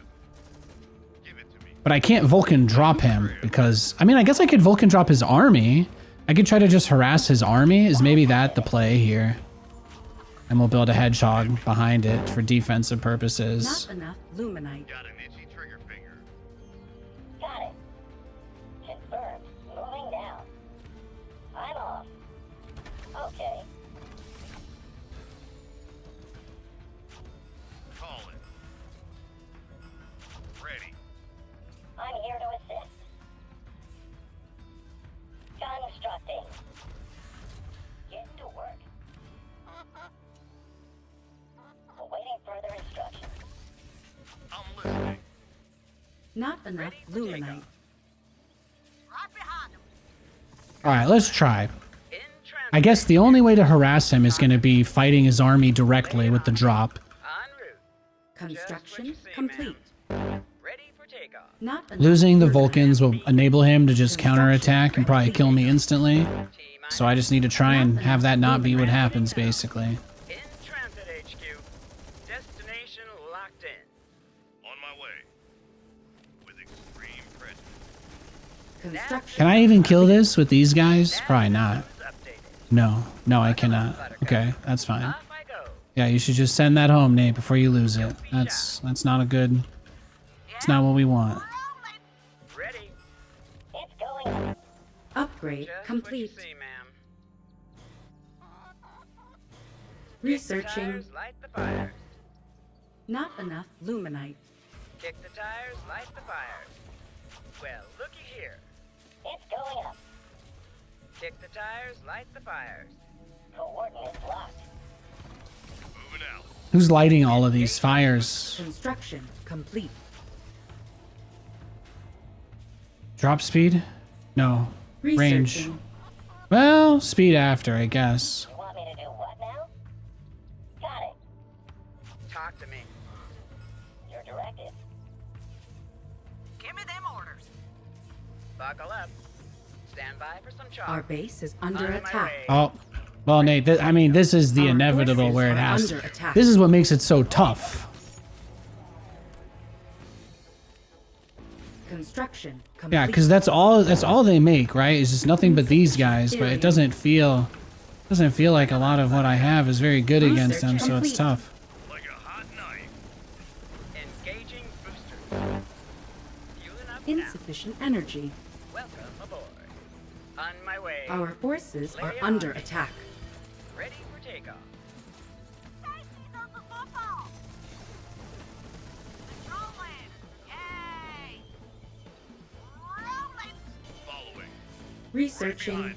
Give it to me. but I can't Vulcan drop him because I mean I guess I could Vulcan drop his army. I could try to just harass his army. Is maybe that the play here? And we'll build a hedgehog behind it for defensive purposes. Not enough luminite. Got an itchy trigger finger. Got it. Confirmed. Moving down. I'm off. Okay. Call it. Ready. I'm here to assist. Constructing. Get to work. Awaiting further instructions. I'm listening. Not enough luminite. Right behind him. All right, let's try. In I guess the only way to harass him is going to be fighting his army directly with the drop. en route. Construction complete. Ready for takeoff. Not enough Losing the luminite. Vulcans will enable him to just counterattack and probably kill me instantly. So I just need to try and have that not be what happens, basically. In transit HQ. Destination locked in. On my way. With extreme prejudice. Construction. Can I even kill this with these guys? Probably not. Updated. No, I cannot. Okay, that's fine. Off I go. Yeah, you should just send that home, Nate, before you lose it. That's not a good... It's not what we want. Ready. It's going up. Upgrade Just complete. what you see, ma'am. Researching. Tires, light the fires. Not enough luminite. Kick the tires, light the fires. Well, looky here. It's going up. Kick the tires, light the fires. Coordinates locked. Moving out. Who's lighting all of these fires? Construction complete. Drop speed? No. Range. Researching. Well, speed after, I guess. You want me to do what now? Got it. Talk to me. Your directive. Give me them orders. Buckle up. Stand by for some chop. Our base is under On my attack. way. Oh, well, Nate, I mean, this is the Our inevitable forces where it are has... under attack. This is what makes it so tough. Construction complete. Yeah, because that's all they make, right? It's just nothing but these guys, but it doesn't feel like a lot of what I have is very good against them, so it's tough. Like a hot knife. Engaging boosters. Fueling up now. Insufficient energy. Welcome aboard. On my way. Our forces are Lay under on. attack. Ready for takeoff. Safety's on the football. The Researching.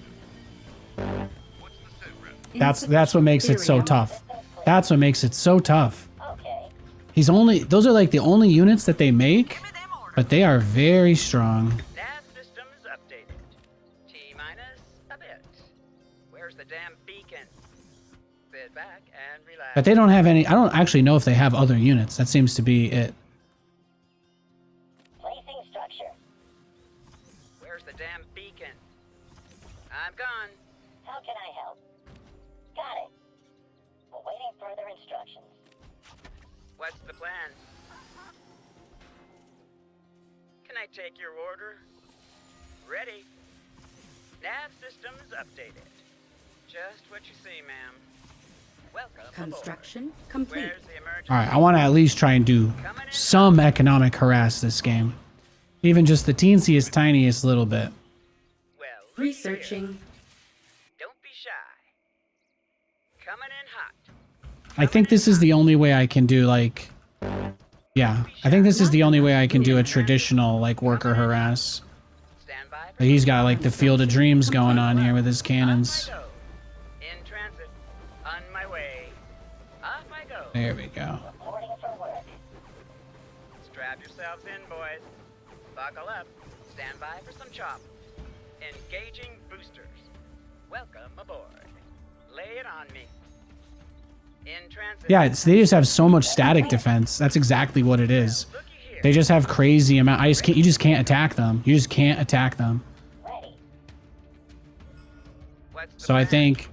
What's the sit rep? That's what makes it so Ethereum. tough. That's what makes it so tough. Okay. Those are like the only units that they make, Give me them orders. but they are very strong. Nav systems updated. T-minus a bit. Where's the damn beacon? Sit back and relax. But they don't have any, I don't actually know if they have other units. That seems to be it. Placing structure. Where's the damn beacon? I'm gone. How can I help? Got it. Awaiting further instructions. What's the plan? Can I take your order? Ready. Nav systems updated. Just what you see, ma'am. Welcome Construction aboard. complete. Where's the emergency? All right, I want to at least try and do some economic harass this game. Even just the teensiest, tiniest little bit. Well, look Researching. here. Don't be shy. Coming in hot. I think this is the only way I can do like, yeah, I think this is the only way I can do a traditional like worker harass. Stand by for But he's got like the Field of Dreams going on here with his Off cannons. I go. In transit. On my way. Off I go. There we go. Reporting for work. Strap yourselves in, boys. Buckle up. Stand by for some chop. Engaging boosters. Welcome aboard. Lay it on me. In transit. Yeah, they just have so much static defense. That's exactly what it is. Looky here. They just have crazy amount. You just can't attack them. You just can't attack them. Ready. What's the So I plan? think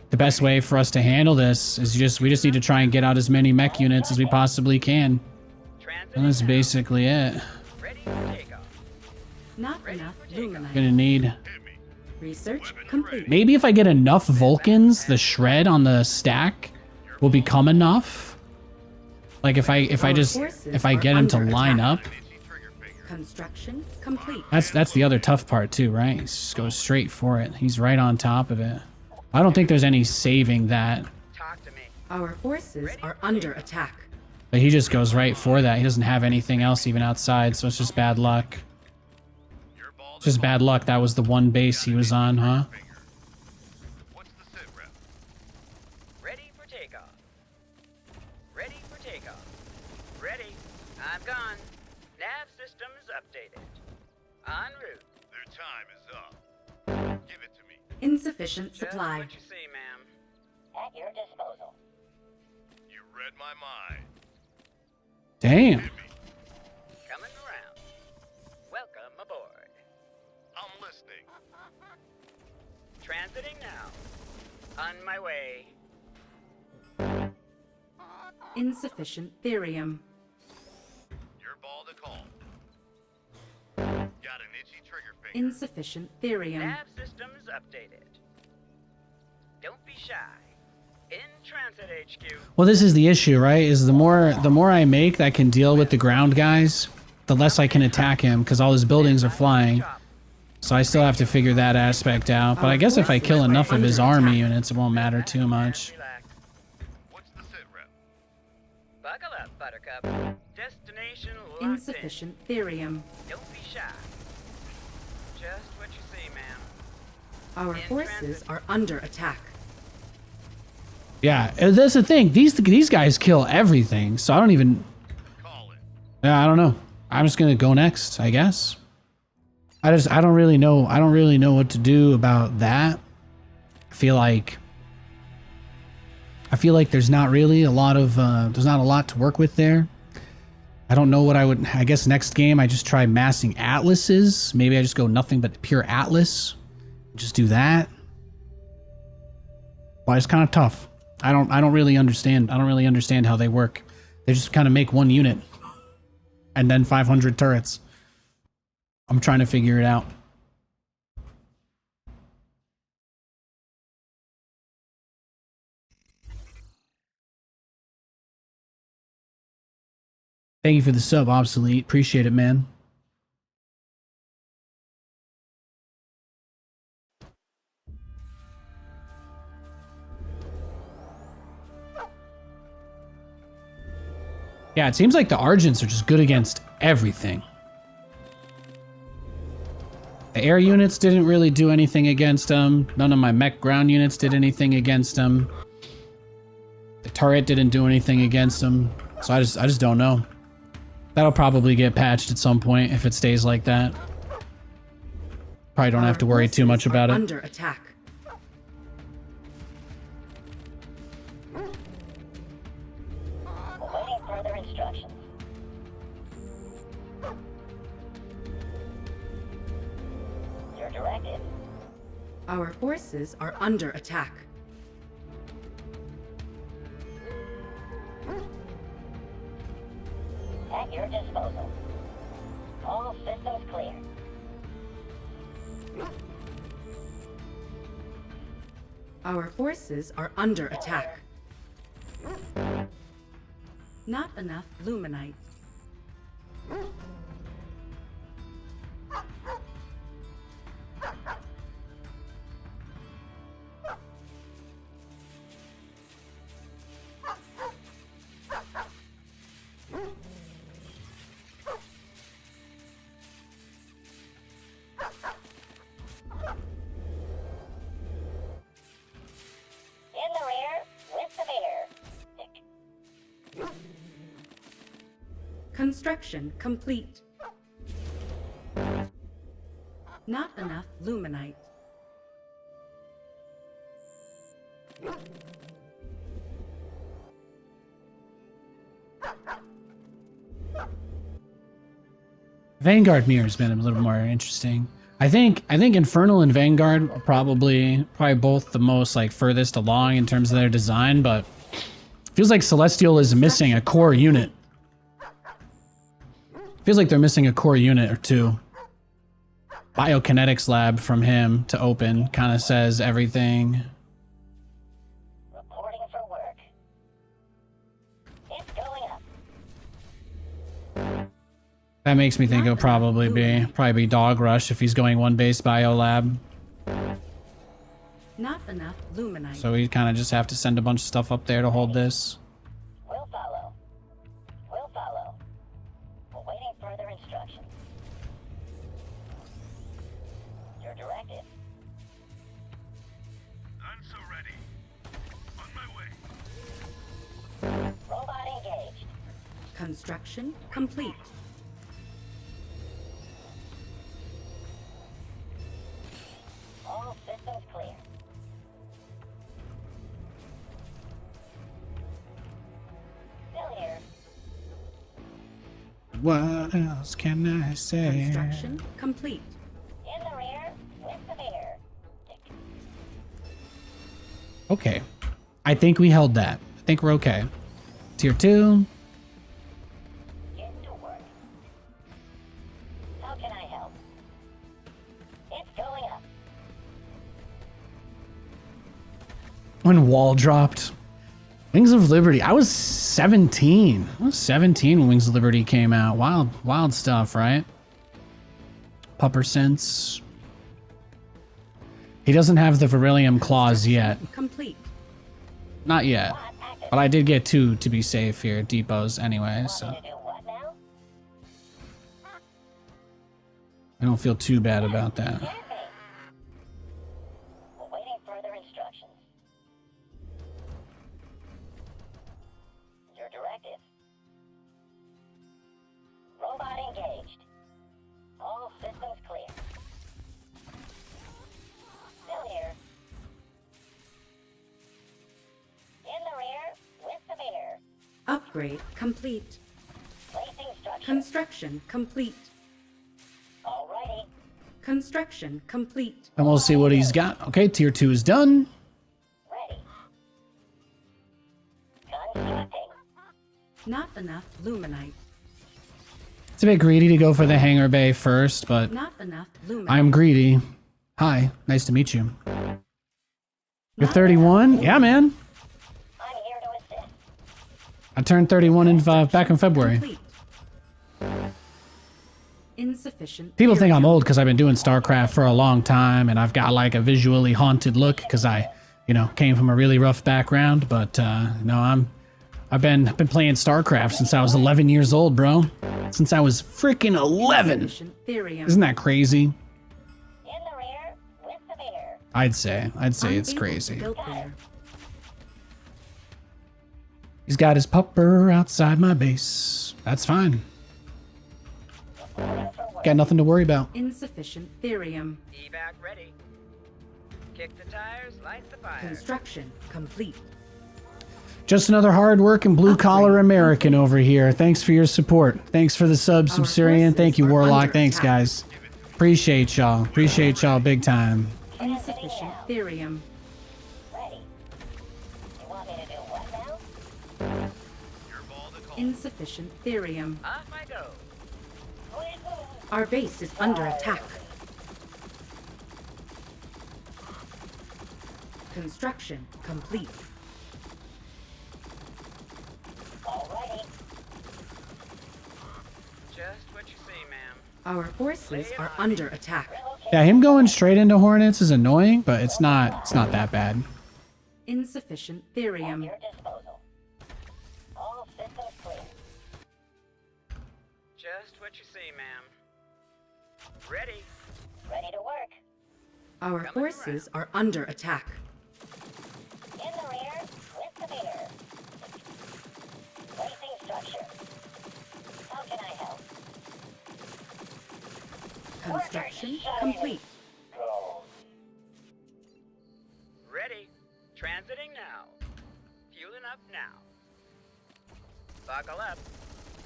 the best way for us to handle this is we just need to try and get out as many mech units as we possibly can. Transit And that's now. basically it. Ready for takeoff. Not enough luminite. Gonna need, Hit me. Research complete. maybe if I get enough Vulcans, the shred on the stack will become enough. Like if I get him to line up. An itchy trigger finger. Construction complete. That's the other tough part too, right? He just goes straight for it. He's right on top of it. I don't think there's any saving that, Talk to me. Our forces are under attack. but he just goes right for that. He doesn't have anything else even outside, so it's just bad luck. Your ball Just bad luck. That was the one base he was on, huh? finger. What's the sit rep? Ready for takeoff. Ready for takeoff. Ready. I'm gone. Nav systems updated. En route. Their time is up. Give it to me. Insufficient Just supply. what you see, ma'am. At your disposal. You read my mind. Damn. Hit me. Coming around. Welcome aboard. I'm listening. Transiting now. On my way. Insufficient therium. Your ball to call. Got an itchy trigger finger. Insufficient therium. Nav systems updated. Don't be shy. In transit HQ. Well, this is the issue, right? Is the more I make that can deal with the ground guys, the less I can attack him because all his buildings are flying. Chop. So I still have to figure that aspect out. But I guess if I kill enough of his army units, it won't matter too much. Relax. What's the sit rep? Buckle up, Buttercup. Destination locked in. Insufficient therium. Don't be shy. Just what you see, ma'am. Our forces are under attack. Yeah, that's the thing. These guys kill everything. So I don't even. Call it. Yeah, I don't know. I'm just gonna go next, I guess. I don't really know. I don't really know what to do about that. I feel like there's not really a lot of there's not a lot to work with there. I don't know what I would. I guess next game I just try massing atlases. Maybe I just go nothing but pure atlas. Just do that. But it's kind of tough. I don't really understand. I don't really understand how they work. They just kind of make one unit and then 500 turrets. I'm trying to figure it out. Thank you for the sub, Obsolete. Appreciate it, man. Yeah, it seems like the Argents are just good against everything. The air units didn't really do anything against him. None of my mech ground units did anything against him. The turret didn't do anything against him. So I just don't know. That'll probably get patched at some point if it stays like that. Probably don't have to worry too much about it. Under attack. Awaiting further instructions. Your directive. Our forces are under attack. At your disposal. All systems clear. Our forces are under attack. Not enough luminite. In the rear, with the bear. Construction complete. Not enough luminite. Vanguard mirror's been a little more interesting. I think Infernal and Vanguard are probably both the most like furthest along in terms of their design, but feels like Celestial is missing a core unit. Feels like they're missing a core unit or two. Biokinetics lab from him to open kind of says everything. Reporting for work. It's going up. That makes me think it'll probably be Dog Rush if he's going one base bio lab. Not enough luminite. So we kind of just have to send a bunch of stuff up there to hold this. We'll follow. We'll follow. Awaiting further instructions. Your directive. I'm so ready. On my way. Robot engaged. Construction complete. All systems clear. Still here. What else can I say? Construction complete. In the rear, with the bear. Okay. I think we held that. I think we're okay. Tier 2. Get to work. How can I help? It's going up. When Wall dropped. Wings of Liberty. I was 17. I was 17 when Wings of Liberty came out. Wild stuff, right? Pupper Sense. He doesn't have the Beryllium Claws yet. Complete. Not yet. Bot active. But I did get 2 to be safe here. Depots anyway, Want so me to do what now? I don't feel too bad about that. Awaiting further instructions. Your directive. Robot engaged. All systems clear. Still here. In the rear, with the bear. Upgrade complete. Placing structure. Construction complete. Alrighty. Construction complete. And we'll see what he's got. Okay, tier 2 is done. Ready. Constructing. Not enough luminite. It's a bit greedy to go for the hangar bay first, but Not enough luminite. I'm greedy. Hi, nice to meet you. You're Not 31? Yeah, man. I'm here to assist. I turned 31 in back in February. Complete. Insufficient. People think I'm area. old because I've been doing StarCraft for a long time, and I've got like a visually haunted look because I, came from a really rough background. But no, I've been playing StarCraft since I was 11 years old, bro. Since I was freaking 11. Insufficient therium. Isn't that crazy? I'd say it's Unable to crazy. build there. He's got his pupper outside my base. That's fine. Got nothing to worry about. Insufficient therium. Evac ready. Kick the tires, light the fire. Construction complete. Just another hard-working blue-collar American over here. Thanks for your support. Thanks for the sub, Our Subsurian. Thank you, forces are Warlock. under Thanks, attack. guys. Appreciate y'all. Appreciate y'all big time. Insufficient therium. Ready. You want me to do what now? Your ball to call. Insufficient therium. Off I go. Our base is under attack. Construction complete. Alrighty. Just what you say, ma'am. Our forces are under attack. Yeah, him going straight into Hornets is annoying, but it's not that bad. Insufficient therium. Your disposal. All systems clear. Just what you say, ma'am. Ready. Ready to work. Our forces are under attack. In the rear, with the meter. Placing structure. How can I help? Construction complete. Ready. Transiting now. Fueling up now. Buckle up.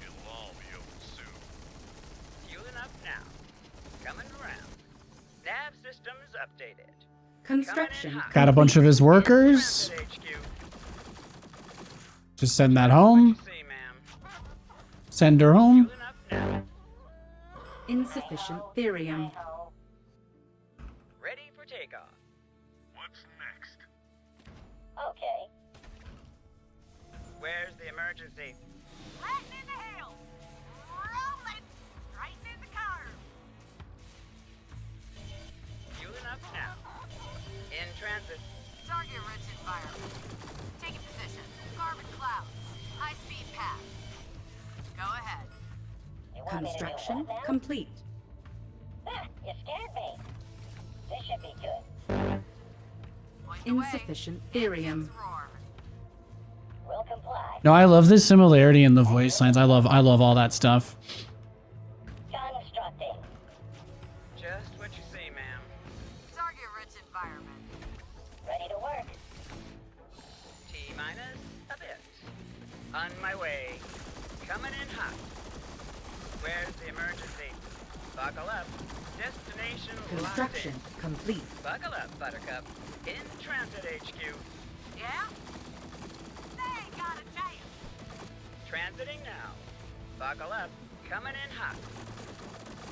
It'll all be over soon. Fueling up now. Coming around. Nav systems updated. Construction Got a bunch of his workers. Transit HQ. Just send that home. See, ma'am. Send her home. Fueling up now. insufficient therium. Ready for takeoff. What's next? Okay. Where's the emergency? Latin in the hills. Rolling. Straight in the car. Fueling up now. In transit. Target-rich environment. Taking position. Carbon clouds. High-speed path. Go ahead. You want me to do Construction what now? complete. Ah, you scared me. This should be good. Point the way. Insufficient therium. Roar. We'll comply. No, I love the similarity in the voice lines. I love all that stuff. Constructing. Just what you say, ma'am. Target-rich environment. Ready to work. T-minus a bit. On my way. Coming in hot. Where's the emergency? Buckle up. Destination Construction locked complete. in. Buckle up, Buttercup. In transit HQ. Yeah? They ain't got a chance. Transiting now. Buckle up. Coming in hot.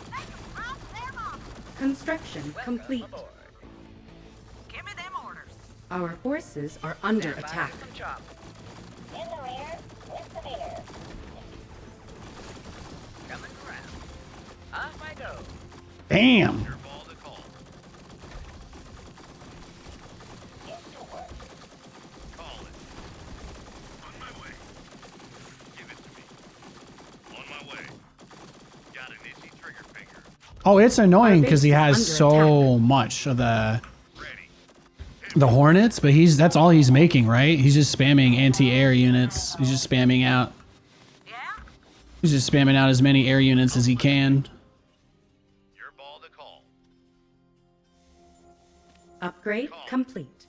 They can rob their mom. Construction Welcome complete. aboard. Give me them orders. Our forces are under Stand by attack. for some chop. In the rear, with the meter. Coming around. Off I go. Damn. Your ball to call. Get to work. Call it. On my way. Give it to me. On my way. Got an itchy trigger finger. Oh, it's annoying base because he is has under so much of Ready. the Hornets, but that's all he's making, right? He's just spamming anti-air units. He's just spamming out. Yeah? He's just spamming out as many air units as he can. Your ball to call. Upgrade complete.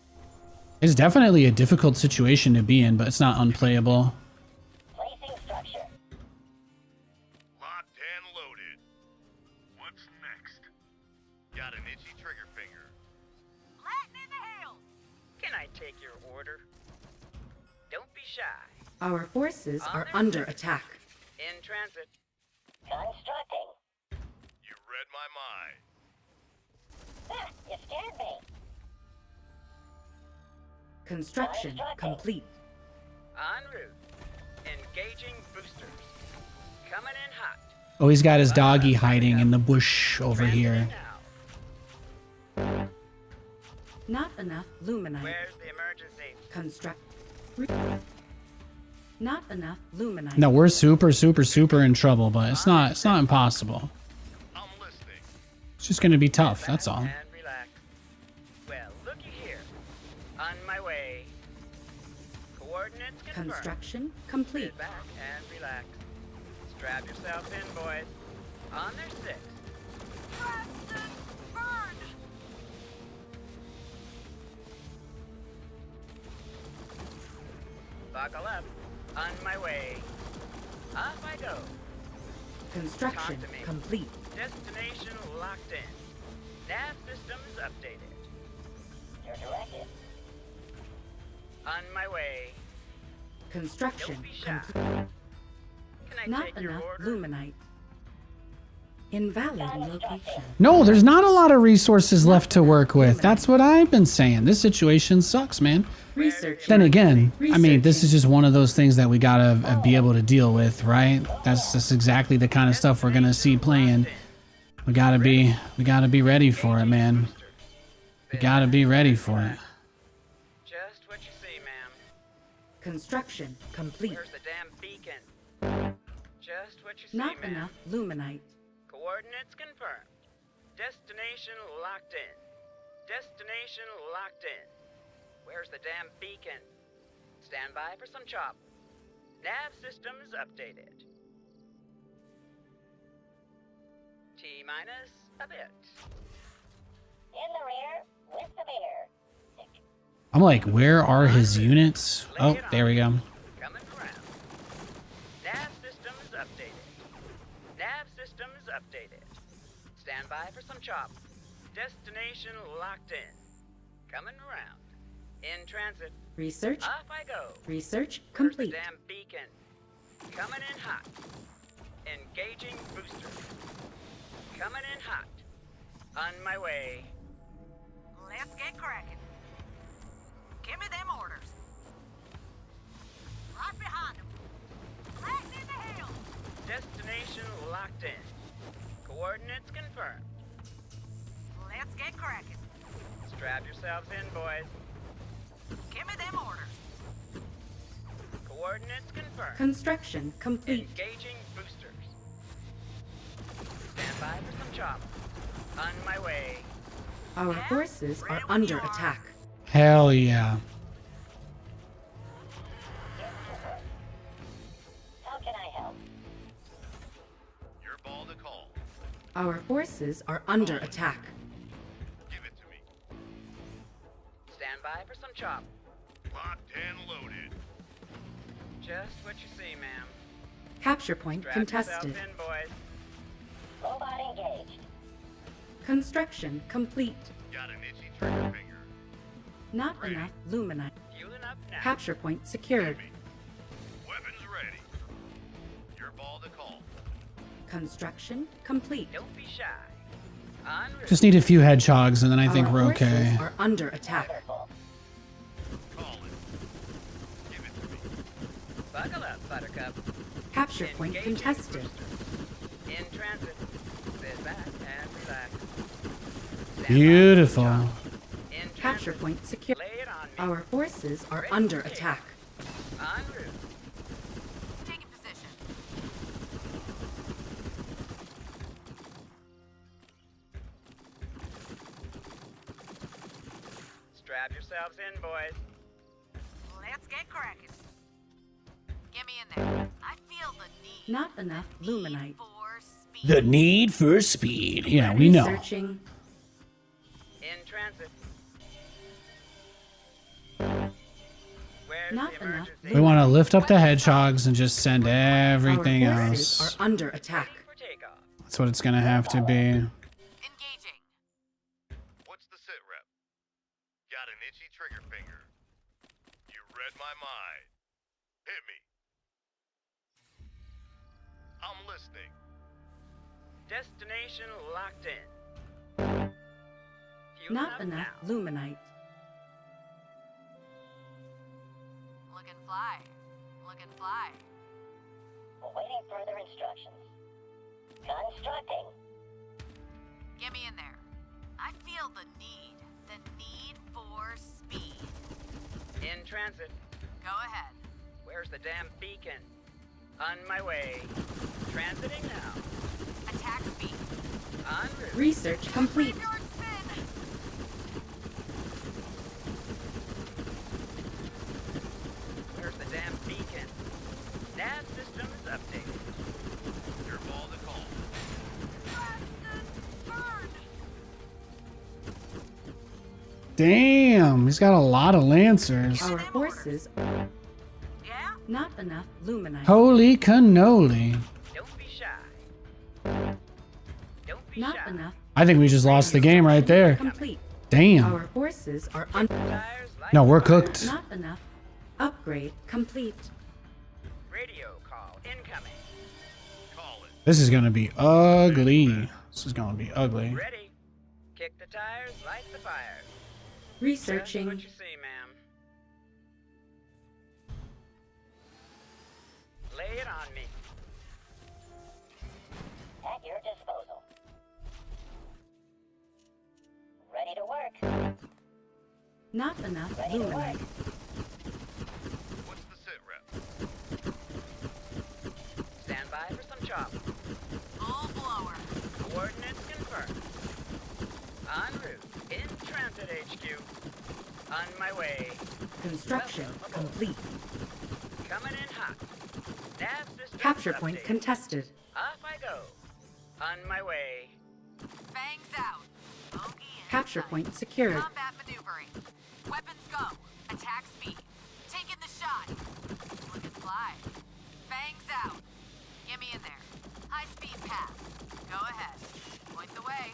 It's definitely a difficult situation to be in, but it's not unplayable. Placing structure. Locked and loaded. What's next? Got an itchy trigger finger. Latin in the hills. Can I take your order? Don't be shy. Our forces are under attack. In transit. Constructing. You read my mind. Ah, you scared me. Construction complete. En route. Engaging boosters. Coming in hot. Oh, he's got his doggy hiding in the bush over Transiting here. now. Not enough luminite. Where's the emergency? Construct. Not enough luminite. No, we're super in trouble, but it's not impossible. I'm listening. It's just gonna be tough, that's all. And relax. Well, On my way. Coordinates confirmed. Construction complete. Sit back and relax. Strap yourselves in, boys. On their six. Blasted! Burn! Buckle up. On my way. Off I go. Construction Talk to me. complete. Destination locked in. Nav systems updated. Your directive. On my way. Construction Don't be shy. complete. Can I Not take your enough order? luminite. Invalid location. No, there's not a lot of resources left to work with. That's what I've been saying. This situation sucks, man. Research. Then again, I mean, this is just one of those things that we gotta be able to deal with, right? That's exactly the kind of stuff we're gonna see playing. We gotta be ready for it, man. We gotta be ready for it. Just what you see, ma'am. Construction complete. Where's the damn beacon? Just what you see, Not ma'am. enough luminite. Coordinates confirmed. Destination locked in. Destination locked in. Where's the damn beacon? Stand by for some chop. Nav systems updated. T-minus a bit. In the rear with the beer. I'm like, where are his units? Oh, there we go. Coming around. Nav systems updated. Nav systems updated. Stand by for some chop. Destination locked in. Coming around. In transit. Research. Off I go. Research Where's the complete. damn beacon? Coming in hot. Engaging booster. Coming in hot. On my way. Let's get cracking. Give me them orders. Right behind them. Right in the hill. Destination locked in. Coordinates confirmed. Let's get cracking. Strap yourselves in, boys. Give me them orders. Coordinates confirmed. Construction complete. Engaging boosters. Stand by for some chop. On my way. Our forces are under attack. Hell yeah. How can I help? Your ball to call. Our forces are under attack. Give it to me. Stand by for some chop. Locked and loaded. Just what you see, ma'am. Capture point Strap contested. yourselves in, boys. Robot engaged. Construction complete. Got an itchy trigger finger. Not enough luminite. Fueling up now. Capture point secured. Me. Weapons ready. Your ball to call. Construction complete. Don't be shy. En route. Just need a few hedgehogs and then I think Our we're forces okay. are under attack. Wonderful. Call it. Give it to me. Buckle up, Buttercup. Capture point Engaging contested. booster. In transit. Sit back and relax. Stand by Beautiful. for chop. In Capture transit. point secured. Lay it on me. Our forces are Ready under to take. attack. En route. Taking position. Strap yourselves in, boys. Let's get cracking. Get me in there. I feel the need. Not enough luminite. For speed. The need for speed. Yeah, we know. Researching. In transit. Where's Not the enough. emergency? We want to lift up the hedgehogs and just send everything Our forces else. are under attack. For takeoff. That's what it's gonna have to be. Engaging. What's the sit rep? Got an itchy trigger finger. You read my mind. Hit me. I'm listening. Destination locked in. Fueling Not up enough now. luminite. Looking fly. Looking fly. Awaiting further instructions. Constructing. Get me in there. I feel the need. The need for speed. In transit. Go ahead. Where's the damn beacon? On my way. Transiting now. Attack speed. En route. Research complete. Graveyard spin. Damn, he's got a lot of lancers. Our forces, Yeah? not enough luminite. Holy cannoli. Don't be shy. Don't be Not shy. enough. I think we just lost the game right there. Complete. Damn. Our forces are under. Tires, light No, we're the fire. cooked. Not enough. Upgrade complete. Radio call incoming. Call it. This is gonna be ugly. This is gonna be ugly. Ready. Kick the tires, light the fires. Just Researching. what you see, ma'am. Lay it on me. At your disposal. Ready to work. Not enough Ready to work. luminite. What's the sit rep? Stand by for some chop. Full blower. Coordinates confirmed. En route. In transit HQ. On my way. Construction complete. Coming in hot. Nav systems Capture point updated. contested. Off I go. On my way. Fangs out. Bogey in Capture sight. point secured. Combat maneuvering. Weapons go. Attack speed. Taking the shot. Look and fly. Fangs out. Get me in there. High speed path. Go ahead. Point the way.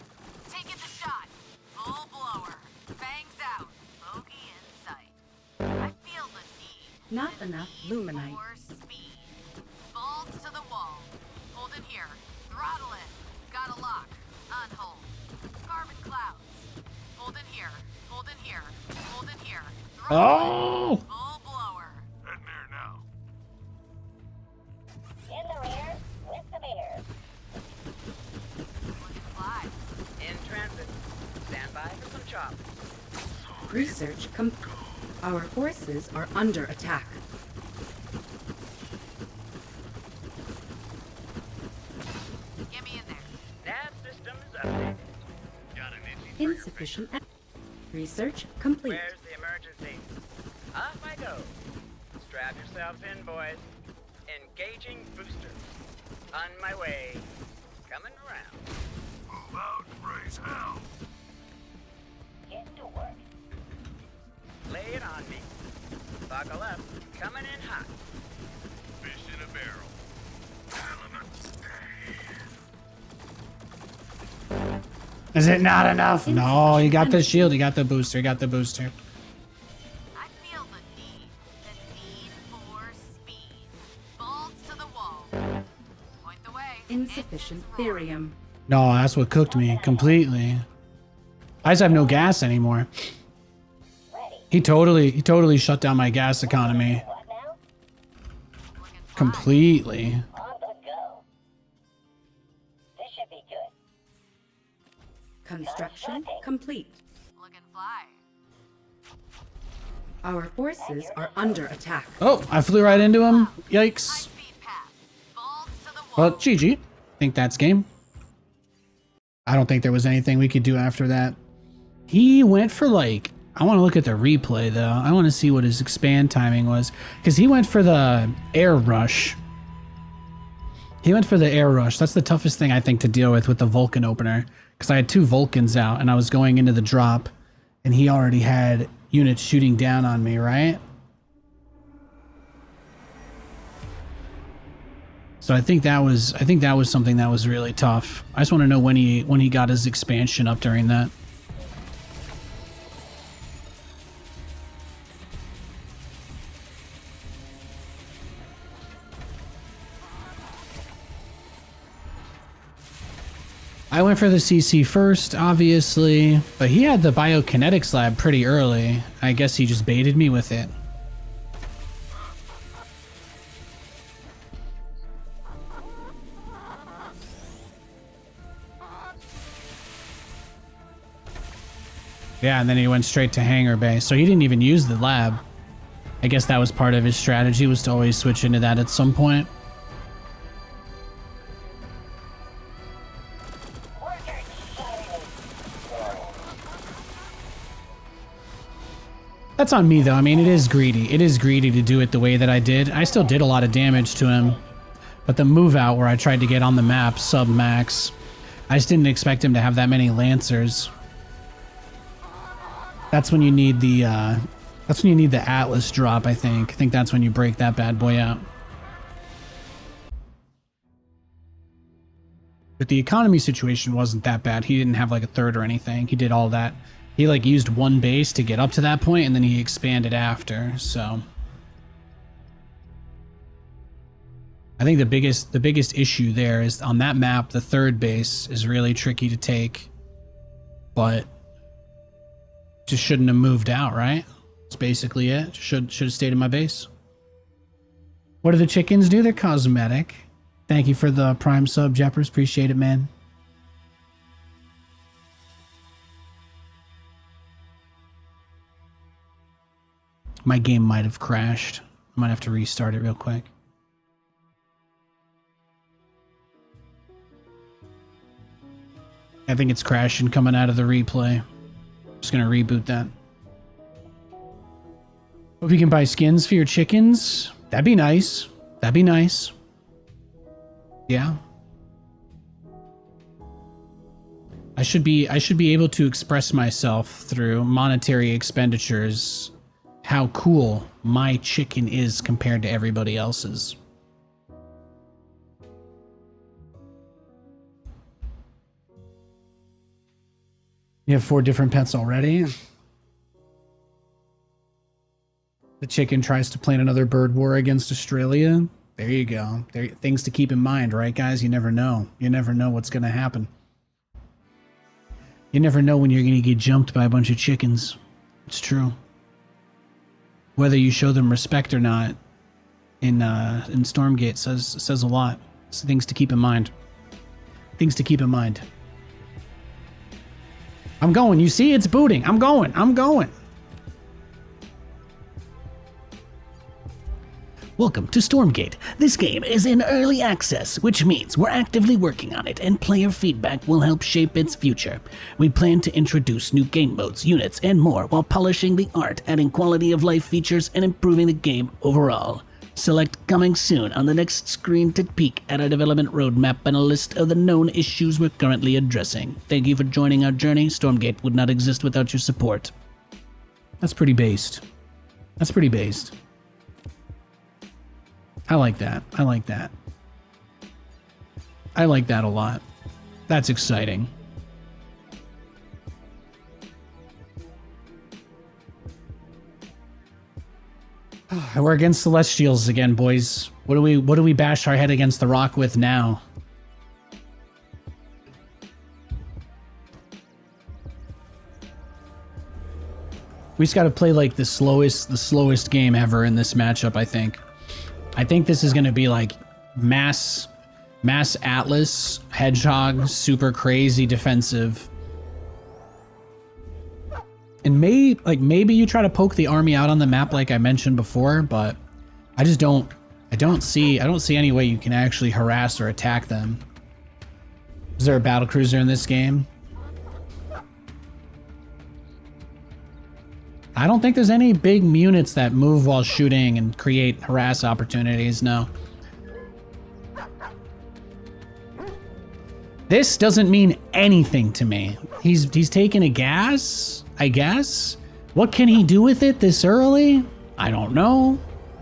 Taking the shot. Full blower. Fangs out. Bogey in sight. I feel the need. Not enough luminite. More speed. Balls to the wall. Hold it here. Throttle it. Got a lock. Unhold. Carbon clouds. Hold it here. Hold it here. Hold it here. Throttle it. Oh! Full blower. Heading there now. In the rear with the mirrors. Look and fly. In transit. Stand by for some chop. Research Our forces are under attack. Get me in there. Nav systems updated. Got an itchy Insufficient. Research complete. Where's the emergency? Off I go. Strap yourselves in, boys. Engaging boosters. On my way. Coming around. Move out and raise hell. Get to work. Lay it on me. Buckle up. Coming in hot. Fish in a barrel. Is it not enough? No, you got the shield, you got the booster, you got the booster. I feel the need. The need for speed. Balls to the wall. Point the way. Insufficient Engines roaring. therium. No, that's what cooked me completely. I just have no gas anymore. Ready. He totally shut down my gas economy What now? Look and fly. completely. On the go. This should be good. Construction complete. Look and fly. Our forces are under attack. Oh, I flew right into him. High Yikes. speed path. Balls to the wall. Well, GG. Think that's game. I don't think there was anything we could do after that. He went for like, I want to look at the replay though. I want to see what his expand timing was. Because he went for the air rush. He went for the air rush. That's the toughest thing I think to deal with the Vulcan opener. Because I had 2 Vulcans out and I was going into the drop. And he already had units shooting down on me, right? So I think that was something that was really tough. I just want to know when he got his expansion up during that. I went for the CC first, obviously, but he had the biokinetics lab pretty early. I guess he just baited me with it. Yeah, and then he went straight to hangar bay, so he didn't even use the lab. I guess that was part of his strategy, was to always switch into that at some point. That's on me though. I mean, it is greedy. It is greedy to do it the way that I did. I still did a lot of damage to him. But the move out where I tried to get on the map sub-max, I just didn't expect him to have that many Lancers. That's when you need the Atlas drop, I think. I think that's when you break that bad boy out. But the economy situation wasn't that bad. He didn't have like a third or anything. He did all that. He like used one base to get up to that point, and then he expanded after. So I think the biggest issue there is on that map, the third base is really tricky to take, but just shouldn't have moved out, right? That's basically it. Should have stayed in my base. What do the chickens do? They're cosmetic. Thank you for the prime sub, Jeppers. Appreciate it, man. My game might have crashed. I might have to restart it real quick. I think it's crashing coming out of the replay. Just gonna reboot that. Hope you can buy skins for your chickens. That'd be nice. That'd be nice. Yeah. I should be able to express myself through monetary expenditures how cool my chicken is compared to everybody else's. You have 4 different pets already? The chicken tries to plan another bird war against Australia. There you go. There, things to keep in mind, right, guys? You never know. You never know what's going to happen. You never know when you're going to get jumped by a bunch of chickens. It's true. Whether you show them respect or not in Stormgate says a lot. It's things to keep in mind. Things to keep in mind. I'm going. You see, it's booting. I'm going. I'm going. Welcome to Stormgate. This game is in early access, which means we're actively working on it, and player feedback will help shape its future. We plan to introduce new game modes, units, and more while polishing the art, adding quality of life features, and improving the game overall. Select coming soon on the next screen to peek at our development roadmap and a list of the known issues we're currently addressing. Thank you for joining our journey. Stormgate would not exist without your support. That's pretty based. That's pretty based. I like that. I like that. I like that a lot. That's exciting. We're against Celestials again, boys. What do we bash our head against the rock with now? We just got to play like the slowest game ever in this matchup, I think. I think this is going to be like mass Atlas, Hedgehog, super crazy defensive. And maybe you try to poke the army out on the map like I mentioned before, but I don't see any way you can actually harass or attack them. Is there a battlecruiser in this game? I don't think there's any big units that move while shooting and create harass opportunities, no. This doesn't mean anything to me. He's taking a gas, I guess? What can he do with it this early? I don't know.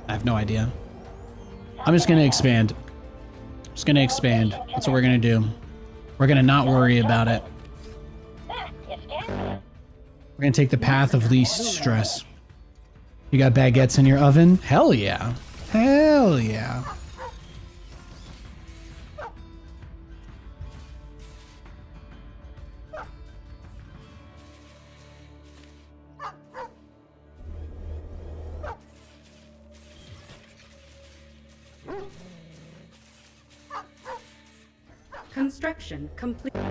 I have no idea. I'm just gonna expand. Just gonna expand. That's what we're gonna do. We're gonna not worry about it. We're gonna take the path of least stress. You got baguettes in your oven? Hell yeah. Hell yeah. Construction complete. Move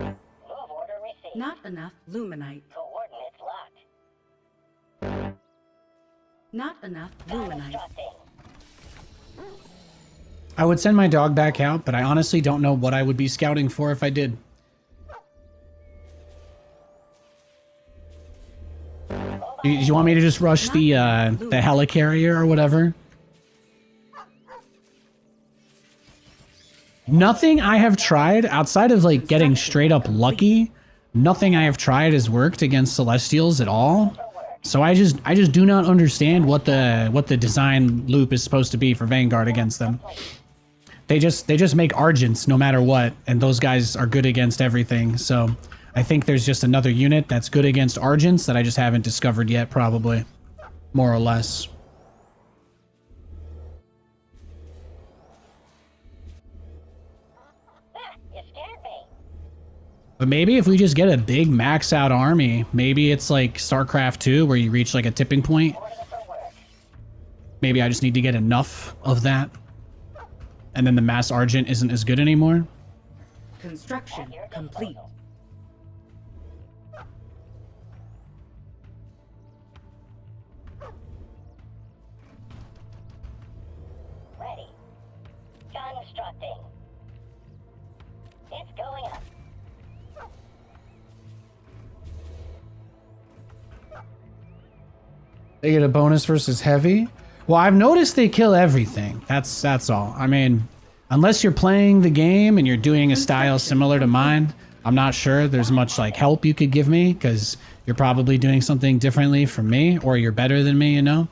order received. Not enough luminite. Coordinates locked. Not enough luminite. Constructing. I would send my dog back out, but I honestly don't know what I would be scouting for if I did. Do you want me to just rush the helicarrier or whatever? Nothing I have tried outside of like getting straight up lucky. Nothing I have tried has worked against Celestials at all. So I just do not understand what the design loop is supposed to be for Vanguard against them. They just make Argents no matter what, and those guys are good against everything. So I think there's just another unit that's good against Argents that I just haven't discovered yet, probably. More or less. You scared me. But maybe if we just get a big max out army, maybe it's like StarCraft 2 where you reach like a tipping point. Maybe I just need to get enough of that. And then the mass Argent isn't as good anymore. Construction complete. Ready. Constructing. It's going up. They get a bonus versus heavy. Well, I've noticed they kill everything. That's all. I mean, unless you're playing the game and you're doing a style similar to mine, I'm not sure there's much like help you could give me because you're probably doing something differently from me or you're better than me, you know?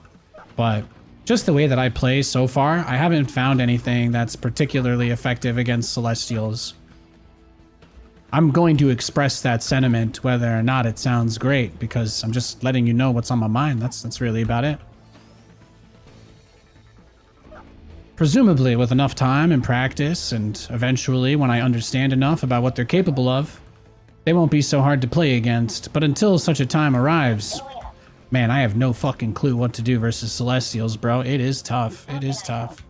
But just the way that I play so far, I haven't found anything that's particularly effective against Celestials. I'm going to express that sentiment whether or not it sounds great because I'm just letting you know what's on my mind. That's really about it. Presumably with enough time and practice, and eventually when I understand enough about what they're capable of, they won't be so hard to play against. But until such a time arrives, man, I have no fucking clue what to do versus Celestials, bro. It is tough. It is tough.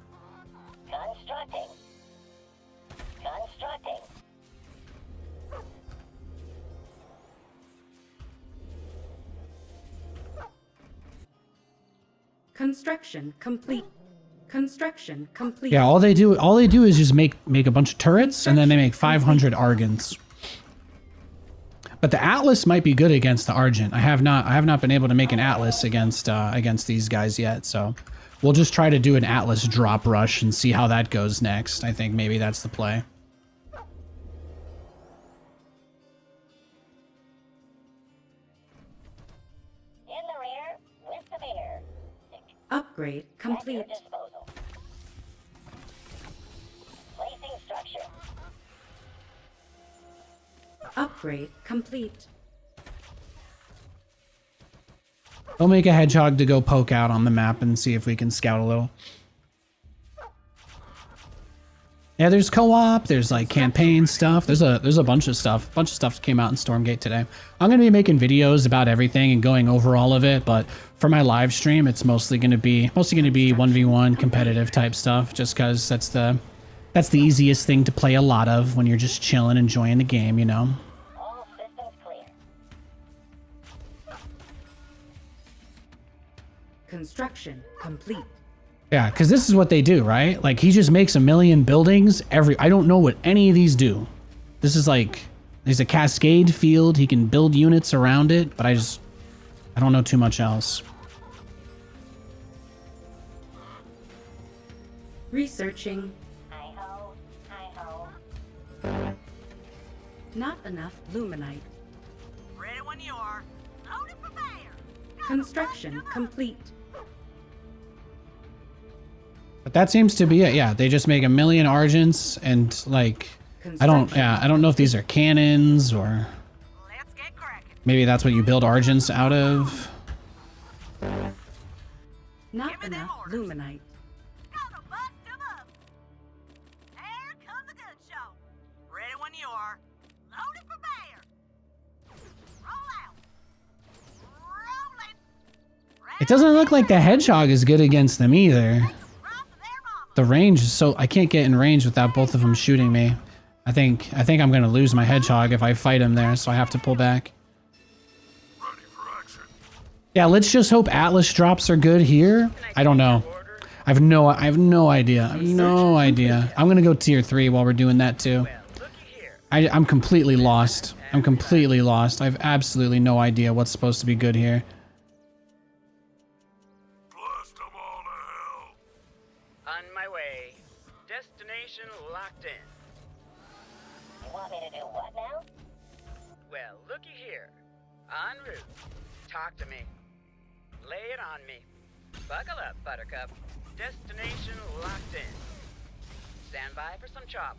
Constructing. Constructing. Construction complete. Construction complete. Yeah, all they do is just make a bunch of turrets and then they make 500 Argents. But the Atlas might be good against the Argent. I have not been able to make an Atlas against these guys yet, so we'll just try to do an Atlas drop rush and see how that goes next. I think maybe that's the play. In the rear with the beer. Upgrade At your complete. disposal. Placing structure. Upgrade complete. We'll make a hedgehog to go poke out on the map and see if we can scout a little. Yeah, there's co-op, there's like campaign stuff. There's a bunch of stuff. A bunch of stuff came out in Stormgate today. I'm going to be making videos about everything and going over all of it, but for my live stream, it's mostly going to be 1v1 competitive type stuff just cuz that's the easiest thing to play a lot of when you're just chilling enjoying the game, you know. All systems clear. Construction complete. Yeah, because this is what they do, right? Like, he just makes a million buildings I don't know what any of these do. This is like, there's a cascade field. He can build units around it, but I don't know too much else. Researching. Hi-ho. Hi-ho. Not enough luminite. Ready when you are. Loaded for bear. Construction complete. But that seems to be it. Yeah, they just make a million Argents and like, I don't know if these are cannons or Let's get cracking. maybe that's what you build Argents out of. Not Give me them enough orders. luminite. Gonna bust 'em up. Here comes the good show. Ready when you are. Loaded for bear. Roll out. Rolling. It doesn't look like the hedgehog is good against them either. Rock their mama. The range is so I can't get in range without both of them shooting me. I think I'm gonna lose my hedgehog if I fight him there, so I have to pull back. Ready for action. Yeah, let's just hope Atlas drops are good here. I don't know. I have no idea. I have no idea. I'm gonna go tier 3 while we're doing that too. I'm completely lost. I'm completely lost. I have absolutely no idea what's supposed to be good here. Blast them all to hell. On my way. Destination locked in. You want me to do what now? Well, looky here. En route. Talk to me. Lay it on me. Buckle up, Buttercup. Destination locked in. Stand by for some chop.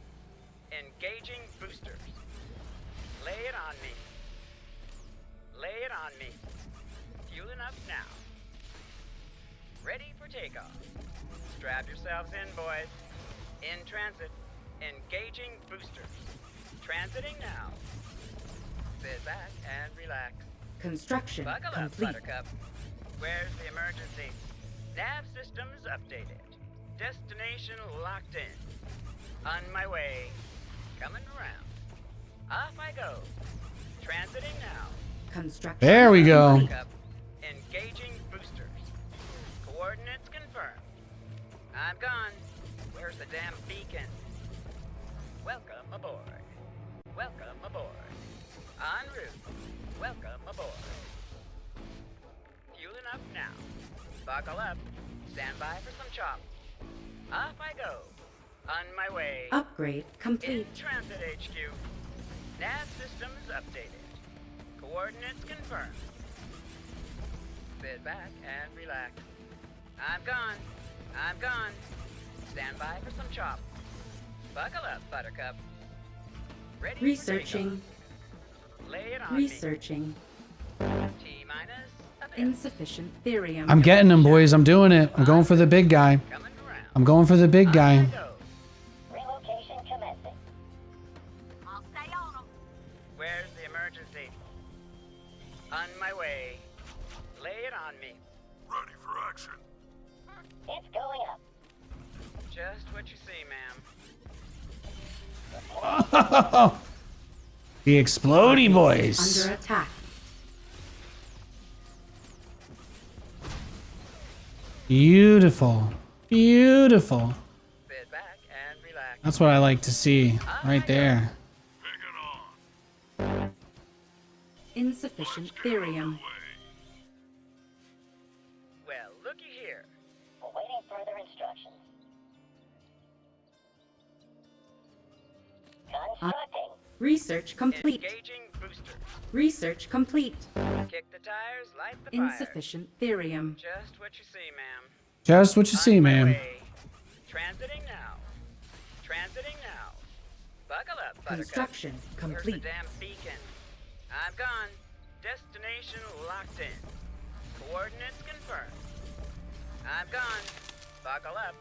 Engaging boosters. Lay it on me. Lay it on me. Fueling up now. Ready for takeoff. Strap yourselves in, boys. In transit. Engaging boosters. Transiting now. Sit back and relax. Construction Buckle complete. up, Buttercup. Where's the emergency? Nav systems updated. Destination locked in. On my way. Coming around. Off I go. Transiting now. Construction There we go. complete. Buttercup. Engaging boosters. Coordinates confirmed. I'm gone. Where's the damn beacon? Welcome aboard. Welcome aboard. En route. Welcome aboard. Fueling up now. Buckle up. Stand by for some chop. Off I go. On my way. Upgrade In complete. transit HQ. Nav systems updated. Coordinates confirmed. Sit back and relax. I'm gone. I'm gone. Stand by for some chop. Buckle up, Buttercup. Ready for Researching. takeoff. Lay it on Researching. me. T-minus a bit. Insufficient therium. I'm getting him, boys. I'm doing it. I'm going for the big guy. Coming around. I'm going for the big On I guy. go. Relocation commencing. I'll stay on them. Where's the emergency? On my way. Lay it on me. Ready for action. It's going up. Just what you see, ma'am. The explodey boys. Under attack. Beautiful. Beautiful. Sit back and relax. That's what I like to see. Right there. Bring it on. Insufficient therium. Way. Well, looky here. Awaiting further instructions. Constructing. Research complete. Engaging boosters. Research complete. Kick the tires, light the fire. Insufficient therium. Just what you see, ma'am. Just what you see, On my ma'am. way. Transiting now. Transiting now. Buckle up, Buttercup. Construction Where's the complete. damn beacon? I'm gone. Destination locked in. Coordinates confirmed. I'm gone. Buckle up.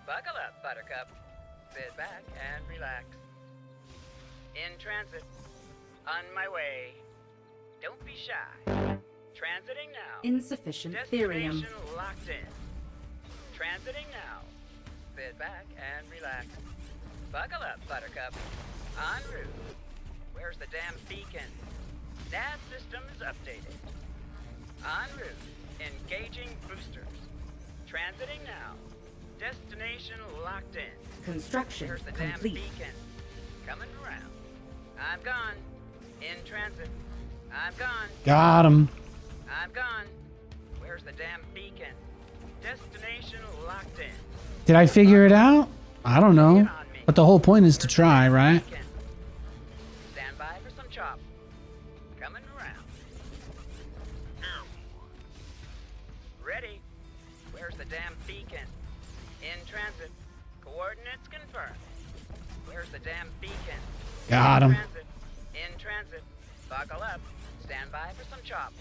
Buckle up, Buttercup. Sit back and relax. In transit. On my way. Don't be shy. Transiting now. Insufficient therium. Destination locked in. Transiting now. Sit back and relax. Buckle up, Buttercup. En route. Where's the damn beacon? Nav systems updated. En route. Engaging boosters. Transiting now. Destination locked in. Construction Here's the damn complete. beacon. Coming around. I'm gone. In transit. I'm gone. Got him. I'm gone. Where's the damn beacon? Destination locked in. Did I figure it out? I don't know. But the whole point is to try, right? Beacon. Stand by for some chop. Coming around. Ready. Where's the damn beacon? In transit. Coordinates confirmed. Where's the damn beacon? Got him. In transit. Buckle up. Stand by for some chop.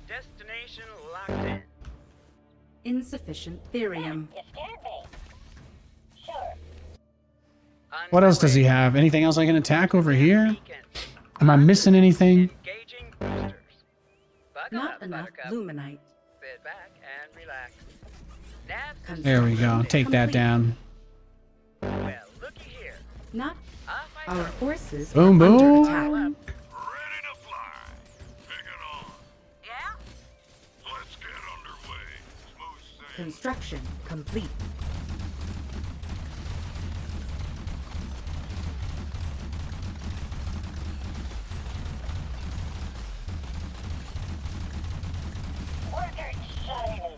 Destination locked in. Insufficient therium. You scared me. Sure. On What my else does he way. have? Anything else I can attack over here? Beacon. Am I missing anything? Engaging boosters. Buckle Not up, enough Buttercup. luminite. Sit back and relax. Nav systems There we go. updated. Take that down. Well, looky here. Not Off I our go. forces Boom, are under boom. attack. Buckle up. Ready to fly. Bring it on. Yeah? Let's get underway. Smooth sailing. Construction complete. Worker shiny.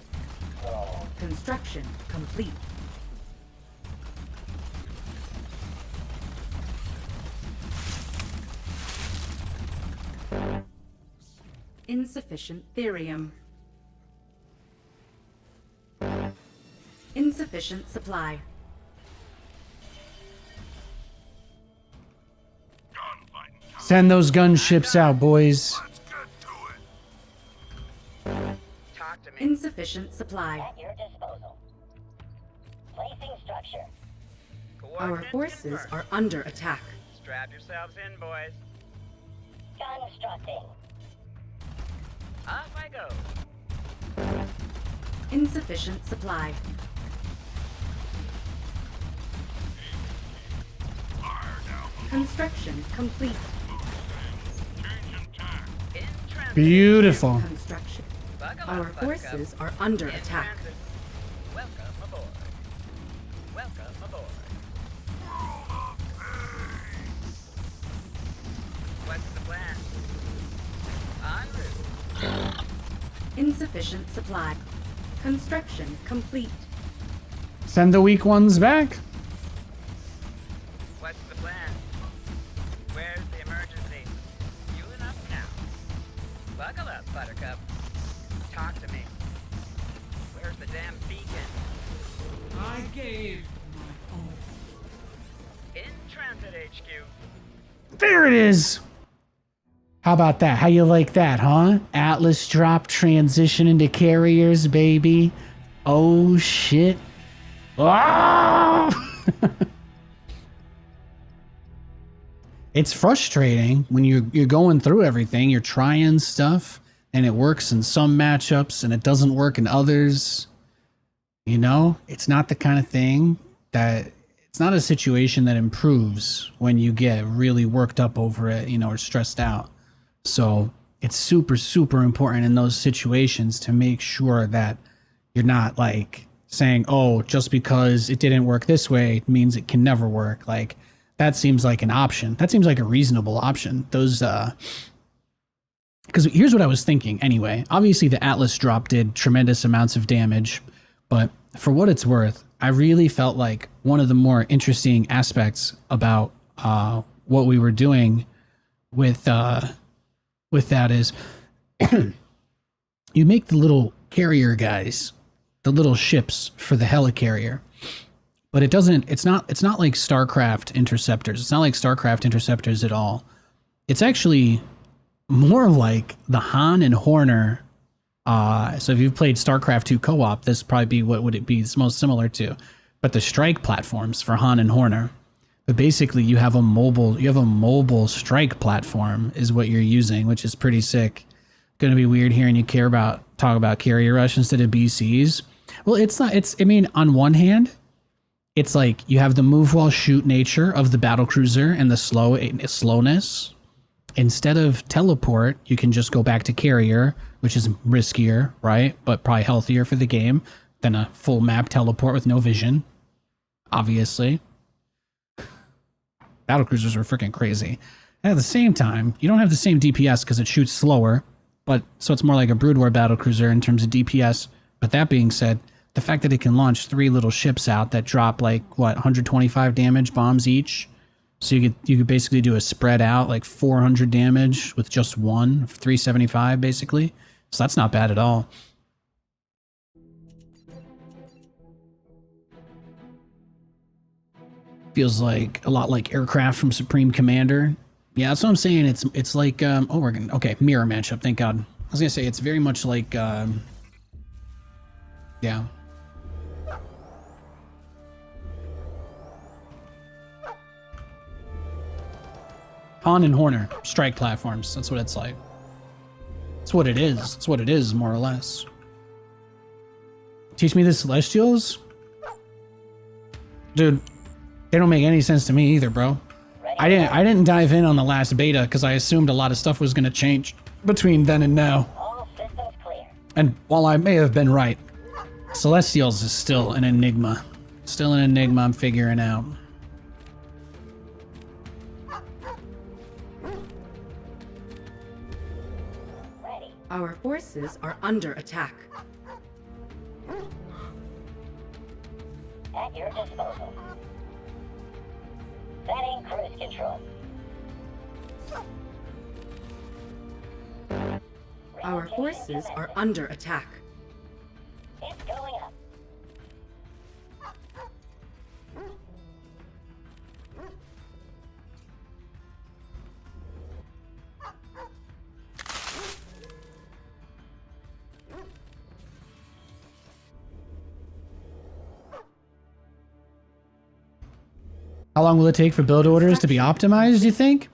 Oh. Construction complete. Insufficient therium. Insufficient supply. Gunfighting time. Send those gunships out, boys. Let's get to it. Talk to me. Insufficient supply. At your disposal. Placing structure. Our Coordinates forces confirmed. are under attack. Strap yourselves in, boys. Constructing. Off I go. Insufficient supply. Fire down. Construction complete. Changing tack. In transit. Beautiful. Construction. Buckle up, Our Buttercup. forces are under In attack. transit. Welcome aboard. Welcome aboard. What's the plan? En route. Insufficient supply. Construction complete. Send the weak ones back. What's the plan? Where's the emergency? Fueling up now. Buckle up, Buttercup. Talk to me. Where's the damn beacon? I gave In transit, HQ. There it is. How about that? How you like that, huh? Atlas drop transition into carriers, baby. Oh shit. Ah! It's frustrating when you're going through everything, you're trying stuff, and it works in some matchups and it doesn't work in others. You know, it's not the kind of thing that it's not a situation that improves when you get really worked up over it, you know, or stressed out. So it's super, super important in those situations to make sure that you're not like saying, oh, just because it didn't work this way means it can never work. Like that seems like an option. That seems like a reasonable option. Those, because here's what I was thinking anyway. Obviously the Atlas drop did tremendous amounts of damage, but for what it's worth, I really felt like one of the more interesting aspects about what we were doing with that is you make the little carrier guys, the little ships for the helicarrier, but it's not like StarCraft interceptors. It's not like StarCraft interceptors at all. It's actually more like the Han and Horner. So if you've played StarCraft 2 co-op, this probably be what would it be it's most similar to, but the strike platforms for Han and Horner. But basically you have a mobile strike platform is what you're using, which is pretty sick. Going to be weird hearing you talk about carrier rush instead of BCs. Well, it's not, I mean, on one hand, it's like you have the move while shoot nature of the battlecruiser and the slowness. Instead of teleport, you can just go back to carrier, which is riskier, right? But probably healthier for the game than a full map teleport with no vision, obviously. Battlecruisers are freaking crazy. And at the same time, you don't have the same DPS because it shoots slower, but so it's more like a Brood War battlecruiser in terms of DPS. But that being said, the fact that it can launch 3 little ships out that drop like what 125 damage bombs each, so you could basically do a spread out like 400 damage with just one 375 basically. So that's not bad at all. Feels like a lot like aircraft from Supreme Commander. Yeah, that's what I'm saying. It's like okay, mirror matchup, thank God. I was gonna say it's very much like yeah. Han and Horner, strike platforms. That's what it's like. That's what it is. It's what it is, more or less. Teach me the Celestials? Dude, they don't make any sense to me either, bro. I didn't dive in on the last beta because I assumed a lot of stuff was gonna change between then and now. All systems clear. And while I may have been right, Celestials is still an enigma. Still an enigma I'm figuring out. Ready. Our forces are under attack. At your disposal. Setting cruise control. Our forces are under attack. It's going up. How long will it take for build orders to be optimized, do you think?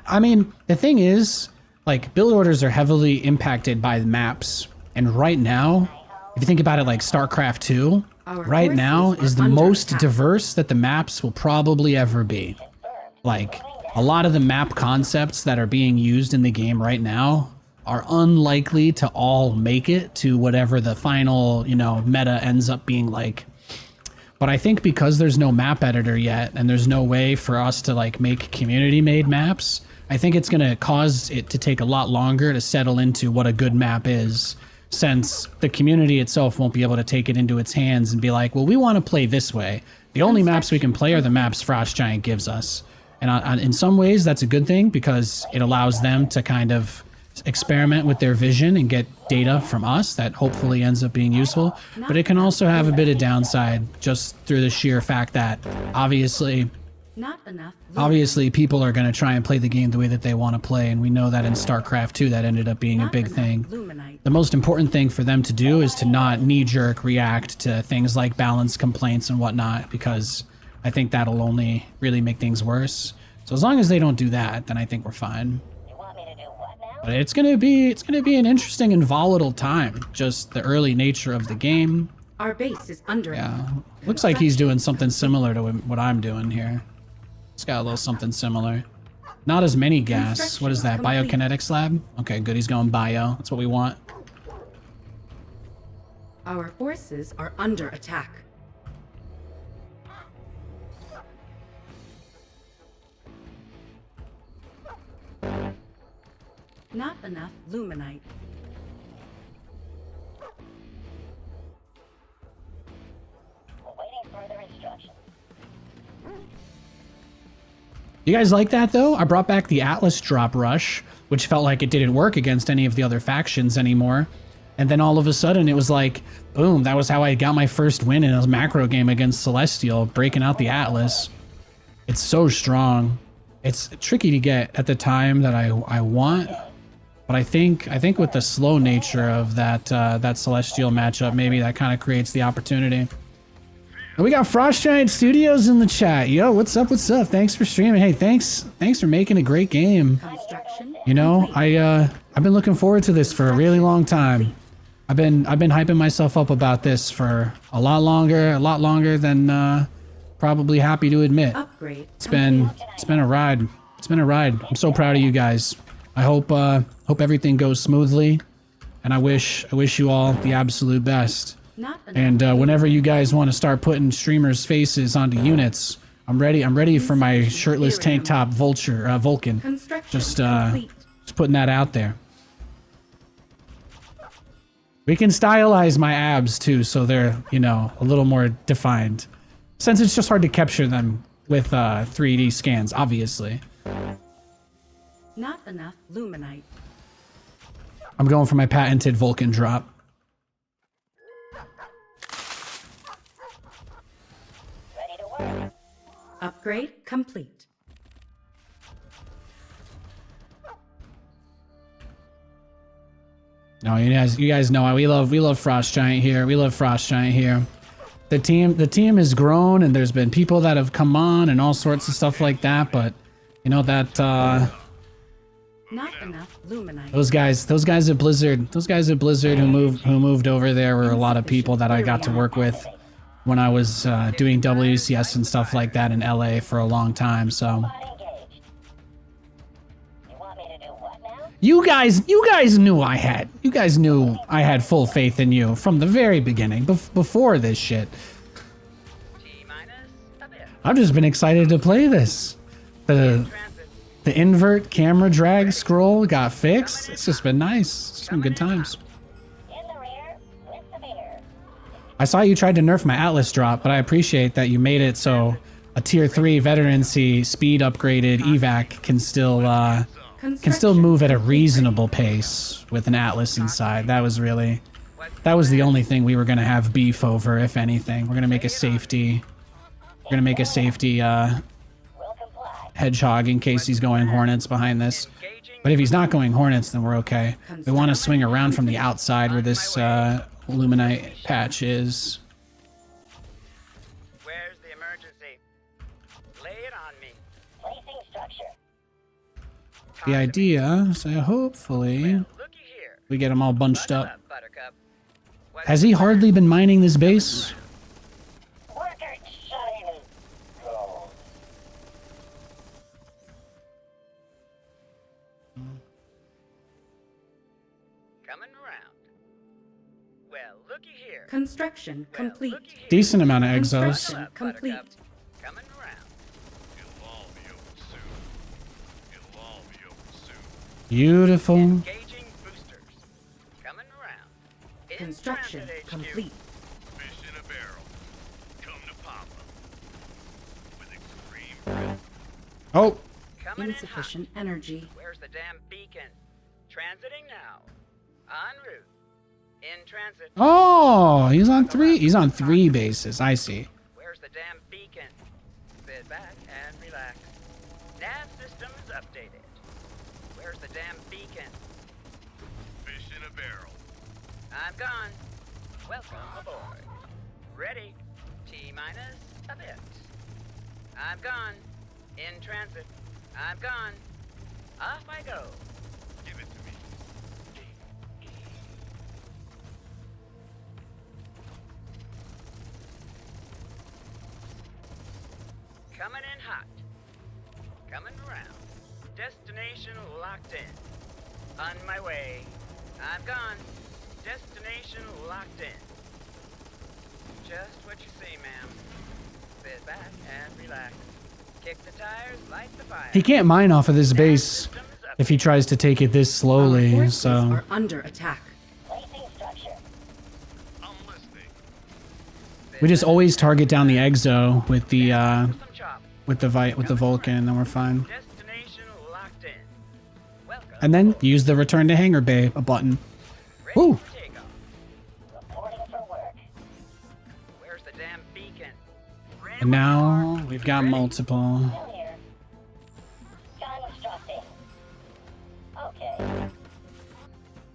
I mean, the thing is, like, build orders are heavily impacted by the maps. And right now, if you think about it like StarCraft 2, Our right now forces is the are under most attack. diverse that the maps will probably ever be. Like, a lot of the map concepts that are being used in the game right now are unlikely to all make it to whatever the final, you know, meta ends up being like. But I think because there's no map editor yet and there's no way for us to like make community made maps, I think it's going to cause it to take a lot longer to settle into what a good map is, since the community itself won't be able to take it into its hands and be like, well, we want to play this way. The only maps we can play are the maps Frost Giant gives us. And in some ways, that's a good thing because it allows them to kind of experiment with their vision and get data from us that hopefully ends up being useful. But it can also have a bit of downside just through the sheer fact that obviously people are going to try and play the game the way that they want to play, and we know that in StarCraft 2 that ended up being a big thing. The most important thing for them to do is to not knee-jerk react to things like balance complaints and whatnot, because I think that'll only really make things worse. So as long as they don't do that, then I think we're fine. You want me to do what now? But it's gonna be an interesting and volatile time. Just the early nature of the game. Our base is under Yeah, looks like he's doing something similar to what I'm doing here. It's got a little something similar. Not as many gas. What is that? Biokinetics lab? Okay, good. He's going bio. That's what we want. Our forces are under attack. Not enough luminite. Awaiting further instructions. You guys like that though? I brought back the Atlas drop rush, which felt like it didn't work against any of the other factions anymore. And then all of a sudden it was like, boom, that was how I got my first win in a macro game against Celestial, breaking out the Atlas. It's so strong. It's tricky to get at the time that I want, but I think with the slow nature of that that Celestial matchup, maybe that kind of creates the opportunity. And we got Frost Giant Studios in the chat. Yo, what's up? What's up? Thanks for streaming. Hey, thanks for making a great game. Construction. You know, I've been looking forward to this for a really long time. I've been hyping myself up about this for a lot longer than probably happy to admit. Upgrade. It's been a ride. It's been a ride. I'm so proud of you guys. I hope everything goes smoothly, and I wish you all the absolute best. Not enough And whenever you guys want to start putting streamers' faces onto units, I'm ready. I'm ready for my shirtless tank top Vulcan. construction Just complete. putting that out there. We can stylize my abs too, so they're, you know, a little more defined. Since it's just hard to capture them with 3D scans, obviously. Not enough luminite. I'm going for my patented Vulcan drop. Ready to work. Upgrade complete. No, you guys know we love Frost Giant here. We love Frost Giant here. The team has grown, and there's been people that have come on and all sorts of stuff like that. But you know that Not enough luminite. those guys at Blizzard who moved over there were a lot of people that I got to work with when I was doing WCS and stuff like that in LA for a long time. So Engaged. You want me to do what now? you guys knew I had full faith in you from the very beginning, before this shit. T-minus a bit. I've just been excited to play this. The invert camera drag scroll got fixed. It's just been nice. It's just been good times. In the rear, with the meter. I saw you tried to nerf my Atlas drop, but I appreciate that you made it so a tier 3 veterancy speed upgraded evac can still move at a reasonable pace with an Atlas inside. That was the only thing we were gonna have beef over, if anything. We're gonna make a safety Will comply. Hedgehog in case he's going Hornets behind this. But if he's not going Hornets, then we're okay. We want to swing around from the outside where this Luminite patch is. Where's the emergency? Lay it the idea. So hopefully Well, looky here. we get them all bunched Buckle up. up, Buttercup. What's Has he hardly been mining this base? Record shiny gold. coming around? Well, looky here. Construction Well, complete. looky here. Decent amount of exos. Construction Buckle up, complete. Buttercup. Coming around. It'll all be over soon. It'll all be over soon. Beautiful. Engaging boosters. Coming around. In Construction transit, HQ. complete. Fish in a barrel. Come to Papa. With extreme pressure. Oh, Coming in hot. Insufficient energy. Where's the damn beacon? Transiting now. En route. In transit. oh, he's on three. He's on 3 bases. I see. Where's the damn beacon? Sit back and relax. Nav system is updated. Where's the damn beacon? Fish in a barrel. I'm gone. Welcome aboard. Ready. T-minus a bit. I'm gone. In transit. I'm gone. Off I go. Give it to me. Coming in hot. Coming around. Destination locked in. On my way. I'm gone. Destination locked in. Just what you say, ma'am. Sit back and relax. Kick the tires, light the fire. He can't mine off of this base Systems up. if he tries to take it this Our slowly. forces So are under attack. Placing structure. I'm listening. we just always target down the exo with the Some chop. with the Vulcan, and then we're fine. Destination locked in. Welcome. And then use the return to hangar bay button. Ready Woo. for takeoff. Reporting for work. Where's the damn beacon? And now we've got multiple. Still here. Constructing. Okay.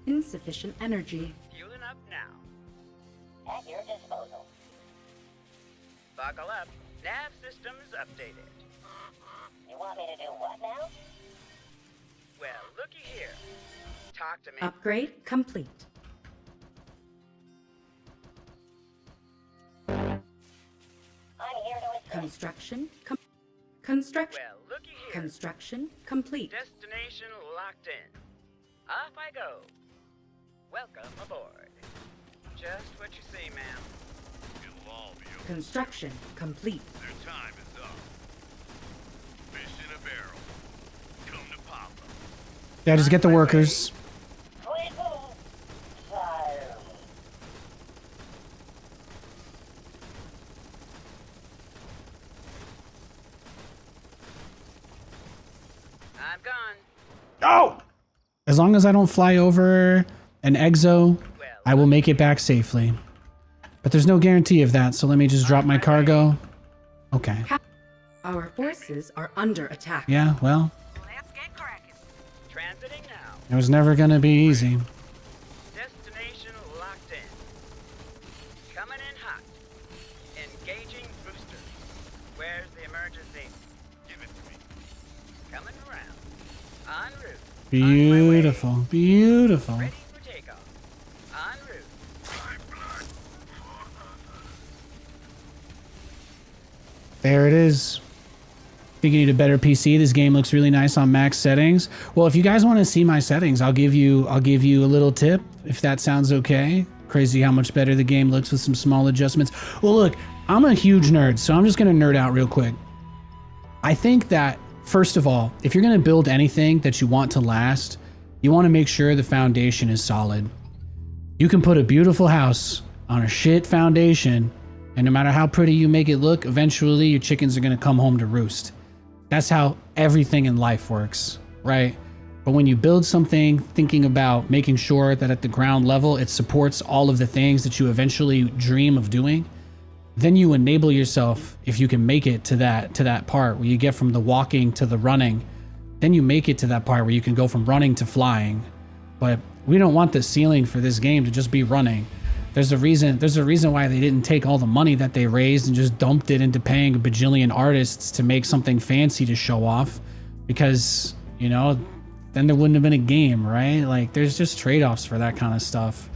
Insufficient energy. Fueling up now. At your disposal. Buckle up. Nav systems updated. You want me to do what now? Well, looky here. Talk to me. Upgrade complete. I'm here to assist. Construction Well, looky here. construction complete. Destination locked in. Off I go. Welcome aboard. Just what you say, ma'am. It'll all be over. Construction complete. Their time is up. Fish in a barrel. Come to Papa. Yeah, just get the workers. Sweet move. Sire. I'm gone. Oh! As long as I don't fly over an exo, I will make it back safely. But there's no guarantee of that, so let me just drop my cargo. Okay. Our forces are under attack. Yeah, well, Let's get cracking. Transiting now. it was never gonna be easy. Destination locked in. Coming in hot. Engaging boosters. Where's the emergency? Give it to me. Coming around. En route. Beautiful, beautiful. Ready for takeoff. En route. There it is. Think you need a better PC? This game looks really nice on max settings. Well, if you guys want to see my settings, I'll give you a little tip if that sounds okay. Crazy how much better the game looks with some small adjustments. Well, look, I'm a huge nerd, so I'm just gonna nerd out real quick. I think that first of all, if you're gonna build anything that you want to last, you want to make sure the foundation is solid. You can put a beautiful house on a shit foundation, and no matter how pretty you make it look, eventually your chickens are gonna come home to roost. That's how everything in life works, right? But when you build something thinking about making sure that at the ground level it supports all of the things that you eventually dream of doing, then you enable yourself, if you can make it to that part where you get from the walking to the running, then you make it to that part where you can go from running to flying. But we don't want the ceiling for this game to just be running. There's a reason why they didn't take all the money that they raised and just dumped it into paying a bajillion artists to make something fancy to show off. Because, you know, then there wouldn't have been a game, right? Like there's just trade-offs for that kind of stuff.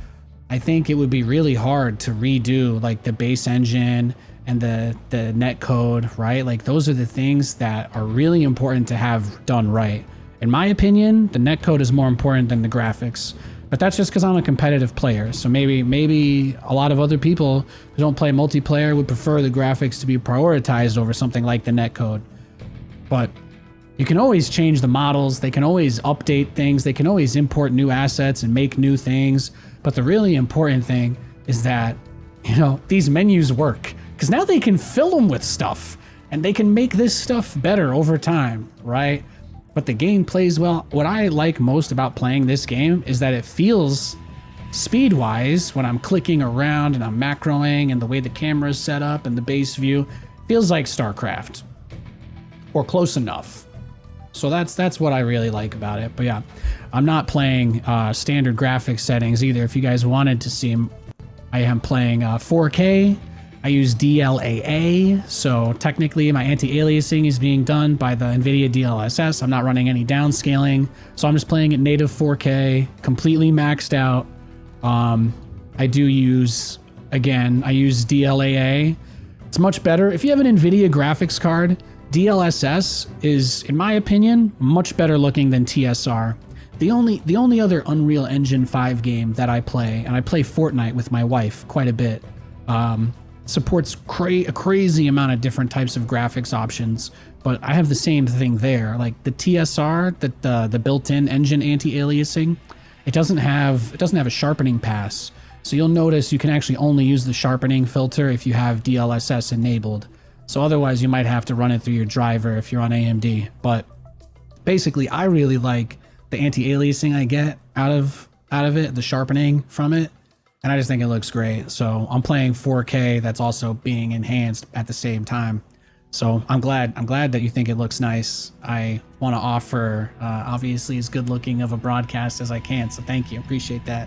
I think it would be really hard to redo like the base engine and the net code, right? Like those are the things that are really important to have done right. In my opinion, the net code is more important than the graphics, but that's just because I'm a competitive player. So maybe a lot of other people who don't play multiplayer would prefer the graphics to be prioritized over something like the net code. But you can always change the models. They can always update things. They can always import new assets and make new things. But the really important thing is that, you know, these menus work, because now they can fill them with stuff and they can make this stuff better over time, right? But the game plays well. What I like most about playing this game is that it feels speed-wise when I'm clicking around and I'm macroing and the way the camera is set up and the base view feels like StarCraft or close enough. So that's what I really like about it. But yeah, I'm not playing standard graphics settings either. If you guys wanted to see them, I am playing 4K. I use DLAA, so technically my anti-aliasing is being done by the NVIDIA DLSS. I'm not running any downscaling, so I'm just playing at native 4K, completely maxed out. I use DLAA. It's much better. If you have an NVIDIA graphics card, DLSS is, in my opinion, much better looking than TSR. The only other Unreal Engine 5 game that I play, and I play Fortnite with my wife quite a bit, supports a crazy amount of different types of graphics options, but I have the same thing there. Like the TSR, the built-in engine anti-aliasing, it doesn't have a sharpening pass. So you'll notice you can actually only use the sharpening filter if you have DLSS enabled. So otherwise you might have to run it through your driver if you're on AMD. But basically I really like the anti-aliasing I get out of it, the sharpening from it. And I just think it looks great. So I'm playing 4K that's also being enhanced at the same time. So I'm glad that you think it looks nice. I want to offer obviously as good looking of a broadcast as I can. So thank you. Appreciate that.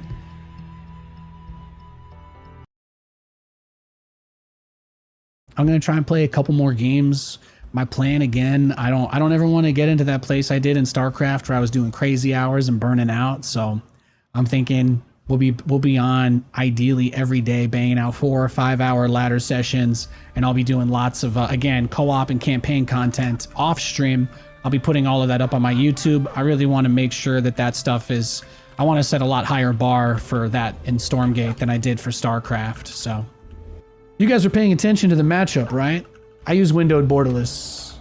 I'm going to try and play a couple more games. My plan again, I don't ever want to get into that place I did in StarCraft where I was doing crazy hours and burning out. So I'm thinking we'll be on ideally every day, banging out 4 or 5 hour ladder sessions, and I'll be doing lots of again co-op and campaign content off stream. I'll be putting all of that up on my YouTube. I really want to make sure that stuff is. I want to set a lot higher bar for that in Stormgate than I did for StarCraft. So you guys are paying attention to the matchup, right? I use windowed borderless.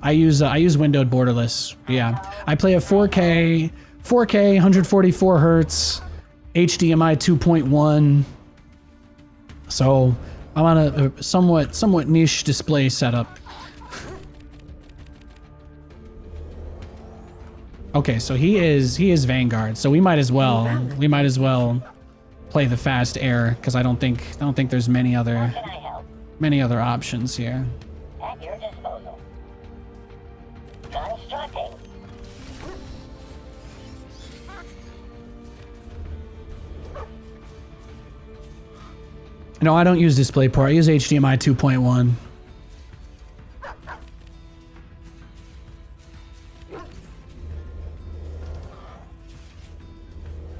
I use windowed borderless. Yeah, I play a 4K, 144 hertz. HDMI 2.1, so I'm on a somewhat niche display setup. Okay, so he is Vanguard, so we might as well play the fast air because I don't think there's many other options here. At your disposal. Constructing. No, I don't use DisplayPort. I use HDMI 2.1.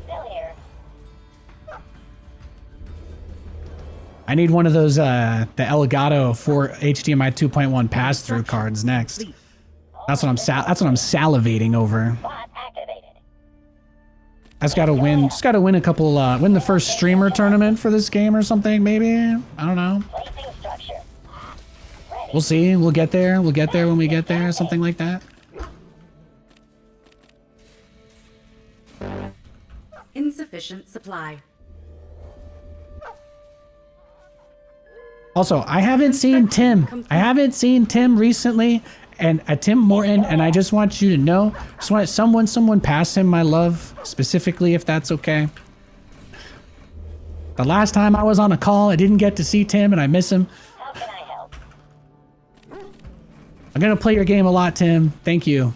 Still here. I need one of those the Elgato for HDMI 2.1 pass-through cards next. That's what I'm salivating over. Bot activated. I just gotta win a couple, win the first streamer tournament for this game or something, maybe? I don't know. Placing structure. Ready. We'll see. We'll get there. We'll get there when we get there, something like that. Insufficient supply. Also, I haven't seen Tim. I haven't seen Tim recently, and Tim Morton, and I just want you to know, just want someone pass him my love, specifically if that's okay. The last time I was on a call, I didn't get to see Tim, and I miss him. How can I help? I'm gonna play your game a lot, Tim. Thank you.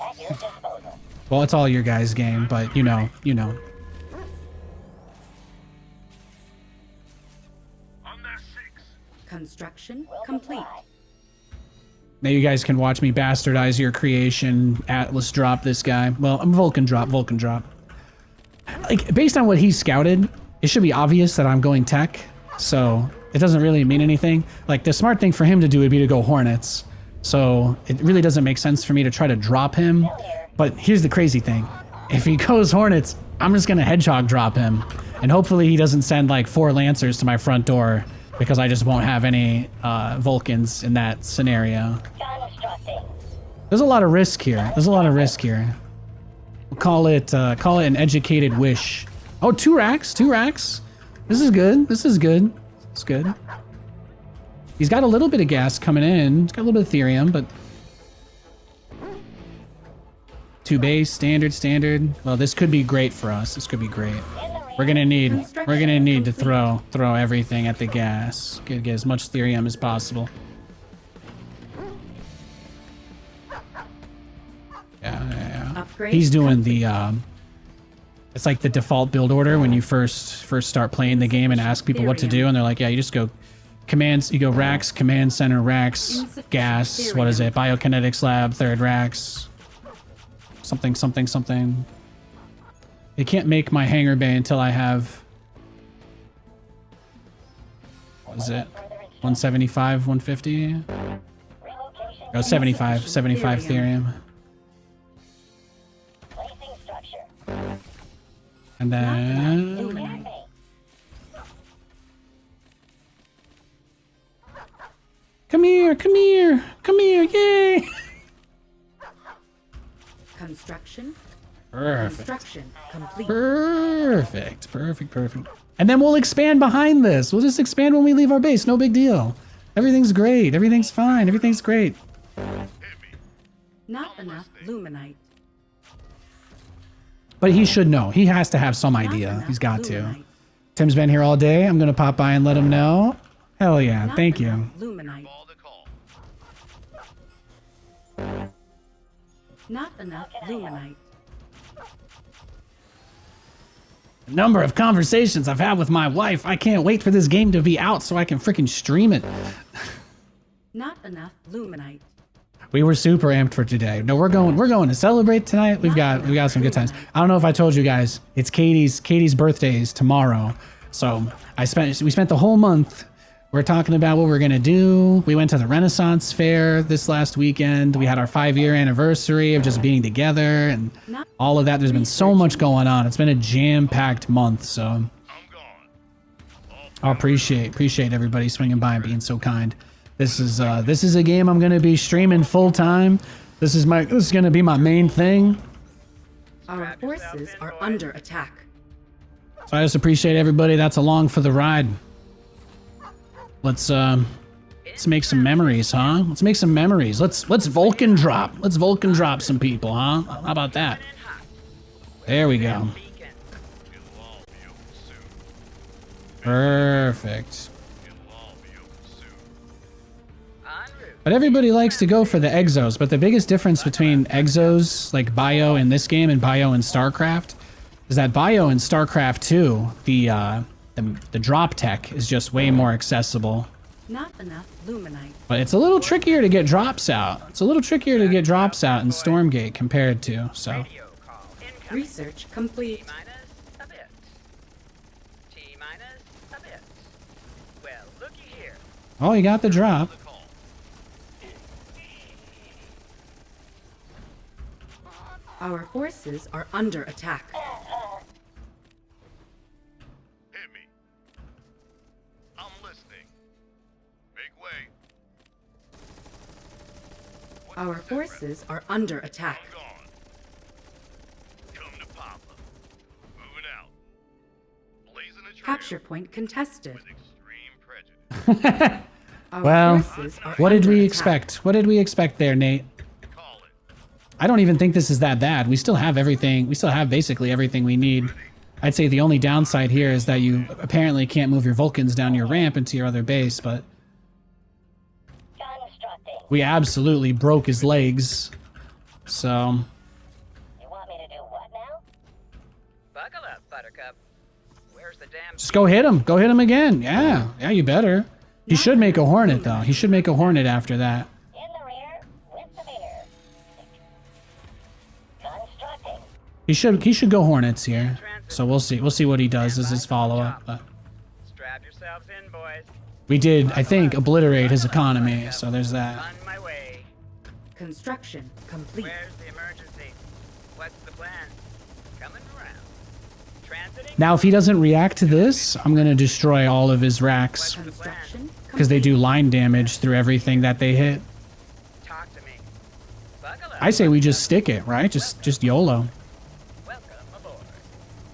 At your disposal. Well, it's all your guys' game, but you know. On their 6. Construction Will complete. comply. Now you guys can watch me bastardize your creation, Atlas drop this guy. Well, I'm Vulcan drop. Like, based on what he scouted, it should be obvious that I'm going tech, so it doesn't really mean anything. Like, the smart thing for him to do would be to go Hornets. So it really doesn't make sense for me to try to drop him. But here's the crazy thing. If he goes Hornets, I'm just gonna Hedgehog drop him. And hopefully he doesn't send like 4 Lancers to my front door, because I just won't have any Vulcans in that scenario. There's a lot of risk here. We'll call it an educated wish. Oh, 2 racks. This is good. It's good. He's got a little bit of gas coming in. He's got a little bit of Therium, but 2 base, standard. Well, this could be great for us. We're gonna need to throw everything at the gas. Get as much Therium as possible. Yeah. Upgrade He's doing complete. the it's like the default build order when you first start playing the game and ask people what to do, and they're like, yeah, you just go commands, you go racks, command center, racks, gas, what is it, biokinetics lab, 3rd racks, something. They can't make my hangar bay until I have, what is it, 175, 150? Oh, 75 Therium. And then... Come here, yay! Construction. Perfect. Construction complete. Perfect. And then we'll expand behind this. We'll just expand when we leave our base. No big deal. Everything's great. Everything's fine. Everything's great. Not enough luminite. But he should know. He has to have some idea. He's got to. Tim's been here all day. I'm going to pop by and let him know. Hell yeah. Thank you. Luminite. Not enough luminite. The number of conversations I've had with my wife. I can't wait for this game to be out so I can freaking stream it. Not enough luminite. We were super amped for today. No, we're going to celebrate tonight. We've got some good times. I don't know if I told you guys, it's Katie's birthday is tomorrow. So we spent the whole month. We're talking about what we're gonna do. We went to the Renaissance Fair this last weekend. We had our 5-year anniversary of just being together and all of that. There's been so much going on. It's been a jam-packed month, so I appreciate everybody swinging by and being so kind. This is a game I'm gonna be streaming full time. This is gonna be my main thing. Our forces are under attack. So I just appreciate everybody that's along for the ride. Let's make some memories, huh? Let's make some memories. Let's Vulcan drop. Let's Vulcan drop some people, huh? How about that? There we go. Perfect. But everybody likes to go for the exos, but the biggest difference between exos, like Bio in this game and Bio in StarCraft, is that Bio in StarCraft 2, the drop tech is just way more accessible. Not enough luminite. But it's a little trickier to get drops out. It's a little trickier to get drops out in Stormgate compared to, so. Research complete. Well, looky here. Oh, you got the drop. Our forces are under attack. Hit me. I'm listening. Make way. Our forces are under attack. I'm gone. Come to Papa. Moving out. Blazing a trail Capture point contested. with extreme prejudice. Our Well, forces are what did under we attack. expect? What did we expect there, Nate? Call it. I don't even think this is that bad. We still have everything. We still have basically everything we need. I'd say the only downside here is that you apparently can't move your Vulcans down your ramp into your other base, but Constructing. we absolutely broke his legs. So, You want me to do what now? Buckle up, Buttercup. Where's the damn... just go hit him. Go hit him again. Yeah, you better. He should make a Hornet, though. He should make a Hornet after that. In the rear. He should go Hornets here. So we'll see. We'll see what he does as his follow-up. But Strap yourselves in, boys. we did, I think, obliterate his economy. So there's that. On my way. Construction complete. Where's the emergency? What's the plan? Coming around. Transiting. Now, if he doesn't react to this, I'm gonna destroy all of his racks Construction because they do line damage through everything that they hit. Talk to me. Buckle up. I say we just stick it, right? Just YOLO. Welcome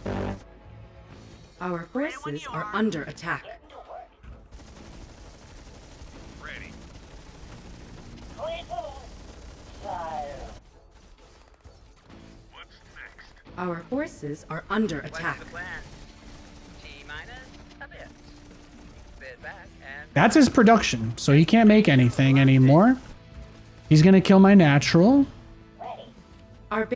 aboard. Our forces are under attack. Ready. What's next? Our forces are under What's attack. the plan? T-minus a bit. Sit back and That's his production, so he can't make anything anymore. He's gonna kill my natural, Our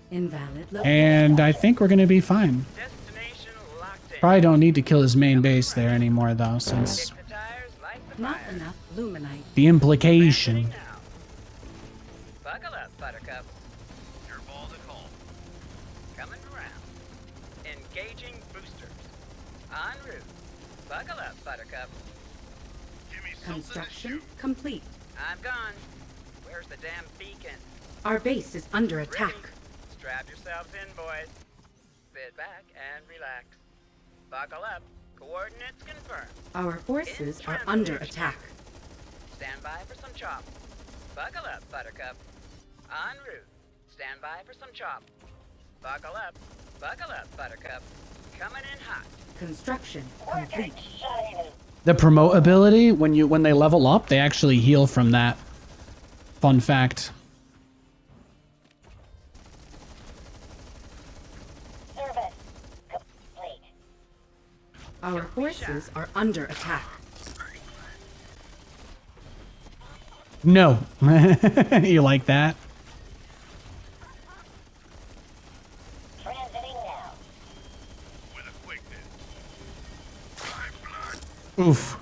invalid location. and I think we're gonna be fine. destination locked in. Probably don't need to kill his main base there anymore, though, Kick since the tires, light the Not fire. enough luminite. the implication. Now. Buckle up, Buttercup. Your ball to call. Coming around. Engaging boosters. En route. Buckle up, Buttercup. Give me something to Construction shoot. complete. I'm gone. Where's the damn beacon? Our base is under attack. Ready? Strap yourselves in, boys. Sit back and relax. Buckle up. Coordinates confirmed. Our forces are under attack. Stand by for some chop. Buckle up, Buttercup. En route. Stand by for some chop. Buckle up. Buckle up, Buttercup. Coming in hot. Construction complete. The promote ability, when they level up, they actually heal from that. Fun fact. Service complete. Our forces are under attack. No. You like that? Transiting now. With a quickness. My blood. Oof.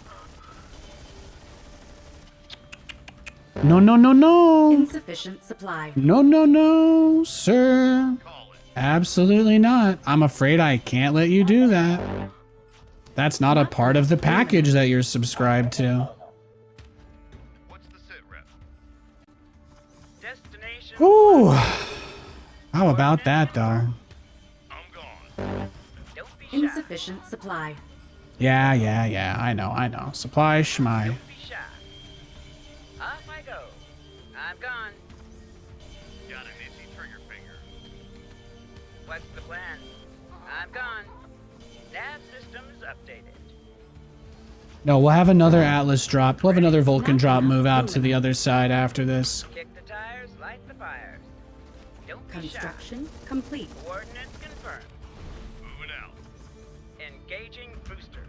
No, no, no, no. Insufficient supply. No, no, no, sir. Call it. Absolutely not. I'm afraid I can't let you do that. That's not a part of the package that you're subscribed to. What's the sit rep? Destination. Ooh. How about that, though? I'm gone. Don't be shy. Insufficient supply. Yeah. I know. Supply schmy. Don't be shy. Off I go. I'm gone. Got an itchy trigger finger. What's the plan? I'm gone. Nav systems updated. No, we'll have another Atlas drop. We'll have another Vulcan drop move out to the other side after this. Kick the tires, light the fires. Don't be shy. Construction complete. Coordinates confirmed. Moving out. Engaging boosters.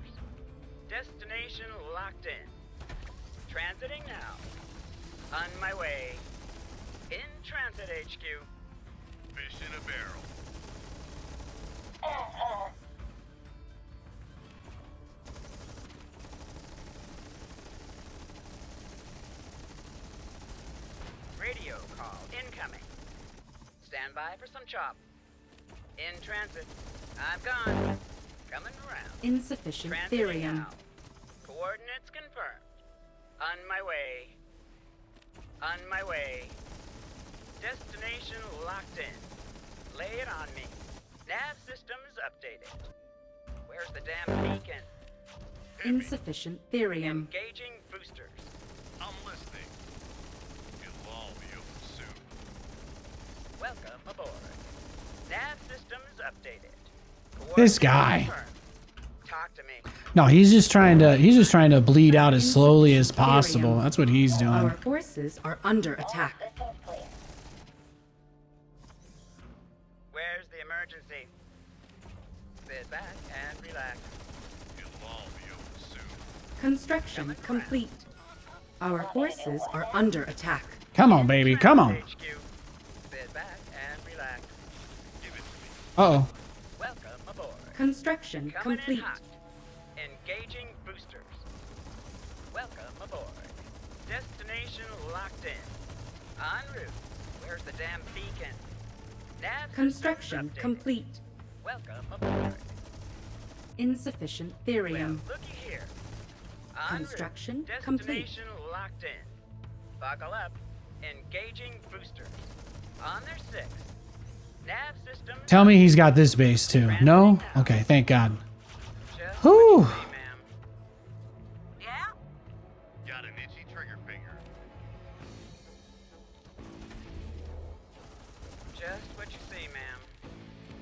Destination locked in. Transiting now. On my way. In transit HQ. Fish in a barrel. Radio call incoming. Stand by for some chop. In transit. I'm gone. Coming around. Insufficient Transiting therium. now. Coordinates confirmed. On my way. On my way. Destination locked in. Lay it on me. Nav systems updated. Where's the damn beacon? Insufficient therium. Engaging boosters. I'm listening. It'll all be over soon. Welcome aboard. Nav systems updated. This Coordinates guy. confirmed. Talk to me. No, he's just trying to bleed out as slowly as possible. That's what he's doing. Our forces are under attack. Systems clear. Where's the emergency? Sit back and relax. It'll all be over soon. Construction complete. Our forces are under attack. Come on, baby. Come on. HQ. Sit back and relax. Give it to me. Uh-oh. Welcome aboard. Construction Coming complete. in hot. Engaging boosters. Welcome aboard. Destination locked in. En route. Where's the damn beacon? Nav Construction systems updated. complete. Welcome aboard. Insufficient Well, therium. looky here. Construction Destination complete. locked in. Buckle up. Engaging boosters. On their 6. Nav system. Tell me he's got this base too. No? Okay, thank God. Just Whew. what you say, ma'am. Yeah? Got an itchy trigger finger. Just what you say, ma'am.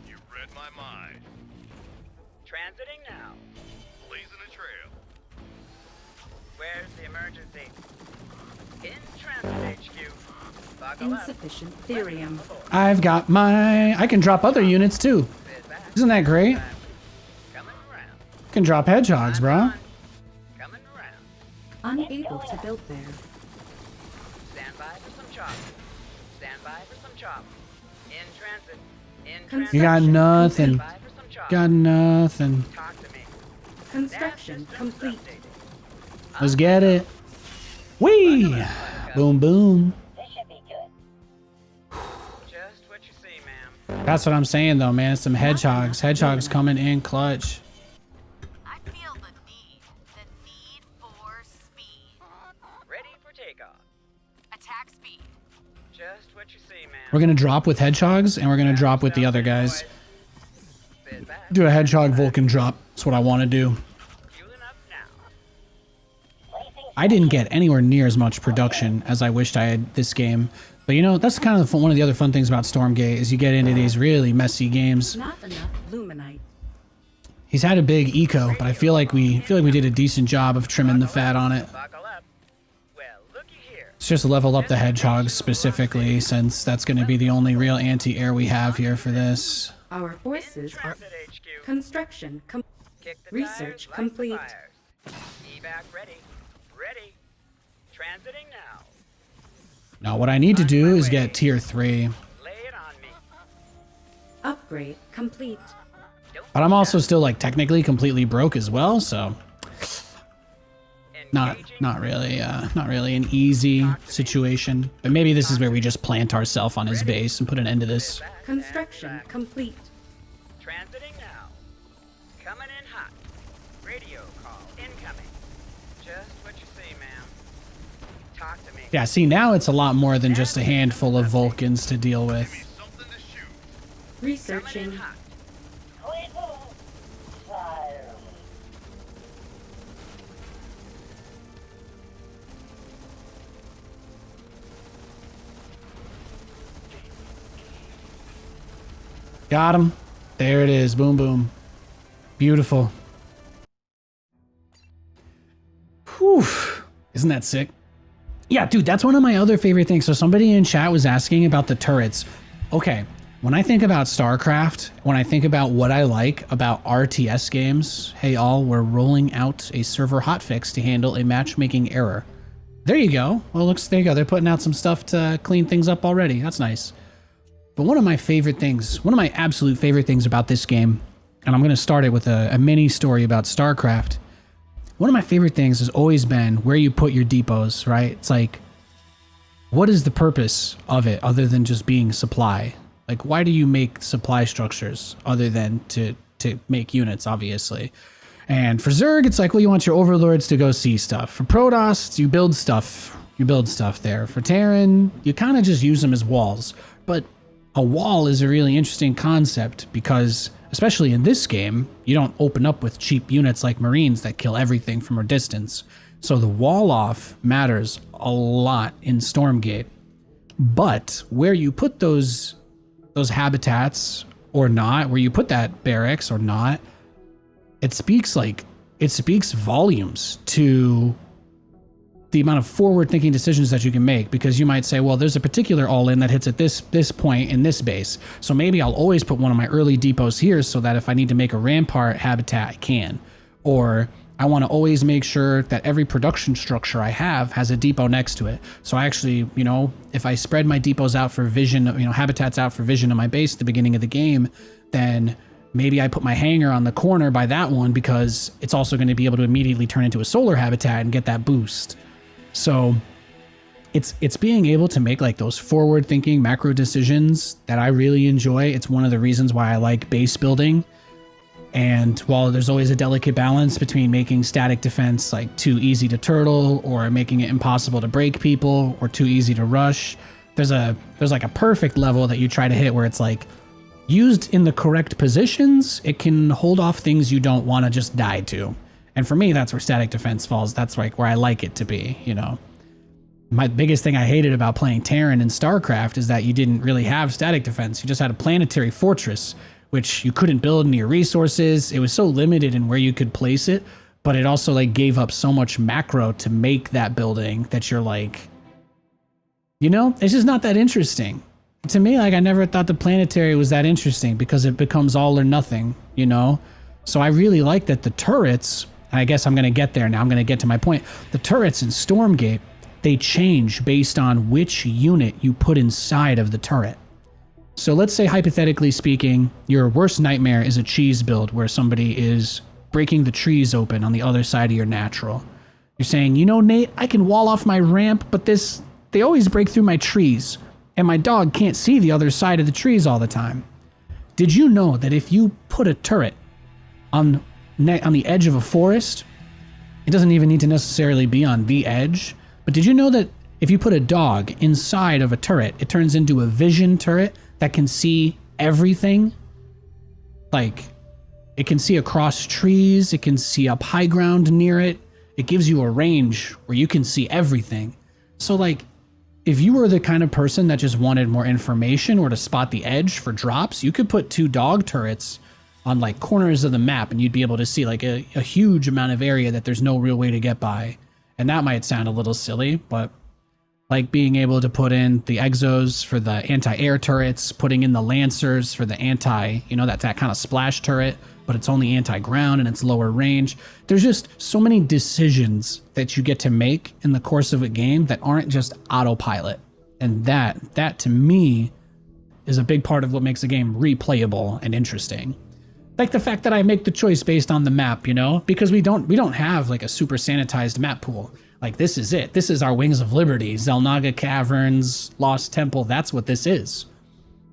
You read my mind. Transiting now. Blazing a trail. Where's the emergency? In transit HQ. Buckle up. Insufficient therium. I've got I can drop other units too. Sit back. Isn't that great? Coming around. Can drop hedgehogs, bro. Coming around. Unable to build there. Stand by for some chop. Stand by for some chop. In transit. In Construction transit. You got nothing. Stand by for some chop. Got nothing. Talk to me. Construction Nav systems complete. updated. Let's get it. Whee! Boom, boom. This should be good. Just what you say, ma'am. That's what I'm saying though, man. It's some hedgehogs. Hedgehogs coming in clutch. I feel the need for speed. Ready for takeoff. Attack speed. Just what you say, ma'am. We're gonna drop with hedgehogs and we're gonna drop with the other guys. Sit back. Do a hedgehog Vulcan drop. That's what I want to do. Fueling up now. Placing I didn't get anywhere near as much production as I wished I had this game. But you know, that's kind of one of the other fun things about Stormgate is you get into these really messy games. Not enough luminite. He's had a big eco, but I feel like we did a decent job of trimming the fat on it. Buckle up. Well, looky here. Let's just level up the hedgehogs specifically, since that's going to be the only real anti-air we have here for this. Our forces are Transit HQ. construction Kick the research tires, light the complete. fires. Evac ready. Ready. Transiting now. Now what I need to do is get tier 3. Lay it on me. upgrade complete. Don't But I'm also still like technically completely broke as well, so not really an easy situation. But maybe this is where we just plant ourselves on his base and put an end to this. Construction complete. Transiting now. Coming in hot. Radio call incoming. Just what you say, ma'am. Talk to me. Yeah, see now it's a lot more than just a handful of Vulcans to deal with. Something to shoot. Coming in Researching. hot. Quit. Fire. Got him. There it is. Boom, boom. Beautiful. Whew. Isn't that sick? Yeah, dude, that's one of my other favorite things. So somebody in chat was asking about the turrets. Okay, when I think about StarCraft, when I think about what I like about RTS games, hey all, we're rolling out a server hotfix to handle a matchmaking error. There you go. Well, there you go. They're putting out some stuff to clean things up already. That's nice. But one of my favorite things, one of my absolute favorite things about this game, and I'm going to start it with a mini story about StarCraft. One of my favorite things has always been where you put your depots, right? It's like, what is the purpose of it other than just being supply? Like, why do you make supply structures other than to make units, obviously? And for Zerg, it's like, well, you want your overlords to go see stuff. For Protoss, you build stuff. You build stuff there. For Terran, you kind of just use them as walls. But a wall is a really interesting concept because, especially in this game, you don't open up with cheap units like Marines that kill everything from a distance. So the wall off matters a lot in Stormgate. But where you put those habitats or not, where you put that barracks or not, it speaks volumes to the amount of forward-thinking decisions that you can make, because you might say, well, there's a particular all-in that hits at this point in this base, so maybe I'll always put one of my early depots here so that if I need to make a rampart habitat, I can. Or I want to always make sure that every production structure I have has a depot next to it. So I actually, if I spread my depots out for vision, habitats out for vision in my base at the beginning of the game, then maybe I put my hangar on the corner by that one because it's also going to be able to immediately turn into a solar habitat and get that boost. So it's being able to make like those forward thinking macro decisions that I really enjoy. It's one of the reasons why I like base building. And while there's always a delicate balance between making static defense like too easy to turtle or making it impossible to break people or too easy to rush, there's like a perfect level that you try to hit where it's like used in the correct positions, it can hold off things you don't want to just die to. And for me, that's where static defense falls. That's like where I like it to be, you know. My biggest thing I hated about playing Terran in StarCraft is that you didn't really have static defense. You just had a planetary fortress, which you couldn't build near resources. It was so limited in where you could place it, but it also like gave up so much macro to make that building that you're like, you know, it's just not that interesting. To me, like I never thought the planetary was that interesting because it becomes all or nothing, you know? So I really like that the turrets, and I guess I'm gonna get there now, I'm gonna get to my point. The turrets in Stormgate, they change based on which unit you put inside of the turret. So let's say, hypothetically speaking, your worst nightmare is a cheese build where somebody is breaking the trees open on the other side of your natural. You're saying, you know, Nate, I can wall off my ramp, but they always break through my trees, and my dog can't see the other side of the trees all the time. Did you know that if you put a turret on the edge of a forest, it doesn't even need to necessarily be on the edge, but did you know that if you put a dog inside of a turret, it turns into a vision turret that can see everything? Like, it can see across trees, it can see up high ground near it. It gives you a range where you can see everything. So like, if you were the kind of person that just wanted more information or to spot the edge for drops, you could put 2 dog turrets on like corners of the map and you'd be able to see like a huge amount of area that there's no real way to get by. And that might sound a little silly, but like being able to put in the exos for the anti-air turrets, putting in the lancers for the anti, you know, that kind of splash turret, but it's only anti-ground and it's lower range. There's just so many decisions that you get to make in the course of a game that aren't just autopilot. And that to me is a big part of what makes a game replayable and interesting. Like the fact that I make the choice based on the map, you know, because we don't have like a super sanitized map pool. Like this is it. This is our Wings of Liberty, Zelnaga Caverns, Lost Temple. That's what this is.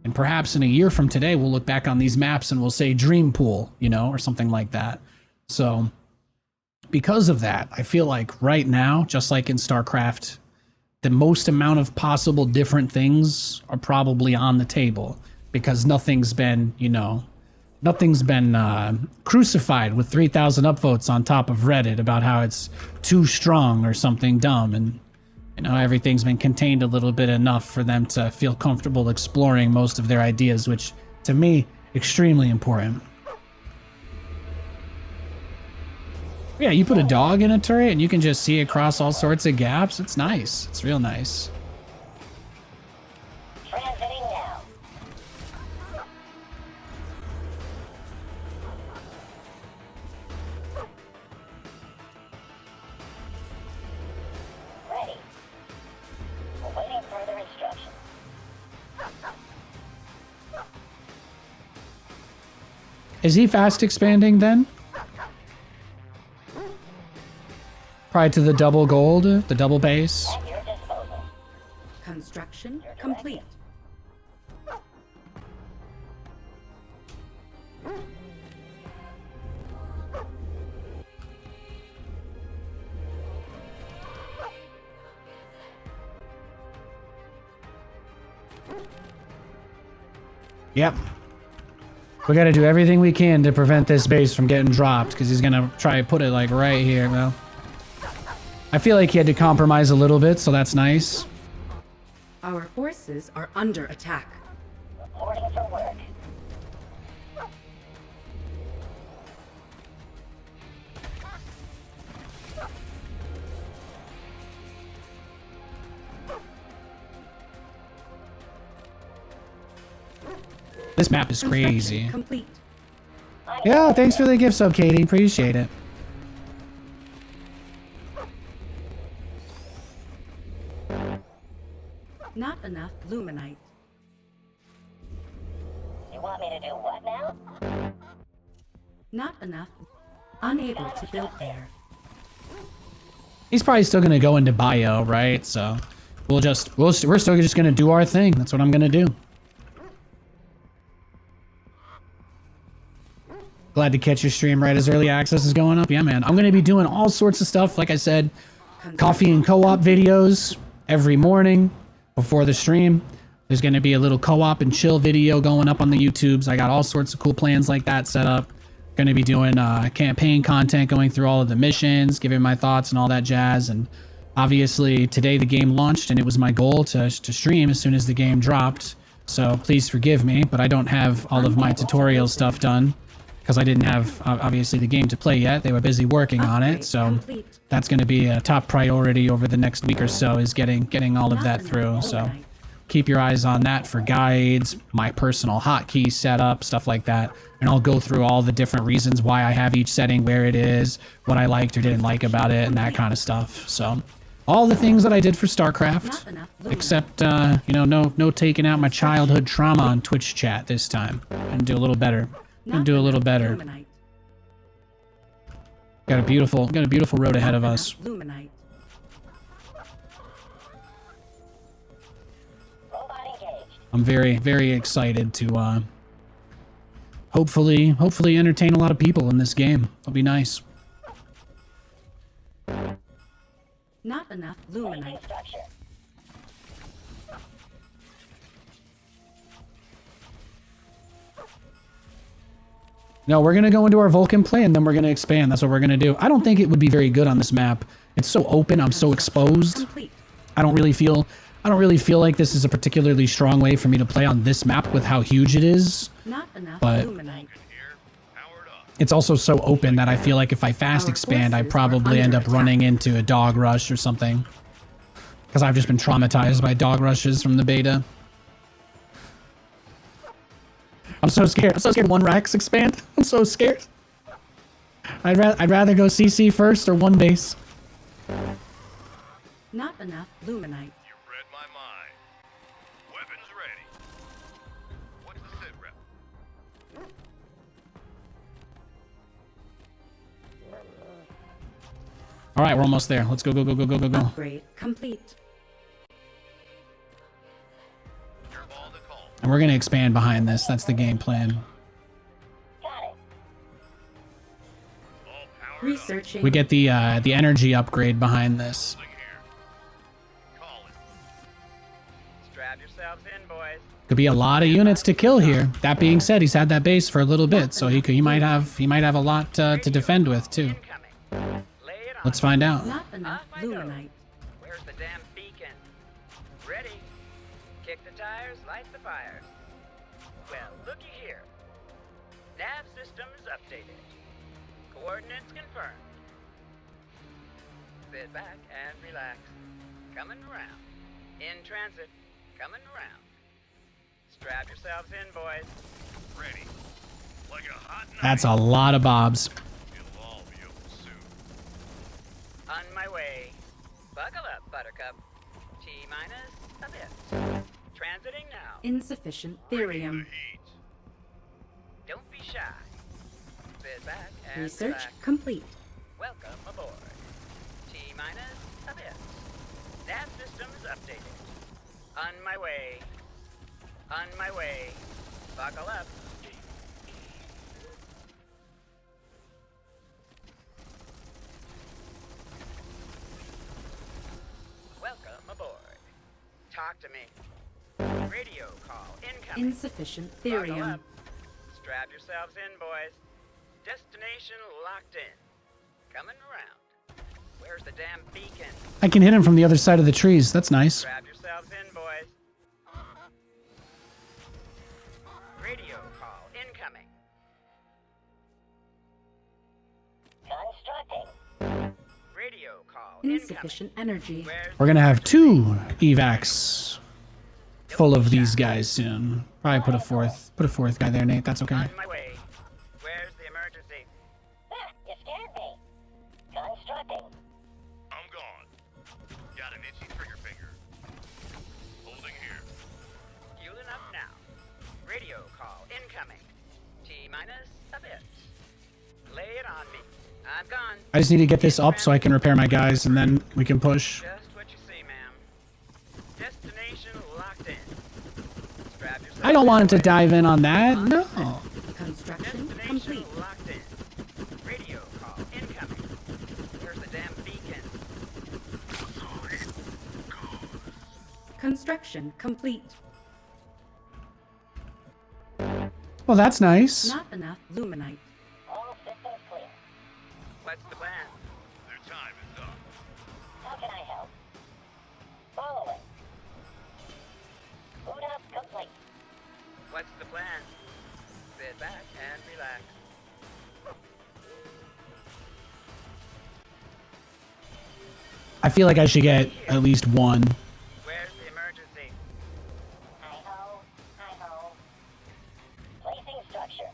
And perhaps in a year from today, we'll look back on these maps and we'll say Dream Pool, you know, or something like that. So because of that, I feel like right now, just like in StarCraft, the most amount of possible different things are probably on the table because nothing's been, you know, crucified with 3,000 upvotes on top of Reddit about how it's too strong or something dumb. And, you know, everything's been contained a little bit enough for them to feel comfortable exploring most of their ideas, which to me, extremely important. Yeah, you put a dog in a turret and you can just see across all sorts of gaps. It's nice. It's real nice. Transiting now. Ready. Awaiting further instructions. Is he fast expanding then? Prior to the double gold, the double base. At your disposal. Construction complete. Yep. We gotta do everything we can to prevent this base from getting dropped, because he's gonna try to put it like right here. Well, I feel like he had to compromise a little bit, so that's nice. Our forces are under attack. Reporting for work. This map is Construction crazy. complete. Yeah, thanks for the gift sub, Katie. Appreciate it. Not enough luminite. You want me to do what now? Not enough. Unable to build there. He's probably still gonna go into bio, right? So we're still just gonna do our thing. That's what I'm gonna do. Glad to catch your stream right as early access is going up. Yeah, man. I'm gonna be doing all sorts of stuff. Like I said, coffee and co-op videos every morning before the stream. There's gonna be a little co-op and chill video going up on the YouTubes. I got all sorts of cool plans like that set up. Gonna be doing campaign content, going through all of the missions, giving my thoughts and all that jazz. And obviously today the game launched and it was my goal to stream as soon as the game dropped. So please forgive me, but I don't have all of my tutorial stuff done because I didn't have obviously the game to play yet. They were busy working on it. So that's gonna be a top priority over the next week or so, is getting all of that through. So keep your eyes on that for guides, my personal hotkey setup, stuff like that. And I'll go through all the different reasons why I have each setting, where it is, what I liked or didn't like about it, and that kind of stuff. So all the things that I did for StarCraft, except, you know, no taking out my childhood trauma on Twitch chat this time. And do a little better. Do a little better. Got a beautiful road ahead of us. I'm very, very excited to hopefully entertain a lot of people in this game. It'll be nice. Not enough luminite. No, we're gonna go into our Vulcan plan, then we're gonna expand. That's what we're gonna do. I don't think it would be very good on this map. It's so open. I'm so exposed. Complete. I don't really feel like this is a particularly strong way for me to play on this map with how huge it is. Not enough But luminite. it's also so open that I feel like if I fast expand, I probably end up running into a dog rush or something. Because I've just been traumatized by dog rushes from the beta. I'm so scared. I'm so scared one racks expand. I'm so scared. I'd rather go CC first or one base. Not enough luminite. You read my mind. Weapons ready. What's the sit rep? All right, we're almost there. Let's go. Upgrade complete. Your ball to call. And we're gonna expand behind this. That's the game plan. All powered up. Researching. We get the energy upgrade behind this. Holding here. Call it. Strap yourselves in, boys. Could be a lot of units to kill here. That being said, he's had that base for a little bit, so he might have a lot to defend with too. Incoming. Lay it on. Let's find out. Not enough Off I go. luminite. Where's the damn beacon? Ready. Kick the tires, light the fires. Well, looky here. Nav systems updated. Coordinates confirmed. Sit back and relax. Coming around. In transit. Coming around. Strap yourselves in, boys. Ready. Like a hot knife. That's a lot of bobs. It'll all be over soon. On my way. Buckle up, Buttercup. T-minus a bit. Transiting now. Insufficient Bringing therium. the heat. Don't be shy. Sit back and Research relax. complete. Welcome aboard. T-minus a bit. Nav systems updated. On my way. On my way. Buckle up. Welcome aboard. Talk to me. Radio call incoming. Insufficient Buckle therium. up. Strap yourselves in, boys. Destination locked in. Coming around. Where's the damn beacon? I can hit him from the other side of the trees. That's nice. Strap yourselves in, boys. Radio call incoming. Constructing. Radio call Insufficient energy. incoming. Where's We're gonna have 2 evacs full of these guys soon. Probably put a fourth guy there, Nate. That's okay. on my way? Where's the emergency? Ah, you scared me. Constructing. I'm gone. Got an itchy trigger finger. Holding here. Fueling up now. Radio call incoming. T-minus a bit. Lay it on me. I'm gone. I just need to get this up so I can repair my guys, and then we can push. Just what you see, ma'am. I don't want him to dive in on that. No. Construction Destination complete. locked in. Radio call incoming. Where's the damn beacon? Construction complete. Well, that's nice. Not enough luminite. All systems clear. What's the plan? Their time is up. How can I help? Following. Boot up complete. What's the plan? Sit back and relax. I feel like I should get at least one. Where's the emergency? Hi-ho. Hi-ho. Placing structure.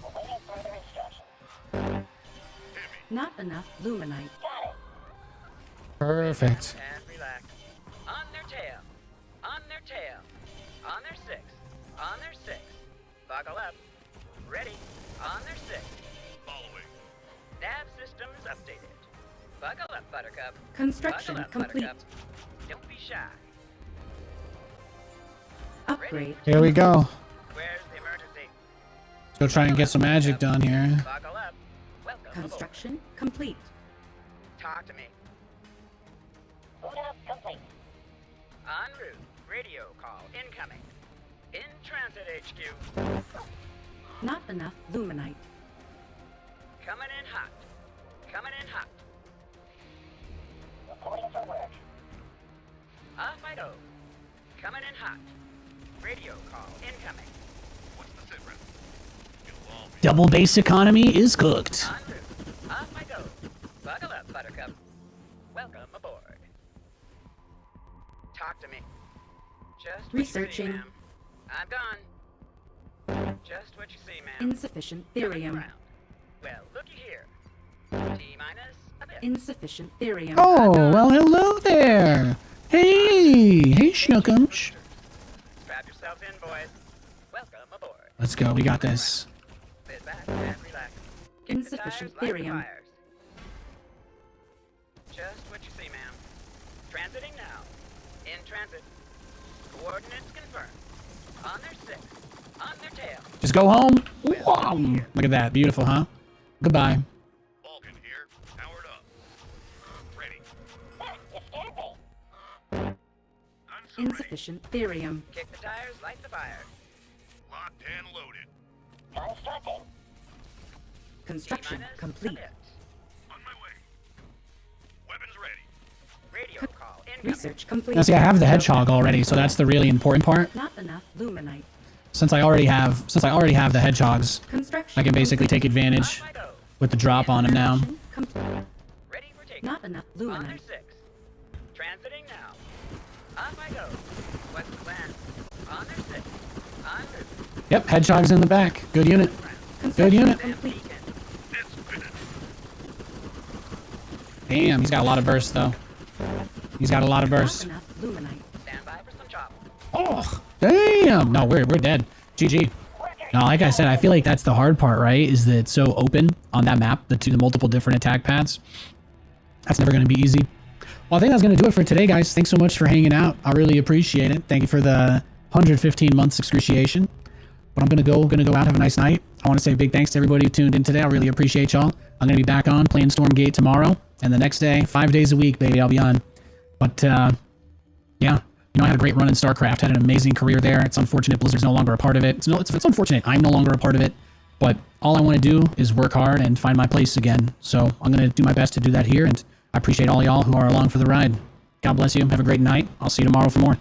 Awaiting further instructions. Not enough luminite. Got it. Perfect. And relax. On their tail. On their tail. On their six. On their six. Buckle up. Ready. On their six. Following. Nav systems updated. Buckle up, Buttercup. Construction Buckle up, complete. Buttercup. Don't be shy. Upgrade. Here we go. Where's the emergency? Let's go try and get some magic done here. Buckle up. Welcome aboard. Construction complete. Talk to me. Boot up complete. En route. Radio call incoming. In transit HQ. Not enough luminite. Coming in hot. Coming in hot. Reporting for work. Off I go. Coming in hot. Radio call incoming. What's the sit rep? It'll all be Double base economy is cooked. En route. Off I go. Buckle up, Buttercup. Welcome aboard. Talk to me. Just what you see, Researching. ma'am. I'm gone. Just what you see, ma'am. Insufficient Coming therium. around. Well, looky here. T minus a bit. Insufficient therium. Oh, well, hello there. Hey, Schnookums. Strap yourself in, boys. Welcome aboard. Let's go. We got this. Sit back and relax. Kick the Insufficient tires, light the therium. fires. Just what you see, ma'am. Transiting now. In transit. Coordinates confirmed. On their six. On their tail. Just go home. Wow. Look at that. Beautiful, huh? Goodbye. Vulcan here. Powered up. Ready. You scared me. I'm so ready. Insufficient therium. Kick the tires, light the fires. Locked and loaded. Constructing. Construction T-minus a complete. bit. On my way. Weapons ready. Radio call incoming. Research complete. Now, see, I have the hedgehog already, so that's the really important part. Not enough luminite. Since I already have the hedgehogs, Construction. I can basically take advantage Off I go. with the drop on him now. Complete. Ready for takeoff. Not enough On their luminite. six. Transiting now. Off I go. What's the plan? On their six. On route. Yep, hedgehog's in the back. Good unit. Good unit. Damn Complete. beacon. It's finished. Damn, he's got a lot of burst, though. He's got a lot of Not burst. enough luminite. Stand by for some chop. Oh, damn. No, we're dead. GG. No, like I said, I feel like that's the hard part, right? Is that it's so open on that map, the multiple different attack paths. That's never going to be easy. Well, I think that's going to do it for today, guys. Thanks so much for hanging out. I really appreciate it. Thank you for the 115 months excruciation. But I'm going to go out, have a nice night. I want to say big thanks to everybody who tuned in today. I really appreciate y'all. I'm going to be back on playing Stormgate tomorrow. And the next day, 5 days a week, baby, I'll be on. But, yeah. You know, I had a great run in StarCraft, had an amazing career there. It's unfortunate Blizzard's no longer a part of it. It's unfortunate I'm no longer a part of it. But all I want to do is work hard and find my place again. So I'm going to do my best to do that here. And I appreciate all y'all who are along for the ride. God bless you. Have a great night. I'll see you tomorrow for more.